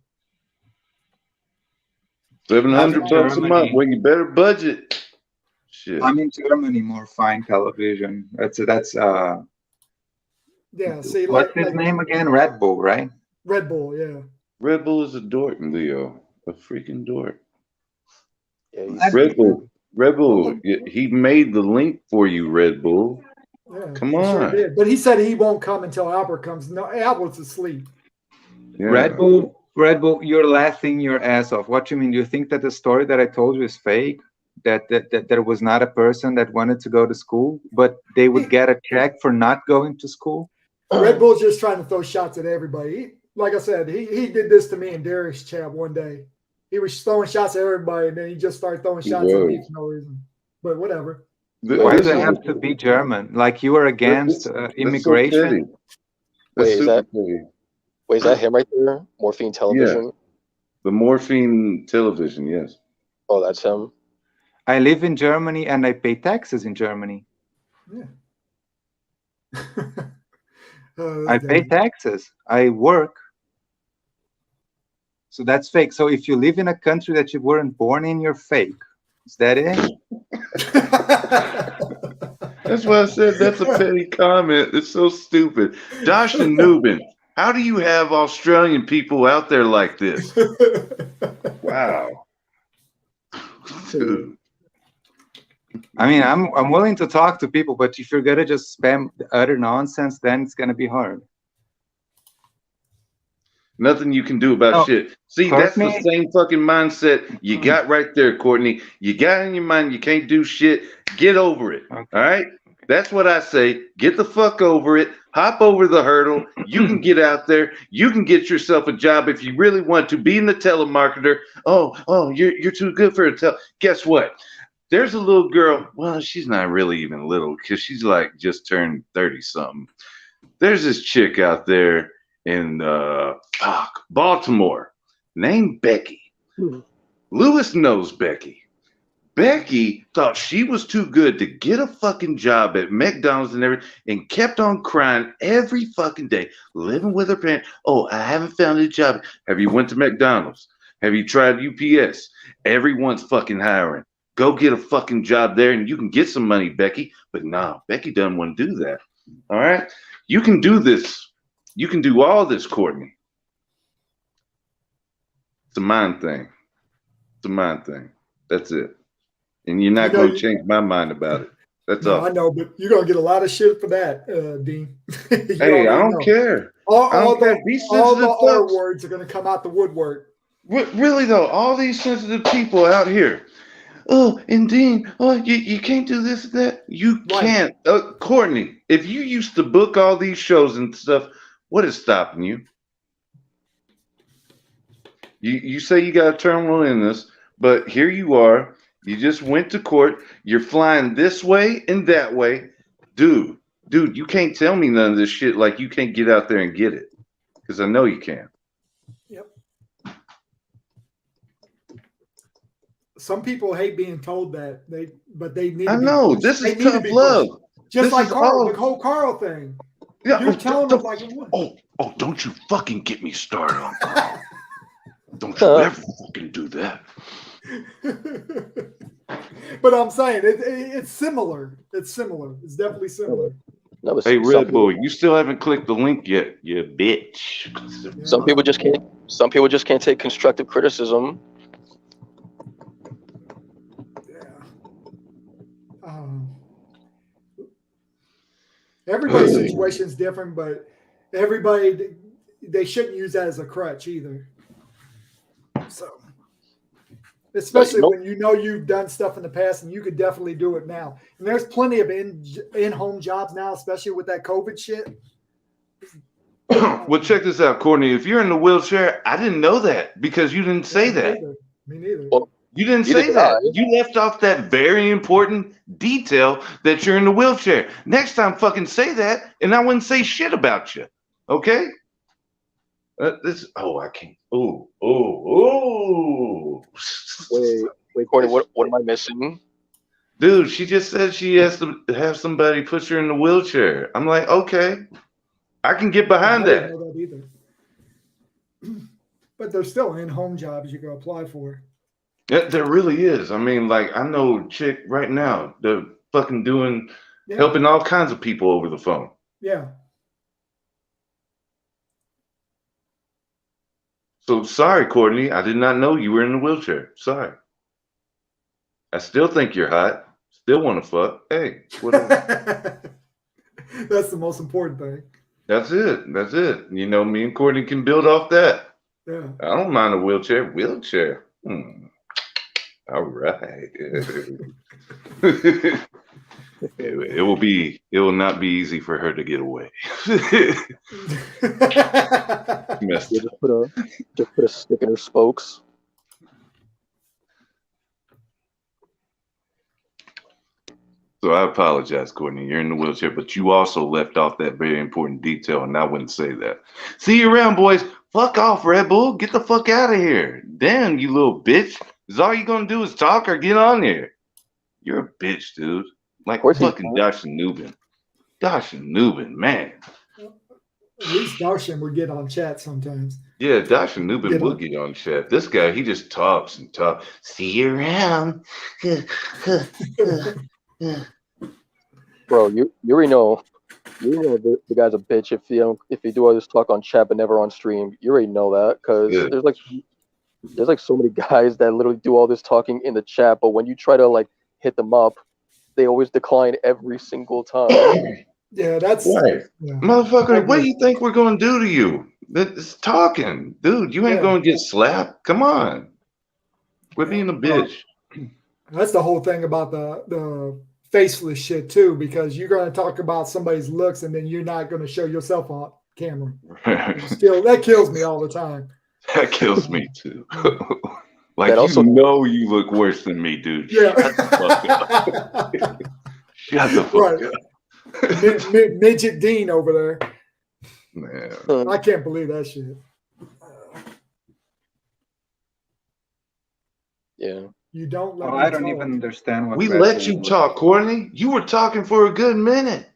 $700 a month when you better budget. Shit.
I'm in Germany more fine television. That's
yeah. See,
what's his name again? Red Bull, right?
Red Bull, yeah.
Red Bull is a dork, Leo. A freaking dork.
Yeah,
Red Bull. He made the link for you, Red Bull.
Yeah,
come on.
Sure did. But he said he won't come until Albert comes. No, Albert's asleep.
Yeah.
Red Bull, you're laughing your ass off. What you mean? Do you think that the story that I told you is fake? That there was not a person that wanted to go to school, but they would get a check for not going to school?
Red Bull's just trying to throw shots at everybody. Like I said, he did this to me in Derek's chat one day. He was throwing shots at everybody, and then he just started throwing shots at me for no reason. But whatever.
Why do they have to be German? Like, you are against immigration?
Wait, is that him right there? Morphine Television?
Yeah. The Morphine Television, yes.
Oh, that's him.
I live in Germany and I pay taxes in Germany.
Yeah.
I pay taxes. I work. So that's fake. So if you live in a country that you weren't born in, you're fake. Is that it?
That's why I said that's a petty comment. It's so stupid. Josh and Nubin, how do you have Australian people out there like this? Wow. Dude.
I mean, I'm willing to talk to people, but if you're gonna just spam utter nonsense, then it's gonna be hard.
Nothing you can do about shit. See, that's the
Courtney?
same fucking mindset you got right there, Courtney. You got in your mind you can't do shit. Get over it.
Okay.
All right? That's what I say. Get the fuck over it. Hop over the hurdle. You can get out there. You can get yourself a job if you really want to. Being a telemarketer. Oh, you're too good for a Guess what? There's a little girl. Well, she's not really even little because she's like just turned 30 something. There's this chick out there in Baltimore named Becky. Lewis knows Becky. Becky thought she was too good to get a fucking job at McDonald's and everything, and kept on crying every fucking day, living with her parents. Oh, I haven't found a job. Have you went to McDonald's? Have you tried UPS? Everyone's fucking hiring. Go get a fucking job there and you can get some money, Becky. But no, Becky doesn't want to do that. All right? You can do this. You can do all this, Courtney. It's a mind thing. It's a mind thing. That's it. And you're not going to change my mind about it. That's all.
I know, but you're going to get a lot of shit for that, Dean.
Hey, I don't care.
All the R words are going to come out the woodwork.
Really, though, all these sensitive people out here. Oh, and Dean, you can't do this and that. You can't. Courtney, if you used to book all these shows and stuff, what is stopping you? You say you got a terminal illness, but here you are. You just went to court. You're flying this way and that way. Dude, you can't tell me none of this shit like you can't get out there and get it. Because I know you can.
Yep. Some people hate being told that, but they need.
I know this is tough love.
Just like Carl, the whole Carl thing.
Yeah,
you're telling them like,
oh, don't you fucking get me started on Carl. Don't you ever fucking do that.
But I'm saying it's similar. It's similar. It's definitely similar.
Hey, Red Bull, you still haven't clicked the link yet, you bitch.
Some people just can't. Some people just can't take constructive criticism.
Everybody's situation is different, but they shouldn't use that as a crutch either. So, especially when you know you've done stuff in the past and you could definitely do it now. And there's plenty of in-home jobs now, especially with that COVID shit.
Well, check this out, Courtney. If you're in the wheelchair, I didn't know that because you didn't say that.
Me neither.
Well,
you didn't say that. You left off that very important detail that you're in the wheelchair. Next time, fucking say that, and I wouldn't say shit about you. Okay? I can't.
Wait, Courtney, what am I missing?
Dude, she just said she has to have somebody push her in the wheelchair. I'm like, okay, I can get behind that.
I didn't know that either. But there's still in-home jobs you can apply for.
Yeah, there really is. I mean, like, I know a chick right now, they're fucking doing, helping all kinds of people over the phone.
Yeah.
So sorry, Courtney. I did not know you were in a wheelchair. Sorry. I still think you're hot. Still want to fuck. Hey, whatever.
That's the most important thing.
That's it. That's it. You know, me and Courtney can build off that.
Yeah.
I don't mind a wheelchair. All right. It will not be easy for her to get away.
Just put a stick in her spokes.
So I apologize, Courtney. You're in the wheelchair, but you also left off that very important detail, and I wouldn't say that. See you around, boys. Fuck off, Red Bull. Get the fuck out of here. Damn, you little bitch. Is all you gonna do is talk or get on there? You're a bitch, dude. Like fucking Darshan Nubin. Darshan Nubin, man.
At least Darshan would get on chat sometimes.
Yeah, Darshan Nubin will get on chat. This guy, he just talks and talks. See you around.
Bro, you already know the guy's a bitch if you do all this talk on chat but never on stream. You already know that because there's like so many guys that literally do all this talking in the chat, but when you try to like hit them up, they always decline every single time.
Yeah, that's
right. Yeah. Motherfucker, what do you think we're gonna do to you? It's talking, dude. You ain't
Yeah.
gonna get slapped. Come on, quit
Yeah.
being a bitch.
That's the whole thing about the faceless shit too, because you're going to talk about somebody's looks and then you're not going to show yourself on camera. Still, that kills me all the time.
That kills me too. Like
That also-
you know you look worse than me, dude.
Yeah.
Shut the fuck up. Shut the fuck up.
Midget Dean over there.
Man.
I can't believe that shit.
Yeah.
You don't let
Oh,
me
I don't
talk.
even understand what
We
Red
let
Bull
you
was.
talk, Courtney. You were talking for a good minute.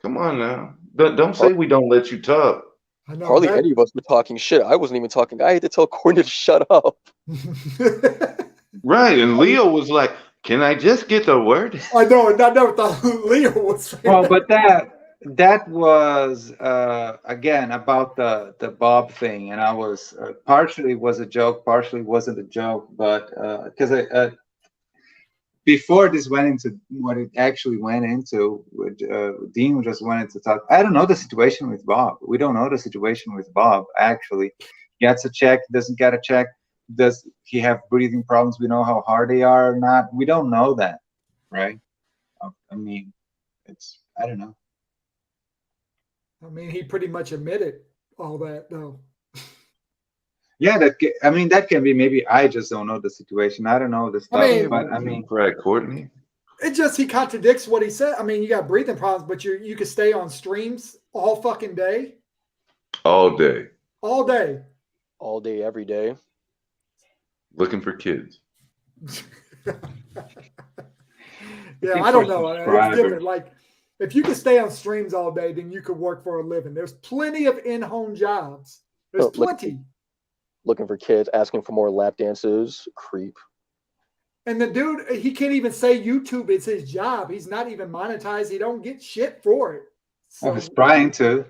Come on now. Don't say we don't let you talk.
I know
Hardly
that.
any of us were talking shit. I wasn't even talking. I had to tell Courtney to shut up.
Right. And Leo was like, can I just get the word?
I know, and I never thought Leo was saying
Well,
that.
but that was again about the Bob thing, and I was partially was a joke, partially wasn't a joke, but because before this went into what it actually went into, Dean just wanted to talk. I don't know the situation with Bob. We don't know the situation with Bob actually. Gets a check, doesn't get a check. Does he have breathing problems? We know how hard they are or not. We don't know that, right? I mean, I don't know.
I mean, he pretty much admitted all that, though.
Yeah, that can be. Maybe I just don't know the situation. I don't know the stuff. But I mean,
right, Courtney.
It just he contradicts what he said. I mean, you got breathing problems, but you could stay on streams all fucking day,
All day.
all day.
All day, every day.
Looking for kids.
Yeah, I don't know. It's different. Like, if you could stay on streams all day, then you could work for a living. There's plenty of in-home jobs. There's plenty.
Looking for kids, asking for more lap dances. Creep.
And the dude, he can't even say YouTube is his job. He's not even monetized. He don't get shit for it.
So, he's trying to.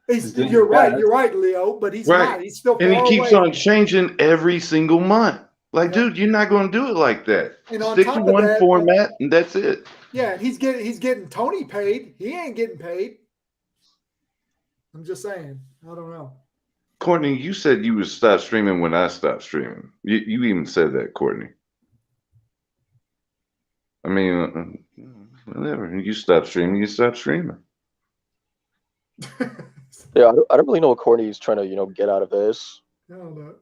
You're right, Leo, but he's not. He's still far
and he keeps
away.
on changing every single month. Like, dude, you're not going to do it like that.
And on
Stick
top
to
of
one
that,
format, and that's it.
Yeah, he's getting Tony paid. He ain't getting paid. I'm just saying. I don't know.
Courtney, you said you would stop streaming when I stopped streaming. You even said that, Courtney. I mean, whatever. You stop streaming, you stop streaming.
Yeah, I don't really know what Courtney's trying to, get out of this.
I don't know.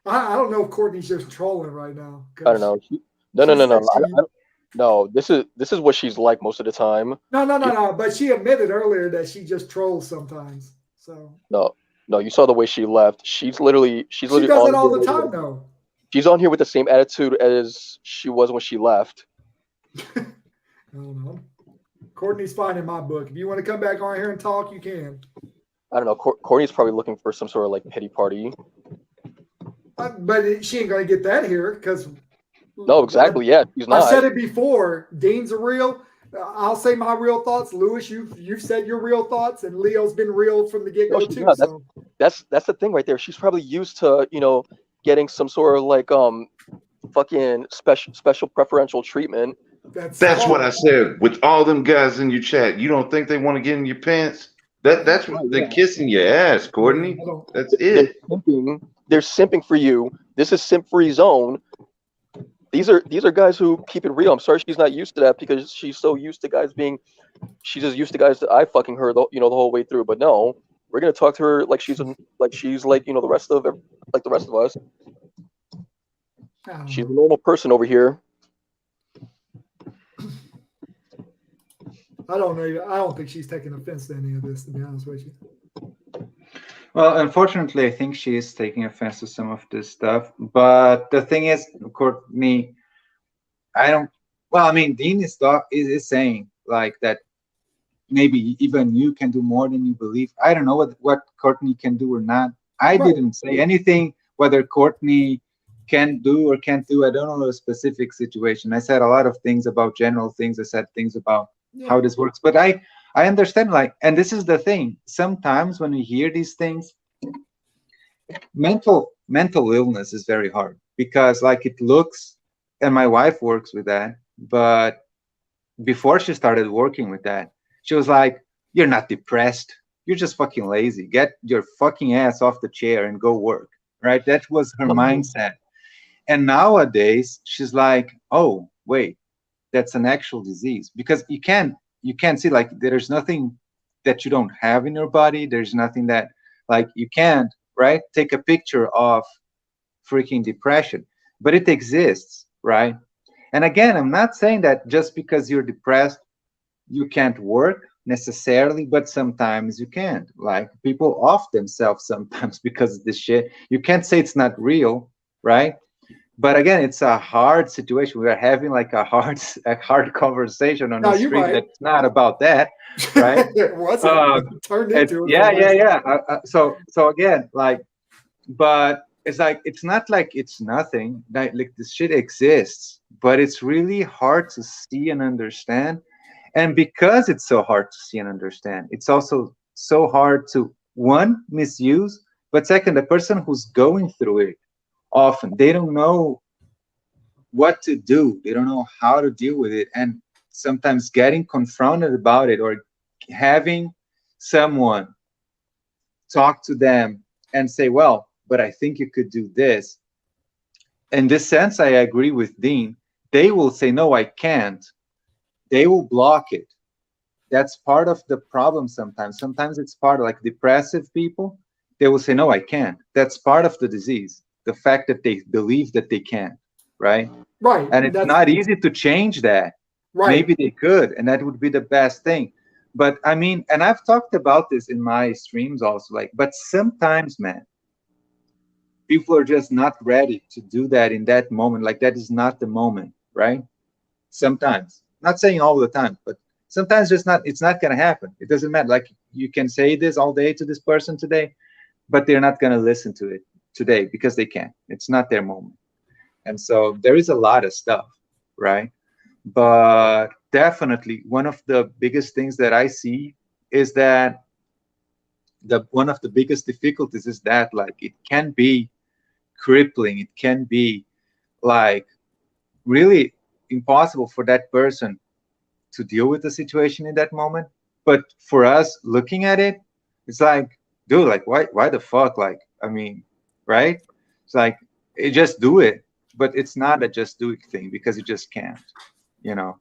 I don't know if Courtney's just trolling right now.
I don't know. No. No, this is what she's like most of the time.
No. But she admitted earlier that she just trolls sometimes. So
no, you saw the way she left. She does it
all the time, though.
She's on here with the same attitude as she was when she left.
I don't know. Courtney's fine in my book. If you want to come back on here and talk, you can.
I don't know. Courtney's probably looking for some sort of like pity party.
But she ain't gonna get that here because.
No, exactly. Yeah, she's not.
I've said it before. Dean's a real. I'll say my real thoughts. Lewis, you've said your real thoughts, and Leo's been real from the get go too. So.
That's the thing right there. She's probably used to getting some sort of like fucking special preferential treatment.
That's what I said. With all them guys in your chat, you don't think they want to get in your pants? That's what they're kissing your ass, Courtney. That's it.
They're simping for you. This is simp-free zone. These are guys who keep it real. I'm sorry she's not used to that because she's so used to guys being. She's just used to guys that I fucking her the whole way through. But no, we're gonna talk to her like she's like the rest of us. She's a normal person over here.
I don't know. I don't think she's taking offense to any of this, to be honest with you.
Well, unfortunately, I think she is taking offense to some of this stuff. But the thing is, Courtney, Dean is saying like that maybe even you can do more than you believe. I don't know what Courtney can do or not. I didn't say anything whether Courtney can do or can't do. I don't know the specific situation. I said a lot of things about general things. I said things about how this works. But I understand, and this is the thing. Sometimes when we hear these things, mental illness is very hard because it looks, and my wife works with that, but before she started working with that, she was like, you're not depressed. you're just fucking lazy. Get your fucking ass off the chair and go work, right? That was her mindset. And nowadays she's like, oh wait, that's an actual disease, because you can't see, like, there's nothing that you don't have in your body. There's nothing that, like, you can't, right, take a picture of freaking depression, but it exists, right? And again, I'm not saying that just because you're depressed you can't work necessarily, but sometimes you can't. Like, people off themselves sometimes because of this shit. You can't say it's not real, right? But again, it's a hard situation. We are having like a hard conversation on
No,
the
you're
street
right.
that's not about that, right?
It wasn't. It turned into it.
Yeah. So again, like, but it's like, it's not like it's nothing. Like this shit exists, but it's really hard to see and understand. And because it's so hard to see and understand, it's also so hard to, one, misuse, but second, the person who's going through it, often they don't know what to do. They don't know how to deal with it. And sometimes getting confronted about it, or having someone talk to them and say, well, but I think you could do this. In this sense, I agree with Dean. They will say, no, I can't. They will block it. That's part of the problem sometimes. Sometimes it's part of, like, depressive people. They will say, no, I can't. That's part of the disease. The fact that they believe that they can't, right?
Right.
And it's not easy to change that.
Right.
Maybe they could, and that would be the best thing. But I mean, and I've talked about this in my streams also, like, but sometimes, man, people are just not ready to do that in that moment. Like, that is not the moment, right? Sometimes. Not saying all the time, but sometimes it's not going to happen. It doesn't matter. Like, you can say this all day to this person today, but they're not going to listen to it today because they can't. It's not their moment. And so there is a lot of stuff, right? But definitely one of the biggest things that I see is that one of the biggest difficulties is that, like, it can be crippling. It can be, like, really impossible for that person to deal with the situation in that moment. But for us looking at it, it's like, dude, like, why the fuck? Like, I mean, right? It's like, just do it. But it's not a just do it thing, because you just can't, you know.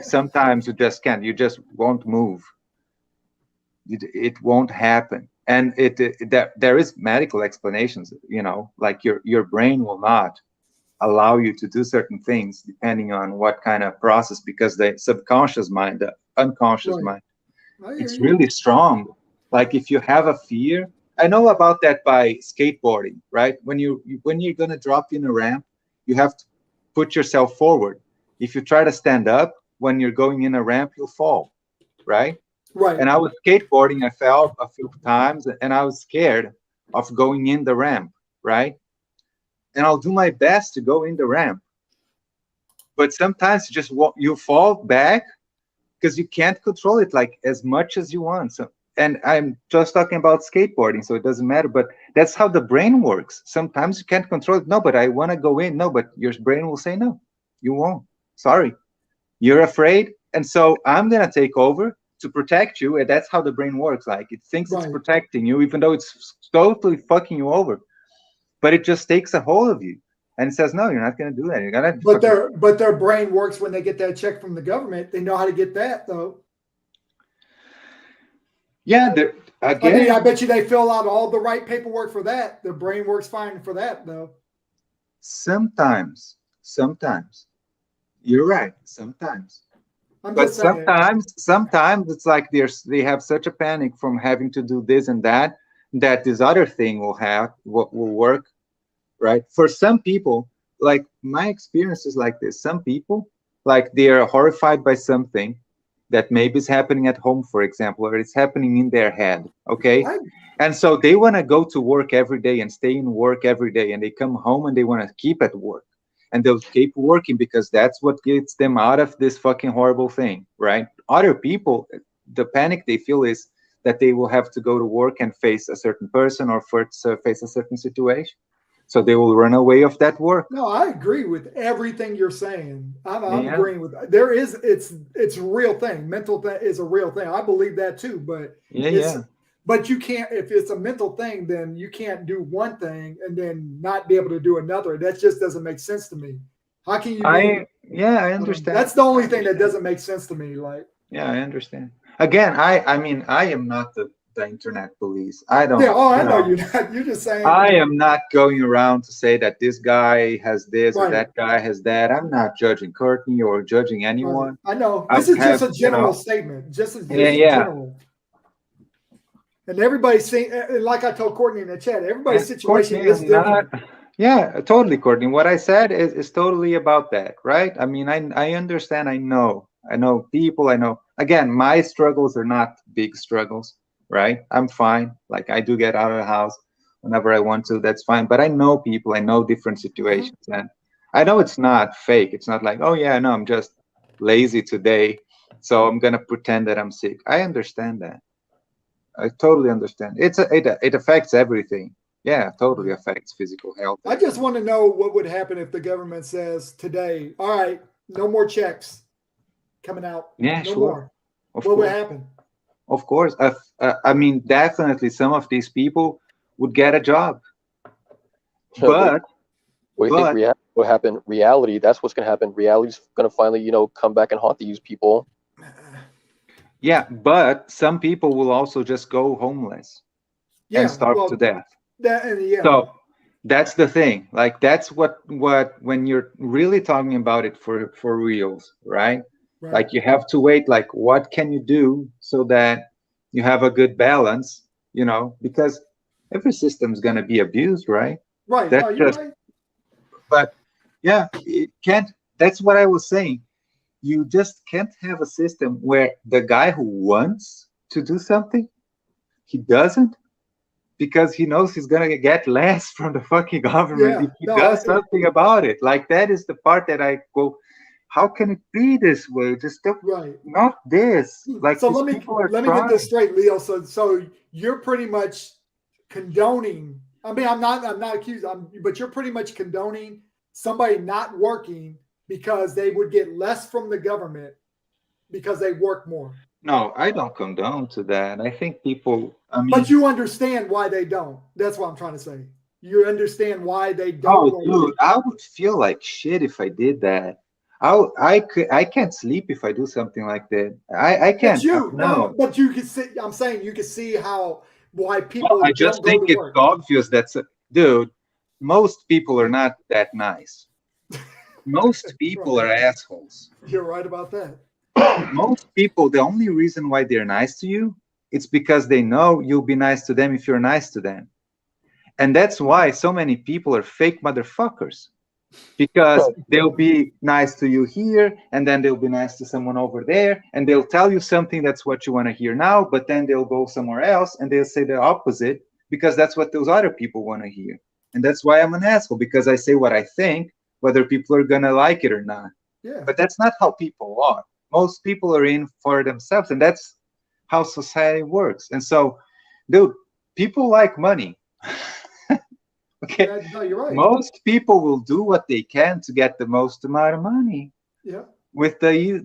Sometimes you just can't. You just won't move. It won't happen. And there is medical explanations, you know, like your brain will not allow you to do certain things depending on what kind of process, because the subconscious mind, the unconscious mind, it's really strong. Like, if you have a fear, I know about that by skateboarding, right? When you're gonna drop in a ramp, you have to put yourself forward. If you try to stand up when you're going in a ramp, you'll fall, right?
Right.
And I was skateboarding, I fell a few times, and I was scared of going in the ramp, right? And I'll do my best to go in the ramp, but sometimes you fall back because you can't control it, like, as much as you want. So, and I'm just talking about skateboarding, so it doesn't matter, but that's how the brain works. Sometimes you can't control it. No, but I want to go in. No, but your brain will say, no, you won't. Sorry. You're afraid. And so I'm going to take over to protect you. And that's how the brain works. Like, it thinks it's protecting you, even though it's totally fucking you over. But it just takes a hold of you and says, no, you're not going to do that. You're gonna.
But their brain works when they get that check from the government. They know how to get that, though.
Yeah, again,
I mean, I bet you they fill out all the right paperwork for that. Their brain works fine for that, though.
Sometimes you're right. Sometimes,
but
sometimes it's like they have such a panic from having to do this and that this other thing will work, right? For some people, like, my experience is like this. Some people, like, they are horrified by something that maybe is happening at home, for example, or it's happening in their head, okay? And so they want to go to work every day and stay in work every day, and they come home and they want to keep at work, and they'll keep working because that's what gets them out of this fucking horrible thing, right? Other people, the panic they feel is that they will have to go to work and face a certain person or face a certain situation. So they will run away of that work.
No, I agree with everything you're saying. I'm
Yeah.
agreeing with. There is it's a real thing. Mental thing is a real thing. I believe that too. But
Yeah.
But you can't. If it's a mental thing, then you can't do one thing and then not be able to do another. That just doesn't make sense to me. How can you?
I understand.
That's the only thing that doesn't make sense to me. Like.
Yeah, I understand. Again, I mean, I am not the internet police. I don't.
Yeah. Oh, I
you
know
know,
you're not. You're just saying.
I am not going around to say that this guy has this or
Right.
that guy has that. I'm not judging Courtney or judging anyone.
I know.
I
This is
have,
just a general statement. Just as
Yeah.
general. And everybody's saying, like I told Courtney in the chat, everybody's situation
Courtney
is different.
Yeah, totally, Courtney. What I said is totally about that, right? I mean, I understand. I know people. I know. Again, my struggles are not big struggles, right? I'm fine. Like I do get out of the house whenever I want to. That's fine. But I know people. I know different situations, and I know it's not fake. It's not like, oh yeah, no, I'm just lazy today, so I'm gonna pretend that I'm sick. I understand that. I totally understand. It affects everything. Yeah, totally affects physical health.
I just want to know what would happen if the government says today, all right, no more checks coming out.
Yeah,
no
sure.
more. What would happen?
Of course. I mean, definitely some of these people would get a job. But
what do you think what happened? Reality, that's what's going to happen. Reality's going to finally, come back and haunt these people.
Yeah, but some people will also just go homeless and starve to death. So that's the thing. Like that's what when you're really talking about it for reals, right? Like you have to wait. Like what can you do so that you have a good balance? Because every system's gonna be abused, right?
Right.
That's
no, you're right.
But yeah, it can't. That's what I was saying. You just can't have a system where the guy who wants to do something, he doesn't, because he knows he's gonna get less from the fucking government if he does something about it. Like that is the part that I go, how can it be this way? Just not this. Like
so
let
me get this straight, Leo. So you're pretty much condoning. I mean, I'm not accused. But you're pretty much condoning somebody not working because they would get less from the government because they work more.
No, I don't condone to that. I think people. I mean,
but you understand why they don't. That's what I'm trying to say. You understand why they don't.
Oh, dude, I would feel like shit if I did that. I can't sleep if I do something like that. I can't.
No, but you can see. I'm saying you can see why people.
Well, I just think it's obvious that, dude, most people are not that nice. Most people are assholes.
You're right about that.
Most people, the only reason why they're nice to you, it's because they know you'll be nice to them if you're nice to them. And that's why so many people are fake motherfuckers. Because they'll be nice to you here, and then they'll be nice to someone over there, and they'll tell you something that's what you want to hear now, but then they'll go somewhere else and they'll say the opposite because that's what those other people want to hear. And that's why I'm an asshole, because I say what I think, whether people are gonna like it or not.
Yeah.
But that's not how people are. Most people are in for themselves, and that's how society works. And so, dude, people like money. Okay.
Yeah, no, you're right.
Most people will do what they can to get the most amount of money.
Yeah.
With the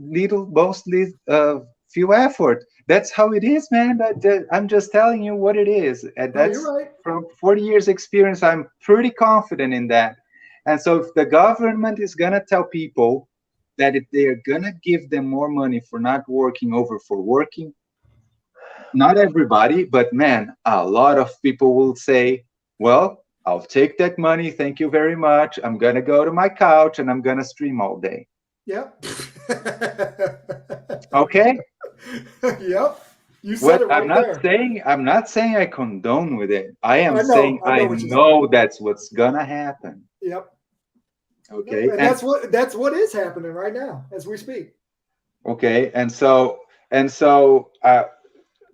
mostly few effort. That's how it is, man. I'm just telling you what it is. And that's
you're right.
From 40 years experience. I'm pretty confident in that. And so if the government is going to tell people that if they're going to give them more money for not working over for working, not everybody, but man, a lot of people will say, well, I'll take that money. Thank you very much. I'm going to go to my couch and I'm going to stream all day.
Yep.
Okay?
Yep. You said it right
I'm not saying I condone with it. I am saying I know that's what's going to happen.
Yep.
Okay.
And that's what is happening right now as we speak.
Okay. And so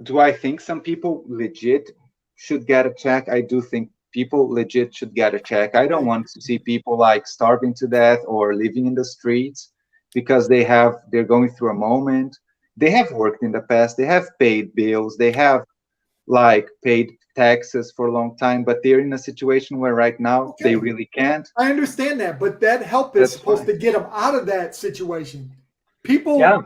do I think some people legit should get a check? I do think people legit should get a check. I don't want to see people like starving to death or living in the streets because they're going through a moment. They have worked in the past. They have paid bills. They have like paid taxes for a long time, but they're in a situation where right now they really can't.
I understand that, but that help is
That's
supposed
fine.
to get them out of that situation. People,
Yeah,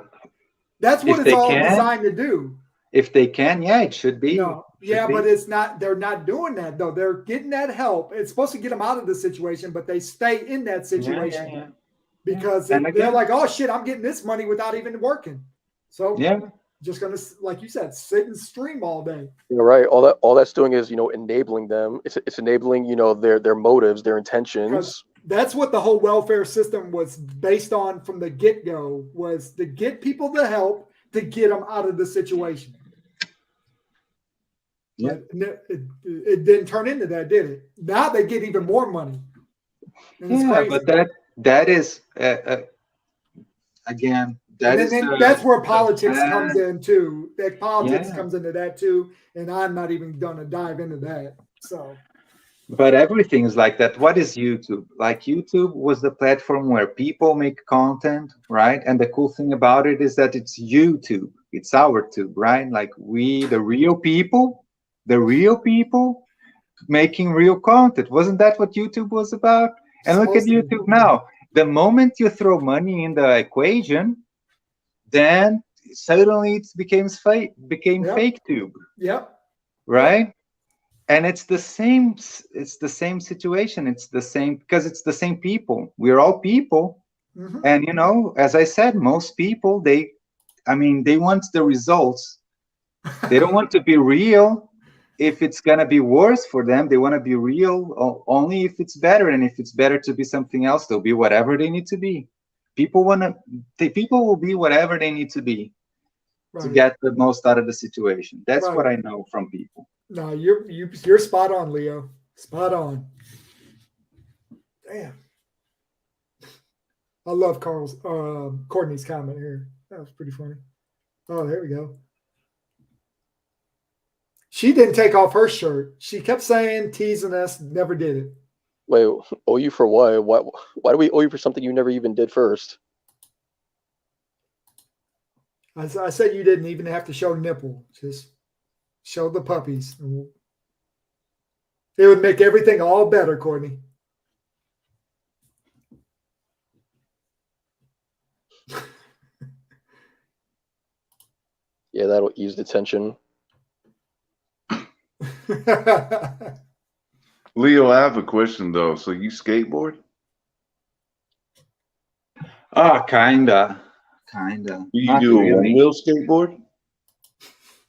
that's what
if
it's
they
all
can,
designed to do.
if they can, yeah, it should be.
No,
Should
yeah,
be.
but it's not. They're not doing that though. They're getting that help. It's supposed to get them out of the situation, but they stay in that situation
yeah.
because
And
they're
again,
like, "Oh shit, I'm getting this money without even working." So
yeah,
just gonna, like you said, sit and stream all day.
You're right. All that's doing is, enabling them. It's enabling, their motives, their intentions.
Because that's what the whole welfare system was based on from the get-go, was to get people the help to get them out of the situation.
Yeah.
But it didn't turn into that, did it? Now they get even more money. And it's
yeah,
crazy.
but that is again, that
And
is
then
the,
that's where
the
politics
bad-
comes in too. That politics
Yeah.
comes into that too, and I'm not even gonna dive into that. So
But everything is like that. What is YouTube? Like, YouTube was the platform where people make content, right? And the cool thing about it is that it's YouTube. It's our tube, right? Like, we, the real people making real content. Wasn't that what YouTube was about? And look at
supposed to
YouTube
be.
now. The moment you throw money in the equation, then suddenly it became
Yep.
fake tube,
Yep.
right? And it's the same situation. It's the same, because it's the same people. We're all people.
Mhm.
And as I said, most people, they want the results. They don't want to be real. If it's gonna be worse for them, they want to be real only if it's better. And if it's better to be something else, they'll be whatever they need to be. People will be whatever they need to be to
Right.
get the most out of the situation. That's
Right.
what I know from people.
No, you're spot on, Leo. Spot on. Damn. I love Courtney's comment here. That was pretty funny. Oh, there we go. She didn't take off her shirt. She kept saying, teasing us, never did it.
Wait, owe you for what? Why do we owe you for something you never even did first?
I said you didn't even have to show nipple. Just show the puppies. It would make everything all better, Courtney.
Yeah, that'll ease the tension.
Leo, I have a question though. So you skateboard?
Kinda.
You
Not
do a
really.
one-wheel skateboard?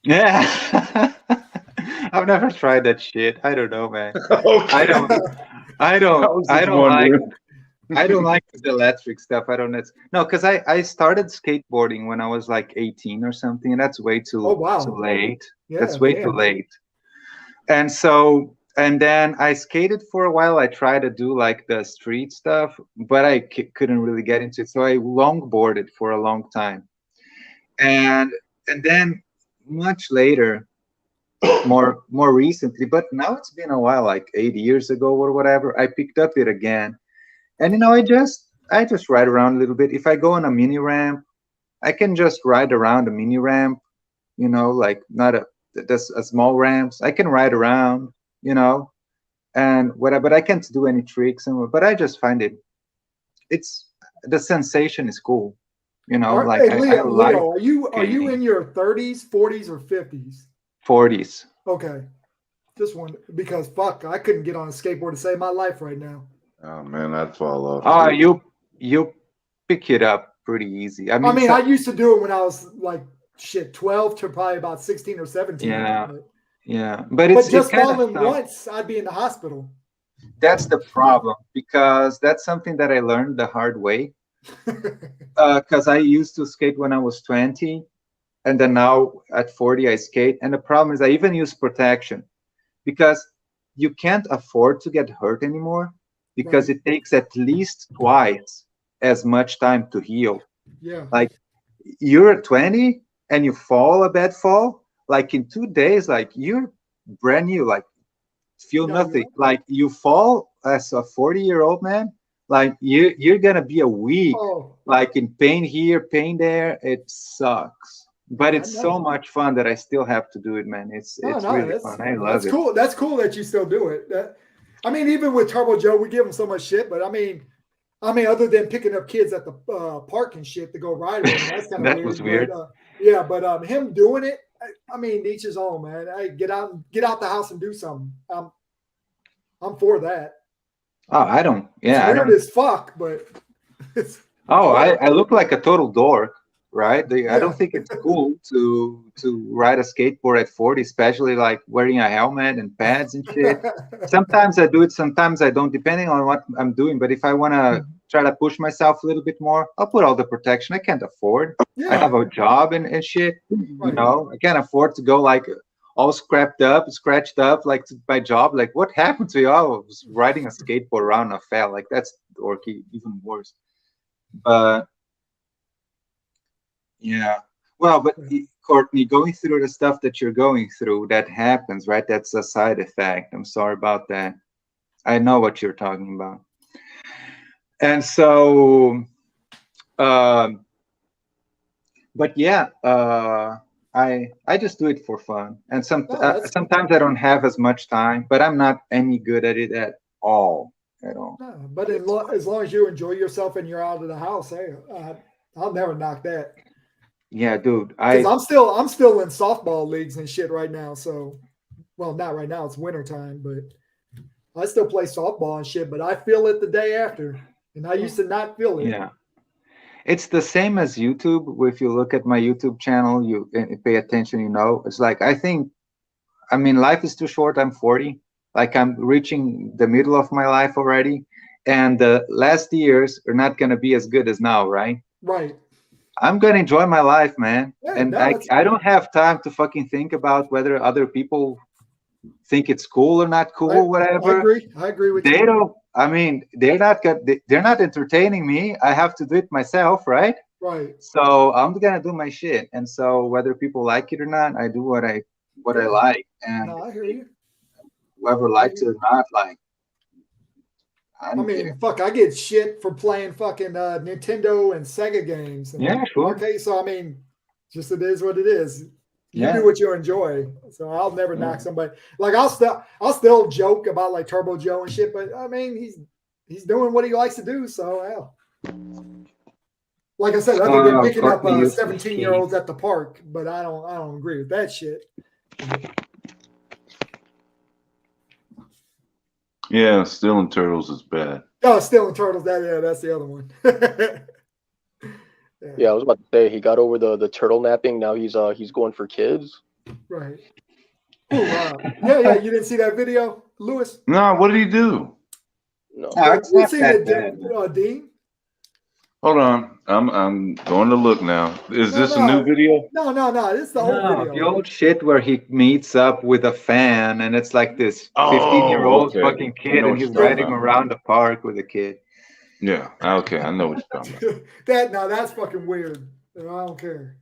Yeah. I've never tried that shit. I don't know, man.
Okay.
I don't
I was just
like
wondering.
I don't like the electric stuff. I don't know. No, because I started skateboarding when I was like 18 or something, and that's way too late.
Yeah,
That's way too late. And then I skated for a while. I tried to do like the street stuff, but I couldn't really get into it. So I longboarded for a long time, and then much later, more recently, but now it's been a while, like 8 years ago or whatever, I picked up it again. And I just ride around a little bit. If I go on a mini ramp, I can just ride around a mini ramp, like not a small ramps. I can ride around, and whatever, but I can't do any tricks. But I just find the sensation is cool, like
hey, Leo,
I like.
Leo, are you in your 30s, 40s, or 50s?
40s.
Okay. Just one, because fuck, I couldn't get on a skateboard to save my life right now.
Oh man, I'd fall off.
Oh, you pick it up pretty easy.
I used to do it when I was like 12 to probably about 16 or 17.
Yeah. But
just falling once, I'd be in the hospital.
That's the problem, because that's something that I learned the hard way. Because I used to skate when I was 20, and then now at 40 I skate. And the problem is I even use protection, because you can't afford to get hurt anymore, because it takes at least twice as much time to heal.
Yeah.
Like, you're 20 and you fall a bad fall, like in 2 days, like you're brand new, like feel nothing. Like, you fall as a 40-year-old man, like you're gonna be a week, like in pain here, pain there. It sucks. but it's so much fun that I still have to do it, man. It's really fun. I love it.
Cool. That's cool that you still do it. I mean, even with Turbo Joe, we give him so much shit, but I mean, other than picking up kids at the park and shit to go ride with him, that's kind of
That
weird.
was weird.
But him doing it, I mean, each his own, man. Hey, get out the house and do something. I'm for that.
Oh, I don't. Yeah,
it's weird as fuck, but it's.
I look like a total dork, right? I don't think it's cool to ride a skateboard at 40, especially like wearing a helmet and pads and shit. Sometimes I do it, sometimes I don't, depending on what I'm doing. But if I want to try to push myself a little bit more, I'll put all the protection I can't afford. I have a job and shit. You know, I can't afford to go like all scratched up, like to my job. Like, what happened to you? I was riding a skateboard around and I fell. Like, that's dorky, even worse. But yeah, well, but Courtney, going through the stuff that you're going through, that happens, right? That's a side effect. I'm sorry about that. I know what you're talking about. And so, but yeah, I just do it for fun. And sometimes I don't have as much time, but I'm not any good at it at all.
No, but as long as you enjoy yourself and you're out of the house, hey, I'll never knock that.
Yeah, dude.
Because I'm still in softball leagues and shit right now. So, well, not right now. It's wintertime, but I still play softball and shit. But I feel it the day after, and I used to not feel it.
Yeah, it's the same as YouTube. If you look at my YouTube channel, you pay attention. You know, it's like I mean, life is too short. I'm 40. Like I'm reaching the middle of my life already, and the last years are not gonna be as good as now, right?
Right.
I'm gonna enjoy my life, man.
Yeah,
and
no,
I don't have time to fucking think about whether other people think it's cool or not cool, whatever.
I agree with you.
They don't. I mean, they're not entertaining me. I have to do it myself, right?
Right.
So I'm gonna do my shit, and so whether people like it or not, I do what I like, and
no, I hear you.
Whoever likes it or not, like.
I mean, fuck, I get shit for playing fucking Nintendo and Sega games. And
yeah, sure.
Okay, so I mean, just it is what it is. You do what you enjoy. So I'll never knock somebody. Like I'll still joke about like Turbo Joe and shit, but I mean he's doing what he likes to do. So hell. Like I said, other than picking up 17-year-olds at the park, but I don't agree with that shit.
Yeah, stealing turtles is bad.
Oh, stealing turtles. That's the other one.
Yeah, I was about to say he got over the turtle napping. Now he's going for kids.
Right. Oh wow. Yeah. You didn't see that video, Lewis?
No. What did he do?
No.
You seen it, Dean?
Hold on. I'm going to look now. Is this a new video?
No. This is the old video.
The old shit where he meets up with a fan, and it's like this 15-year-old fucking kid, and he's riding around the park with a kid.
Yeah. Okay. I know what you're talking about.
That's fucking weird. I don't care.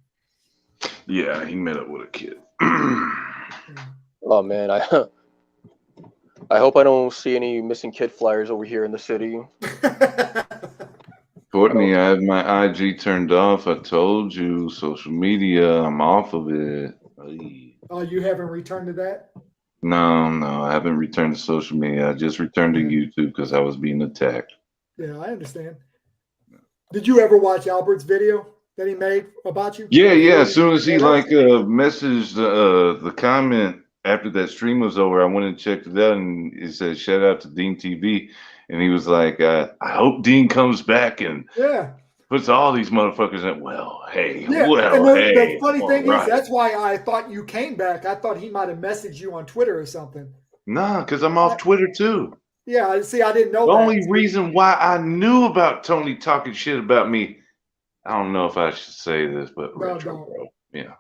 Yeah, he met up with a kid.
Oh man, I hope I don't see any missing kid flyers over here in the city.
Courtney, I have my IG turned off. I told you, social media, I'm off of it.
Oh, you haven't returned to that?
No, I haven't returned to social media. I just returned to YouTube because I was being attacked.
Yeah, I understand. Did you ever watch Albert's video that he made about you?
Yeah. As soon as he messaged the comment after that stream was over, I went and checked it out, and it said shout out to Dean TV, and he was like, I hope Dean comes back and puts all these motherfuckers in. Well, hey,
the funny thing is that's why I thought you came back. I thought he might have messaged you on Twitter or something.
Nah, because I'm off Twitter too.
Yeah, see, I didn't know
the
that.
only reason why I knew about Tony talking shit about me, I don't know if I should say this, but retro, bro. Yeah.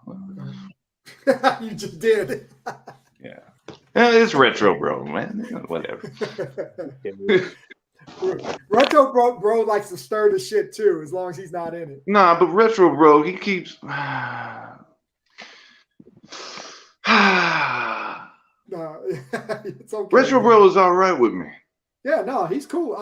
You just did.
Yeah. It's retro, bro, man. Whatever.
Retro bro likes to stir the shit too, as long as he's not in it.
Nah, but retro, bro, he keeps.
No, it's okay.
Retro bro is all right with me.
Yeah, no, he's cool.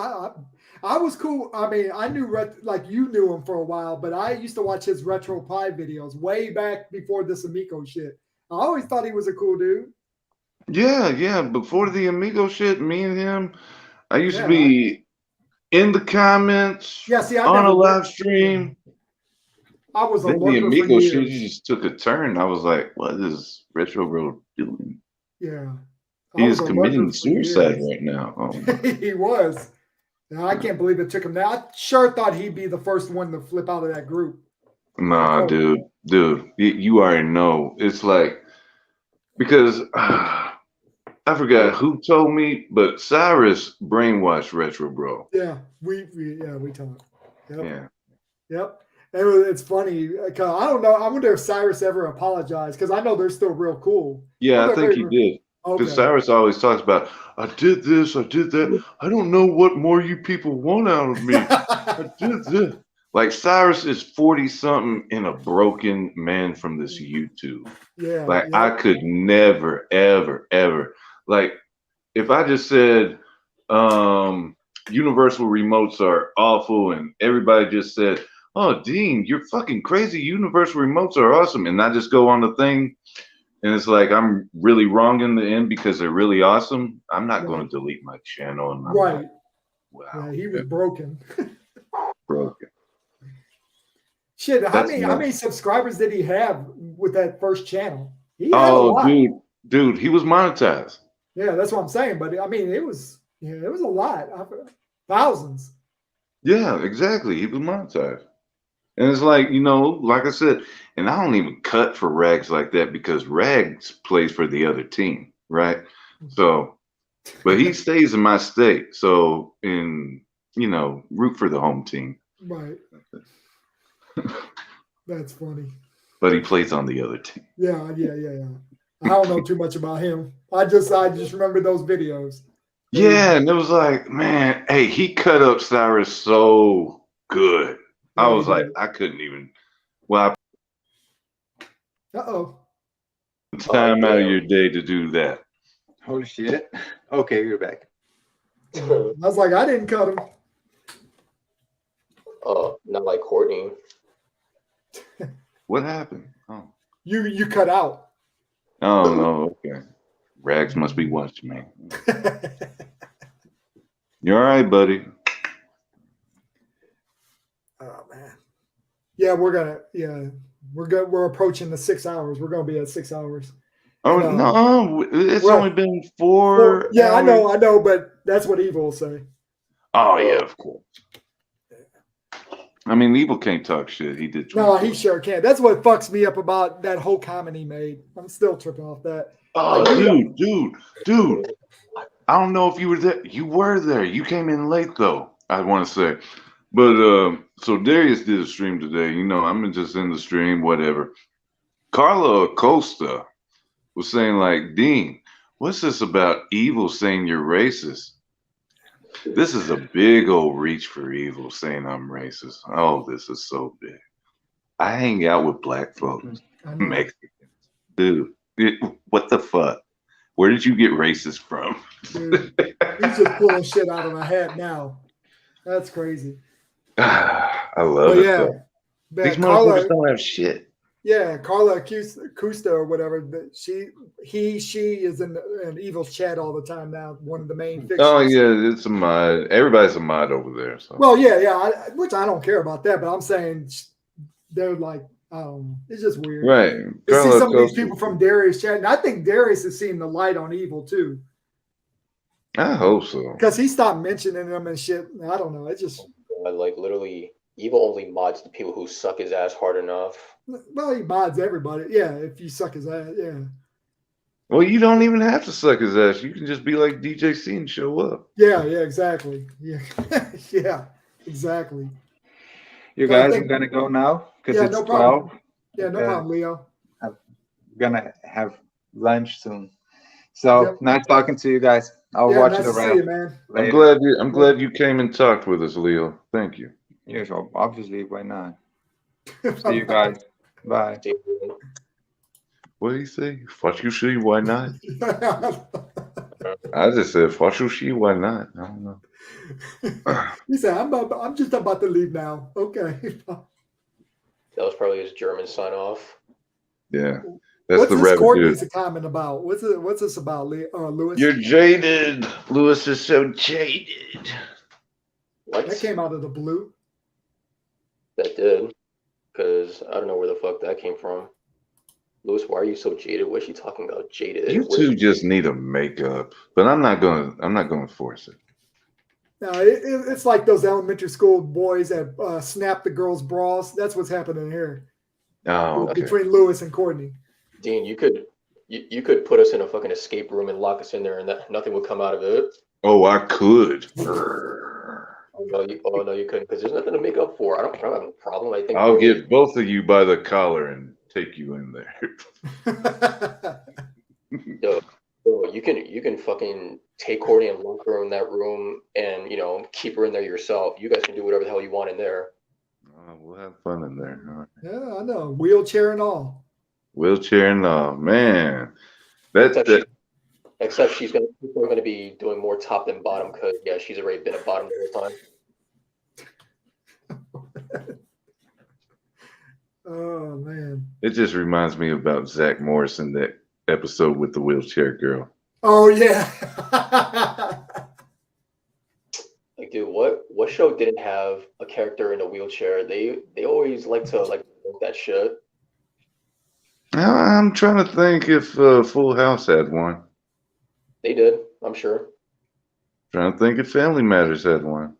I was cool. I mean, I knew like you knew him for a while, but I used to watch his Retro Pie videos way back before this Amico shit. I always thought he was a cool dude.
Yeah, yeah. Before the Amigo shit, me and him, I used to
Yeah,
be in the comments
yeah. See, I
on a
never went.
live stream.
I was a
Then the
lurker for
Amigo shit
years.
just took a turn. I was like, what is Retro Bro doing?
Yeah, I
He
was
is
a lurker
committing
for
suicide
years.
right now. Oh my.
He was. Now, I can't believe it took him that. I sure thought he'd be the first one to flip out of that group.
Nah,
Oh,
dude, you already know. It's like because I forgot who told me, but Cyrus brainwashed Retro Bro.
yeah, we talked. Yep.
Yeah.
Yep. It's funny because I don't know. I wonder if Cyrus ever apologized because I know they're still real cool.
Yeah,
Well,
I think he did. Because
Okay.
Cyrus always talks about, I did this, I did that. I don't know what more you people want out of me. I did this. Like Cyrus is 40 something and a broken man from this YouTube.
Yeah.
Like
Yep.
I could never, ever, ever. Like if I just said universal remotes are awful and everybody just said, oh, Dean, you're fucking crazy. Universal remotes are awesome. And I just go on the thing and it's like I'm really wrong in the end because they're really awesome. I'm not
Right.
going to delete my channel. And I'm
Right.
like, wow.
Yeah, he was broken.
Broken.
Shit, how
That's
many subscribers did he have with that first channel? He had a
Oh,
lot.
dude, he was monetized.
Yeah, that's what I'm saying. But I mean, it was a lot. Thousands.
Yeah, exactly. He was monetized. And it's like, you know, like I said, and I don't even cut for Rags like that because Rags plays for the other team, right? So, but he stays in my state. So, root for the home team.
Right. That's funny.
But he plays on the other team.
Yeah. I don't know too much about him. I just remember those videos.
Yeah, and it was like, man, hey, he cut up Cyrus so good. I was like, I couldn't even. Well, time out of your day to do that.
Holy shit. Okay, you're back.
I was like, I didn't cut him.
Not like Courtney.
What happened? Oh,
you cut out.
oh no, okay. Rags must be watching me. You all right, buddy?
Oh man. Yeah, we're approaching the 6 hours. We're gonna be at 6 hours.
Oh no, it's only been 4
yeah,
hours.
I know, but that's what Evil will say.
Oh yeah, of course. I mean, Evil can't talk shit. He did.
No, he sure can. That's what fucks me up about that whole comment he made. I'm still tripping off that.
Oh, dude. I don't know if you were there. You were there. You came in late though, I want to say. But so Darius did a stream today. You know, I'm just in the stream, whatever. Carla Acosta was saying like, Dean, what's this about Evil saying you're racist? This is a big old reach for Evil saying I'm racist. Oh, this is so big. I hang out with black folks, Mexicans. Dude, what the fuck? Where did you get racist from?
Dude, he's just pulling shit out of a hat now. That's crazy.
I love it.
Yeah,
these motherfuckers don't have shit.
Yeah, Carla Acosta or whatever. She is in Evil's chat all the time now. One of the main fictions.
Oh yeah, it's a mod. Everybody's a mod over there. So.
Well, yeah, which I don't care about that, but I'm saying they're like, it's just weird.
Right.
To see some of these people from Darius chat, and I think Darius is seeing the light on Evil too.
I hope so.
Because he stopped mentioning them and shit. I don't know. It just
like literally, Evil only mods the people who suck his ass hard enough.
Well, he mods everybody. Yeah, if you suck his ass, yeah.
Well, you don't even have to suck his ass. You can just be like DJC and show up.
Yeah, exactly. Yeah, yeah, exactly.
You guys are gonna go now because it's 12.
Yeah, no problem, Leo.
I'm gonna have lunch soon. So nice talking to you guys. I'll watch
nice
the
to see you, man.
I'm glad you came and talked with us, Leo. Thank you.
Yes, obviously, why not? See you guys. Bye.
What did he say? Fuck you, see? Why not? I just said, "Fashushi, why not?" I don't know.
He said, I'm just about to leave now. Okay.
That was probably his German sign off.
Yeah, that's
What's
the
this
rabbit
Courtney's
dude.
comment about? What's this about, Lewis?
You're jaded. Lewis is so jaded.
What?
That came out of the blue.
That did. Because I don't know where the fuck that came from. Lewis, why are you so jaded? What is she talking about? Jaded.
You
What
two
is-
just need a makeup, but I'm not gonna force it.
No, it's like those elementary school boys that snap the girls' bras. That's what's happening here
Oh, okay.
between Lewis and Courtney.
Dean, you could put us in a fucking escape room and lock us in there, and nothing would come out of it.
Oh, I could.
Oh no, you couldn't, because there's nothing to make up for. I don't have a problem. I think
I'll get both of you by the collar and take you in there.
Yo, you can fucking take Courtney and lock her in that room, and keep her in there yourself. You guys can do whatever the hell you want in there.
We'll have fun in there. All right.
Yeah, I know. Wheelchair and all.
Wheelchair and all, man.
Except she's gonna be doing more top than bottom, because she's already been a bottom the whole time.
Oh man.
It just reminds me about Zach Morrison, that episode with the wheelchair girl.
Oh yeah.
Like, dude, what show didn't have a character in a wheelchair? They always like to make that shit.
Now, I'm trying to think if Full House had one.
They did, I'm sure.
Trying to think if Family Matters had one.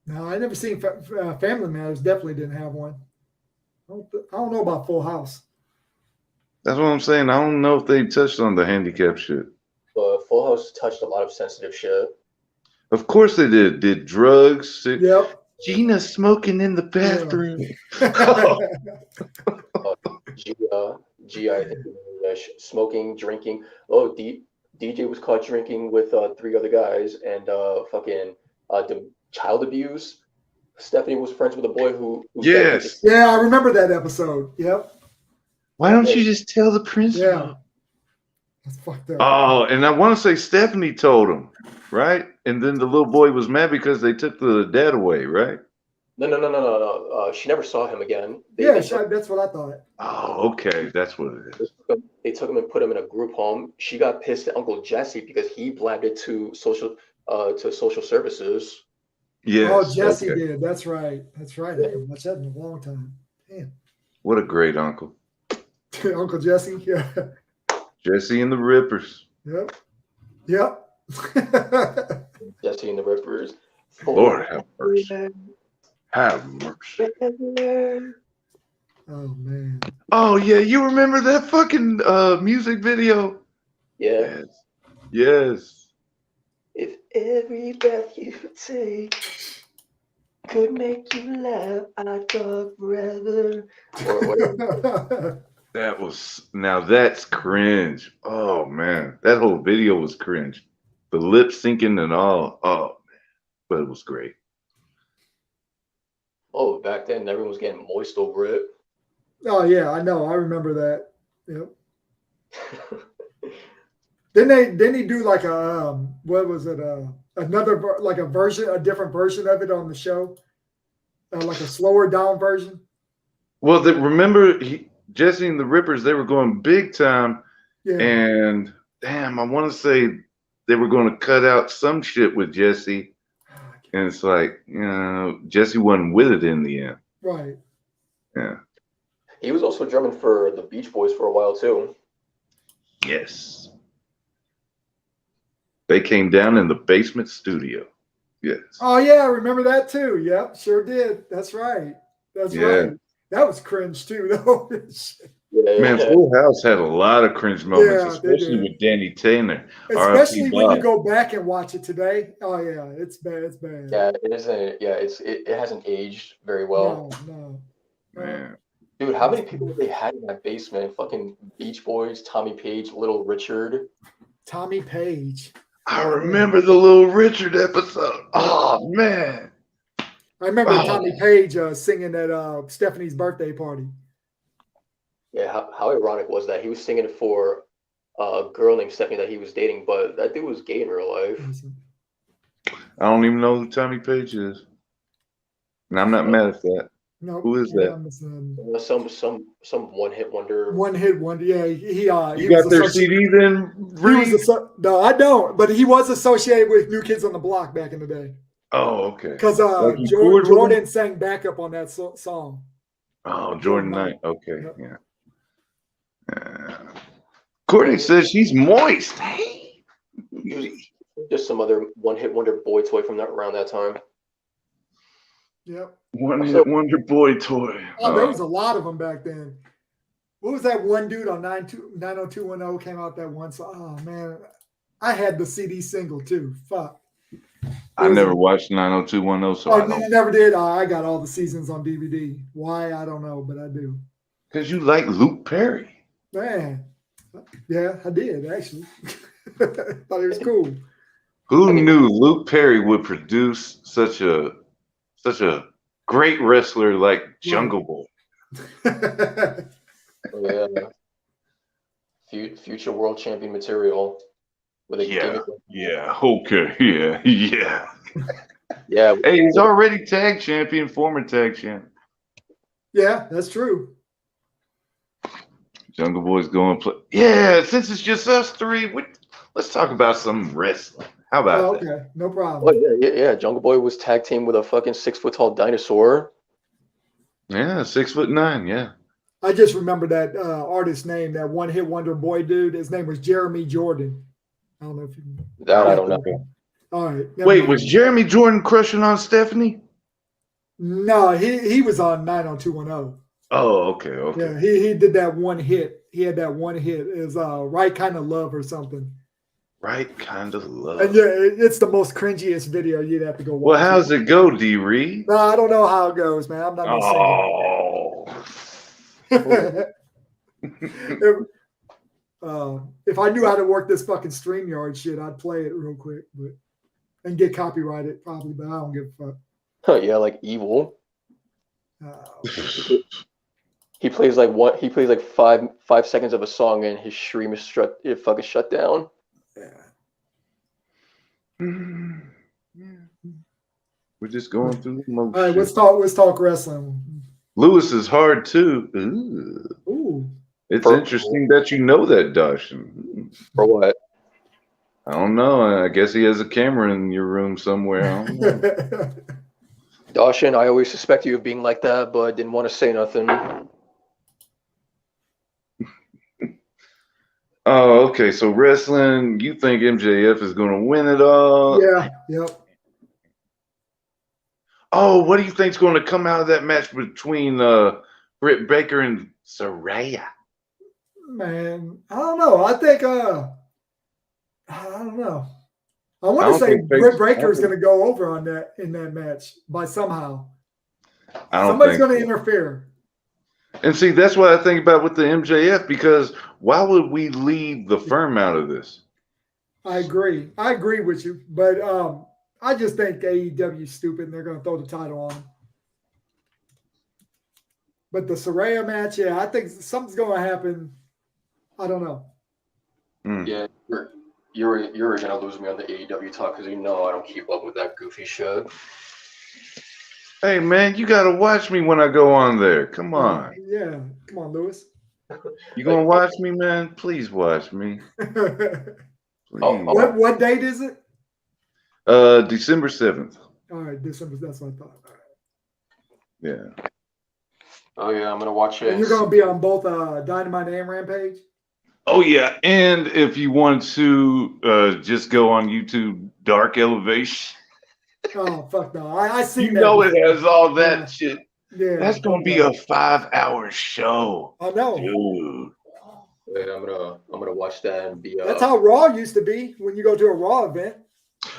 No, I never seen Family Matters. Definitely didn't have one. I don't know about Full House.
That's what I'm saying. I don't know if they touched on the handicap shit.
But Full House touched a lot of sensitive shit.
Of course they did. Did drugs.
Yep.
Gina smoking in the bathroom.
G, I think smoking, drinking. Oh, DJ was caught drinking with 3 other guys, and the child abuse. Stephanie was friends with a boy who
Yes.
Yeah, I remember that episode. Yep.
Why don't you just tell the principal?
Yeah. That's fucked up.
Oh, and I want to say Stephanie told him, right? And then the little boy was mad because they took the dad away, right?
No. She never saw him again.
That's what I thought.
Oh, okay. That's what it is.
They took him and put him in a group home. She got pissed at Uncle Jesse because he blamed it to social services.
Yes.
Oh, Jesse
okay.
did. That's right. That's right. I haven't watched that in a long time. Damn.
What a great uncle.
Uncle Jesse. Yeah.
Jesse and the Rippers.
Yep.
Jesse and the Rippers.
Lord have mercy. Have mercy.
Oh man.
Oh yeah, you remember that fucking music video?
Yeah.
Yes.
If every breath you take could make you laugh, I'd talk forever.
That's cringe. Oh man, that whole video was cringe. The lip syncing and all. Oh man, but it was great.
Oh, back then everyone was getting moist over it.
Oh yeah, I know. I remember that. Yep. Didn't he do like a what was it? Another like a different version of it on the show, like a slower down version.
Well, remember Jesse and the Rippers? They were going big time,
Yeah.
and damn, I want to say they were going to cut out some shit with Jesse, and it's like Jesse wasn't with it in the end.
Right.
Yeah.
He was also drumming for the Beach Boys for a while too.
Yes. They came down in the basement studio. Yes.
Oh yeah, I remember that too. Yep, sure did. That's right. That's right. That was cringe too, though.
Man, Full House had a lot of cringe moments, especially with Danny Tanner.
Especially when you go back and watch it today. Oh yeah, it's bad. It's bad.
Yeah, it isn't. Yeah, it hasn't aged very well.
No.
Man.
Dude, how many people they had in that basement? Fucking Beach Boys, Tommy Page, Little Richard.
Tommy Page.
I remember the Little Richard episode. Oh man.
I remember Tommy Page singing at Stephanie's birthday party.
Yeah, how ironic was that? He was singing for a girl named Stephanie that he was dating, but that dude was gay in real life.
I don't even know who Tommy Page is, and I'm not mad at that.
No,
Who is that?
Some one-hit wonder.
One hit wonder. Yeah, he
You got their CD then?
No, I don't. But he was associated with New Kids on the Block back in the day.
Oh, okay.
Because
Like
Jordan sang backup on that song.
Oh, Jordan Knight. Okay, yep. Yeah. Courtney says she's moist. Hey.
Just some other one-hit wonder boy toy from around that time.
Yep.
One-hit wonder boy toy.
Oh, there was a lot of them back then. What was that one dude on 90210 came out that one song? Oh, man. I had the CD single, too. Fuck.
I never watched 90210, so I don't.
You never did? I got all the seasons on DVD. Why? I don't know, but I do.
Because you like Luke Perry.
Man. Yeah, I did, actually. Thought it was cool.
Who knew Luke Perry would produce such a great wrestler like Jungle Boy?
Yeah. Future world champion material. With a
yeah.
gimmick.
Yeah. Okay. Yeah. Yeah.
Yeah.
Hey, he's already tag champion, former tag champ.
Yeah, that's true.
Jungle Boy's going play. Yeah, since it's just us three, let's talk about some wrestling. How about that?
Okay, no problem.
Oh, yeah. Jungle Boy was tag team with a fucking 6-foot-tall dinosaur.
Yeah, 6'9". Yeah.
I just remember that artist's name, that one hit wonder boy dude. His name was Jeremy Jordan. I don't know if you.
That I don't know.
All right.
Wait, was Jeremy Jordan crushing on Stephanie?
No, he was on 90210.
Oh, okay.
Yeah, he did that one hit. He had that one hit. It was Right Kind of Love or something.
Right Kind of Love.
And yeah, it's the most cringiest video. You'd have to go watch.
Well, how's it go, D. Reed?
No, I don't know how it goes, man. I'm not gonna sing it. If I knew how to work this fucking StreamYard shit, I'd play it real quick, and get copyrighted probably, but I don't give a fuck.
Oh yeah, like Evil. He plays like 5 seconds of a song and his stream is fucking shut down.
We're just going through the motions.
All right, let's talk wrestling.
Lewis is hard too.
Ooh.
It's interesting that you know that, Dawson.
For what?
I don't know. I guess he has a camera in your room somewhere. I don't know.
Dawson, I always suspect you of being like that, but didn't want to say nothing.
Oh, okay. So wrestling, you think MJF is going to win it all?
Yeah. Yep.
Oh, what do you think's going to come out of that match between Britt Baker and Saraya?
Man, I don't know. I think I don't know. I want to say Britt Baker is going to go over in that match by somehow. Somebody's going to interfere.
And see, that's what I think about with the MJF, because why would we leave the firm out of this?
I agree with you, but I just think AEW is stupid and they're going to throw the title on him. But the Saraya match, yeah, I think something's going to happen. I don't know.
Yeah, you're going to lose me on the AEW talk because you know I don't keep up with that goofy shit.
Hey, man, you got to watch me when I go on there. Come on.
Yeah. Come on, Lewis.
You going to watch me, man? Please watch me. Please.
What date is it?
December 7th.
All right, December. That's what I thought. All right.
Yeah.
Oh, yeah, I'm going to watch it.
And you're going to be on both Dynamite and Rampage?
Oh, yeah. And if you want to just go on YouTube, Dark Elevation.
Oh, fuck no. I see that.
You know it has all that shit.
Yeah.
That's going to be a 5-hour show.
I know.
Dude.
Yeah, I'm gonna watch that and be.
That's how Raw used to be when you go to a Raw event.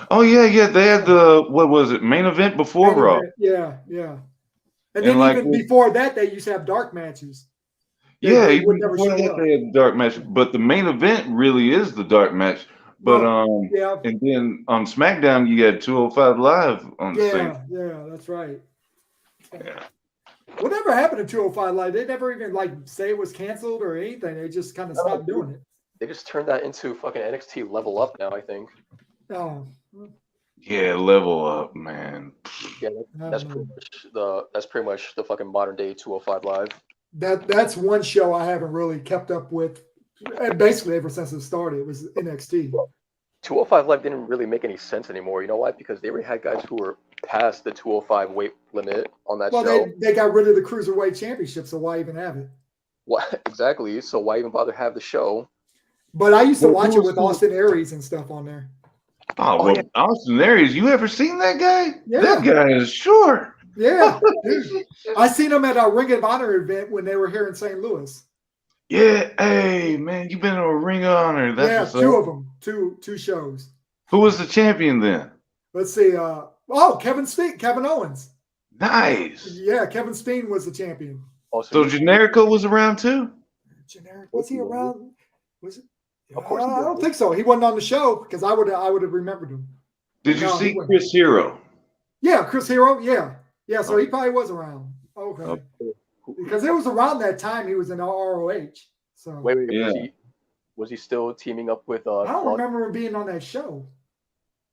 Oh, yeah. They had what was it, main event before Raw.
Yeah. And then even before that, they used to have dark matches.
They would never show up. They had a dark match, but the main event really is the dark match. But and then on SmackDown you had 205 Live on the same.
Yeah, that's right.
Yeah.
Whatever happened to 205 Live? They never even say it was canceled or anything. They just kind of stopped doing it.
They just turned that into fucking NXT Level Up now. I think.
Oh,
Yeah, level up, man.
Yeah,
I
that's
don't
pretty
know.
much the fucking modern day 205 Live.
That's one show I haven't really kept up with. Basically, ever since it started, it was NXT.
205 Live didn't really make any sense anymore. You know why? Because they already had guys who were past the 205 weight limit on that
Well,
show.
they got rid of the Cruiserweight Championship, so why even have it?
What exactly? So why even bother have the show?
But I used to
Well,
watch
who
it
was
with
who-
Austin Aries and stuff on there.
Oh, well,
yeah.
Austin Aries, you ever seen that guy?
Yeah.
That guy is short.
Yeah, dude. I seen him at our Ring of Honor event when they were here in St. Louis.
Yeah, hey, man, you been to a Ring of Honor. That's
Yeah,
what's
two
up.
of them, two shows.
Who was the champion then?
Let's see. Kevin Owens.
Nice.
Yeah, Kevin Steen was the champion.
So Generico was around too?
Generic, was he around? Was it?
Of course he
I don't
was.
think so. He wasn't on the show because I would have remembered him.
Did you
No, he
see
wasn't.
Chris Hero?
Yeah, Chris Hero. Yeah. So he probably was around. Okay.
Okay.
Because it was around that time he was in ROH. So
Wait,
Yeah.
was he still teaming up with
I don't
Claudio?
remember him being on that show.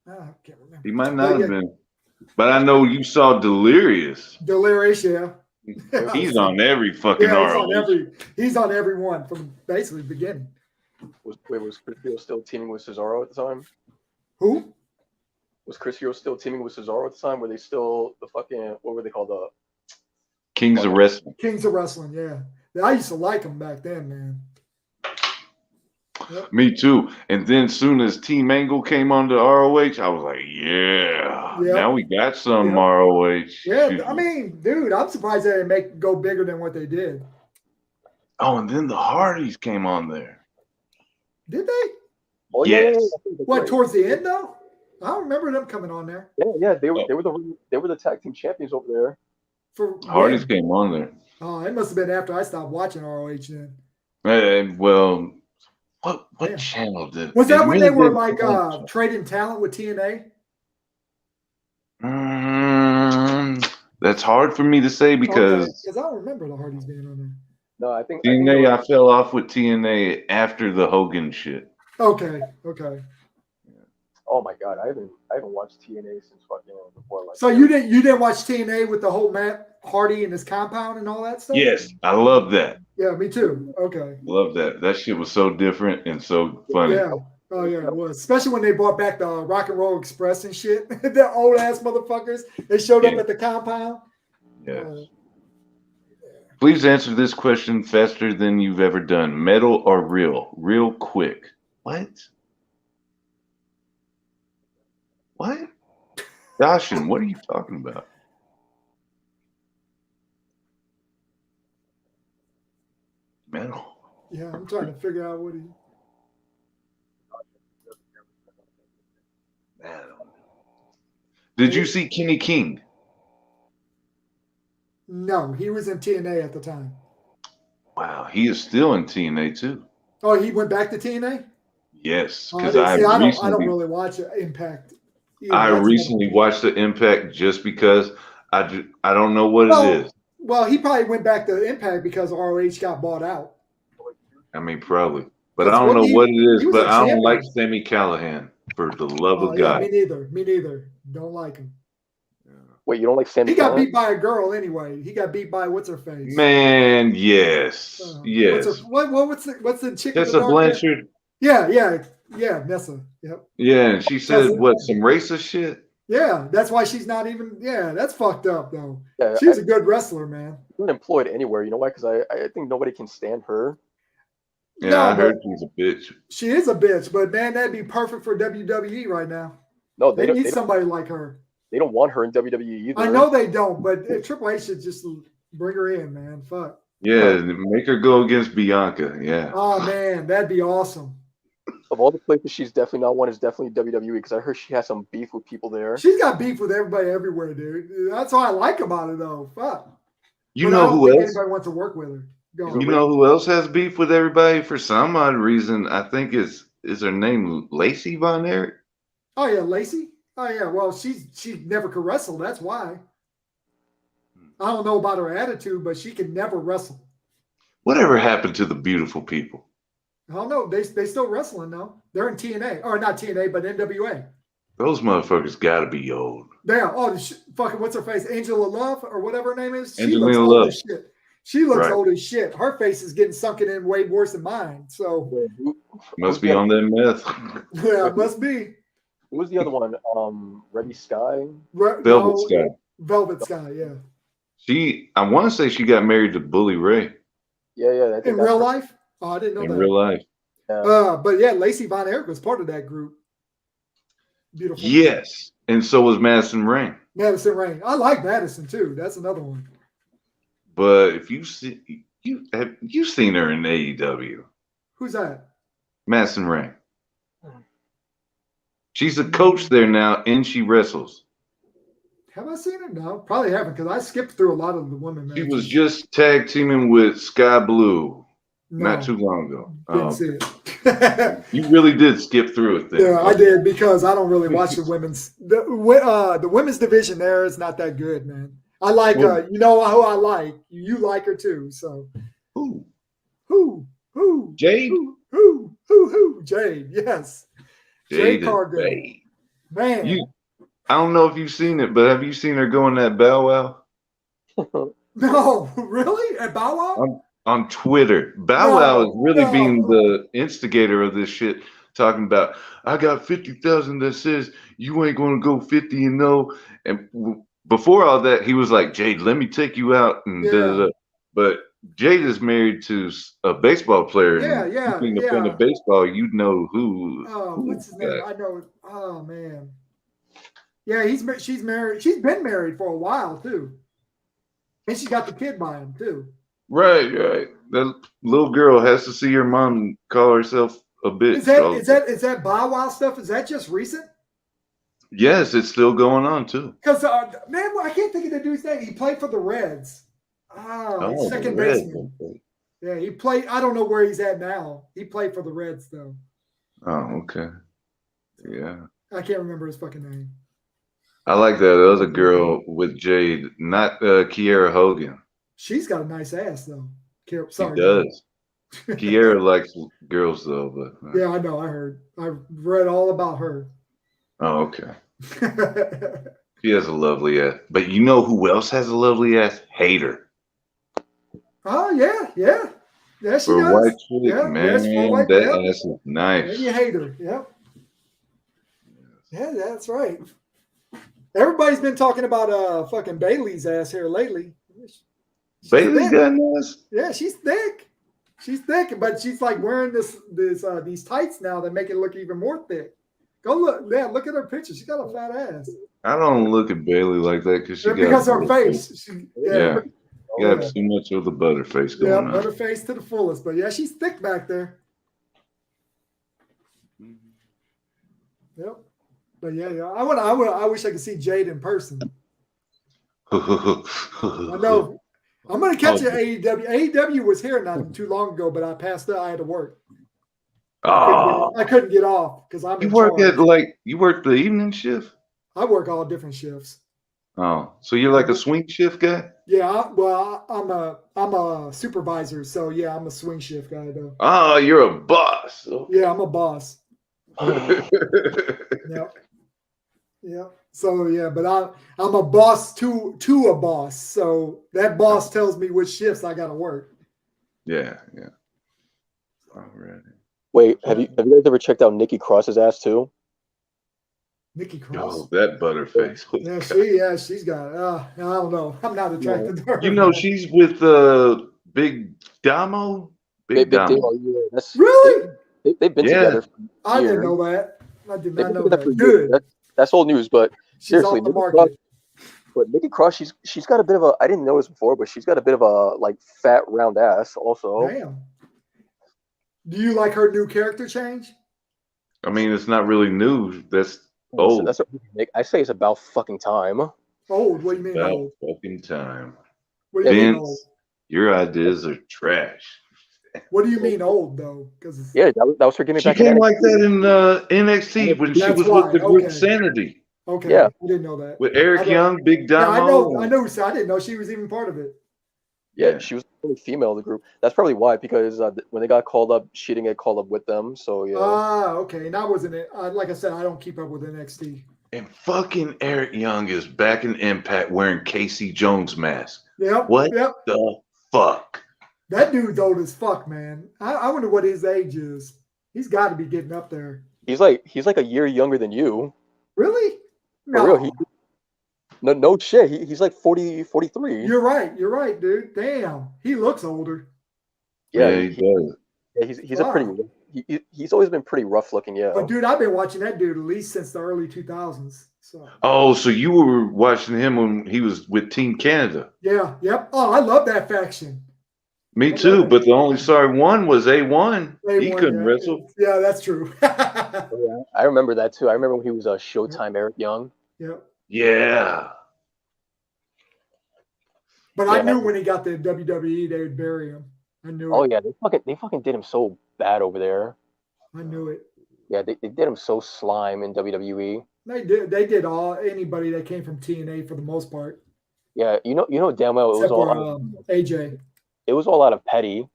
I can't remember.
He might
But
not
yeah,
have been. But I know you saw Delirious.
Delirious, yeah.
He's on every fucking ROH.
He's on every one from basically the beginning.
Was Chris Hero still teaming with Cesaro at the time?
Who?
Was Chris Hero still teaming with Cesaro at the time? Were they still the fucking what were they called?
Kings of Wrestling.
Kings of Wrestling, yeah. I used to like him back then, man. Yep.
Me too. And then soon as Team Angle came onto ROH, I was like, yeah,
Yep.
now we got some
Yep.
ROH.
Yeah, I mean, dude, I'm surprised they didn't go bigger than what they did.
Oh, and then the Hardys came on there.
Did they?
Oh
Yes.
yeah.
What, towards the end though? I don't remember them coming on there.
Yeah. They were the tag team champions over there.
For
Hardys
when?
came on there.
Oh, it must have been after I stopped watching ROH then.
Well, what
Yeah.
channel did?
Was that
it
when
really
they were
didn't
like
come on.
trading talent with TNA?
That's hard for me to say because
I don't remember the Hardys being on there.
No, I think
TNA, I fell off with TNA after the Hogan shit.
Okay.
Oh my god, I haven't watched TNA since fucking before like.
So you didn't watch TNA with the whole Matt Hardy and his compound and all that stuff?
Yes, I love that.
Yeah, me too. Okay.
Love that. That shit was so different and so funny.
Yeah. Oh yeah, it was. Especially when they brought back the Rock and Roll Express and shit. The old ass motherfuckers. They showed up
Yeah.
at the compound.
Yes. Please answer this question faster than you've ever done. Metal or real? Real quick. What? Dashin, what are you talking about? Metal.
Yeah, I'm trying to figure out what he.
Metal. Did you see Kenny King?
No, he was in TNA at the time.
Wow, he is still in TNA too.
Oh, he went back to TNA?
Yes,
I
because
don't really watch Impact. either.
I
That's
recently
one-
watched the Impact just because I don't know what it is.
Well, he probably went back to Impact because ROH got bought out.
I mean, probably, but
That's
I don't
what
know
he-
what it is.
he was
But
a
I don't
champion.
like Sammy Callahan for the love
Oh,
of
yeah,
God.
me neither. Don't like him.
Wait, you don't like Sammy
He got
Callahan?
beat by a girl anyway. He got beat by what's her face?
Man, yes, yes.
What's the chick? with
Tessa
the dark hair?
Blanchard.
Yeah, Nessa. Yep.
Yeah, and she said
Tessa-
what? Some racist shit.
Yeah, that's why she's not even. Yeah, that's fucked up though.
Yeah,
She's a good wrestler, man.
I'm not employed anywhere. You know why? Because I think nobody can stand her.
Yeah,
No,
I heard
but
she's a bitch.
she is a bitch, but man, that'd be perfect for WWE right now.
No,
They
don't.
need somebody like her.
They don't want her in WWE either.
I know they don't, but Triple H should just bring her in, man. Fuck.
Yeah, make her go against Bianca. Yeah.
Oh man, that'd be awesome.
Of all the places she's definitely not one is definitely WWE because I heard she has some beef with people there.
She's got beef with everybody everywhere, dude. That's what I like about it, though. Fuck.
You
But I
know
don't
who
think
else?
Anybody wants to work with her? Go on.
You know who else has beef with everybody for some odd reason? I think is her name Lacey Von Erich?
Oh yeah, Lacey. Oh yeah. Well, she never could wrestle. That's why. I don't know about her attitude, but she could never wrestle.
Whatever happened to the beautiful people?
I don't know. They still wrestling though. They're in TNA or not TNA, but NWA.
Those motherfuckers got to be old.
Damn. Oh, fucking what's her face? Angela Love or whatever her name is. She looks
Angelina
old
Love.
as shit. She looks
Right.
old as shit. Her face is getting sunken in way worse than mine. So
Must be on that meth.
yeah, it must be.
Who was the other one? Reddy Sky.
Velvet Sky.
Velvet Sky. Yeah.
I want to say she got married to Bully Ray
Yeah. I think
In real life? Oh, I didn't know
in
that.
real life.
But yeah, Lacey Von Erich was part of that group. Beautiful.
Yes, and so was Madison Rain.
Madison Rain. I like Madison too. That's another one.
But if you see have you seen her in AEW?
Who's that?
Madison Rain. She's a coach there now, and she wrestles.
Have I seen her? No, probably haven't because I skipped through a lot of the women.
She
matches.
was just tag teaming with Sky Blue
No,
not too long ago.
Didn't see it.
You really did skip through it then.
Yeah, I did because I don't really watch the women's. The women's division there is not that good, man. I like you know who I like. You like her too. So
Who?
Jade? Who? Jade? Yes. Jade Cargill.
Jade.
Man.
I don't know if you've seen it, but have you seen her go in that Bow Wow?
No, really? At Bow Wow?
On Twitter. Bow Wow is really being the instigator of this shit, talking about, I got 50,000 that says you ain't going to go 50-0. And before all that, he was like, Jade, let me take you out. And da-da-da. But Jade is married to a baseball player. And in the point of baseball, you know who.
Oh, what's his name? I know. Oh, man. Yeah, she's married. She's been married for a while, too. And she got the kid by him, too.
Right. That little girl has to see her mom call herself a bitch.
Is that Bow Wow stuff? Is that just recent?
Yes, it's still going on too.
Because man, I can't think of the dude's name. He played for the Reds. Oh, second baseman. Yeah, he played. I don't know where he's at now. He played for the Reds though.
Oh, okay. Yeah.
I can't remember his fucking name.
I like that other girl with Jade, not Kiera Hogan.
She's got a nice ass though. Sorry,
she does. Kiera likes girls though, but
yeah, I know. I heard. I read all about her.
Oh, okay. She has a lovely ass. But you know who else has a lovely ass? Hater.
Oh yeah. Yeah, she
for
does.
White chick,
Yeah,
man,
yes, for white,
that
yeah.
ass is nice.
You hate her. Yep. Yeah, that's right. Everybody's been talking about fucking Bailey's ass here lately.
Bailey got ass.
Yeah, she's thick. She's thick, but she's like wearing these tights now that make it look even more thick. Go look. Yeah, look at her picture. She got a fat ass.
I don't look at Bailey like that because
Because her face.
Yeah. You got too much of the butterface going on.
Butterface to the fullest. But yeah, she's thick back there. Yep. But yeah. I wish I could see Jade in person. I know. I'm gonna catch you at AEW. AEW was here not too long ago, but I passed out. I had to work. I couldn't get off because I'm.
You work the evening shift?
I work all different shifts.
Oh, so you're like a swing shift guy?
Yeah, I'm a supervisor, so yeah, I'm a swing shift guy though.
Oh, you're a boss. Okay.
Yeah, I'm a boss. Yep. Yep. So yeah, but I'm a boss to a boss. So that boss tells me which shifts I gotta work.
Yeah. All right.
Wait, have you guys ever checked out Nikki Cross's ass too?
Nikki Cross.
Oh, that butterface.
She's got. I don't know. I'm not attracted to her.
You know, she's with Big Damo.
Big Damo. Yeah,
really?
They've been together.
I didn't know that. I did not know that. Good.
That's old news, but
she's
seriously,
off the market.
But Nikki Cross, she's got a bit of a. I didn't know this before, but she's got a bit of a like fat round ass also.
Damn. Do you like her new character change?
I mean, it's not really new. That's old.
That's what I say. It's about fucking time.
Old? What do you mean
about
old?
Fucking time.
What do you mean
Vince,
old?
your ideas are trash.
What do you mean old though? Because
yeah, that was her gimmick.
She came like that in NXT when she was with the group Sanity.
Okay,
yeah,
I didn't know that.
With Eric Young, Big Damo.
I know. I didn't know she was even part of it.
Yeah, she was only female in the group. That's probably why, because when they got called up, she didn't get called up with them. So yeah.
Okay. And I wasn't it. Like I said, I don't keep up with NXT.
And fucking Eric Young is back in Impact wearing Casey Jones mask.
Yep.
What
Yep.
the fuck?
That dude's old as fuck, man. I wonder what his age is. He's got to be getting up there.
He's like a year younger than you.
Really?
For real. No shit. He's like 40, 43.
You're right, dude. Damn. He looks older.
Yeah,
he does.
Yeah, he's a pretty. He's always been pretty rough looking. Yeah.
But dude, I've been watching that dude at least since the early 2000s. So.
Oh, so you were watching him when he was with Team Canada?
Yeah. Yep. Oh, I love that faction.
Me too, but the only sorry one was A1. He couldn't
yeah.
wrestle.
Yeah, that's true.
Yeah, I remember that too. I remember when he was Showtime Eric Young.
Yep.
Yeah.
But I knew when he got to WWE, they would bury him. I knew
Oh
it.
yeah, they fucking did him so bad over there.
I knew it.
Yeah, they did him so slime in WWE.
They did anybody that came from TNA for the most part.
Yeah, you know damn well
Except for AJ.
It was all out of petty.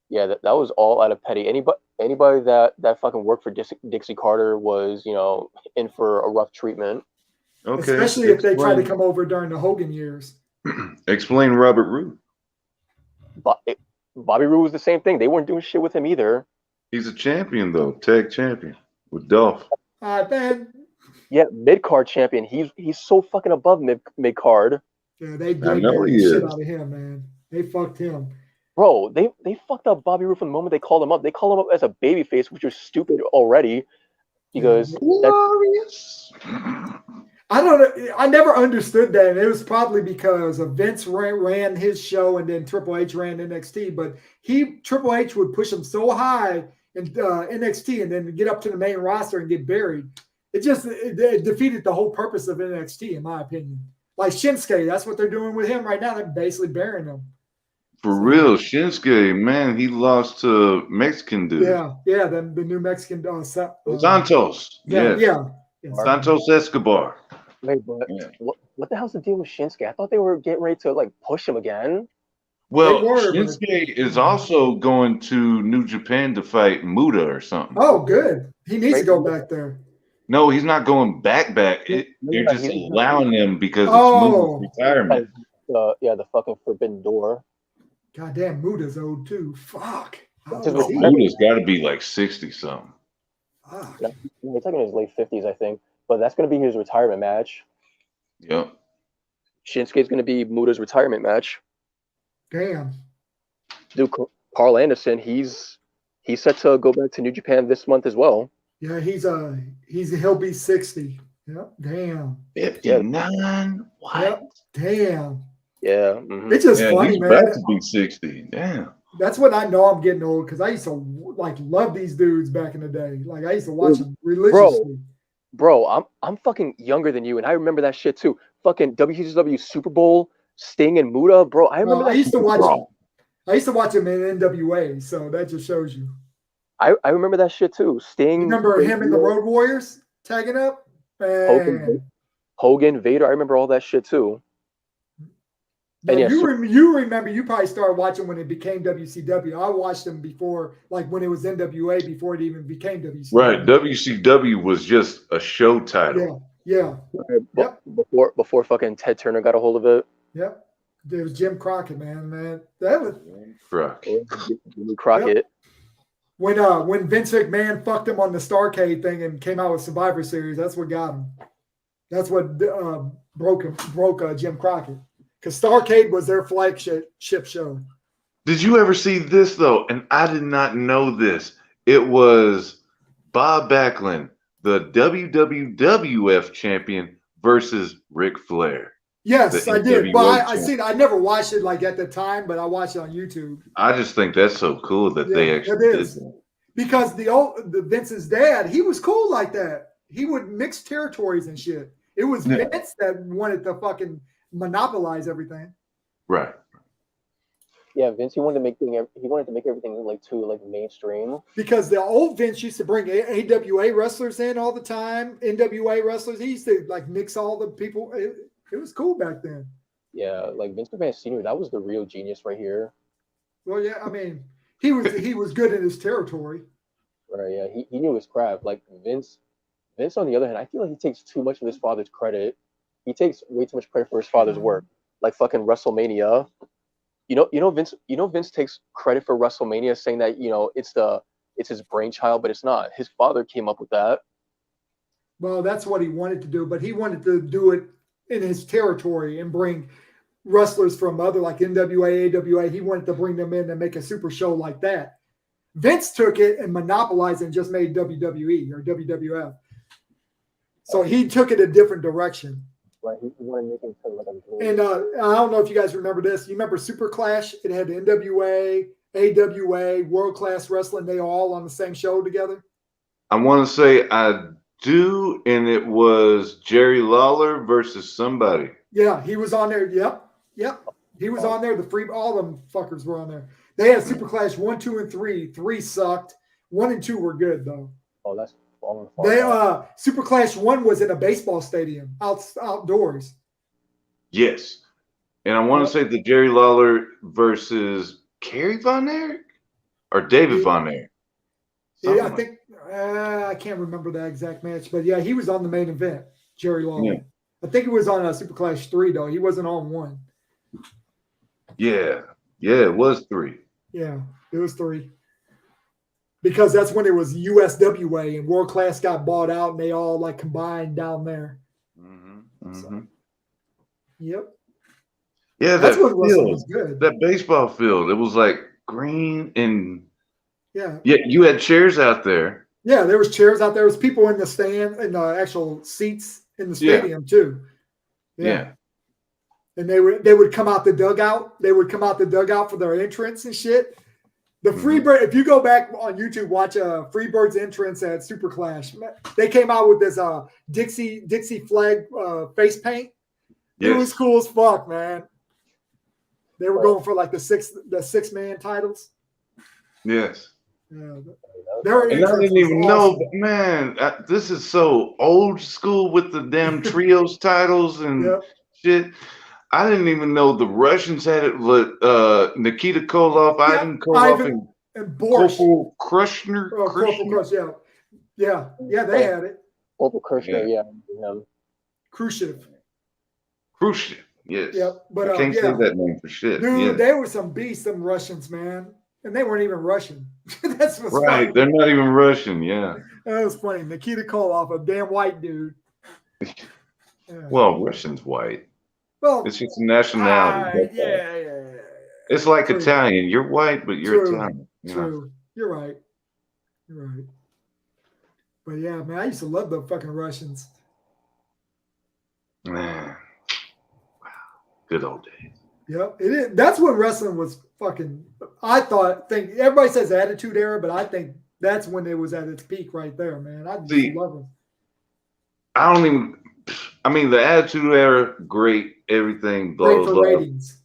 Yeah, that was all out of petty. Anybody that fucking worked for Dixie Carter was, in for a rough treatment.
Okay.
Especially if they tried to come over during the Hogan years.
Explain Robert Roode.
Bobby Roode was the same thing. They weren't doing shit with him either.
He's a champion though, tag champion with Dolph.
Man.
Yeah, mid-card champion. He's so fucking above mid-card.
Yeah, they buried the shit out of him, man. They fucked him.
Bro, they fucked up Bobby Roode from the moment they called him up. They called him up as a babyface, which was stupid already. Because
glorious.
I don't know. I never understood that. It was probably because Vince ran his show and then Triple H ran NXT. But Triple H would push him so high in NXT and then get up to the main roster and get buried. It defeated the whole purpose of NXT, in my opinion. Like Shinsuke, that's what they're doing with him right now. They're basically burying him.
For real, Shinsuke, man, he lost to Mexican dude.
Yeah, the new Mexican
Santos.
Yeah.
Santos Escobar.
Wait, but what the hell's the deal with Shinsuke? I thought they were getting ready to like push him again.
Well, Shinsuke is also going to New Japan to fight Muta or something.
Oh, good. He needs to go back there.
No, he's not going back. They're just allowing him because it's Muta's retirement.
The fucking forbidden door.
Goddamn, Muta's old too. Fuck.
Muta's got to be like 60-something.
Fuck.
He's like in his late 50s, I think. But that's going to be his retirement match.
Yep.
Shinsuke's going to be Muta's retirement match.
Damn.
Dude, Carl Anderson, he's set to go back to New Japan this month as well.
Yeah, he'll be 60. Yep. Damn.
59. What?
Yep. Damn.
Yeah.
Mm-hmm. It's just funny,
he's
man.
about to be 60. Damn.
That's when I know I'm getting old because I used to love these dudes back in the day. Like I used to watch them religiously.
Bro, I'm fucking younger than you, and I remember that shit too. Fucking WCW Super Bowl, Sting and Muta, bro. I remember.
I used to watch him in NWA, so that just shows you.
I remember that shit too. Sting.
You remember him and the Road Warriors tagging up?
Hogan, Vader. I remember all that shit too.
No, you remember, you probably started watching when it became WCW. I watched them before, like when it was NWA, before it even became WCW.
Right. WCW was just a show title.
Yeah.
Yep. Before fucking Ted Turner got a hold of it.
Yep. It was Jim Crockett, man. That was
Jimmy Crockett.
Yep. When Vince McMahon fucked him on the Starrcade thing and came out with Survivor Series, that's what got him. That's what broke Jim Crockett. Because Starrcade was their flagship show.
Did you ever see this, though? And I did not know this. It was Bob Backlund, the WWF champion, versus Ric Flair.
Yes, I did. But I never watched it like at the time, but I watched it on YouTube.
I just think that's so cool that they actually did that.
Because the Vince's dad, he was cool like that. He would mix territories and shit. It was Vince that wanted to fucking monopolize everything.
Right.
Yeah, Vince. He wanted to make everything like mainstream.
Because the old Vince used to bring AWA wrestlers in all the time, NWA wrestlers. He used to like mix all the people. It was cool back then.
Yeah, like Vince McMahon Sr., that was the real genius right here.
Well, yeah, I mean, he was good in his territory.
Right, yeah, he knew his craft. Like Vince, on the other hand, I feel like he takes too much of his father's credit. He takes way too much credit for his father's work. Like fucking WrestleMania. Vince takes credit for WrestleMania, saying that it's his brainchild, but it's not. His father came up with that.
Well, that's what he wanted to do, but he wanted to do it in his territory and bring wrestlers from other like NWA, AWA. He wanted to bring them in and make a super show like that. Vince took it and monopolized it and just made WWE or WWF. So he took it a different direction.
Right, he wanted to make it like a.
And I don't know if you guys remember this. You remember Super Clash? It had the NWA, AWA, World Class Wrestling. They all on the same show together.
I want to say I do, and it was Jerry Lawler versus somebody.
Yeah, he was on there. Yep. He was on there. All them fuckers were on there. They had Super Clash 1, 2, and 3. 3 sucked. 1 and 2 were good though.
Oh, that's
Super Clash 1 was in a baseball stadium outdoors.
Yes, and I want to say the Jerry Lawler versus Kerry Von Erich or David Von Erich.
Yeah, I think I can't remember the exact match, but yeah, he was on the main event. Jerry Lawler. Yeah. I think he was on Super Clash 3 though. He wasn't on 1.
Yeah, it was 3.
Yeah, it was 3. Because that's when it was USWA and World Class got bought out and they all like combined down there. So, yep.
Yeah,
that's
that
what
field
was good.
That baseball field, it was like green and
yeah,
you had chairs out there.
Yeah, there was chairs out there. There was people in the stand, in the actual seats in the stadium too.
Yeah.
And they would come out the dugout. They would come out the dugout for their entrance and shit. The Freebird, if you go back on YouTube, watch Freebird's entrance at Super Clash. They came out with this Dixie flag face paint. Yes. It was cool as fuck, man. They were going for like the 6-man titles.
Yes.
Yeah.
And I didn't even know, man. This is so old school with the damn trios titles and shit. I didn't even know the Russians had it with Nikita Koloff, Ivan Koloff, and Corporal Krushner.
Yeah, they had it.
Corporal Krushner, yeah.
Khrushchev,
yes.
Yeah, but
I can't say that name for shit.
Dude, they were some beasts, some Russians, man. And they weren't even Russian. That's what's
right.
funny.
They're not even Russian, yeah.
That was funny. Nikita Koloff, a damn white dude.
Well, Russian's white.
Well,
it's just a nationality.
Yeah.
It's like Italian. You're white, but you're Italian.
True. You're right. But yeah, man, I used to love the fucking Russians.
Man. Wow. Good old days.
Yep. It is. That's when wrestling was fucking, think everybody says Attitude Era, but I think that's when it was at its peak right there, man. I just love them.
The Attitude Era, great, everything, blah,
great for
blah.
ratings.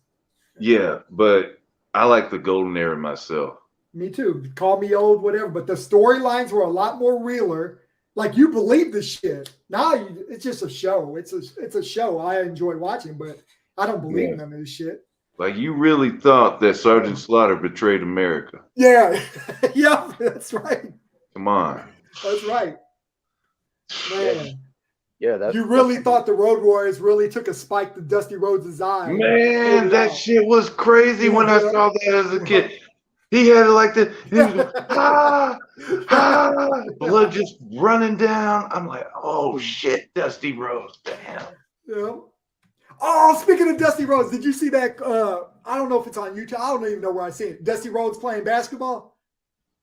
Yeah, but I like the golden era myself.
Me too. Call me old, whatever. But the storylines were a lot more realer. Like you believe the shit. Now it's just a show. It's a show. I enjoy watching, but I don't believe none of this shit.
Like you really thought that Sergeant Slaughter betrayed America.
Yeah. Yeah, that's right.
Come on.
That's right. Man.
Yeah,
you really thought the Road Warriors really took a spike to Dusty Rhodes' eye.
Man, that shit was crazy when I saw that as a kid. He had it like this. He was blood just running down. I'm like, oh shit, Dusty Rhodes, damn.
Yeah. Oh, speaking of Dusty Rhodes, did you see that? I don't know if it's on YouTube. I don't even know where I see it. Dusty Rhodes playing basketball.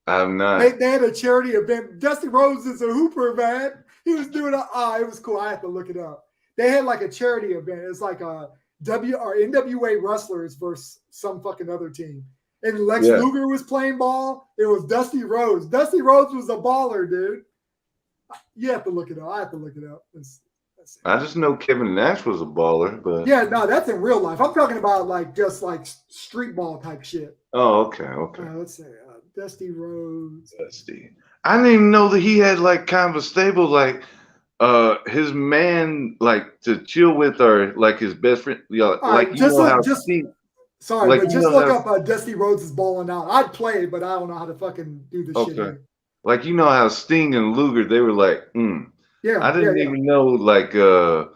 I have not.
They had a charity event. Dusty Rhodes is a hooper, man. He was doing it was cool. I have to look it up. They had like a charity event. It's like a NWA wrestlers versus some fucking other team. And Lex Luger was playing ball. It was Dusty Rhodes. Dusty Rhodes was a baller, dude. You have to look it up. I have to look it up.
I just know Kevin Nash was a baller, but
no, that's in real life. I'm talking about like just like street ball type shit.
Oh, okay.
Let's see, Dusty Rhodes.
I didn't even know that he had like kind of a stable, like his man like to chill with or like his best friend,
All
like
right,
you know how
just
Sting,
sorry,
like
but
you
just
know
look
how
up Dusty Rhodes is balling out. I'd play, but I don't know how to fucking do this shit
okay,
here.
like you know how Sting and Luger they were like,
Yeah,
I didn't
yeah.
even know like who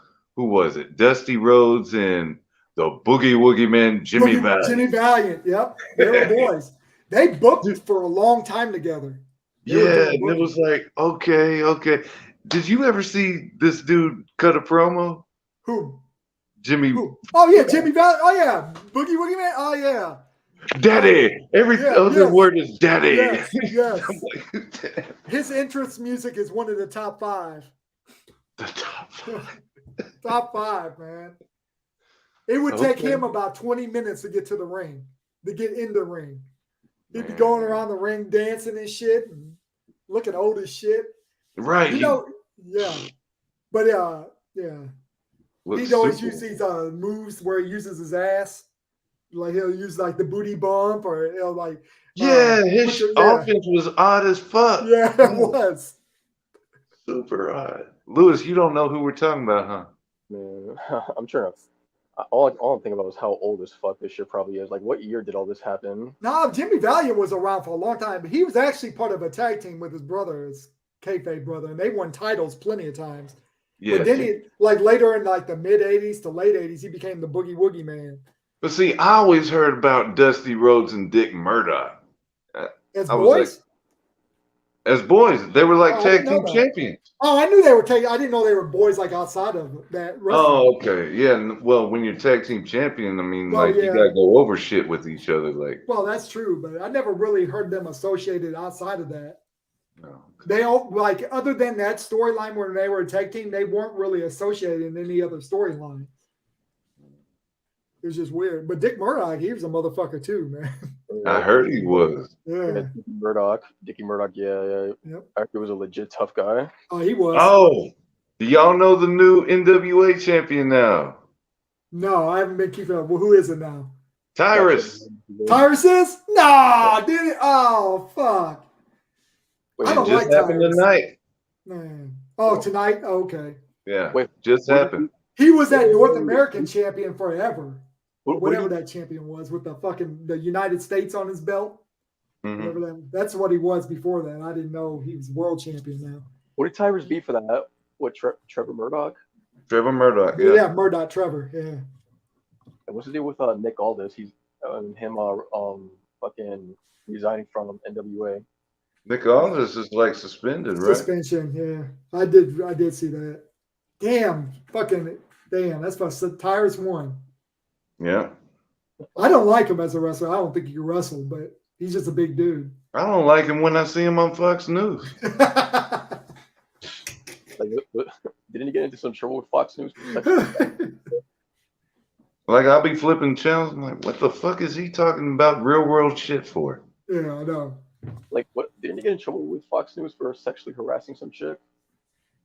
was it? Dusty Rhodes and the Boogie Woogie Man Jimmy
Jimmy
Valiant.
Valiant. Yep, they were boys. They booked
Dude,
for a long time together. They were
yeah,
doing
and it was
booking.
like, okay. Did you ever see this dude cut a promo?
Who?
Jimmy
Who? Oh yeah, Jimmy Valiant. Oh yeah, Boogie Woogie Man. Oh yeah.
Daddy. Every
Yeah,
other
yes.
word is daddy.
Yes.
I'm like,
His entrance music is one of the top 5.
the top 5.
Top 5, man. It would take
Okay.
him about 20 minutes to get to the ring, to get in the ring. He'd be
Man.
going around the ring dancing and shit and looking old as shit.
Right.
You know, yeah. But yeah.
Looks
He'd always
super.
use these moves where he uses his ass. Like he'll use like the booty bump or he'll like
Yeah, his offense was odd as fuck.
Yeah, it was.
Super odd. Lewis, you don't know who we're talking about, huh?
Man, I'm trying to. All I'm thinking about is how old as fuck this shit probably is. Like, what year did all this happen?
No, Jimmy Valiant was around for a long time, but he was actually part of a tag team with his brother, his kayfabe brother, and they won titles plenty of times.
Yeah.
But then he, like later in like the mid '80s to late '80s, he became the Boogie Woogie Man.
But see, I always heard about Dusty Rhodes and Dick Murdoch.
As
I was
boys?
like, as boys, they were like
Oh, I
tag
didn't know
team
that.
champions.
Oh, I knew they were tag. I didn't know they were boys like outside of that wrestling.
Oh, okay. Yeah. Well, when you're tag team champion, I mean,
Well,
like you
yeah.
gotta go over shit with each other, like.
Well, that's true, but I never really heard them associated outside of that.
No.
They all like other than that storyline where they were a tag team, they weren't really associated in any other storyline. It was just weird. But Dick Murdoch, he was a motherfucker too, man.
I heard he was.
Yeah.
Dickie Murdoch, yeah.
Yep.
Actually was a legit tough guy.
Oh, he was.
Oh, do y'all know the new NWA champion now?
No, I haven't been keeping up. Well, who is it now?
Tyrus.
Tyrus is? Nah, did it? Oh, fuck.
Wait,
I don't
It just
like
happened
Tyrus.
tonight.
Man. Oh, tonight? Oh, okay.
Yeah.
Wait,
just happened.
He was that North American champion forever.
What
Whatever that champion was with the United States on his belt.
Mhm.
Whatever that's what he was before that. I didn't know he was world champion now.
What did Tyrus beat for that? What, Trevor Murdoch?
Trevor Murdoch.
Yeah,
Yeah.
Murdoch Trevor. Yeah.
And what's the deal with Nick Aldis? He's him fucking resigning from NWA.
Nick Aldis is like suspended, right?
Suspension. Yeah, I did see that. Damn. That's what Tyrus won.
Yeah.
I don't like him as a wrestler. I don't think he can wrestle, but he's just a big dude.
I don't like him when I see him on Fox News.
Like, didn't he get into some trouble with Fox News?
Like I'll be flipping channels. I'm like, what the fuck is he talking about real world shit for?
Yeah, I know.
Like, what? Didn't he get in trouble with Fox News for sexually harassing some chick?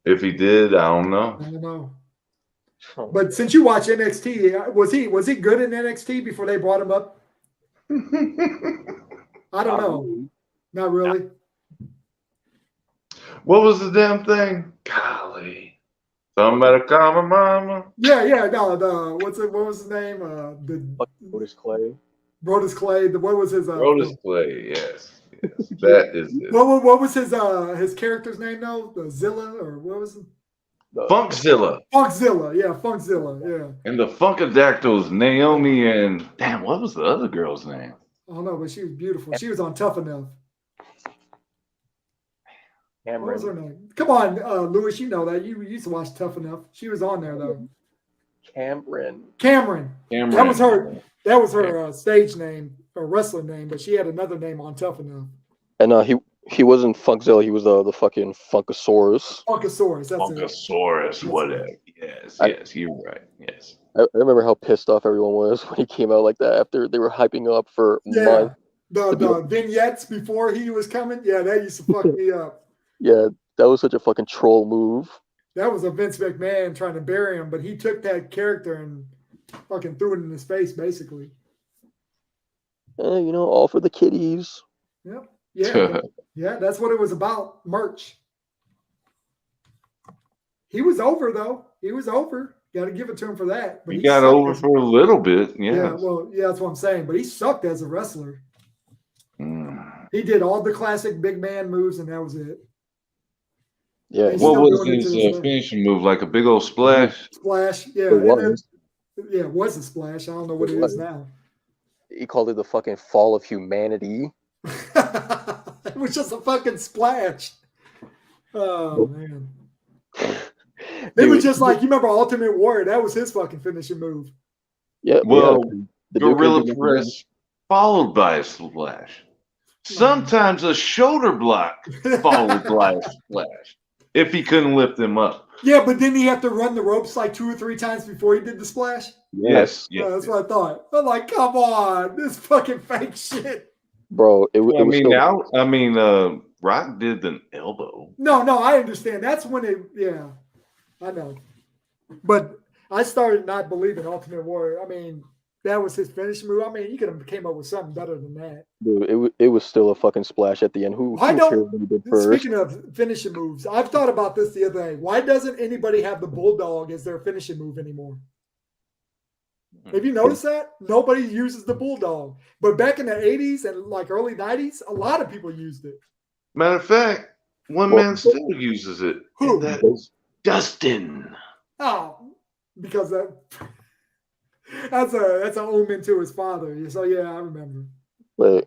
If he did, I don't know.
I don't know. But since you watch NXT, was he good in NXT before they brought him up? I don't know. Not really.
What was the damn thing? Golly. Something about a common mama.
Yeah. No, what was his name?
Otis Clay.
Brodus Clay. What was his?
Brodus Clay. Yes. That is it.
What was his character's name though? The Zilla or what was it?
Funkzilla.
Funkzilla. Yeah, Funkzilla. Yeah.
And the Funkadactyls, Naomi and damn, what was the other girl's name?
I don't know, but she was beautiful. She was on Tough Enough.
Cameron.
What was her name? Come on, Lewis, you know that. You used to watch Tough Enough. She was on there though.
Cameron.
That was her stage name or wrestler name, but she had another name on Tough Enough.
And he wasn't Funkzilla. He was the fucking Funkasaurus.
Funkasaurus. That's
Funkasaurus. Whatever. Yes, you're right. Yes.
I remember how pissed off everyone was when he came out like that after they were hyping up for months.
The vignettes before he was coming. Yeah, that used to fuck me up.
Yeah, that was such a fucking troll move.
That was a Vince McMahon trying to bury him, but he took that character and fucking threw it in his face, basically.
All for the kiddies.
Yep. Yeah. Yeah, that's what it was about. Merch. He was over though. He was over. Got to give it to him for that. But
He got
sucked
over for a little bit.
yeah. Well, yeah, that's what I'm saying. But he sucked as a wrestler.
Mm.
He did all the classic big man moves, and that was it.
Yeah.
He's
What
still
was
doing it
his
to this day.
finishing move? Like a big old splash?
Splash? Yeah.
It was.
Yeah, it was a splash. I don't know what
It
it
was.
is now.
He called it the fucking fall of humanity.
It was just a fucking splash. Oh man. It was just like, you remember Ultimate Warrior? That was his fucking finishing move.
Yeah.
Well,
the dude
gorilla
couldn't do nothing
press followed by a splash. Sometimes a shoulder block followed by a splash. If he couldn't lift them up.
Yeah, but didn't he have to run the ropes like 2 or 3 times before he did the splash?
Yes.
Yeah, that's what I thought. I'm like, come on, this fucking fake shit.
Bro, it was
still... Rock did the elbow.
No, I understand. That's when it, yeah, I know. But I started not believing Ultimate Warrior. I mean, that was his finishing move. I mean, you could have came up with something better than that.
Dude, it was still a fucking splash at the end. Who cares what he did first?
Speaking of finishing moves, I've thought about this the other day. Why doesn't anybody have the bulldog as their finishing move anymore? Have you noticed that? Nobody uses the bulldog. But back in the 80s and like early 90s, a lot of people used it.
Matter of fact, one man still uses it.
Who?
And that is Dustin.
Oh, because that's an omen to his father. So yeah, I remember.
But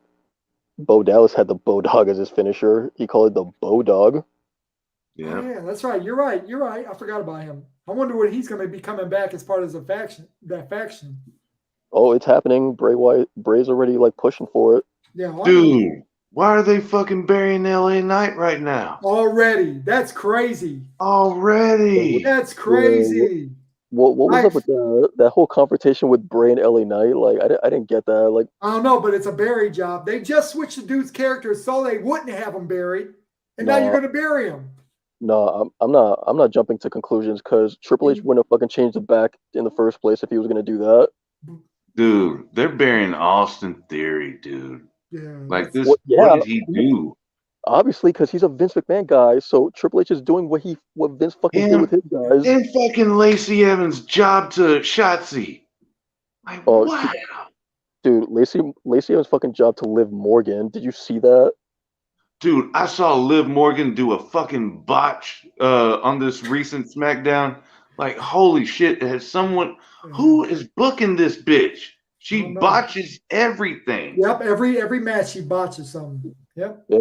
Bo Dallas had the Bo Dog as his finisher. He called it the Bo Dog.
Yeah.
Oh, yeah, that's right. You're right. I forgot about him. I wonder when he's going to be coming back as part of that faction.
Oh, it's happening. Bray's already like pushing for it.
Yeah,
dude. Why are they fucking burying LA Knight right now?
Already. That's crazy.
Already.
That's crazy.
What was up with that whole confrontation with Bray and LA Knight? Like, I didn't get that. Like,
I don't know, but it's a bury job. They just switched the dude's character so they wouldn't have him buried, and now you're going to bury him.
No, I'm not jumping to conclusions because Triple H wouldn't have fucking changed it back in the first place if he was going to do that.
Dude, they're burying Austin Theory, dude.
Yeah.
Like this, what did he do?
Obviously, because he's a Vince McMahon guy, so Triple H is doing what Vince fucking did with his guys.
And fucking Lacey Evans' job to Shotzi. Like, wow.
Dude, Lacey Evans' fucking job to Liv Morgan. Did you see that?
Dude, I saw Liv Morgan do a fucking botch on this recent SmackDown. Like, holy shit, has someone who is booking this bitch? She botches everything.
Yep, every match she botches something. Yep.
Yeah.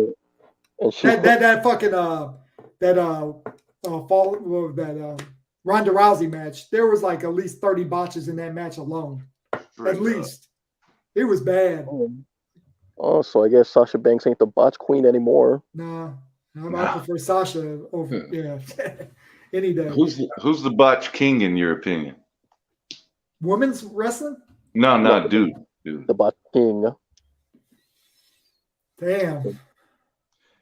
And she
that fucking Ronda Rousey match, there was like at least 30 botches in that match alone. At least. It was bad.
Oh, so I guess Sasha Banks ain't the botch queen anymore.
No, I prefer Sasha over any day.
Who's the botch king in your opinion?
Women's wrestling?
No, dude.
The botch king.
Damn.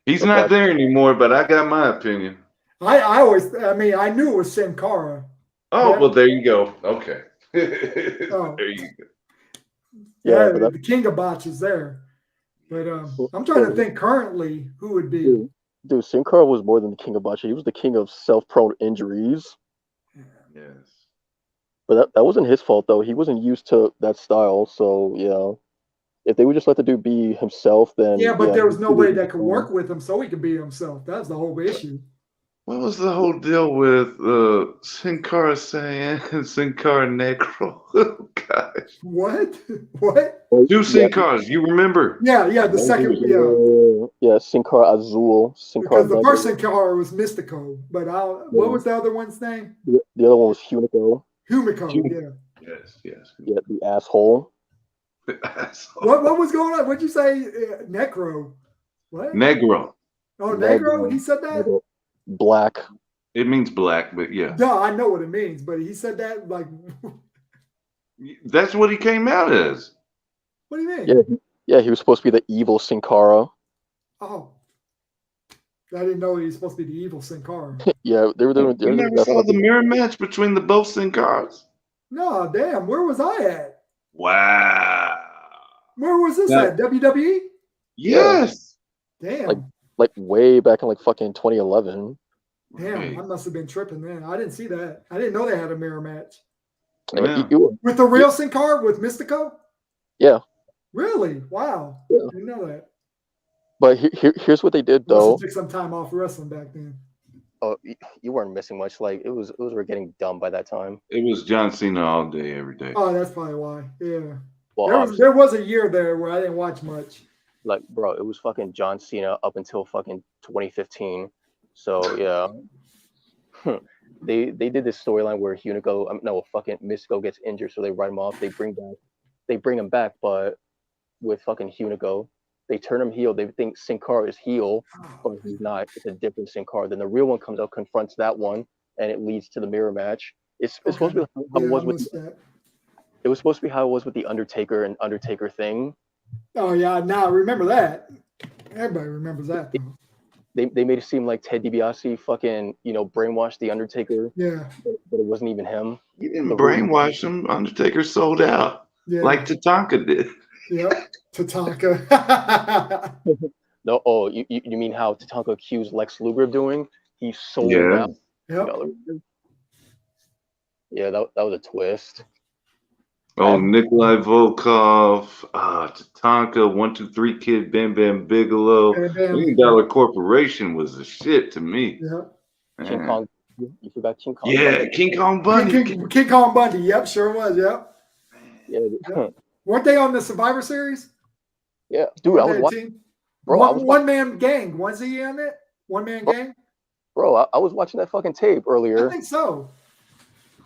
He's not there anymore, but I got my opinion.
I knew it was Sin Cara.
Oh, well, there you go. Okay. There you go.
Yeah, the king of botches there. But I'm trying to think currently who would be.
Dude, Sin Cara was more than the king of botches. He was the king of self-prone injuries.
Yes.
But that wasn't his fault, though. He wasn't used to that style. So, yeah. If they would just let the dude be himself, then...
Yeah, but there was nobody that could work with him so he could be himself. That was the whole issue.
What was the whole deal with Sin Cara saying Sin Cara Negro? Oh, gosh.
What?
2 Sin Caras, you remember?
Yeah, the second,
yeah, Sin Cara Azul.
Because the first Sin Cara was Mystico, but what was the other one's name?
The other one was Hunico.
Humiko, yeah.
Yes.
Yeah, the asshole.
What was going on? What'd you say? Necro. What?
Negro.
Oh, Negro? He said that?
Negro. Black.
It means black, but yeah.
No, I know what it means, but he said that like.
That's what he came out as.
What do you mean?
Yeah, he was supposed to be the evil Sin Cara.
Oh. I didn't know he was supposed to be the evil Sin Cara.
Yeah, they were doing.
You never saw the mirror match between the both Sin Caras?
No, damn. Where was I at?
Wow.
Where was this at? WWE?
Yes.
Damn.
Like way back in like fucking 2011.
Damn,
Right.
I must have been tripping then. I didn't see that. I didn't know they had a mirror match.
Yeah.
With the real Sin Cara with Mystico?
Yeah.
Really? Wow.
Yeah.
Didn't know that.
But here's what they did
Must
though.
have took some time off wrestling back then.
Oh, you weren't missing much. Like it was we're getting dumb by that time.
It was John Cena all day, every day.
Oh, that's probably why. Yeah.
Well,
there was a year there where I didn't watch much.
Like, bro, it was fucking John Cena up until fucking 2015. So yeah. They did this storyline where fucking Mystico gets injured, so they write him off. They bring him back, but with fucking Hunico, they turn him heel. They think Sin Cara is heel, but he's not. It's a different Sin Cara. Then the real one comes out, confronts that one, and it leads to the mirror match. It's supposed to be how it was with. It was supposed to be how it was with the Undertaker and Undertaker thing.
Oh yeah, now I remember that. Everybody remembers that. Though.
They made it seem like Ted DiBiase fucking brainwashed the Undertaker.
Yeah,
but it wasn't even him.
You didn't brainwash him. Undertaker sold out, like Tatanka did.
Yep, Tatanka.
No, oh, you mean how Tatanka accused Lex Luger of doing? He sold out.
Yep.
Yeah, that was a twist.
Oh, Nikolai Volkov, Tatanka, 1, 2, 3 Kid, Bam Bam Bigelow. $1 Million Corporation was the shit to me.
Yeah.
King Kong. You forgot King Kong.
Yeah,
Bundy.
King Kong Bundy.
King Kong Bundy. Yep, sure was. Yep.
Yeah.
Weren't they on the Survivor Series?
Yeah, dude, I was watching. Bro,
one man gang. Was he on it? One man gang.
Bro, I was watching that fucking tape earlier.
I think so.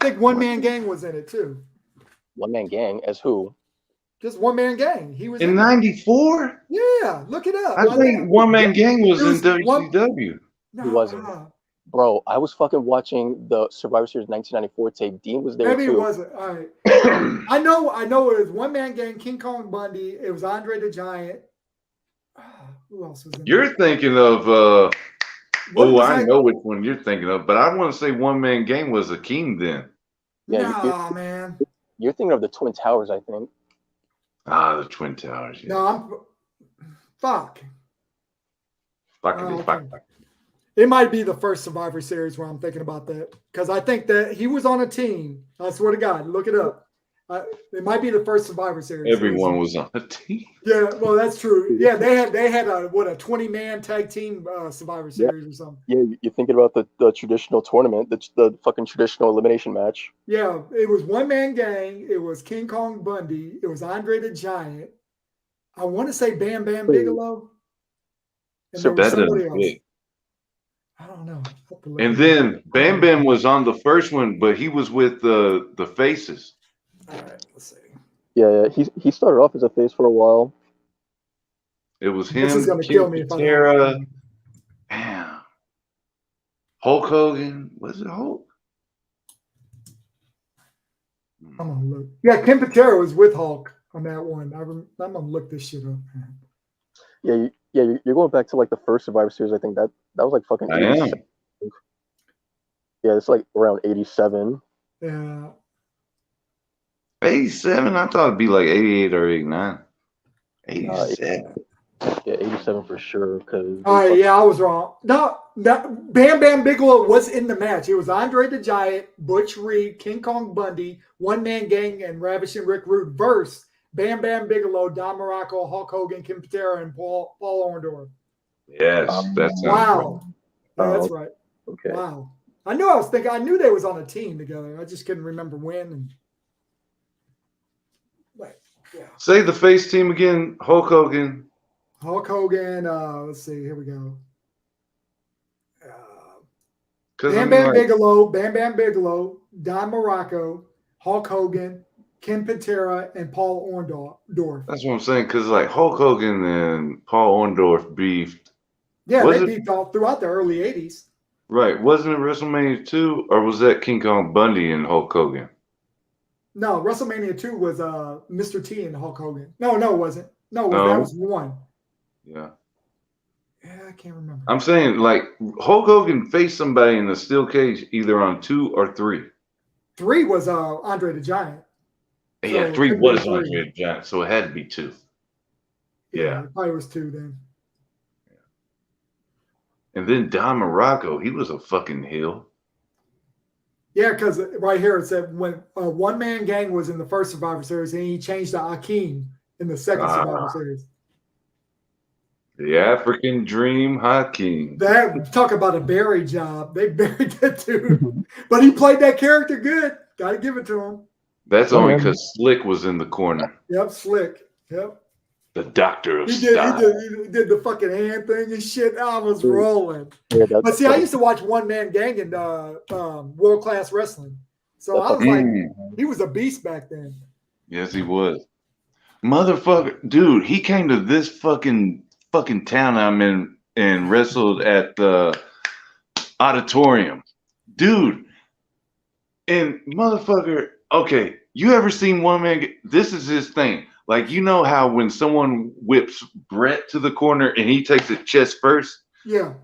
I think one man gang was in it too.
One man gang as who?
Just one man gang. He was
in '94.
Yeah, look it up.
I think one man gang was in WCW.
He wasn't. Bro, I was fucking watching the Survivor Series 1994 tape. Dean was there
Maybe
too.
It wasn't. All right. I know it was one man gang, King Kong Bundy. It was Andre the Giant. Who else was in
You're thinking of I know which one you're thinking of, but I want to say one man gang was Akeem then.
Yeah,
man.
You're thinking of the Twin Towers, I think.
The Twin Towers. Yeah.
No, fuck.
Fuck.
It might be the first Survivor Series where I'm thinking about that because I think that he was on a team. I swear to God, look it up. It might be the first Survivor Series.
Everyone was on a team.
Yeah, well, that's true. Yeah, they had a 20-man tag team Survivor Series or something.
Yeah, you're thinking about the traditional tournament, the fucking traditional elimination match.
Yeah, it was one man gang. It was King Kong Bundy. It was Andre the Giant. I want to say Bam Bam Bigelow. And
so
there was somebody else. I don't know.
And then Bam Bam was on the first one, but he was with the Faces.
All right, let's see.
Yeah, he started off as a face for a while.
It was him.
This is gonna kill me if I don't.
Damn. Hulk Hogan. Was it Hulk?
I'm gonna look. Yeah, Ken Patera was with Hulk on that one. I'm gonna look this shit up.
Yeah, you're going back to like the first Survivor Series. I think that was like fucking.
I am.
Yeah, it's like around 87.
Yeah.
87? I thought it'd be like 88 or 89. 87.
Yeah, 87 for sure. Cause
all right, yeah, I was wrong. No, Bam Bam Bigelow was in the match. It was Andre the Giant, Butch Reed, King Kong Bundy, One Man Gang, and Ravishing Rick Rude versus Bam Bam Bigelow, Don Morocco, Hulk Hogan, Ken Patera, and Paul Orndorff.
Yes, that's
wow. Yeah, that's right.
Okay.
Wow. I knew they was on a team together. I just couldn't remember when. Yeah.
Say the face team again. Hulk Hogan.
Let's see. Here we go.
Bam
Bam Bigelow, Don Morocco, Hulk Hogan, Ken Patera, and Paul Orndorff.
That's what I'm saying. Because like Hulk Hogan and Paul Orndorff beefed.
Yeah, they beefed all throughout the early 80s.
Right. Wasn't it WrestleMania 2 or was that King Kong Bundy and Hulk Hogan?
No, WrestleMania 2 was Mr. T and Hulk Hogan. No, it wasn't. No, that was one.
Yeah.
Yeah, I can't remember.
I'm saying like Hulk Hogan faced somebody in a steel cage either on 2 or 3.
3 was Andre the Giant.
Yeah, 3 was Andre the Giant, so it had to be 2. Yeah.
It probably was 2 then.
And then Don Morocco, he was a fucking heel.
Yeah, because right here it said when One Man Gang was in the first Survivor Series, and he changed to Akeem in the second Survivor Series.
The African Dream Hakeem.
That talk about a bury job. They buried that dude, but he played that character good. Got to give it to him.
That's only because Slick was in the corner.
Yep, Slick. Yep.
The Doctor of
He
Style.
did the fucking hand thing and shit. I was rolling.
Yeah,
But see, I used to watch One Man Gang in World Class Wrestling. So I was like, he was a beast back then.
Yes, he was. Motherfucker, dude, he came to this fucking town I'm in and wrestled at the auditorium. Dude, and motherfucker, okay, you ever seen One Man? This is his thing. Like, you know how when someone whips Brett to the corner and he takes it chest first?
Yeah.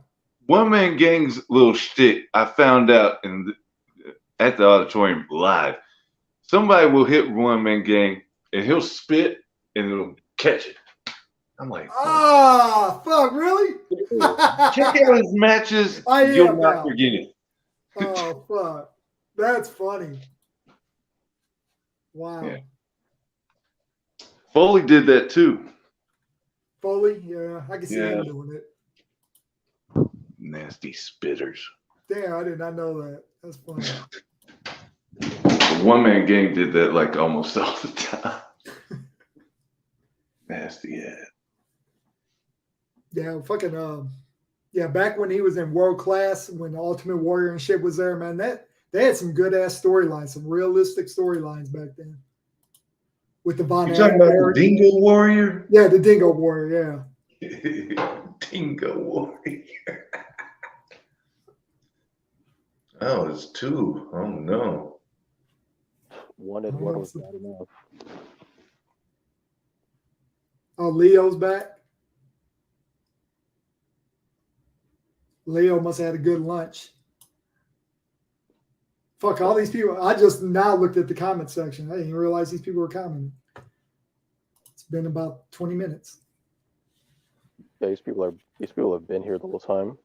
One Man Gang's little shtick, I found out at the auditorium live. Somebody will hit One Man Gang and he'll spit and it'll catch it. I'm like,
fuck, really?
check out his matches. You'll not forget it.
Oh, fuck. That's funny. Wow.
Yeah. Foley did that too.
Foley, yeah, I can see him doing it.
Nasty spitters.
Damn, I did not know that. That's funny.
The One Man Gang did that like almost all the time. Nasty ass.
Yeah, fucking back when he was in World Class, when the Ultimate Warrior and shit was there, man, they had some good ass storylines, some realistic storylines back then. With the Von
You talking about the Dingo Warrior?
Yeah, the Dingo Warrior, yeah.
Dingo Warrior. Oh, it's two. Oh no.
One and one was not enough.
Oh, Leo's back. Leo must have had a good lunch. Fuck all these people. I just now looked at the comment section. I didn't even realize these people were commenting. It's been about 20 minutes.
Yeah, these people have been here the whole time.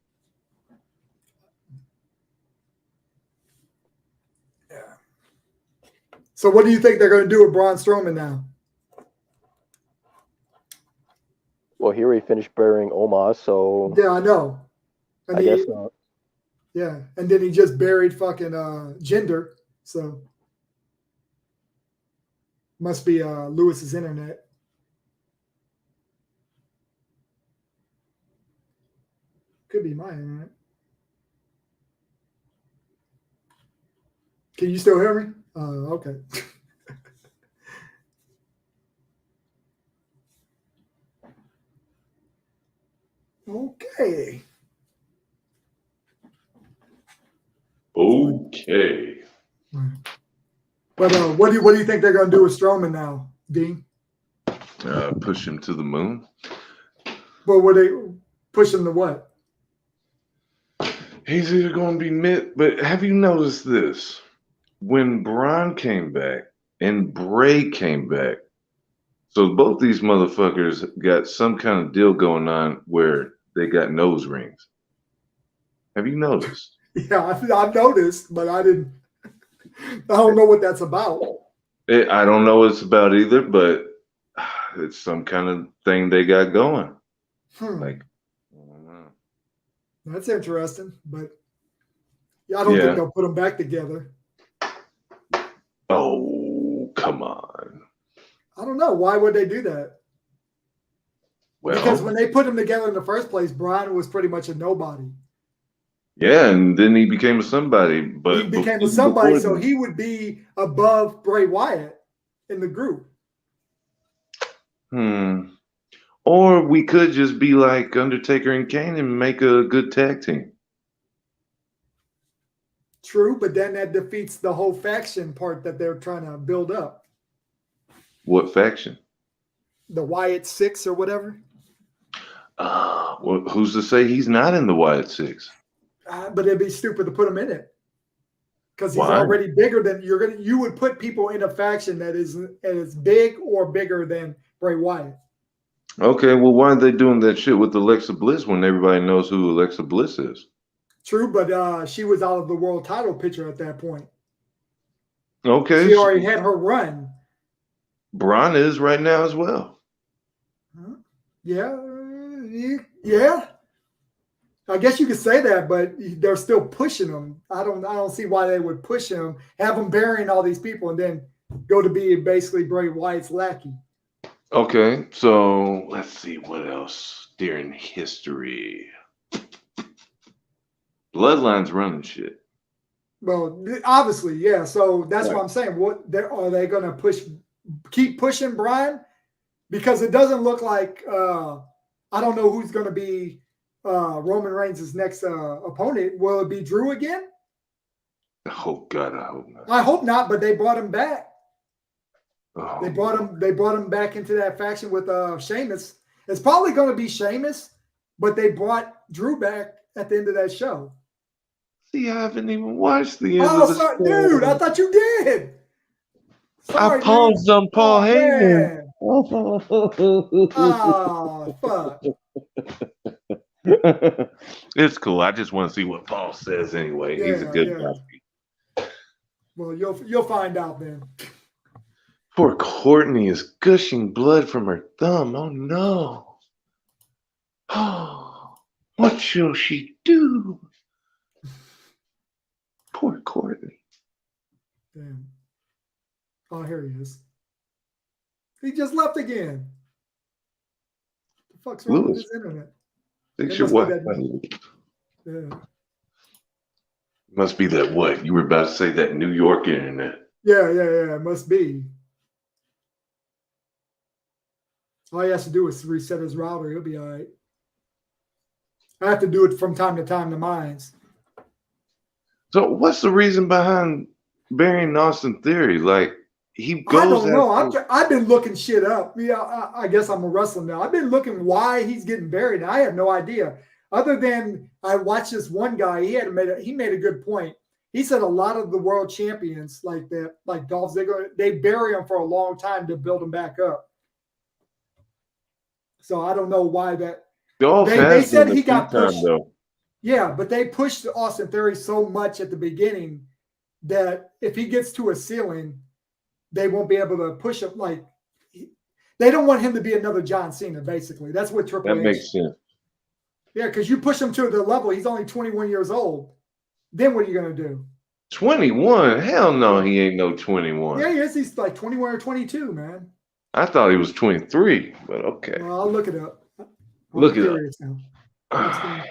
Yeah. So what do you think they're going to do with Braun Strowman now?
Well, he already finished burying Omos, so
Yeah, I know.
I guess not.
Yeah, and then he just buried fucking Jinder, so must be Lewis's internet. Could be my internet. Can you still hear me? Okay. Okay.
Okay.
But what do you think they're going to do with Strowman now, Dean?
Push him to the moon.
But were they push him to what?
He's either going to be mid, but have you noticed this? When Braun came back and Bray came back, so both these motherfuckers got some kind of deal going on where they got nose rings. Have you noticed?
Yeah, I've noticed, but I don't know what that's about.
I don't know what it's about either, but it's some kind of thing they got going. Like, I don't know.
That's interesting, but I don't think they'll put them back together.
Oh, come on.
I don't know. Why would they do that?
Well,
because when they put them together in the first place, Brian was pretty much a nobody.
Yeah, and then he became a somebody. But
he became a somebody, so he would be above Bray Wyatt in the group.
Or we could just be like Undertaker and Kane and make a good tag team.
True, but then that defeats the whole faction part that they're trying to build up.
What faction?
The Wyatt Six or whatever.
Well, who's to say he's not in the Wyatt Six?
But it'd be stupid to put him in it because he's already bigger than you would put people in a faction that is big or bigger than Bray Wyatt.
Okay, well, why are they doing that shit with Alexa Bliss when everybody knows who Alexa Bliss is?
True, but she was out of the world title picture at that point.
Okay,
She already had her run.
Braun is right now as well.
Yeah. I guess you could say that, but they're still pushing him. I don't see why they would push him, have him burying all these people, and then go to be basically Bray Wyatt's lackey.
Okay, so let's see what else during history. Bloodline's running shit.
Well, obviously, yeah. So that's what I'm saying. What are they going to keep pushing Brian? Because it doesn't look like I don't know who's going to be Roman Reigns' next opponent. Will it be Drew again?
Oh God, I hope not.
I hope not, but they brought him back.
Oh.
They brought him back into that faction with Sheamus. It's probably going to be Sheamus, but they brought Drew back at the end of that show.
See, I haven't even watched the end of the
sorry,
show.
dude, I thought you did. Sorry,
I paused on Paul Heyman.
Oh, fuck.
It's cool. I just want to see what Paul says anyway. He's a good guy.
Well, you'll find out then.
Poor Courtney is gushing blood from her thumb. Oh no. Oh, what shall she do? Poor Courtney.
Damn. Oh, here he is. He just left again. The fuck's wrong with his internet?
Fix your what?
Yeah.
Must be that what? You were about to say that New York internet.
Yeah. It must be. All he has to do is reset his router. He'll be all right. I have to do it from time to time to mines.
So what's the reason behind burying Austin Theory? Like he goes.
I don't know. I've been looking shit up. Yeah, I guess I'm a wrestler now. I've been looking why he's getting buried. I have no idea. Other than I watched this one guy. He made a good point. He said a lot of the world champions like that, like Dolph Ziggler, they bury them for a long time to build them back up. So I don't know why that. They said he got pushed. Though. Yeah, but they pushed Austin Theory so much at the beginning that if he gets to a ceiling, they won't be able to push him. Like they don't want him to be another John Cena. Basically, that's what Triple H.
That makes sense.
Yeah, because you push him to the level. He's only 21 years old. Then what are you going to do?
21? Hell no, he ain't no 21.
Yeah, he is. He's like 21 or 22, man.
I thought he was 23, but okay.
Well, I'll look it up.
Look it up.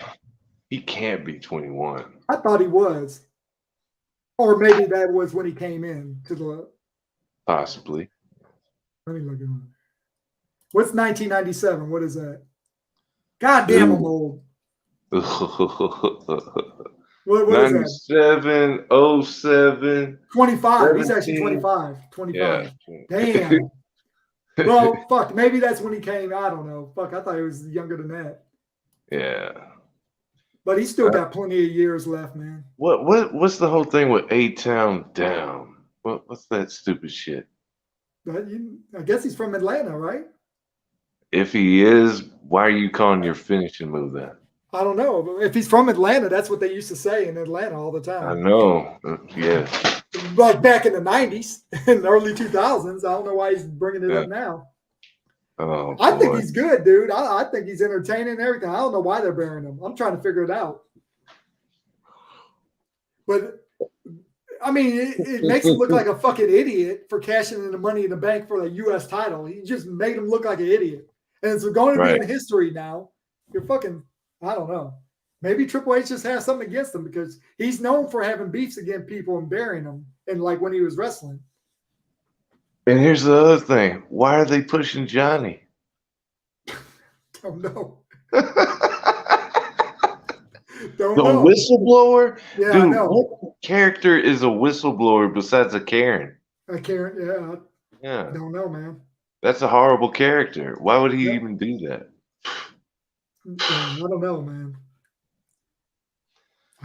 He can't be 21.
I thought he was. Or maybe that was when he came in to the.
Possibly.
Let me look at him. What's 1997? What is that? God damn, I'm old. What
97, 07.
25.
17.
He's actually 25. 25.
Yeah.
Damn. Well, fuck. Maybe that's when he came. I don't know. Fuck. I thought he was younger than that.
Yeah.
But he's still got plenty of years left, man.
What's the whole thing with A-Town Down? What's that stupid shit?
But I guess he's from Atlanta, right?
If he is, why are you calling your finishing move that?
I don't know. But if he's from Atlanta, that's what they used to say in Atlanta all the time.
I know. Yeah.
Like back in the 90s and early 2000s. I don't know why he's bringing it up now.
Oh,
I think he's good, dude. I think he's entertaining and everything. I don't know why they're burying him. I'm trying to figure it out. But, I mean, it makes him look like a fucking idiot for cashing in the Money in the Bank for the U.S. title. He just made him look like an idiot. And it's going to be in history now. You're fucking, I don't know. Maybe Triple H just has something against him because he's known for having beefs against people and burying them. And like when he was wrestling.
And here's the other thing. Why are they pushing Johnny?
Don't know.
The whistleblower?
Yeah,
dude,
I know.
What character is a whistleblower besides a Karen?
A Karen,
yeah.
I don't know, man.
That's a horrible character. Why would he even do that?
I don't know, man.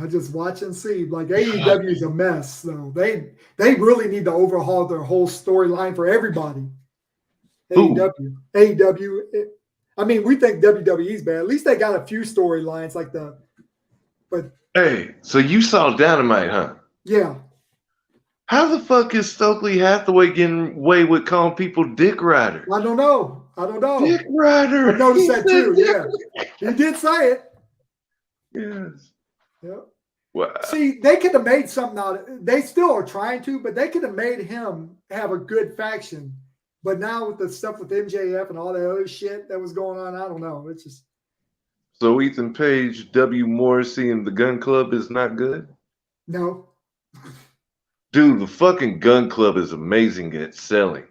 I just watch and see. Like AEW is a mess, though. They really need to overhaul their whole storyline for everybody. AEW. I mean, we think WWE's bad. At least they got a few storylines like but
Hey, so you saw Dynamite, huh?
yeah.
How the fuck is Stokely Hathaway getting away with calling people dick riders?
I don't know.
Dick rider.
I noticed
He
that
said
too.
dick
Yeah. He did say it.
Yes.
Yeah.
Wow.
See, they could have made something out of it. They still are trying to, but they could have made him have a good faction. But now with the stuff with MJF and all that other shit that was going on, I don't know. It's just
So Ethan Page, W. Morrissey, and the Gun Club is not good?
no.
Dude, the fucking Gun Club is amazing at selling.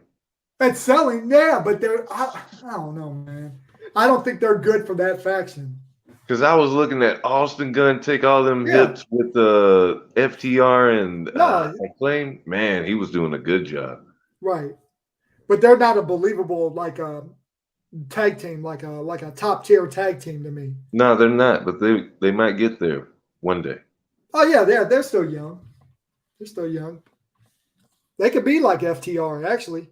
It's selling, yeah, but I don't know, man. I don't think they're good for that faction.
Because I was looking at Austin Gunn take all them
Yeah.
hits with FTR and
No.
Acclaim. Man, he was doing a good job.
Right. But they're not a believable like a tag team, like a top tier tag team to me.
No, they're not, but they might get there one day.
Oh yeah, they're still young. They're still young. They could be like FTR, actually.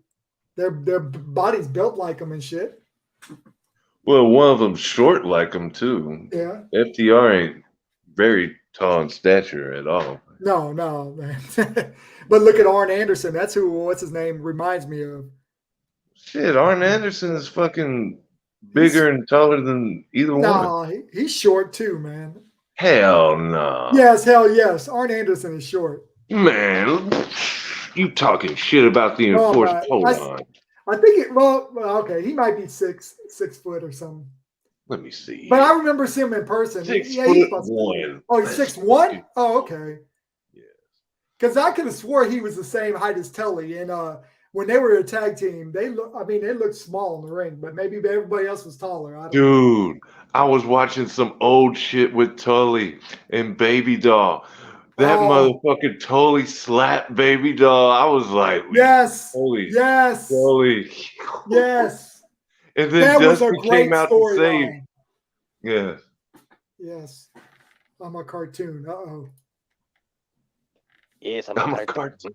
Their body's built like them and shit.
Well, one of them's short like him too.
Yeah.
FTR ain't very tall in stature at all.
No, man. But look at Arn Anderson. That's what's his name reminds me of.
Shit, Arn Anderson is fucking bigger and taller than either one.
No, he's short too, man.
Hell no.
Yes, hell yes. Arn Anderson is short.
Man, you talking shit about the
No,
enforced.
man.
Hold on.
I think well, okay, he might be 6 foot or something.
Let me see.
But I remember seeing him in person.
6'1".
Oh, he's 6'1"? Oh, okay.
Yeah.
Because I could have swore he was the same height as Tully. And when they were a tag team, they looked small in the ring, but maybe everybody else was taller. I don't know.
Dude, I was watching some old shit with Tully and Baby Doll. That motherfucking Tully slapped Baby Doll. I was like,
yes,
holy,
yes,
Tully.
yes.
And then
That was a
Dusty
great
came out to save.
storyline.
Yes.
Yes. I'm a cartoon. Uh-oh.
Yes,
I'm a cartoon.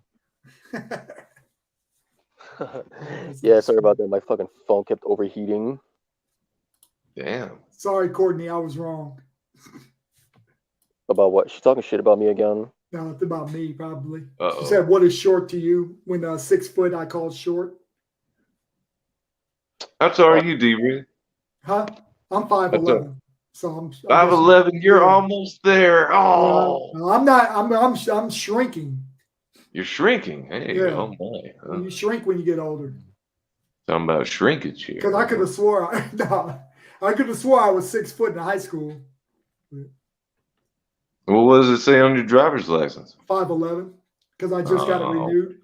Yeah, sorry about that. My fucking phone kept overheating.
Damn.
Sorry, Courtney, I was wrong.
About what? She's talking shit about me again.
No, it's about me, probably.
Uh-oh.
She said, what is short to you? When 6 foot I called short.
How tall are you, D-Ray?
Huh? I'm 5'11". So I'm
5'11". You're
yeah.
almost there. Oh,
I'm not. I'm shrinking.
you're shrinking. Hey,
Yeah.
oh my. Huh?
You shrink when you get older.
Talking about shrinkage here.
Because I could have swore. I could have swore I was 6 foot in high school.
What does it say on your driver's license?
5'11". Because I just got it renewed.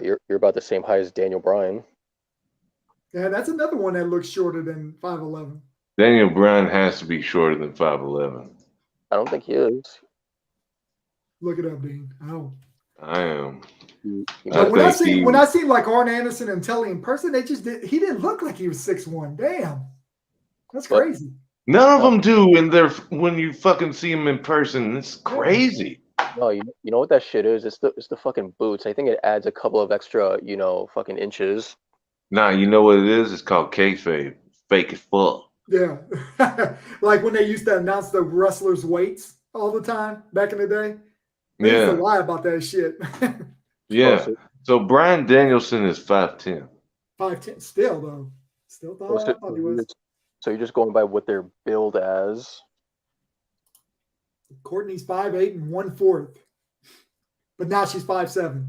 You're about the same height as Daniel Bryan.
Yeah, that's another one that looks shorter than 5'11".
Daniel Bryan has to be shorter than 5'11".
I don't think he is.
Look it up, Dean. Oh.
I am.
But when I seen like Arn Anderson and Tully in person, he didn't look like he was 6'1". Damn. That's crazy.
None of them do when you fucking see them in person. It's crazy.
No, you know what that shit is? It's the fucking boots. I think it adds a couple of extra, fucking inches.
Nah, you know what it is? It's called kayfabe. Fake as fuck.
Yeah. Like when they used to announce the wrestlers' weights all the time back in the day. They used to lie about that shit.
Yeah. So Bryan Danielson is 5'10".
5'10". Still though. Still thought he was.
So you're just going by what they're billed as.
Courtney's 5'8" and 1/4. But now she's 5'7".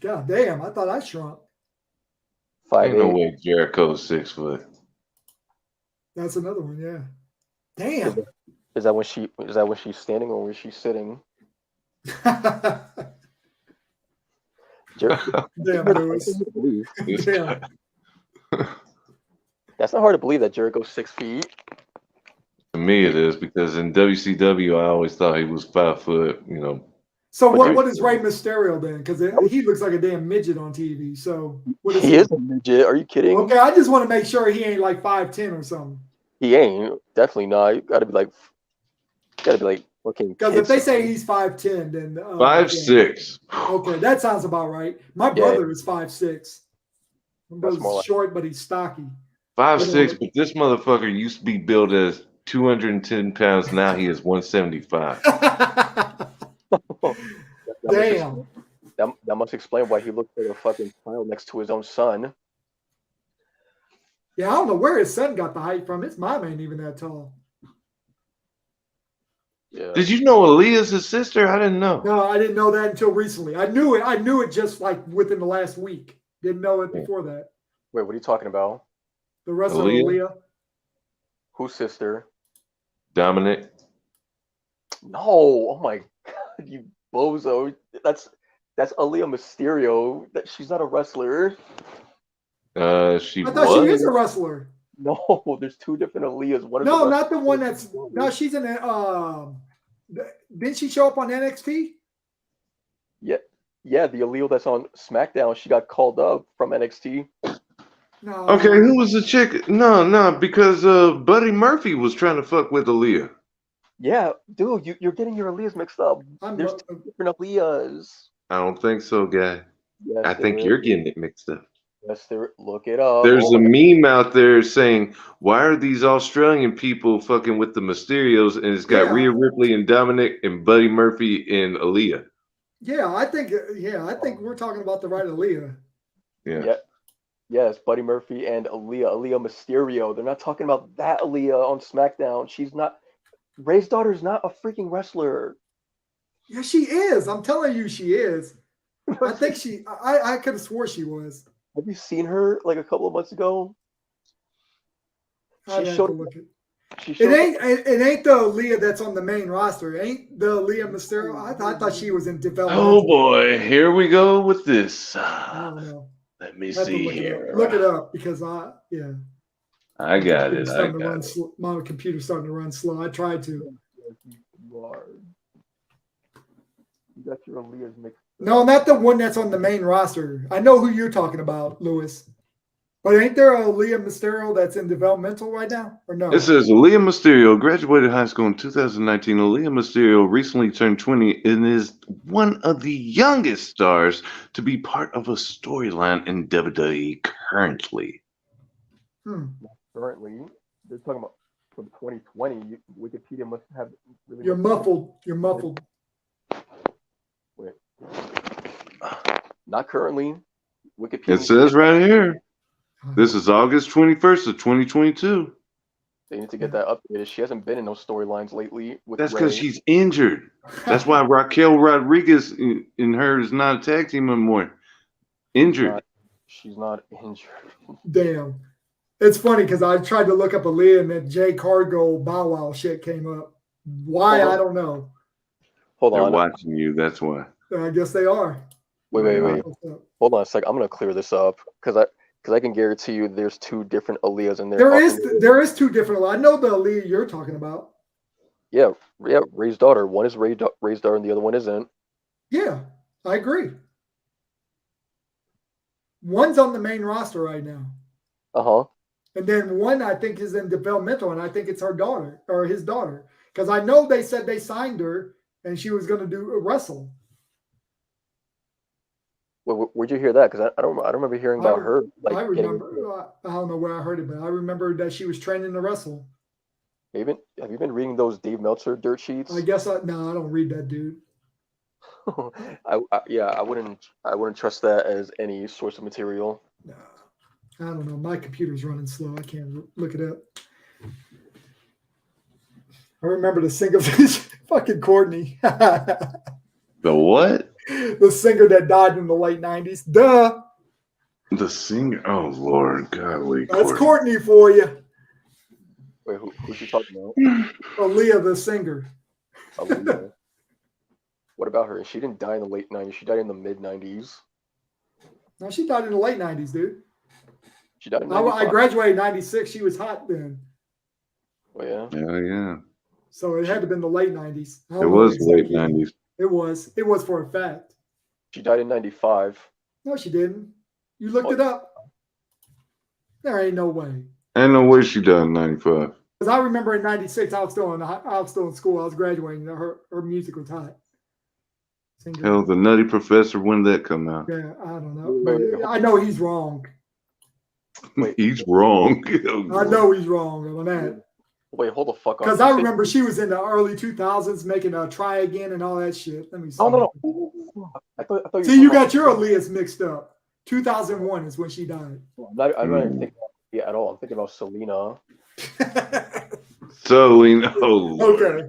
God damn, I thought I shrunk.
5'8".
Ain't no way Jericho's 6 foot.
That's another one, yeah. Damn.
Is that when she's standing or when she's sitting?
Damn, Lewis. Damn.
That's not hard to believe that Jericho's 6 feet.
To me, it is because in WCW, I always thought he was 5 foot.
So what is Rey Mysterio then? Because he looks like a damn midget on TV. So what is
he? Is a midget. Are you kidding?
Okay, I just want to make sure he ain't like 5'10" or something.
He ain't. Definitely not. You gotta be like looking.
Because if they say he's 5'10", then
5'6".
Okay, that sounds about right. My brother is 5'6".
That's more like
short, but he's stocky.
5'6", but this motherfucker used to be billed as 210 pounds. Now he is 175.
Damn.
That must explain why he looked like a fucking child next to his own son.
Yeah, I don't know where his son got the height from. His mom ain't even that tall.
Yeah.
Did you know Aaliyah's his sister? I didn't know.
No, I didn't know that until recently. I knew it. I knew it just like within the last week. Didn't know it before that.
Wait, what are you talking about?
The wrestler
Aaliyah?
Aaliyah.
Whose sister?
Dominic.
No, oh my god, you bozo. That's Aaliyah Mysterio. That she's not a wrestler.
She
I thought she
was.
is a wrestler.
No, there's two different Aaliyahs. One is
No,
a
not the
wrestler.
one that's. No, she's in. Didn't she show up on NXT?
Yeah, the Aaliyah that's on SmackDown. She got called up from NXT.
No.
Okay, who was the chick? No, because Buddy Murphy was trying to fuck with Aaliyah.
Yeah, dude, you're getting your Aaliyahs mixed up. There's two different Aaliyahs.
I don't think so, guy.
Yes,
I think you're getting it mixed up.
Yes, look it up.
There's a meme out there saying, "Why are these Australian people fucking with the Mysterios?" And it's got Rhea Ripley and Dominic and Buddy Murphy and Aaliyah.
Yeah, I think we're talking about the right Aaliyah.
Yeah.
Yes, Buddy Murphy and Aaliyah Mysterio. They're not talking about that Aaliyah on SmackDown. She's not. Ray's daughter's not a freaking wrestler.
Yeah, she is. I'm telling you, she is. I think she. I could have swore she was.
Have you seen her like a couple of months ago?
I'd have to look it.
It
ain't the Aaliyah that's on the main roster. It ain't the Aaliyah Mysterio. I thought she was in development.
Oh boy, here we go with this.
I don't know.
Let me see here.
Look it up because
I got it.
My computer's starting to run slow. I tried to.
You got your Aaliyah's mixed.
No, not the one that's on the main roster. I know who you're talking about, Lewis. But ain't there a Aaliyah Mysterio that's in developmental right now? Or no?
It says Aaliyah Mysterio graduated high school in 2019. Aaliyah Mysterio recently turned 20 and is one of the youngest stars to be part of a storyline in WWE currently.
Currently, they're talking about from 2020. Wikipedia must have. Really
You're muffled.
Wait. Not currently. Wikipedia.
It says right here. This is August 21st of 2022.
They need to get that updated. She hasn't been in those storylines lately.
That's because she's injured. That's why Raquel Rodriguez and her is not a tag team anymore. Injured.
She's not injured.
Damn. It's funny because I tried to look up Aaliyah and that Jay Cargill Bow Wow shit came up. Why? I don't know.
Hold on.
They're watching you. That's why.
I guess they are.
Wait. Hold on a sec. I'm gonna clear this up because I can guarantee you there's two different Aaliyahs in there.
There is two different. I know the Aaliyah you're talking about.
Yeah. Ray's daughter. One is Ray's daughter, and the other one isn't.
Yeah, I agree. One's on the main roster right now. And then one I think is in developmental, and I think it's her daughter or his daughter because I know they said they signed her and she was going to do a wrestle.
Where'd you hear that? Because I don't remember hearing about her. Like,
I remember. I don't know where I heard it, but I remember that she was training to wrestle.
Have you been reading those Dave Meltzer dirt sheets?
I guess I don't read that, dude.
I wouldn't trust that as any source of material.
No, I don't know. My computer's running slow. I can't look it up. I remember the singer, fucking Courtney.
The what?
The singer that died in the late 90s. Duh.
The singer? Oh, Lord. Golly.
That's Courtney for you.
Wait, who's she talking about?
Aaliyah, the singer.
Aaliyah. What about her? She didn't die in the late 90s. She died in the mid 90s.
No, she died in the late 90s, dude.
She died in
I graduated in 96. She was hot then.
Oh, yeah?
Yeah.
So it had to have been the late 90s.
It was late 90s.
It was for a fact.
She died in 95.
No, she didn't. You looked it up. There ain't no way.
Ain't no way she died in 95.
Because I remember in 96, I was still in school. I was graduating. Her music was hot.
Hell, the Nutty Professor, when did that come out?
Yeah, I don't know. But I know he's wrong.
Wait.
He's wrong.
I know he's wrong on that.
Wait, hold the fuck on.
Because I remember she was in the early 2000s making a Try Again and all that shit. Let me see.
Oh no. I thought
See, you got your Aaliyahs mixed up. 2001 is when she died.
I'm not even thinking about at all. I'm thinking about Selena.
Selena. Oh,
Okay.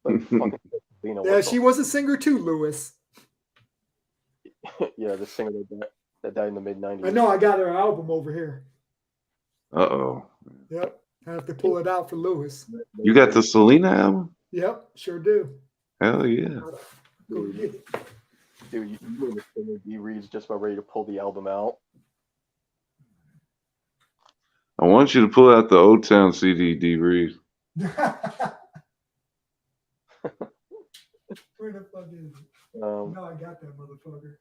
Like, fucking Selena.
Yeah, she was a singer too, Lewis.
Yeah, the singer that died in the mid-90s.
I know. I got her album over here.
Uh-oh.
Yep. I have to pull it out for Lewis.
You got the Selena album?
Yep, sure do.
Hell yeah.
Go get it.
Dude, you and the singer D Reed's just about ready to pull the album out.
I want you to pull out the Old Town CD, D. Reed.
Where the fuck is it? No, I got that motherfucker.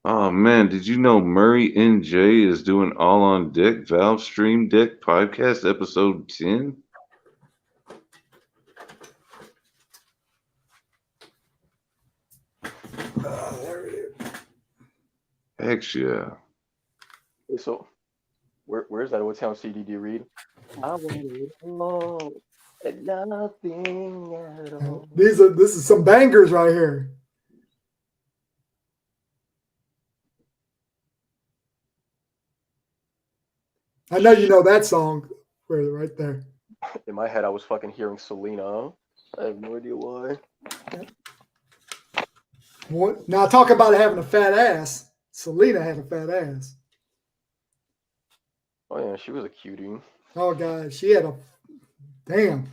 Oh man, did you know Murray NJ is doing All on Deck Valve Stream Deck podcast episode 10?
There it is.
Heck yeah.
Okay, so where's that Old Town CD, D Reed? I want it all and nothing at all.
This is some bangers right here. I know you know that song. Right there.
In my head, I was fucking hearing Selena. I have no idea why.
What? Now talk about having a fat ass. Selena had a fat ass.
Oh yeah, she was a cutie.
Oh god, she had a damn.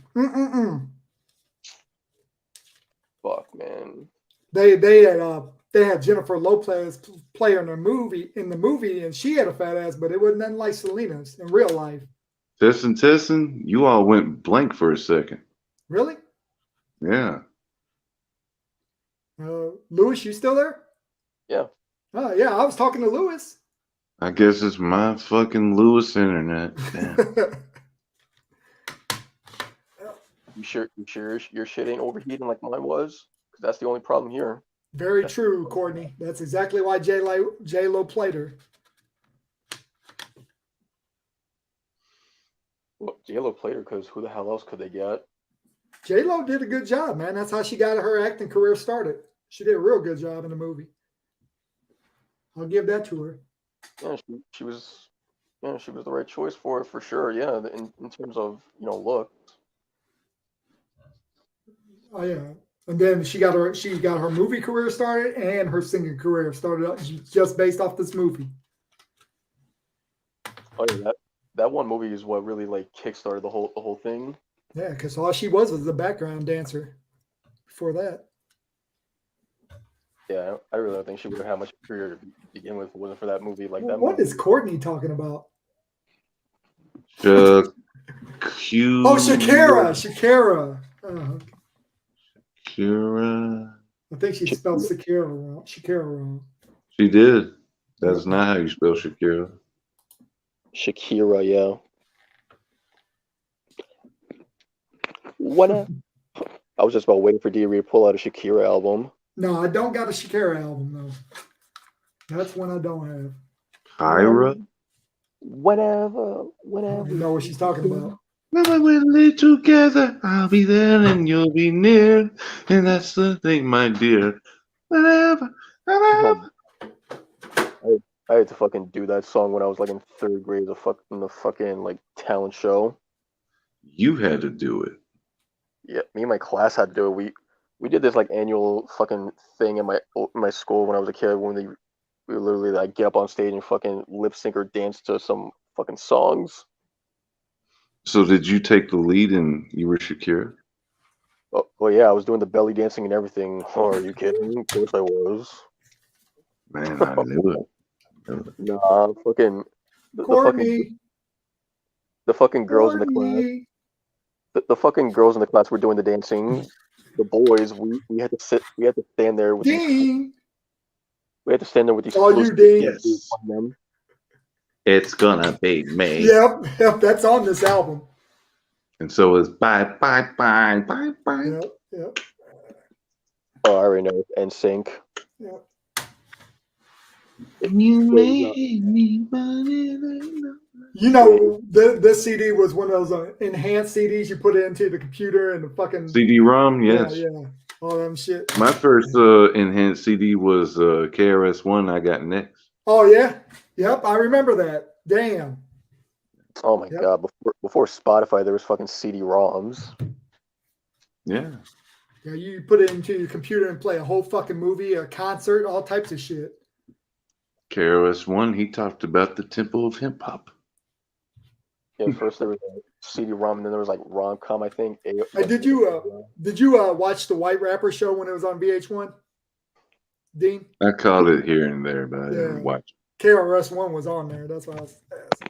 Fuck, man.
They had Jennifer Lopez play in the movie, and she had a fat ass, but it wasn't nothing like Selena's in real life.
Tessin', you all went blank for a second.
Really?
Yeah.
Lewis, you still there?
Yeah.
Oh yeah, I was talking to Lewis.
I guess it's my fucking Lewis internet. Damn.
You sure your shit ain't overheating like mine was? Because that's the only problem here.
Very true, Courtney. That's exactly why J-Lo played her.
Well, J-Lo played her because who the hell else could they get?
J-Lo did a good job, man. That's how she got her acting career started. She did a real good job in the movie. I'll give that to her.
Yeah, she was the right choice for it for sure. Yeah, in terms of look.
Oh yeah, and then she got her movie career started and her singing career started just based off this movie.
Oh yeah, that one movie is what really like kickstarted the whole thing.
Yeah, because all she was a background dancer before that.
Yeah, I really don't think she would have had much career to begin with if it wasn't for that movie. Like that.
What
movie.
is Courtney talking about?
Shakira.
Oh, Shakira. Shakira.
Shakira.
I think she spelled Shakira wrong. Shakira wrong.
She did. That's not how you spell Shakira.
Shakira, yeah. What? I was just about waiting for D Reed to pull out a Shakira album.
No, I don't got a Shakira album though. That's one I don't have.
Kyra.
Whatever.
I don't know what she's talking about.
When we live together, I'll be there and you'll be near. And that's the thing, my dear. Whatever.
I had to fucking do that song when I was like in third grade in the fucking like talent show.
You had to do it.
Yeah, me and my class had to do it. We did this like annual fucking thing in my school when I was a kid when we literally like get up on stage and fucking lip sync or dance to some fucking songs.
So did you take the lead and you were Shakira?
Oh, well, yeah, I was doing the belly dancing and everything. Oh, are you kidding? Of course I was.
Man, I knew it.
Nah, fucking the fucking girls in the class. The fucking girls in the class were doing the dancing. The boys, we had to stand there with these. We had to stand there with these.
Oh, you did.
Yes. It's gonna be me.
Yep, that's on this album.
And so it's bye, bye, bye, bye, bye.
Yep.
Oh, I already know. NSYNC.
Yep.
You made me money.
You know, this CD was one of those enhanced CDs you put it into the computer and the fucking
CD-ROM, yes.
Yeah, all them shit.
My first enhanced CD was KRS-One. I got next.
Oh yeah, yep, I remember that. Damn.
Oh my god! Before Spotify, there was fucking CD-ROMs.
Yeah.
Yeah, you put it into your computer and play a whole fucking movie, a concert, all types of shit.
KRS-One, he talked about the temple of hip hop.
Yeah, first there was a CD-ROM, and then there was like rom-com, I think.
Hey, did you watch the White Rapper show when it was on VH1? Dean?
I caught it here and there, but I didn't watch it.
KRS-One was on there. That's why I was asking.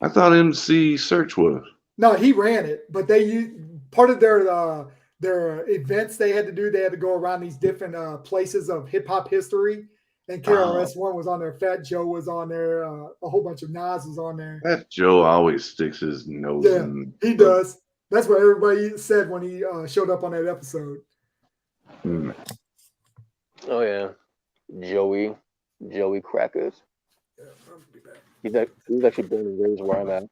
I thought MC Search was.
No, he ran it, but they used part of their events they had to do. They had to go around these different places of hip hop history. And KRS-One was on there. Fat Joe was on there. A whole bunch of Nas was on there.
Fat Joe always sticks his nose in.
He does. That's what everybody said when he showed up on that episode.
Mm.
Oh yeah, Joey Crackers. He's actually born and raised where I'm at.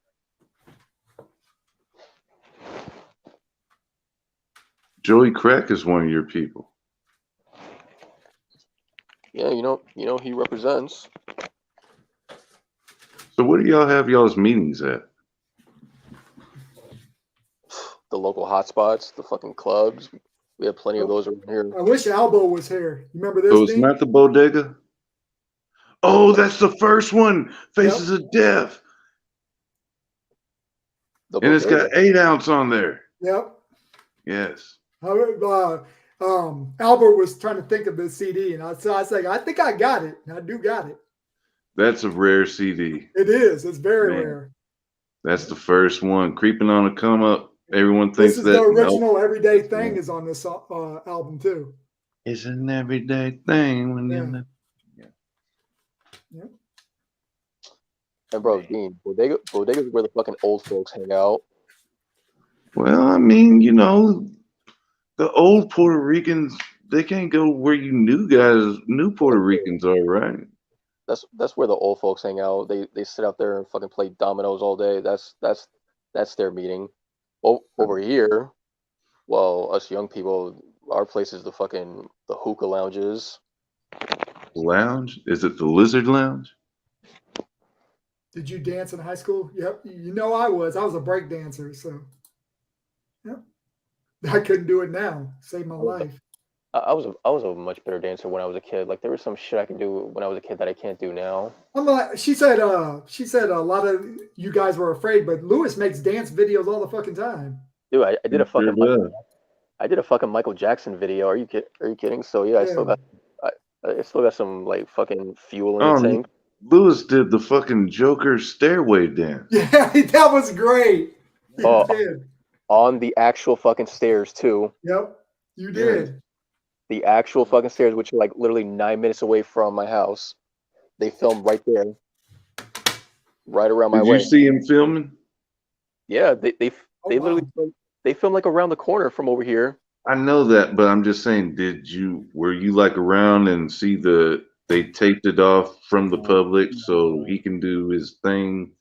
Joey Crack is one of your people.
Yeah, you know he represents.
So where do y'all have y'all's meetings at?
The local hotspots, the fucking clubs. We have plenty of those around here.
I wish Albo was here. You remember this?
So it's not the bodega? Oh, that's the first one. Faces of Death. And it's got 8 ounce on there.
Yep.
Yes.
Albert was trying to think of this CD, and I was like, I think I got it. And I do got it.
That's a rare CD.
It is. It's very rare.
That's the first one. Creeping on a Come Up. Everyone thinks that
the original Everyday Thing is on this album too.
It's an everyday thing when you're
Yeah.
And bro, Dean, bodega's where the fucking old folks hang out.
Well, I mean, the old Puerto Ricans, they can't go where you new Puerto Ricans are, right?
That's where the old folks hang out. They sit out there and fucking play dominoes all day. That's their meeting. Over here, well, us young people, our place is the hookah lounges.
Lounge? Is it the Lizard Lounge?
Did you dance in high school? Yep. I was. I was a break dancer, so yep. I couldn't do it now. Saved my life.
I was a much better dancer when I was a kid. Like there was some shit I could do when I was a kid that I can't do now.
She said a lot of you guys were afraid, but Lewis makes dance videos all the fucking time.
Dude, I did a fucking Michael Jackson video. Are you kidding? So yeah, I still got some like fucking fuel in the tank.
Lewis did the fucking Joker stairway dance.
Yeah, that was great.
Oh, on the actual fucking stairs too.
Yep, you did.
Yeah. The actual fucking stairs, which are like literally 9 minutes away from my house. They filmed right there, right around my way.
Did you see him filming?
Yeah, they literally filmed like around the corner from over here.
I know that, but I'm just saying, were you like around and see they taped it off from the public so he can do his thing?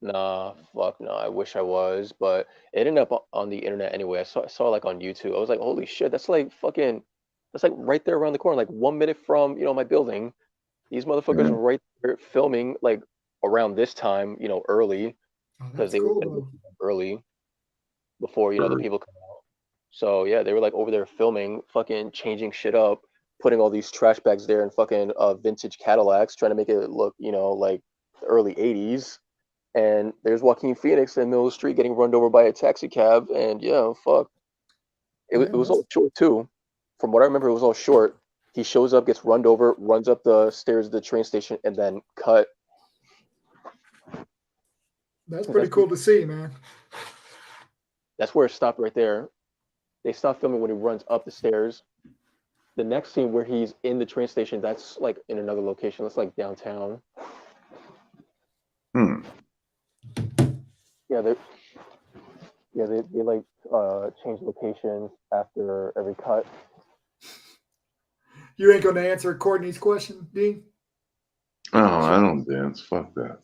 Nah, fuck no. I wish I was, but it ended up on the internet anyway. I saw it like on YouTube. I was like, holy shit, that's like right there around the corner, like 1 minute from my building. These motherfuckers were right there filming like around this time, early, because they were early before the people come out. So yeah, they were like over there filming, fucking changing shit up, putting all these trash bags there and fucking vintage Cadillacs, trying to make it look like the early 80s. And there's Joaquin Phoenix in the middle of the street getting run over by a taxi cab, and fuck, it was all short too. From what I remember, it was all short. He shows up, gets run over, runs up the stairs of the train station, and then cut.
That's pretty cool to see, man.
That's where it stopped right there. They stopped filming when he runs up the stairs. The next scene where he's in the train station, that's like in another location. That's like downtown. Yeah, they like change locations after every cut.
You ain't gonna answer Courtney's question, Dean?
Oh, I don't dance. Fuck that.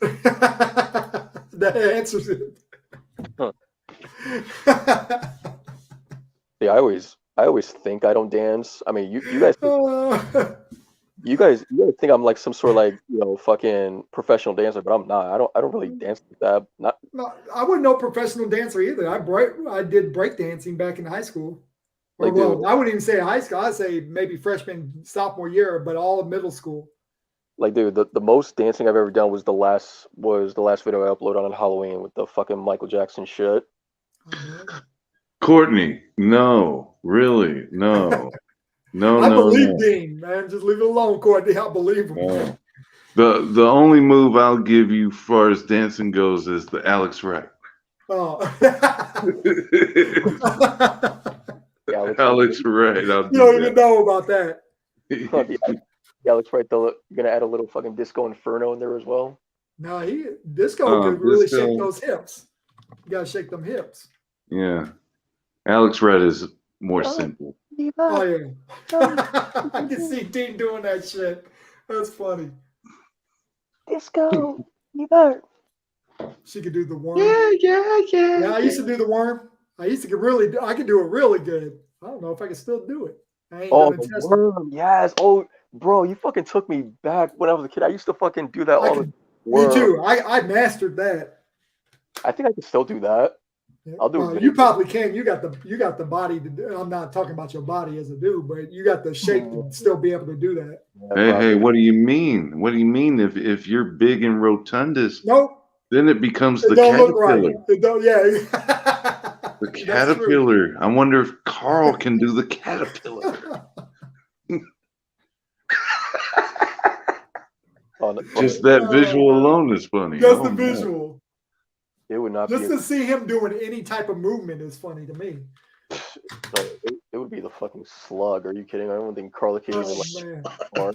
That answers it.
Huh. Yeah, I always think I don't dance. I mean, you guys think I'm like some sort of like fucking professional dancer, but I'm not. I don't really dance like that. Not
No, I wasn't no professional dancer either. I did break dancing back in high school. Or,
Like,
well,
dude.
I wouldn't even say high school. I'd say maybe freshman, sophomore year, but all of middle school.
Like, dude, the most dancing I've ever done was the last video I uploaded on Halloween with the fucking Michael Jackson shit.
Oh, man.
Courtney, no, really, no, no,
I
no,
believe
no.
Dean, man. Just leave it alone, Courtney. I believe him.
No. The only move I'll give you as far as dancing goes is the Alex Wright.
Oh.
Yeah,
Alex Wright.
You don't even know about that.
the Alex Wright, though, you're gonna add a little fucking Disco Inferno in there as well.
No, Disco could really
Disco.
shake those hips. You gotta shake them hips.
Yeah, Alex Wright is more simple.
Oh yeah. I can see Dean doing that shit. That's funny.
Disco Fever.
She could do the worm.
Yeah.
I used to do the worm. I could do it really good. I don't know if I can still do it. I ain't
Oh,
gonna
the
test it.
worm, yes. Oh, bro, you fucking took me back when I was a kid. I used to fucking do that all the time.
Me too. I mastered that.
I think I can still do that. I'll do
Well,
it.
you probably can. You got the body to do. I'm not talking about your body as a dude, but you got the shape to still be able to do that.
Hey, what do you mean? What do you mean if you're big and rotundous?
Nope.
Then it becomes
It
the
don't
caterpillar.
look right. It don't. Yeah.
The caterpillar. I wonder if Carl can do the caterpillar. Just that visual alone is funny.
Just
Oh,
the
man.
visual.
It would not
Just
be.
to see him doing any type of movement is funny to me.
It would be the fucking slug. Are you kidding? I don't think Carl can even I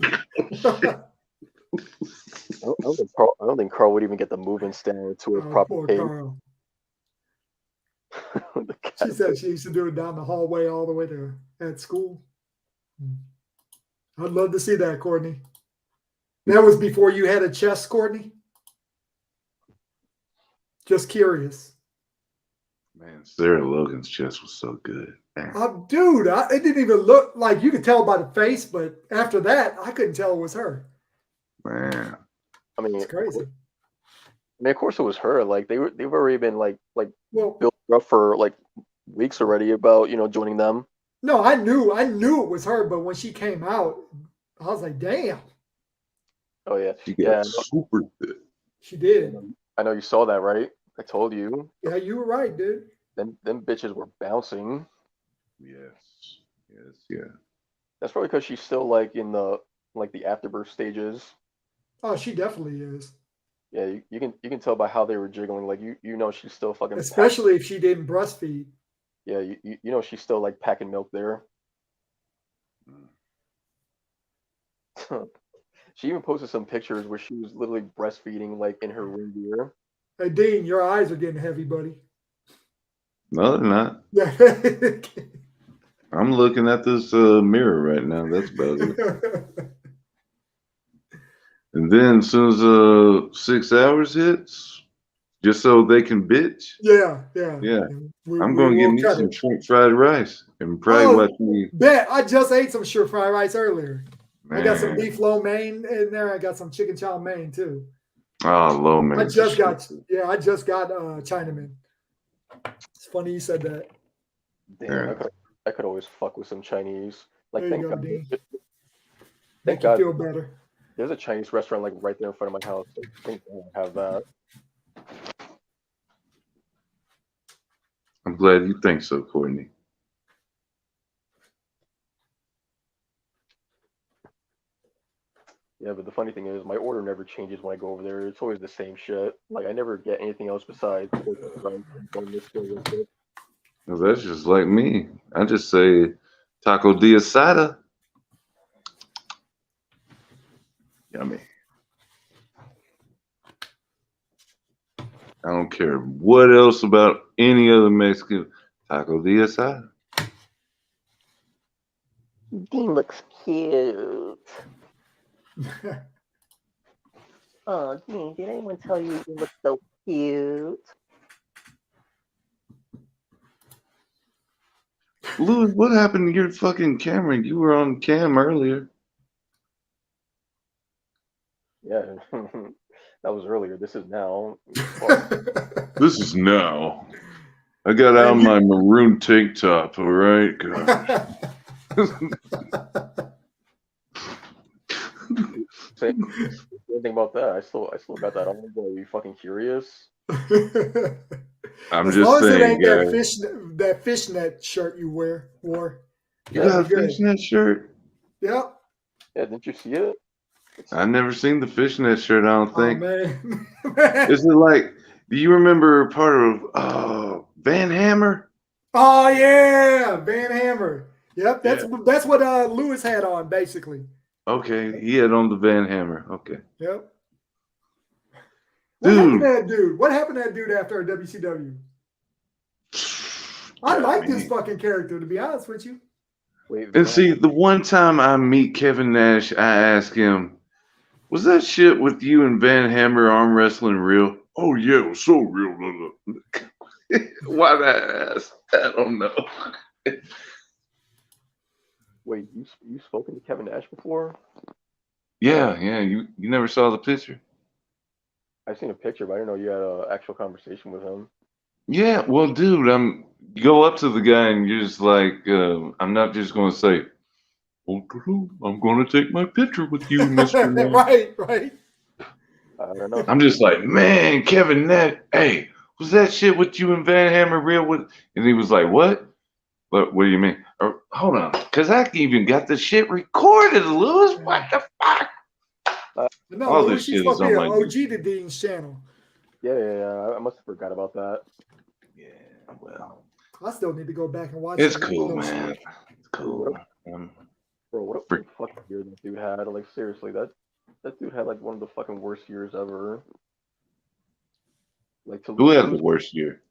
don't think Carl would even get the movement stand to a proper
Poor
pace.
Carl. She said she used to do it down the hallway all the way to at school. I'd love to see that, Courtney. That was before you had a chest, Courtney? Just curious.
Man, Sarah Logan's chest was so good.
Dude, it didn't even look like, you could tell by the face, but after that, I couldn't tell it was her.
Man.
I mean,
it's crazy.
I mean, of course it was her. Like they've already been like
Well,
built up for like weeks already about joining them.
No, I knew it was her, but when she came out, I was like, damn.
Oh yeah,
She got super fit.
She did.
I know you saw that, right? I told you.
Yeah, you were right, dude.
Them bitches were bouncing.
Yes.
That's
probably because she's still like in the afterbirth stages.
Oh, she definitely is.
Yeah, you can tell by how they were jiggling. Like you know she's still fucking.
Especially if she didn't breastfeed.
Yeah, you know she's still like packing milk there. She even posted some pictures where she was literally breastfeeding like in her ring gear.
Hey, Dean, your eyes are getting heavy, buddy.
No, they're not.
Yeah.
I'm looking at this mirror right now. That's about it. And then as soon as 6 hours hits, just so they can bitch.
Yeah.
I'm going to get me some shrimp fried rice and probably watch me.
Bet I just ate some shrimp fried rice earlier.
Man.
I got some beef lo mein in there. I got some chicken chow mein too.
Oh, lo mein.
I just got Chinaman. It's funny you said that.
Damn, I could always fuck with some Chinese. Like,
there you
thank
go,
God.
Dean.
Thank God.
Feel better.
There's a Chinese restaurant like right there in front of my house. So thank God I have that.
I'm glad you think so, Courtney.
Yeah, but the funny thing is, my order never changes when I go over there. It's always the same shit. Like, I never get anything else besides.
Well, that's just like me. I just say taco de asada. Yummy. I don't care what else about any other Mexican. Taco de asada.
Dean looks cute. Oh, Dean, did anyone tell you you look so cute?
Louis, what happened to your fucking camera? You were on cam earlier.
Yeah, that was earlier. This is now. Fuck.
This is now. I got out my maroon tank top, all right? Gosh.
Say anything about that? I still got that on. Boy, are you fucking curious?
I'm
as
just
long as it
saying,
ain't
guys.
that fishnet shirt you wore.
You got a fishnet shirt?
Yep.
Yeah, didn't you see it?
I never seen the fishnet shirt, I don't think.
Man.
Is it like, do you remember part of Van Hammer?
Oh yeah, Van Hammer. Yep, that's what Lewis had on basically.
Okay, he had on the Van Hammer. Okay.
Yep. What happened to that dude? What happened to that dude after WCW? I like this fucking character, to be honest with you.
And see, the one time I meet Kevin Nash, I ask him, was that shit with you and Van Hammer arm wrestling real? Oh yeah, it was so real. Why that ass? I don't know.
Wait, you spoken to Kevin Nash before?
Yeah. You never saw the picture?
I've seen a picture, but I didn't know you had an actual conversation with him.
Yeah, well, dude, you go up to the guy and you're just like, I'm not just going to say, I'm going to take my picture with you, Mr. Nash.
Right.
I don't know.
I'm just like, man, Kevin Nash, hey, was that shit with you and Van Hammer real? And he was like, what? What do you mean? Hold on, because I even got the shit recorded, Lewis. What the fuck?
No,
all
Louis,
this
she's
shit
supposed
is
to be
on
an
my
OG to Dean's channel.
Yeah. I must have forgot about that.
Yeah, well,
I still need to go back and watch
it's
that.
cool, man. It's cool.
Bro, what a fucking year that dude had. Like, seriously, that dude had, like, one of the fucking worst years ever. Like, to
Who
lose,
had the worst year?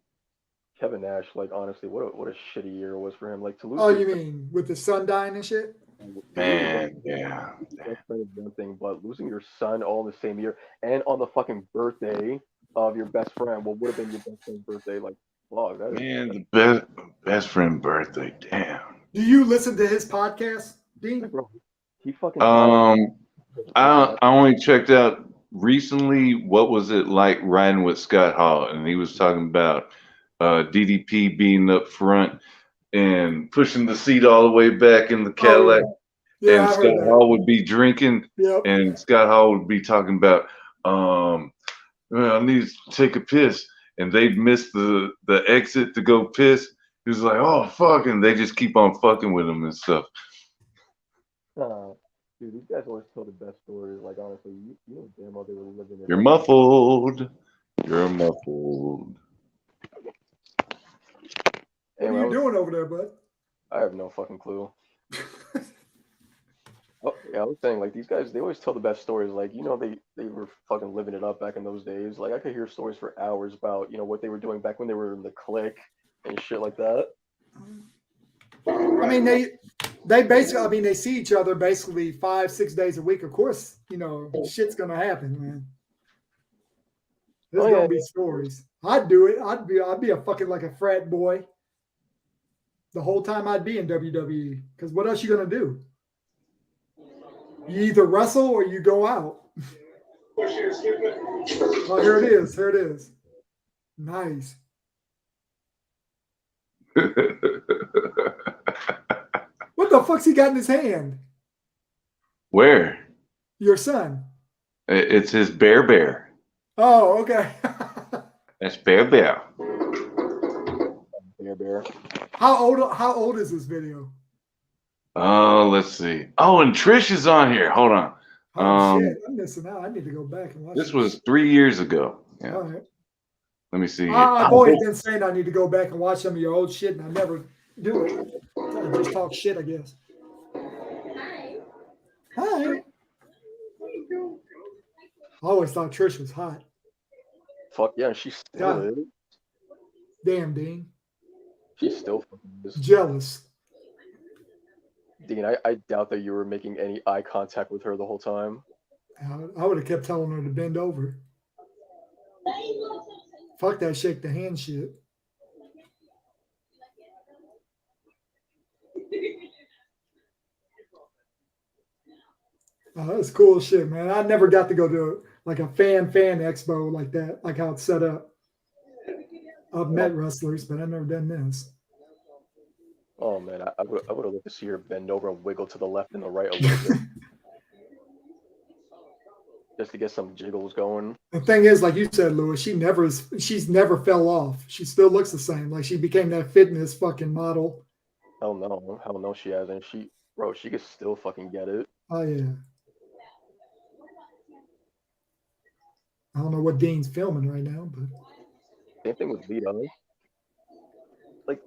Kevin Nash, like, honestly, what a shitty year it was for him. Like, to lose.
Oh, you mean with the son dying and shit?
Man, yeah.
That's one thing, but losing your son all in the same year and on the fucking birthday of your best friend, what would have been your best friend's birthday, like, fuck, that is.
Man, the best friend birthday, damn.
Do you listen to his podcast, Dean?
Like, bro, he fucking.
I only checked out recently what was it like riding with Scott Hall, and he was talking about DDP being up front and pushing the seat all the way back in the Cadillac.
Yeah,
and
I
Scott
heard that.
Hall would be drinking,
Yep.
and Scott Hall would be talking about, I need to take a piss, and they'd miss the exit to go piss. He was like, oh, fuck, and they just keep on fucking with him and stuff.
Dude, these guys always tell the best stories. Like, honestly, you know damn well they were living in.
You're muffled. You're muffled.
What are you doing over there, bud?
I have no fucking clue. Oh, yeah, I was saying, like, these guys, they always tell the best stories. Like, you know, they were fucking living it up back in those days. Like, I could hear stories for hours about, you know, what they were doing back when they were in the clique and shit like that.
I mean, they basically, I mean, they see each other basically 5-6 days a week. Of course, you know, shit's gonna happen, man. There's gonna be stories. I'd do it. I'd be a fucking like a frat boy the whole time I'd be in WWE. Because what else you gonna do? You either wrestle or you go out. Oh, here it is. Here it is. Nice. What the fuck's he got in his hand?
Where?
Your son.
It's his bear.
Oh, okay.
That's bear.
Bear.
How old is this video?
Oh, let's see. Oh, and Trish is on here. Hold on.
Oh shit, I'm missing out. I need to go back and watch
this. Was 3 years ago. Yeah.
All right.
Let me see.
I've always been saying I need to go back and watch some of your old shit, and I never do it. I just talk shit, I guess. Hi. I always thought Trish was hot.
Fuck yeah, she still is.
Damn, Dean.
She's still fucking is.
Jealous.
Dean, I doubt that you were making any eye contact with her the whole time.
I would have kept telling her to bend over. Fuck that shake the hand shit. Oh, that's cool shit, man. I never got to go to like a fan expo like that, like how it's set up. I've met wrestlers, but I've never done this.
Oh man, I would have loved to see her bend over and wiggle to the left and the right a little bit, just to get some jiggles going.
The thing is, like you said, Lewis, she's never fell off. She still looks the same. Like she became that fitness fucking model.
Hell no, she hasn't. She could still fucking get it.
Oh yeah. I don't know what Dean's filming right now, but
Same thing with Lita. Like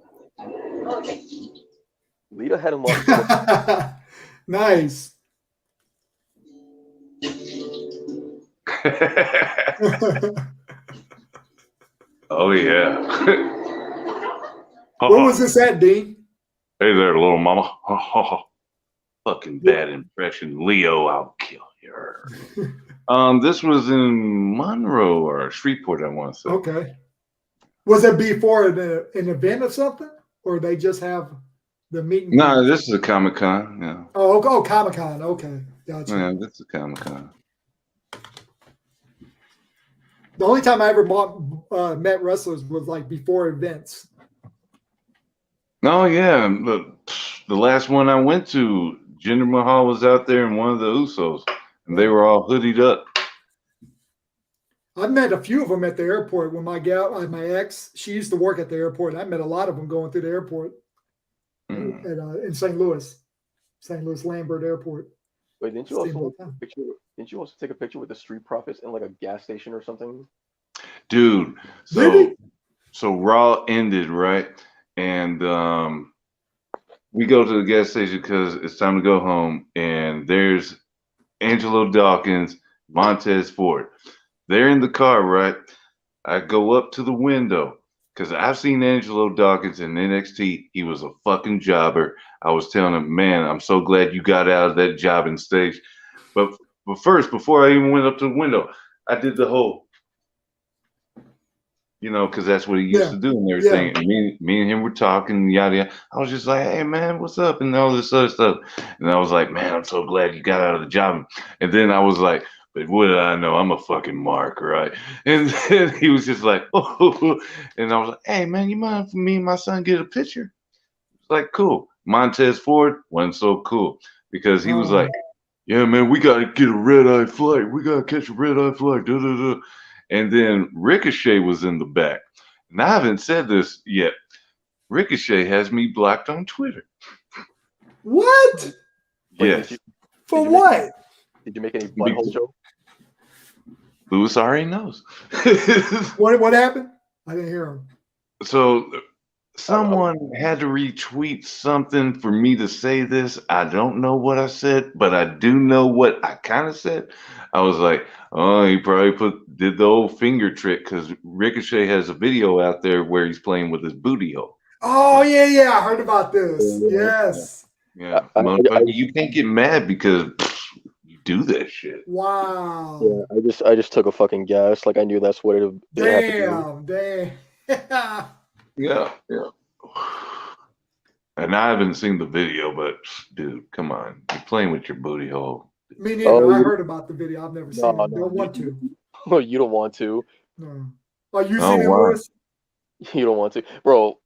Lita hadn't lost.
nice.
Oh yeah.
What was this at, Dean?
Hey there, little mama. Fucking bad impression, Leo. I'll kill you. This was in Monroe or Shreveport, I want to say.
Okay. Was it before an event or something, or they just have the meeting?
No, this is a Comic-Con. Yeah.
Oh, Comic-Con. Okay, gotcha.
Yeah, this is a Comic-Con.
The only time I ever met wrestlers was like before events.
Oh yeah, the last one I went to, Jinder Mahal was out there and one of the Usos, and they were all hoodied up.
I've met a few of them at the airport. When my ex, she used to work at the airport. I met a lot of them going through the airport in St. Louis Lambert Airport.
Wait, didn't you also take a picture with the Street Profits in like a gas station or something?
Dude, so Raw ended, right? And we go to the gas station because it's time to go home, and there's Angelo Dawkins, Montez Ford. They're in the car, right? I go up to the window because I've seen Angelo Dawkins in NXT. He was a fucking jobber. I was telling him, man, I'm so glad you got out of that jobbing stage. But first, before I even went up to the window, I did the whole, because that's what he used to do and everything. Yeah. And me and him were talking, yada yada. I was just like, hey man, what's up? And all this other stuff. And I was like, man, I'm so glad you got out of the job. And then I was like, but what did I know? I'm a fucking mark, right? And then he was just like, oh. And I was like, hey man, you mind if me and my son get a picture? It's like, cool. Montez Ford wasn't so cool because he was like, yeah, man, we got to get a red-eye flight. We got to catch a red-eye flight. Duh, duh, duh. And then Ricochet was in the back. And I haven't said this yet. Ricochet has me blocked on Twitter.
What?
Yes.
For what?
Did you make any butthole joke?
Lewis already knows.
What happened? I didn't hear him.
So someone had to retweet something for me to say this. I don't know what I said, but I do know what I kind of said. I was like, oh, he probably did the old finger trick because Ricochet has a video out there where he's playing with his booty hole.
Oh, yeah. I heard about this. Yes.
Yeah. You can't get mad because you do that shit.
Wow.
Yeah, I just took a fucking guess. Like I knew that's what it.
Damn.
Yeah. And I haven't seen the video, but dude, come on, you're playing with your booty hole.
Me neither. I heard about the video. I've never seen it. Don't want to.
Oh, you don't want to.
No. Oh, you seen it, Lewis?
You don't want to, bro.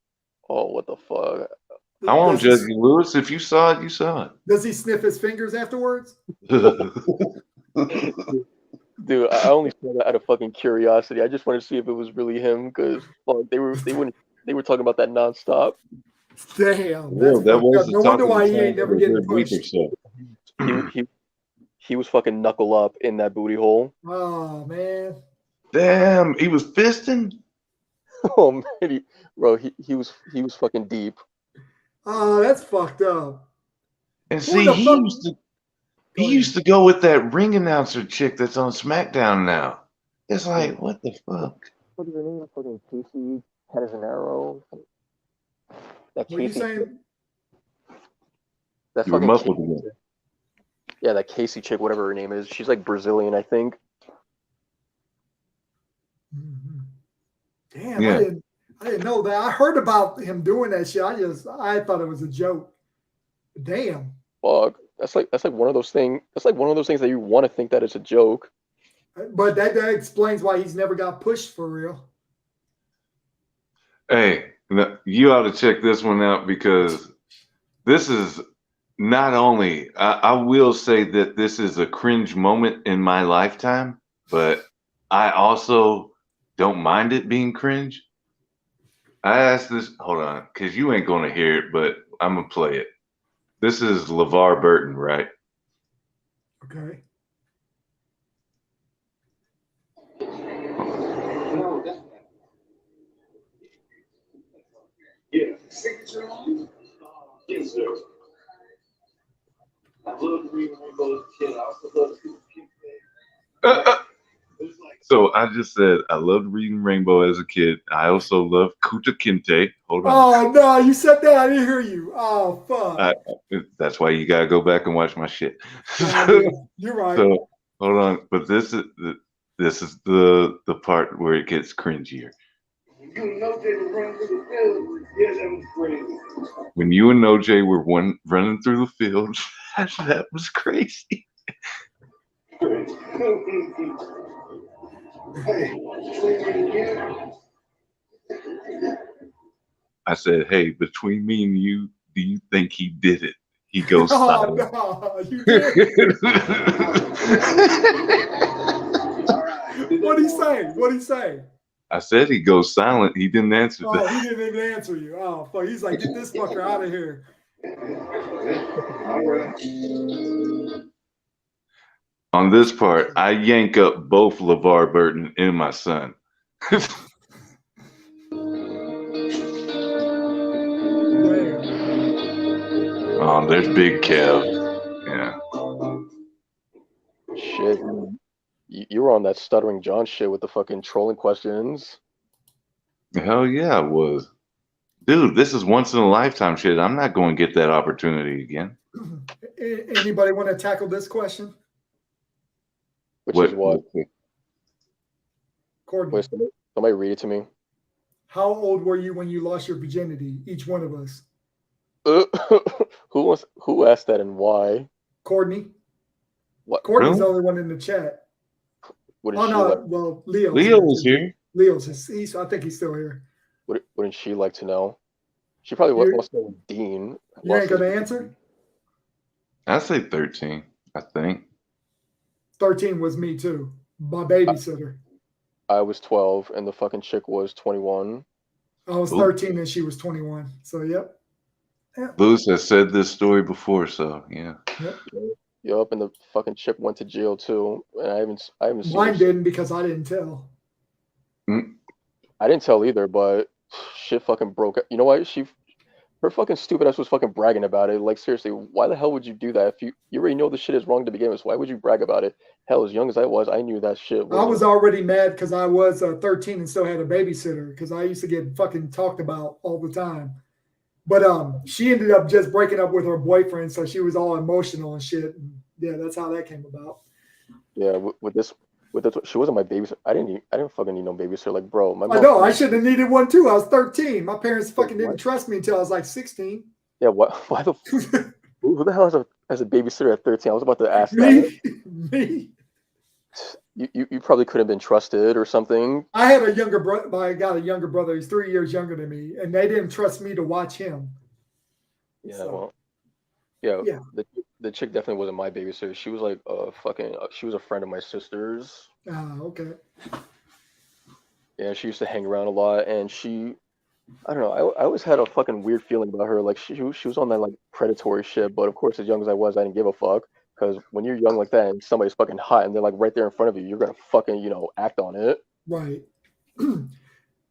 Oh, what the fuck?
I won't judge you, Lewis. If you saw it, you saw it.
Does he sniff his fingers afterwards?
Dude, I only saw that out of fucking curiosity. I just wanted to see if it was really him because they were talking about that nonstop.
Damn,
that was
no wonder why he ain't never getting pushed.
He was fucking knuckle up in that booty hole.
Oh man.
Damn, he was fisting.
Oh man, he was fucking deep.
Oh, that's fucked up.
And see, he used to go with that ring announcer chick that's on SmackDown now. It's like, what the fuck?
What is her name? Fucking Casey Head as an Arrow.
What are you saying?
That's
you were muffled again.
Yeah, that Casey chick, whatever her name is. She's like Brazilian, I think.
Mhm. Damn,
Yeah.
I didn't know that. I heard about him doing that shit. I thought it was a joke. Damn.
Fuck. That's like one of those things. That's like one of those things that you want to think that it's a joke.
But that explains why he's never got pushed for real.
Hey, you ought to check this one out because this is not only, I will say that this is a cringe moment in my lifetime, but I also don't mind it being cringe. I asked this, hold on, because you ain't going to hear it, but I'm going to play it. This is LeVar Burton, right?
Okay.
Yeah. Signature on? Yes, sir. I love reading Rainbow kid. I also love to
So I just said I loved reading Rainbow as a kid. I also love Kuta Kinte. Hold on.
Oh no, you said that. I didn't hear you. Oh fuck.
That's why you gotta go back and watch my shit.
You're right.
So hold on, but this is the part where it gets cringier.
You know they were running through the field. Yeah, that was crazy.
When you and OJ were running through the field, that was crazy. I said, hey, between me and you, do you think he did it? He goes silent.
No, you did. What'd he say? What'd he say?
I said he goes silent. He didn't answer
Oh,
that.
he didn't even answer you. Oh, fuck. He's like, get this fucker out of here.
On this part, I yank up both LeVar Burton and my son. There's Big Kev. Yeah.
Shit. You were on that Stuttering John shit with the fucking trolling questions.
Hell yeah, I was. Dude, this is once in a lifetime shit. I'm not going to get that opportunity again.
Anybody want to tackle this question?
Which is what?
Courtney.
Wait, somebody read it to me.
How old were you when you lost your virginity? Each one of us.
Who asked that and why?
Courtney.
What?
Courtney's
Really?
the only one in the chat.
Wouldn't
Oh
she
no,
like?
well, Leo
was here.
Leo's I think he's still here.
Wouldn't she like to know? She probably wants to know Dean.
You ain't gonna answer?
I say 13, I think.
13 was me too. My babysitter.
I was 12 and the fucking chick was 21.
I was 13 and she was 21. So yep.
Lewis has said this story before, so yeah.
Yup, and the fucking chick went to jail too. And I haven't seen
Mine
her.
didn't because I didn't tell.
I didn't tell either, but shit fucking broke. You know what? Her fucking stupid ass was fucking bragging about it. Like seriously, why the hell would you do that if you already know the shit is wrong to begin with? So why would you brag about it? Hell, as young as I was, I knew that shit.
I was already mad because I was 13 and still had a babysitter because I used to get fucking talked about all the time. But she ended up just breaking up with her boyfriend, so she was all emotional and shit. And yeah, that's how that came about.
Yeah, with this, she wasn't my babysitter. I didn't fucking need no babysitter. Like, bro, my
I know I should have needed one too. I was 13. My parents fucking didn't trust me until I was like 16.
Yeah, what? Why the? Who the hell has a babysitter at 13? I was about to ask
Me?
that.
Me?
You probably could have been trusted or something.
I had a younger brother. I got a younger brother. He's 3 years younger than me, and they didn't trust me to watch him.
Yeah,
So,
well,
yeah.
The chick definitely wasn't my babysitter. She was like she was a friend of my sister's.
Okay.
Yeah, she used to hang around a lot, and I don't know. I always had a fucking weird feeling about her. Like she was on that like predatory shit. But of course, as young as I was, I didn't give a fuck. Because when you're young like that and somebody's fucking hot and they're like right there in front of you, you're gonna fucking act on it.
Right.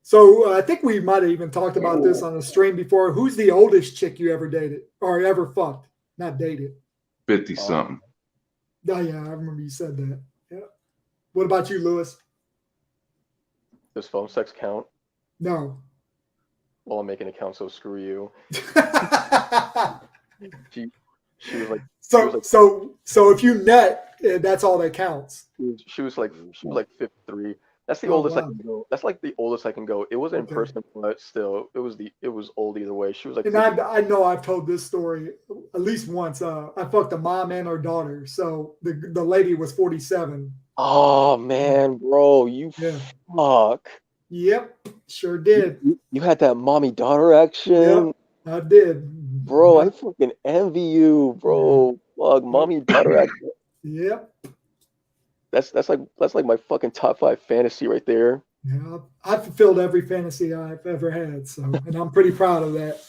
So I think we might have even talked about this on the stream before. Who's the oldest chick you ever dated or ever fucked? Not dated.
50 something.
Oh yeah, I remember you said that. Yeah. What about you, Lewis?
Does phone sex count?
No.
Well, I'm making an account, so screw you. She was like,
so if you net, that's all that counts.
she was like 53. That's the
Oh,
oldest I
wow.
can go. That's like the oldest I can go. It wasn't in
Okay.
person, but still, it was old either way. She was like,
And I know I've told this story at least once. I fucked a mom and her daughter. So the lady was 47.
oh man, bro, you
Yeah.
fuck.
Yep, sure did.
You had that mommy daughter action.
Yep, I did.
Bro, I
Yep.
fucking envy you, bro. Fuck, mommy daughter action.
Yep.
That's like my fucking top 5 fantasy right there.
Yeah, I've fulfilled every fantasy I've ever had, so and I'm pretty proud of that.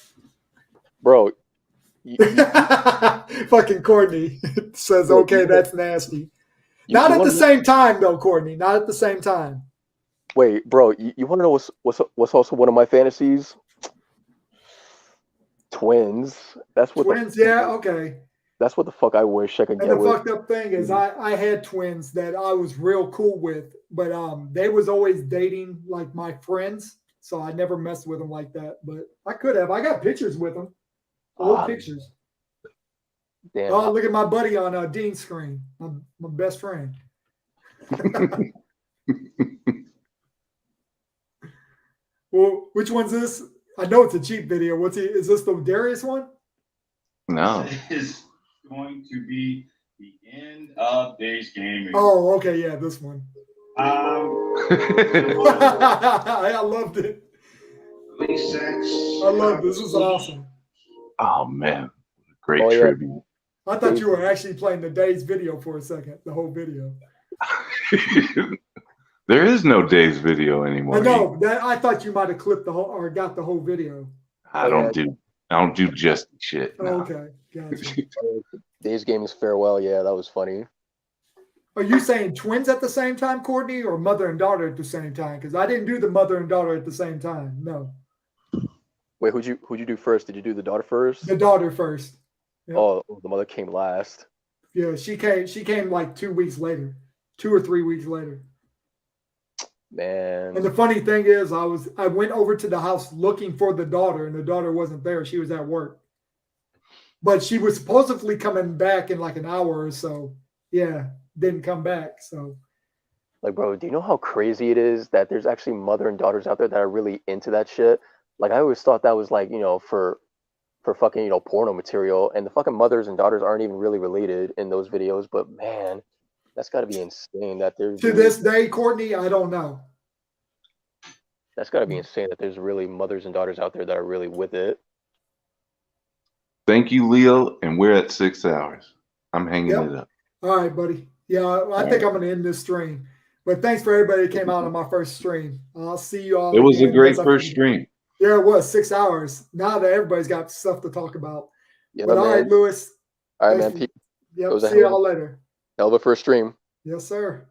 Bro,
fucking Courtney says,
Bro,
okay, that's nasty. Not
you
at the
wanna
same time though, Courtney. Not at the same time.
wait, bro, you want to know what's also one of my fantasies? Twins. That's what
Twins, yeah, okay.
That's what the fuck I wish I could
And
get
the
with.
fucked up thing is I had twins that I was real cool with, but they was always dating like my friends, so I never messed with them like that. But I could have. I got pictures with them. Old pictures.
Damn.
Oh, look at my buddy on Dean's screen. My best friend. Well, which one's this? I know it's a cheap video. Is this the Darius one?
No.
Is going to be the end of Days Gaming.
Oh, okay, yeah, this one. I loved it. I love this. This is awesome.
Oh man, great
Oh, yeah.
tribute.
I thought you were actually playing the Days video for a second, the whole video.
There is no Days video anymore.
I know that. I thought you might have clipped the whole or got the whole video.
I don't do just shit. No.
Okay, gotcha.
Days Gaming's farewell. Yeah, that was funny.
Are you saying twins at the same time, Courtney, or mother and daughter at the same time? Because I didn't do the mother and daughter at the same time. No.
Wait, who'd you do first? Did you do the daughter first?
The daughter first. Yep.
Oh, the mother came last.
Yeah, she came like 2 weeks later, 2 or 3 weeks later.
Man.
And the funny thing is, I went over to the house looking for the daughter, and the daughter wasn't there. She was at work. But she was supposedly coming back in like an hour or so. Yeah, didn't come back. So,
like, bro, do you know how crazy it is that there's actually mother and daughters out there that are really into that shit? Like, I always thought that was like, for fucking, porno material, and the fucking mothers and daughters aren't even really related in those videos. But man, that's got to be insane that there's
to this day, Courtney, I don't know.
That's got to be insane that there's really mothers and daughters out there that are really with it.
Thank you, Leo, and we're at 6 hours. I'm hanging it up.
All right, buddy. Yeah, I think I'm going to end this stream. But thanks for everybody that came out on my first stream. I'll see you all.
It was a great first stream.
Yeah, it was 6 hours. Now that everybody's got stuff to talk about.
Yeah,
but all right, Lewis.
All right, man.
Yep, see y'all later.
Hell of a first stream.
Yes, sir.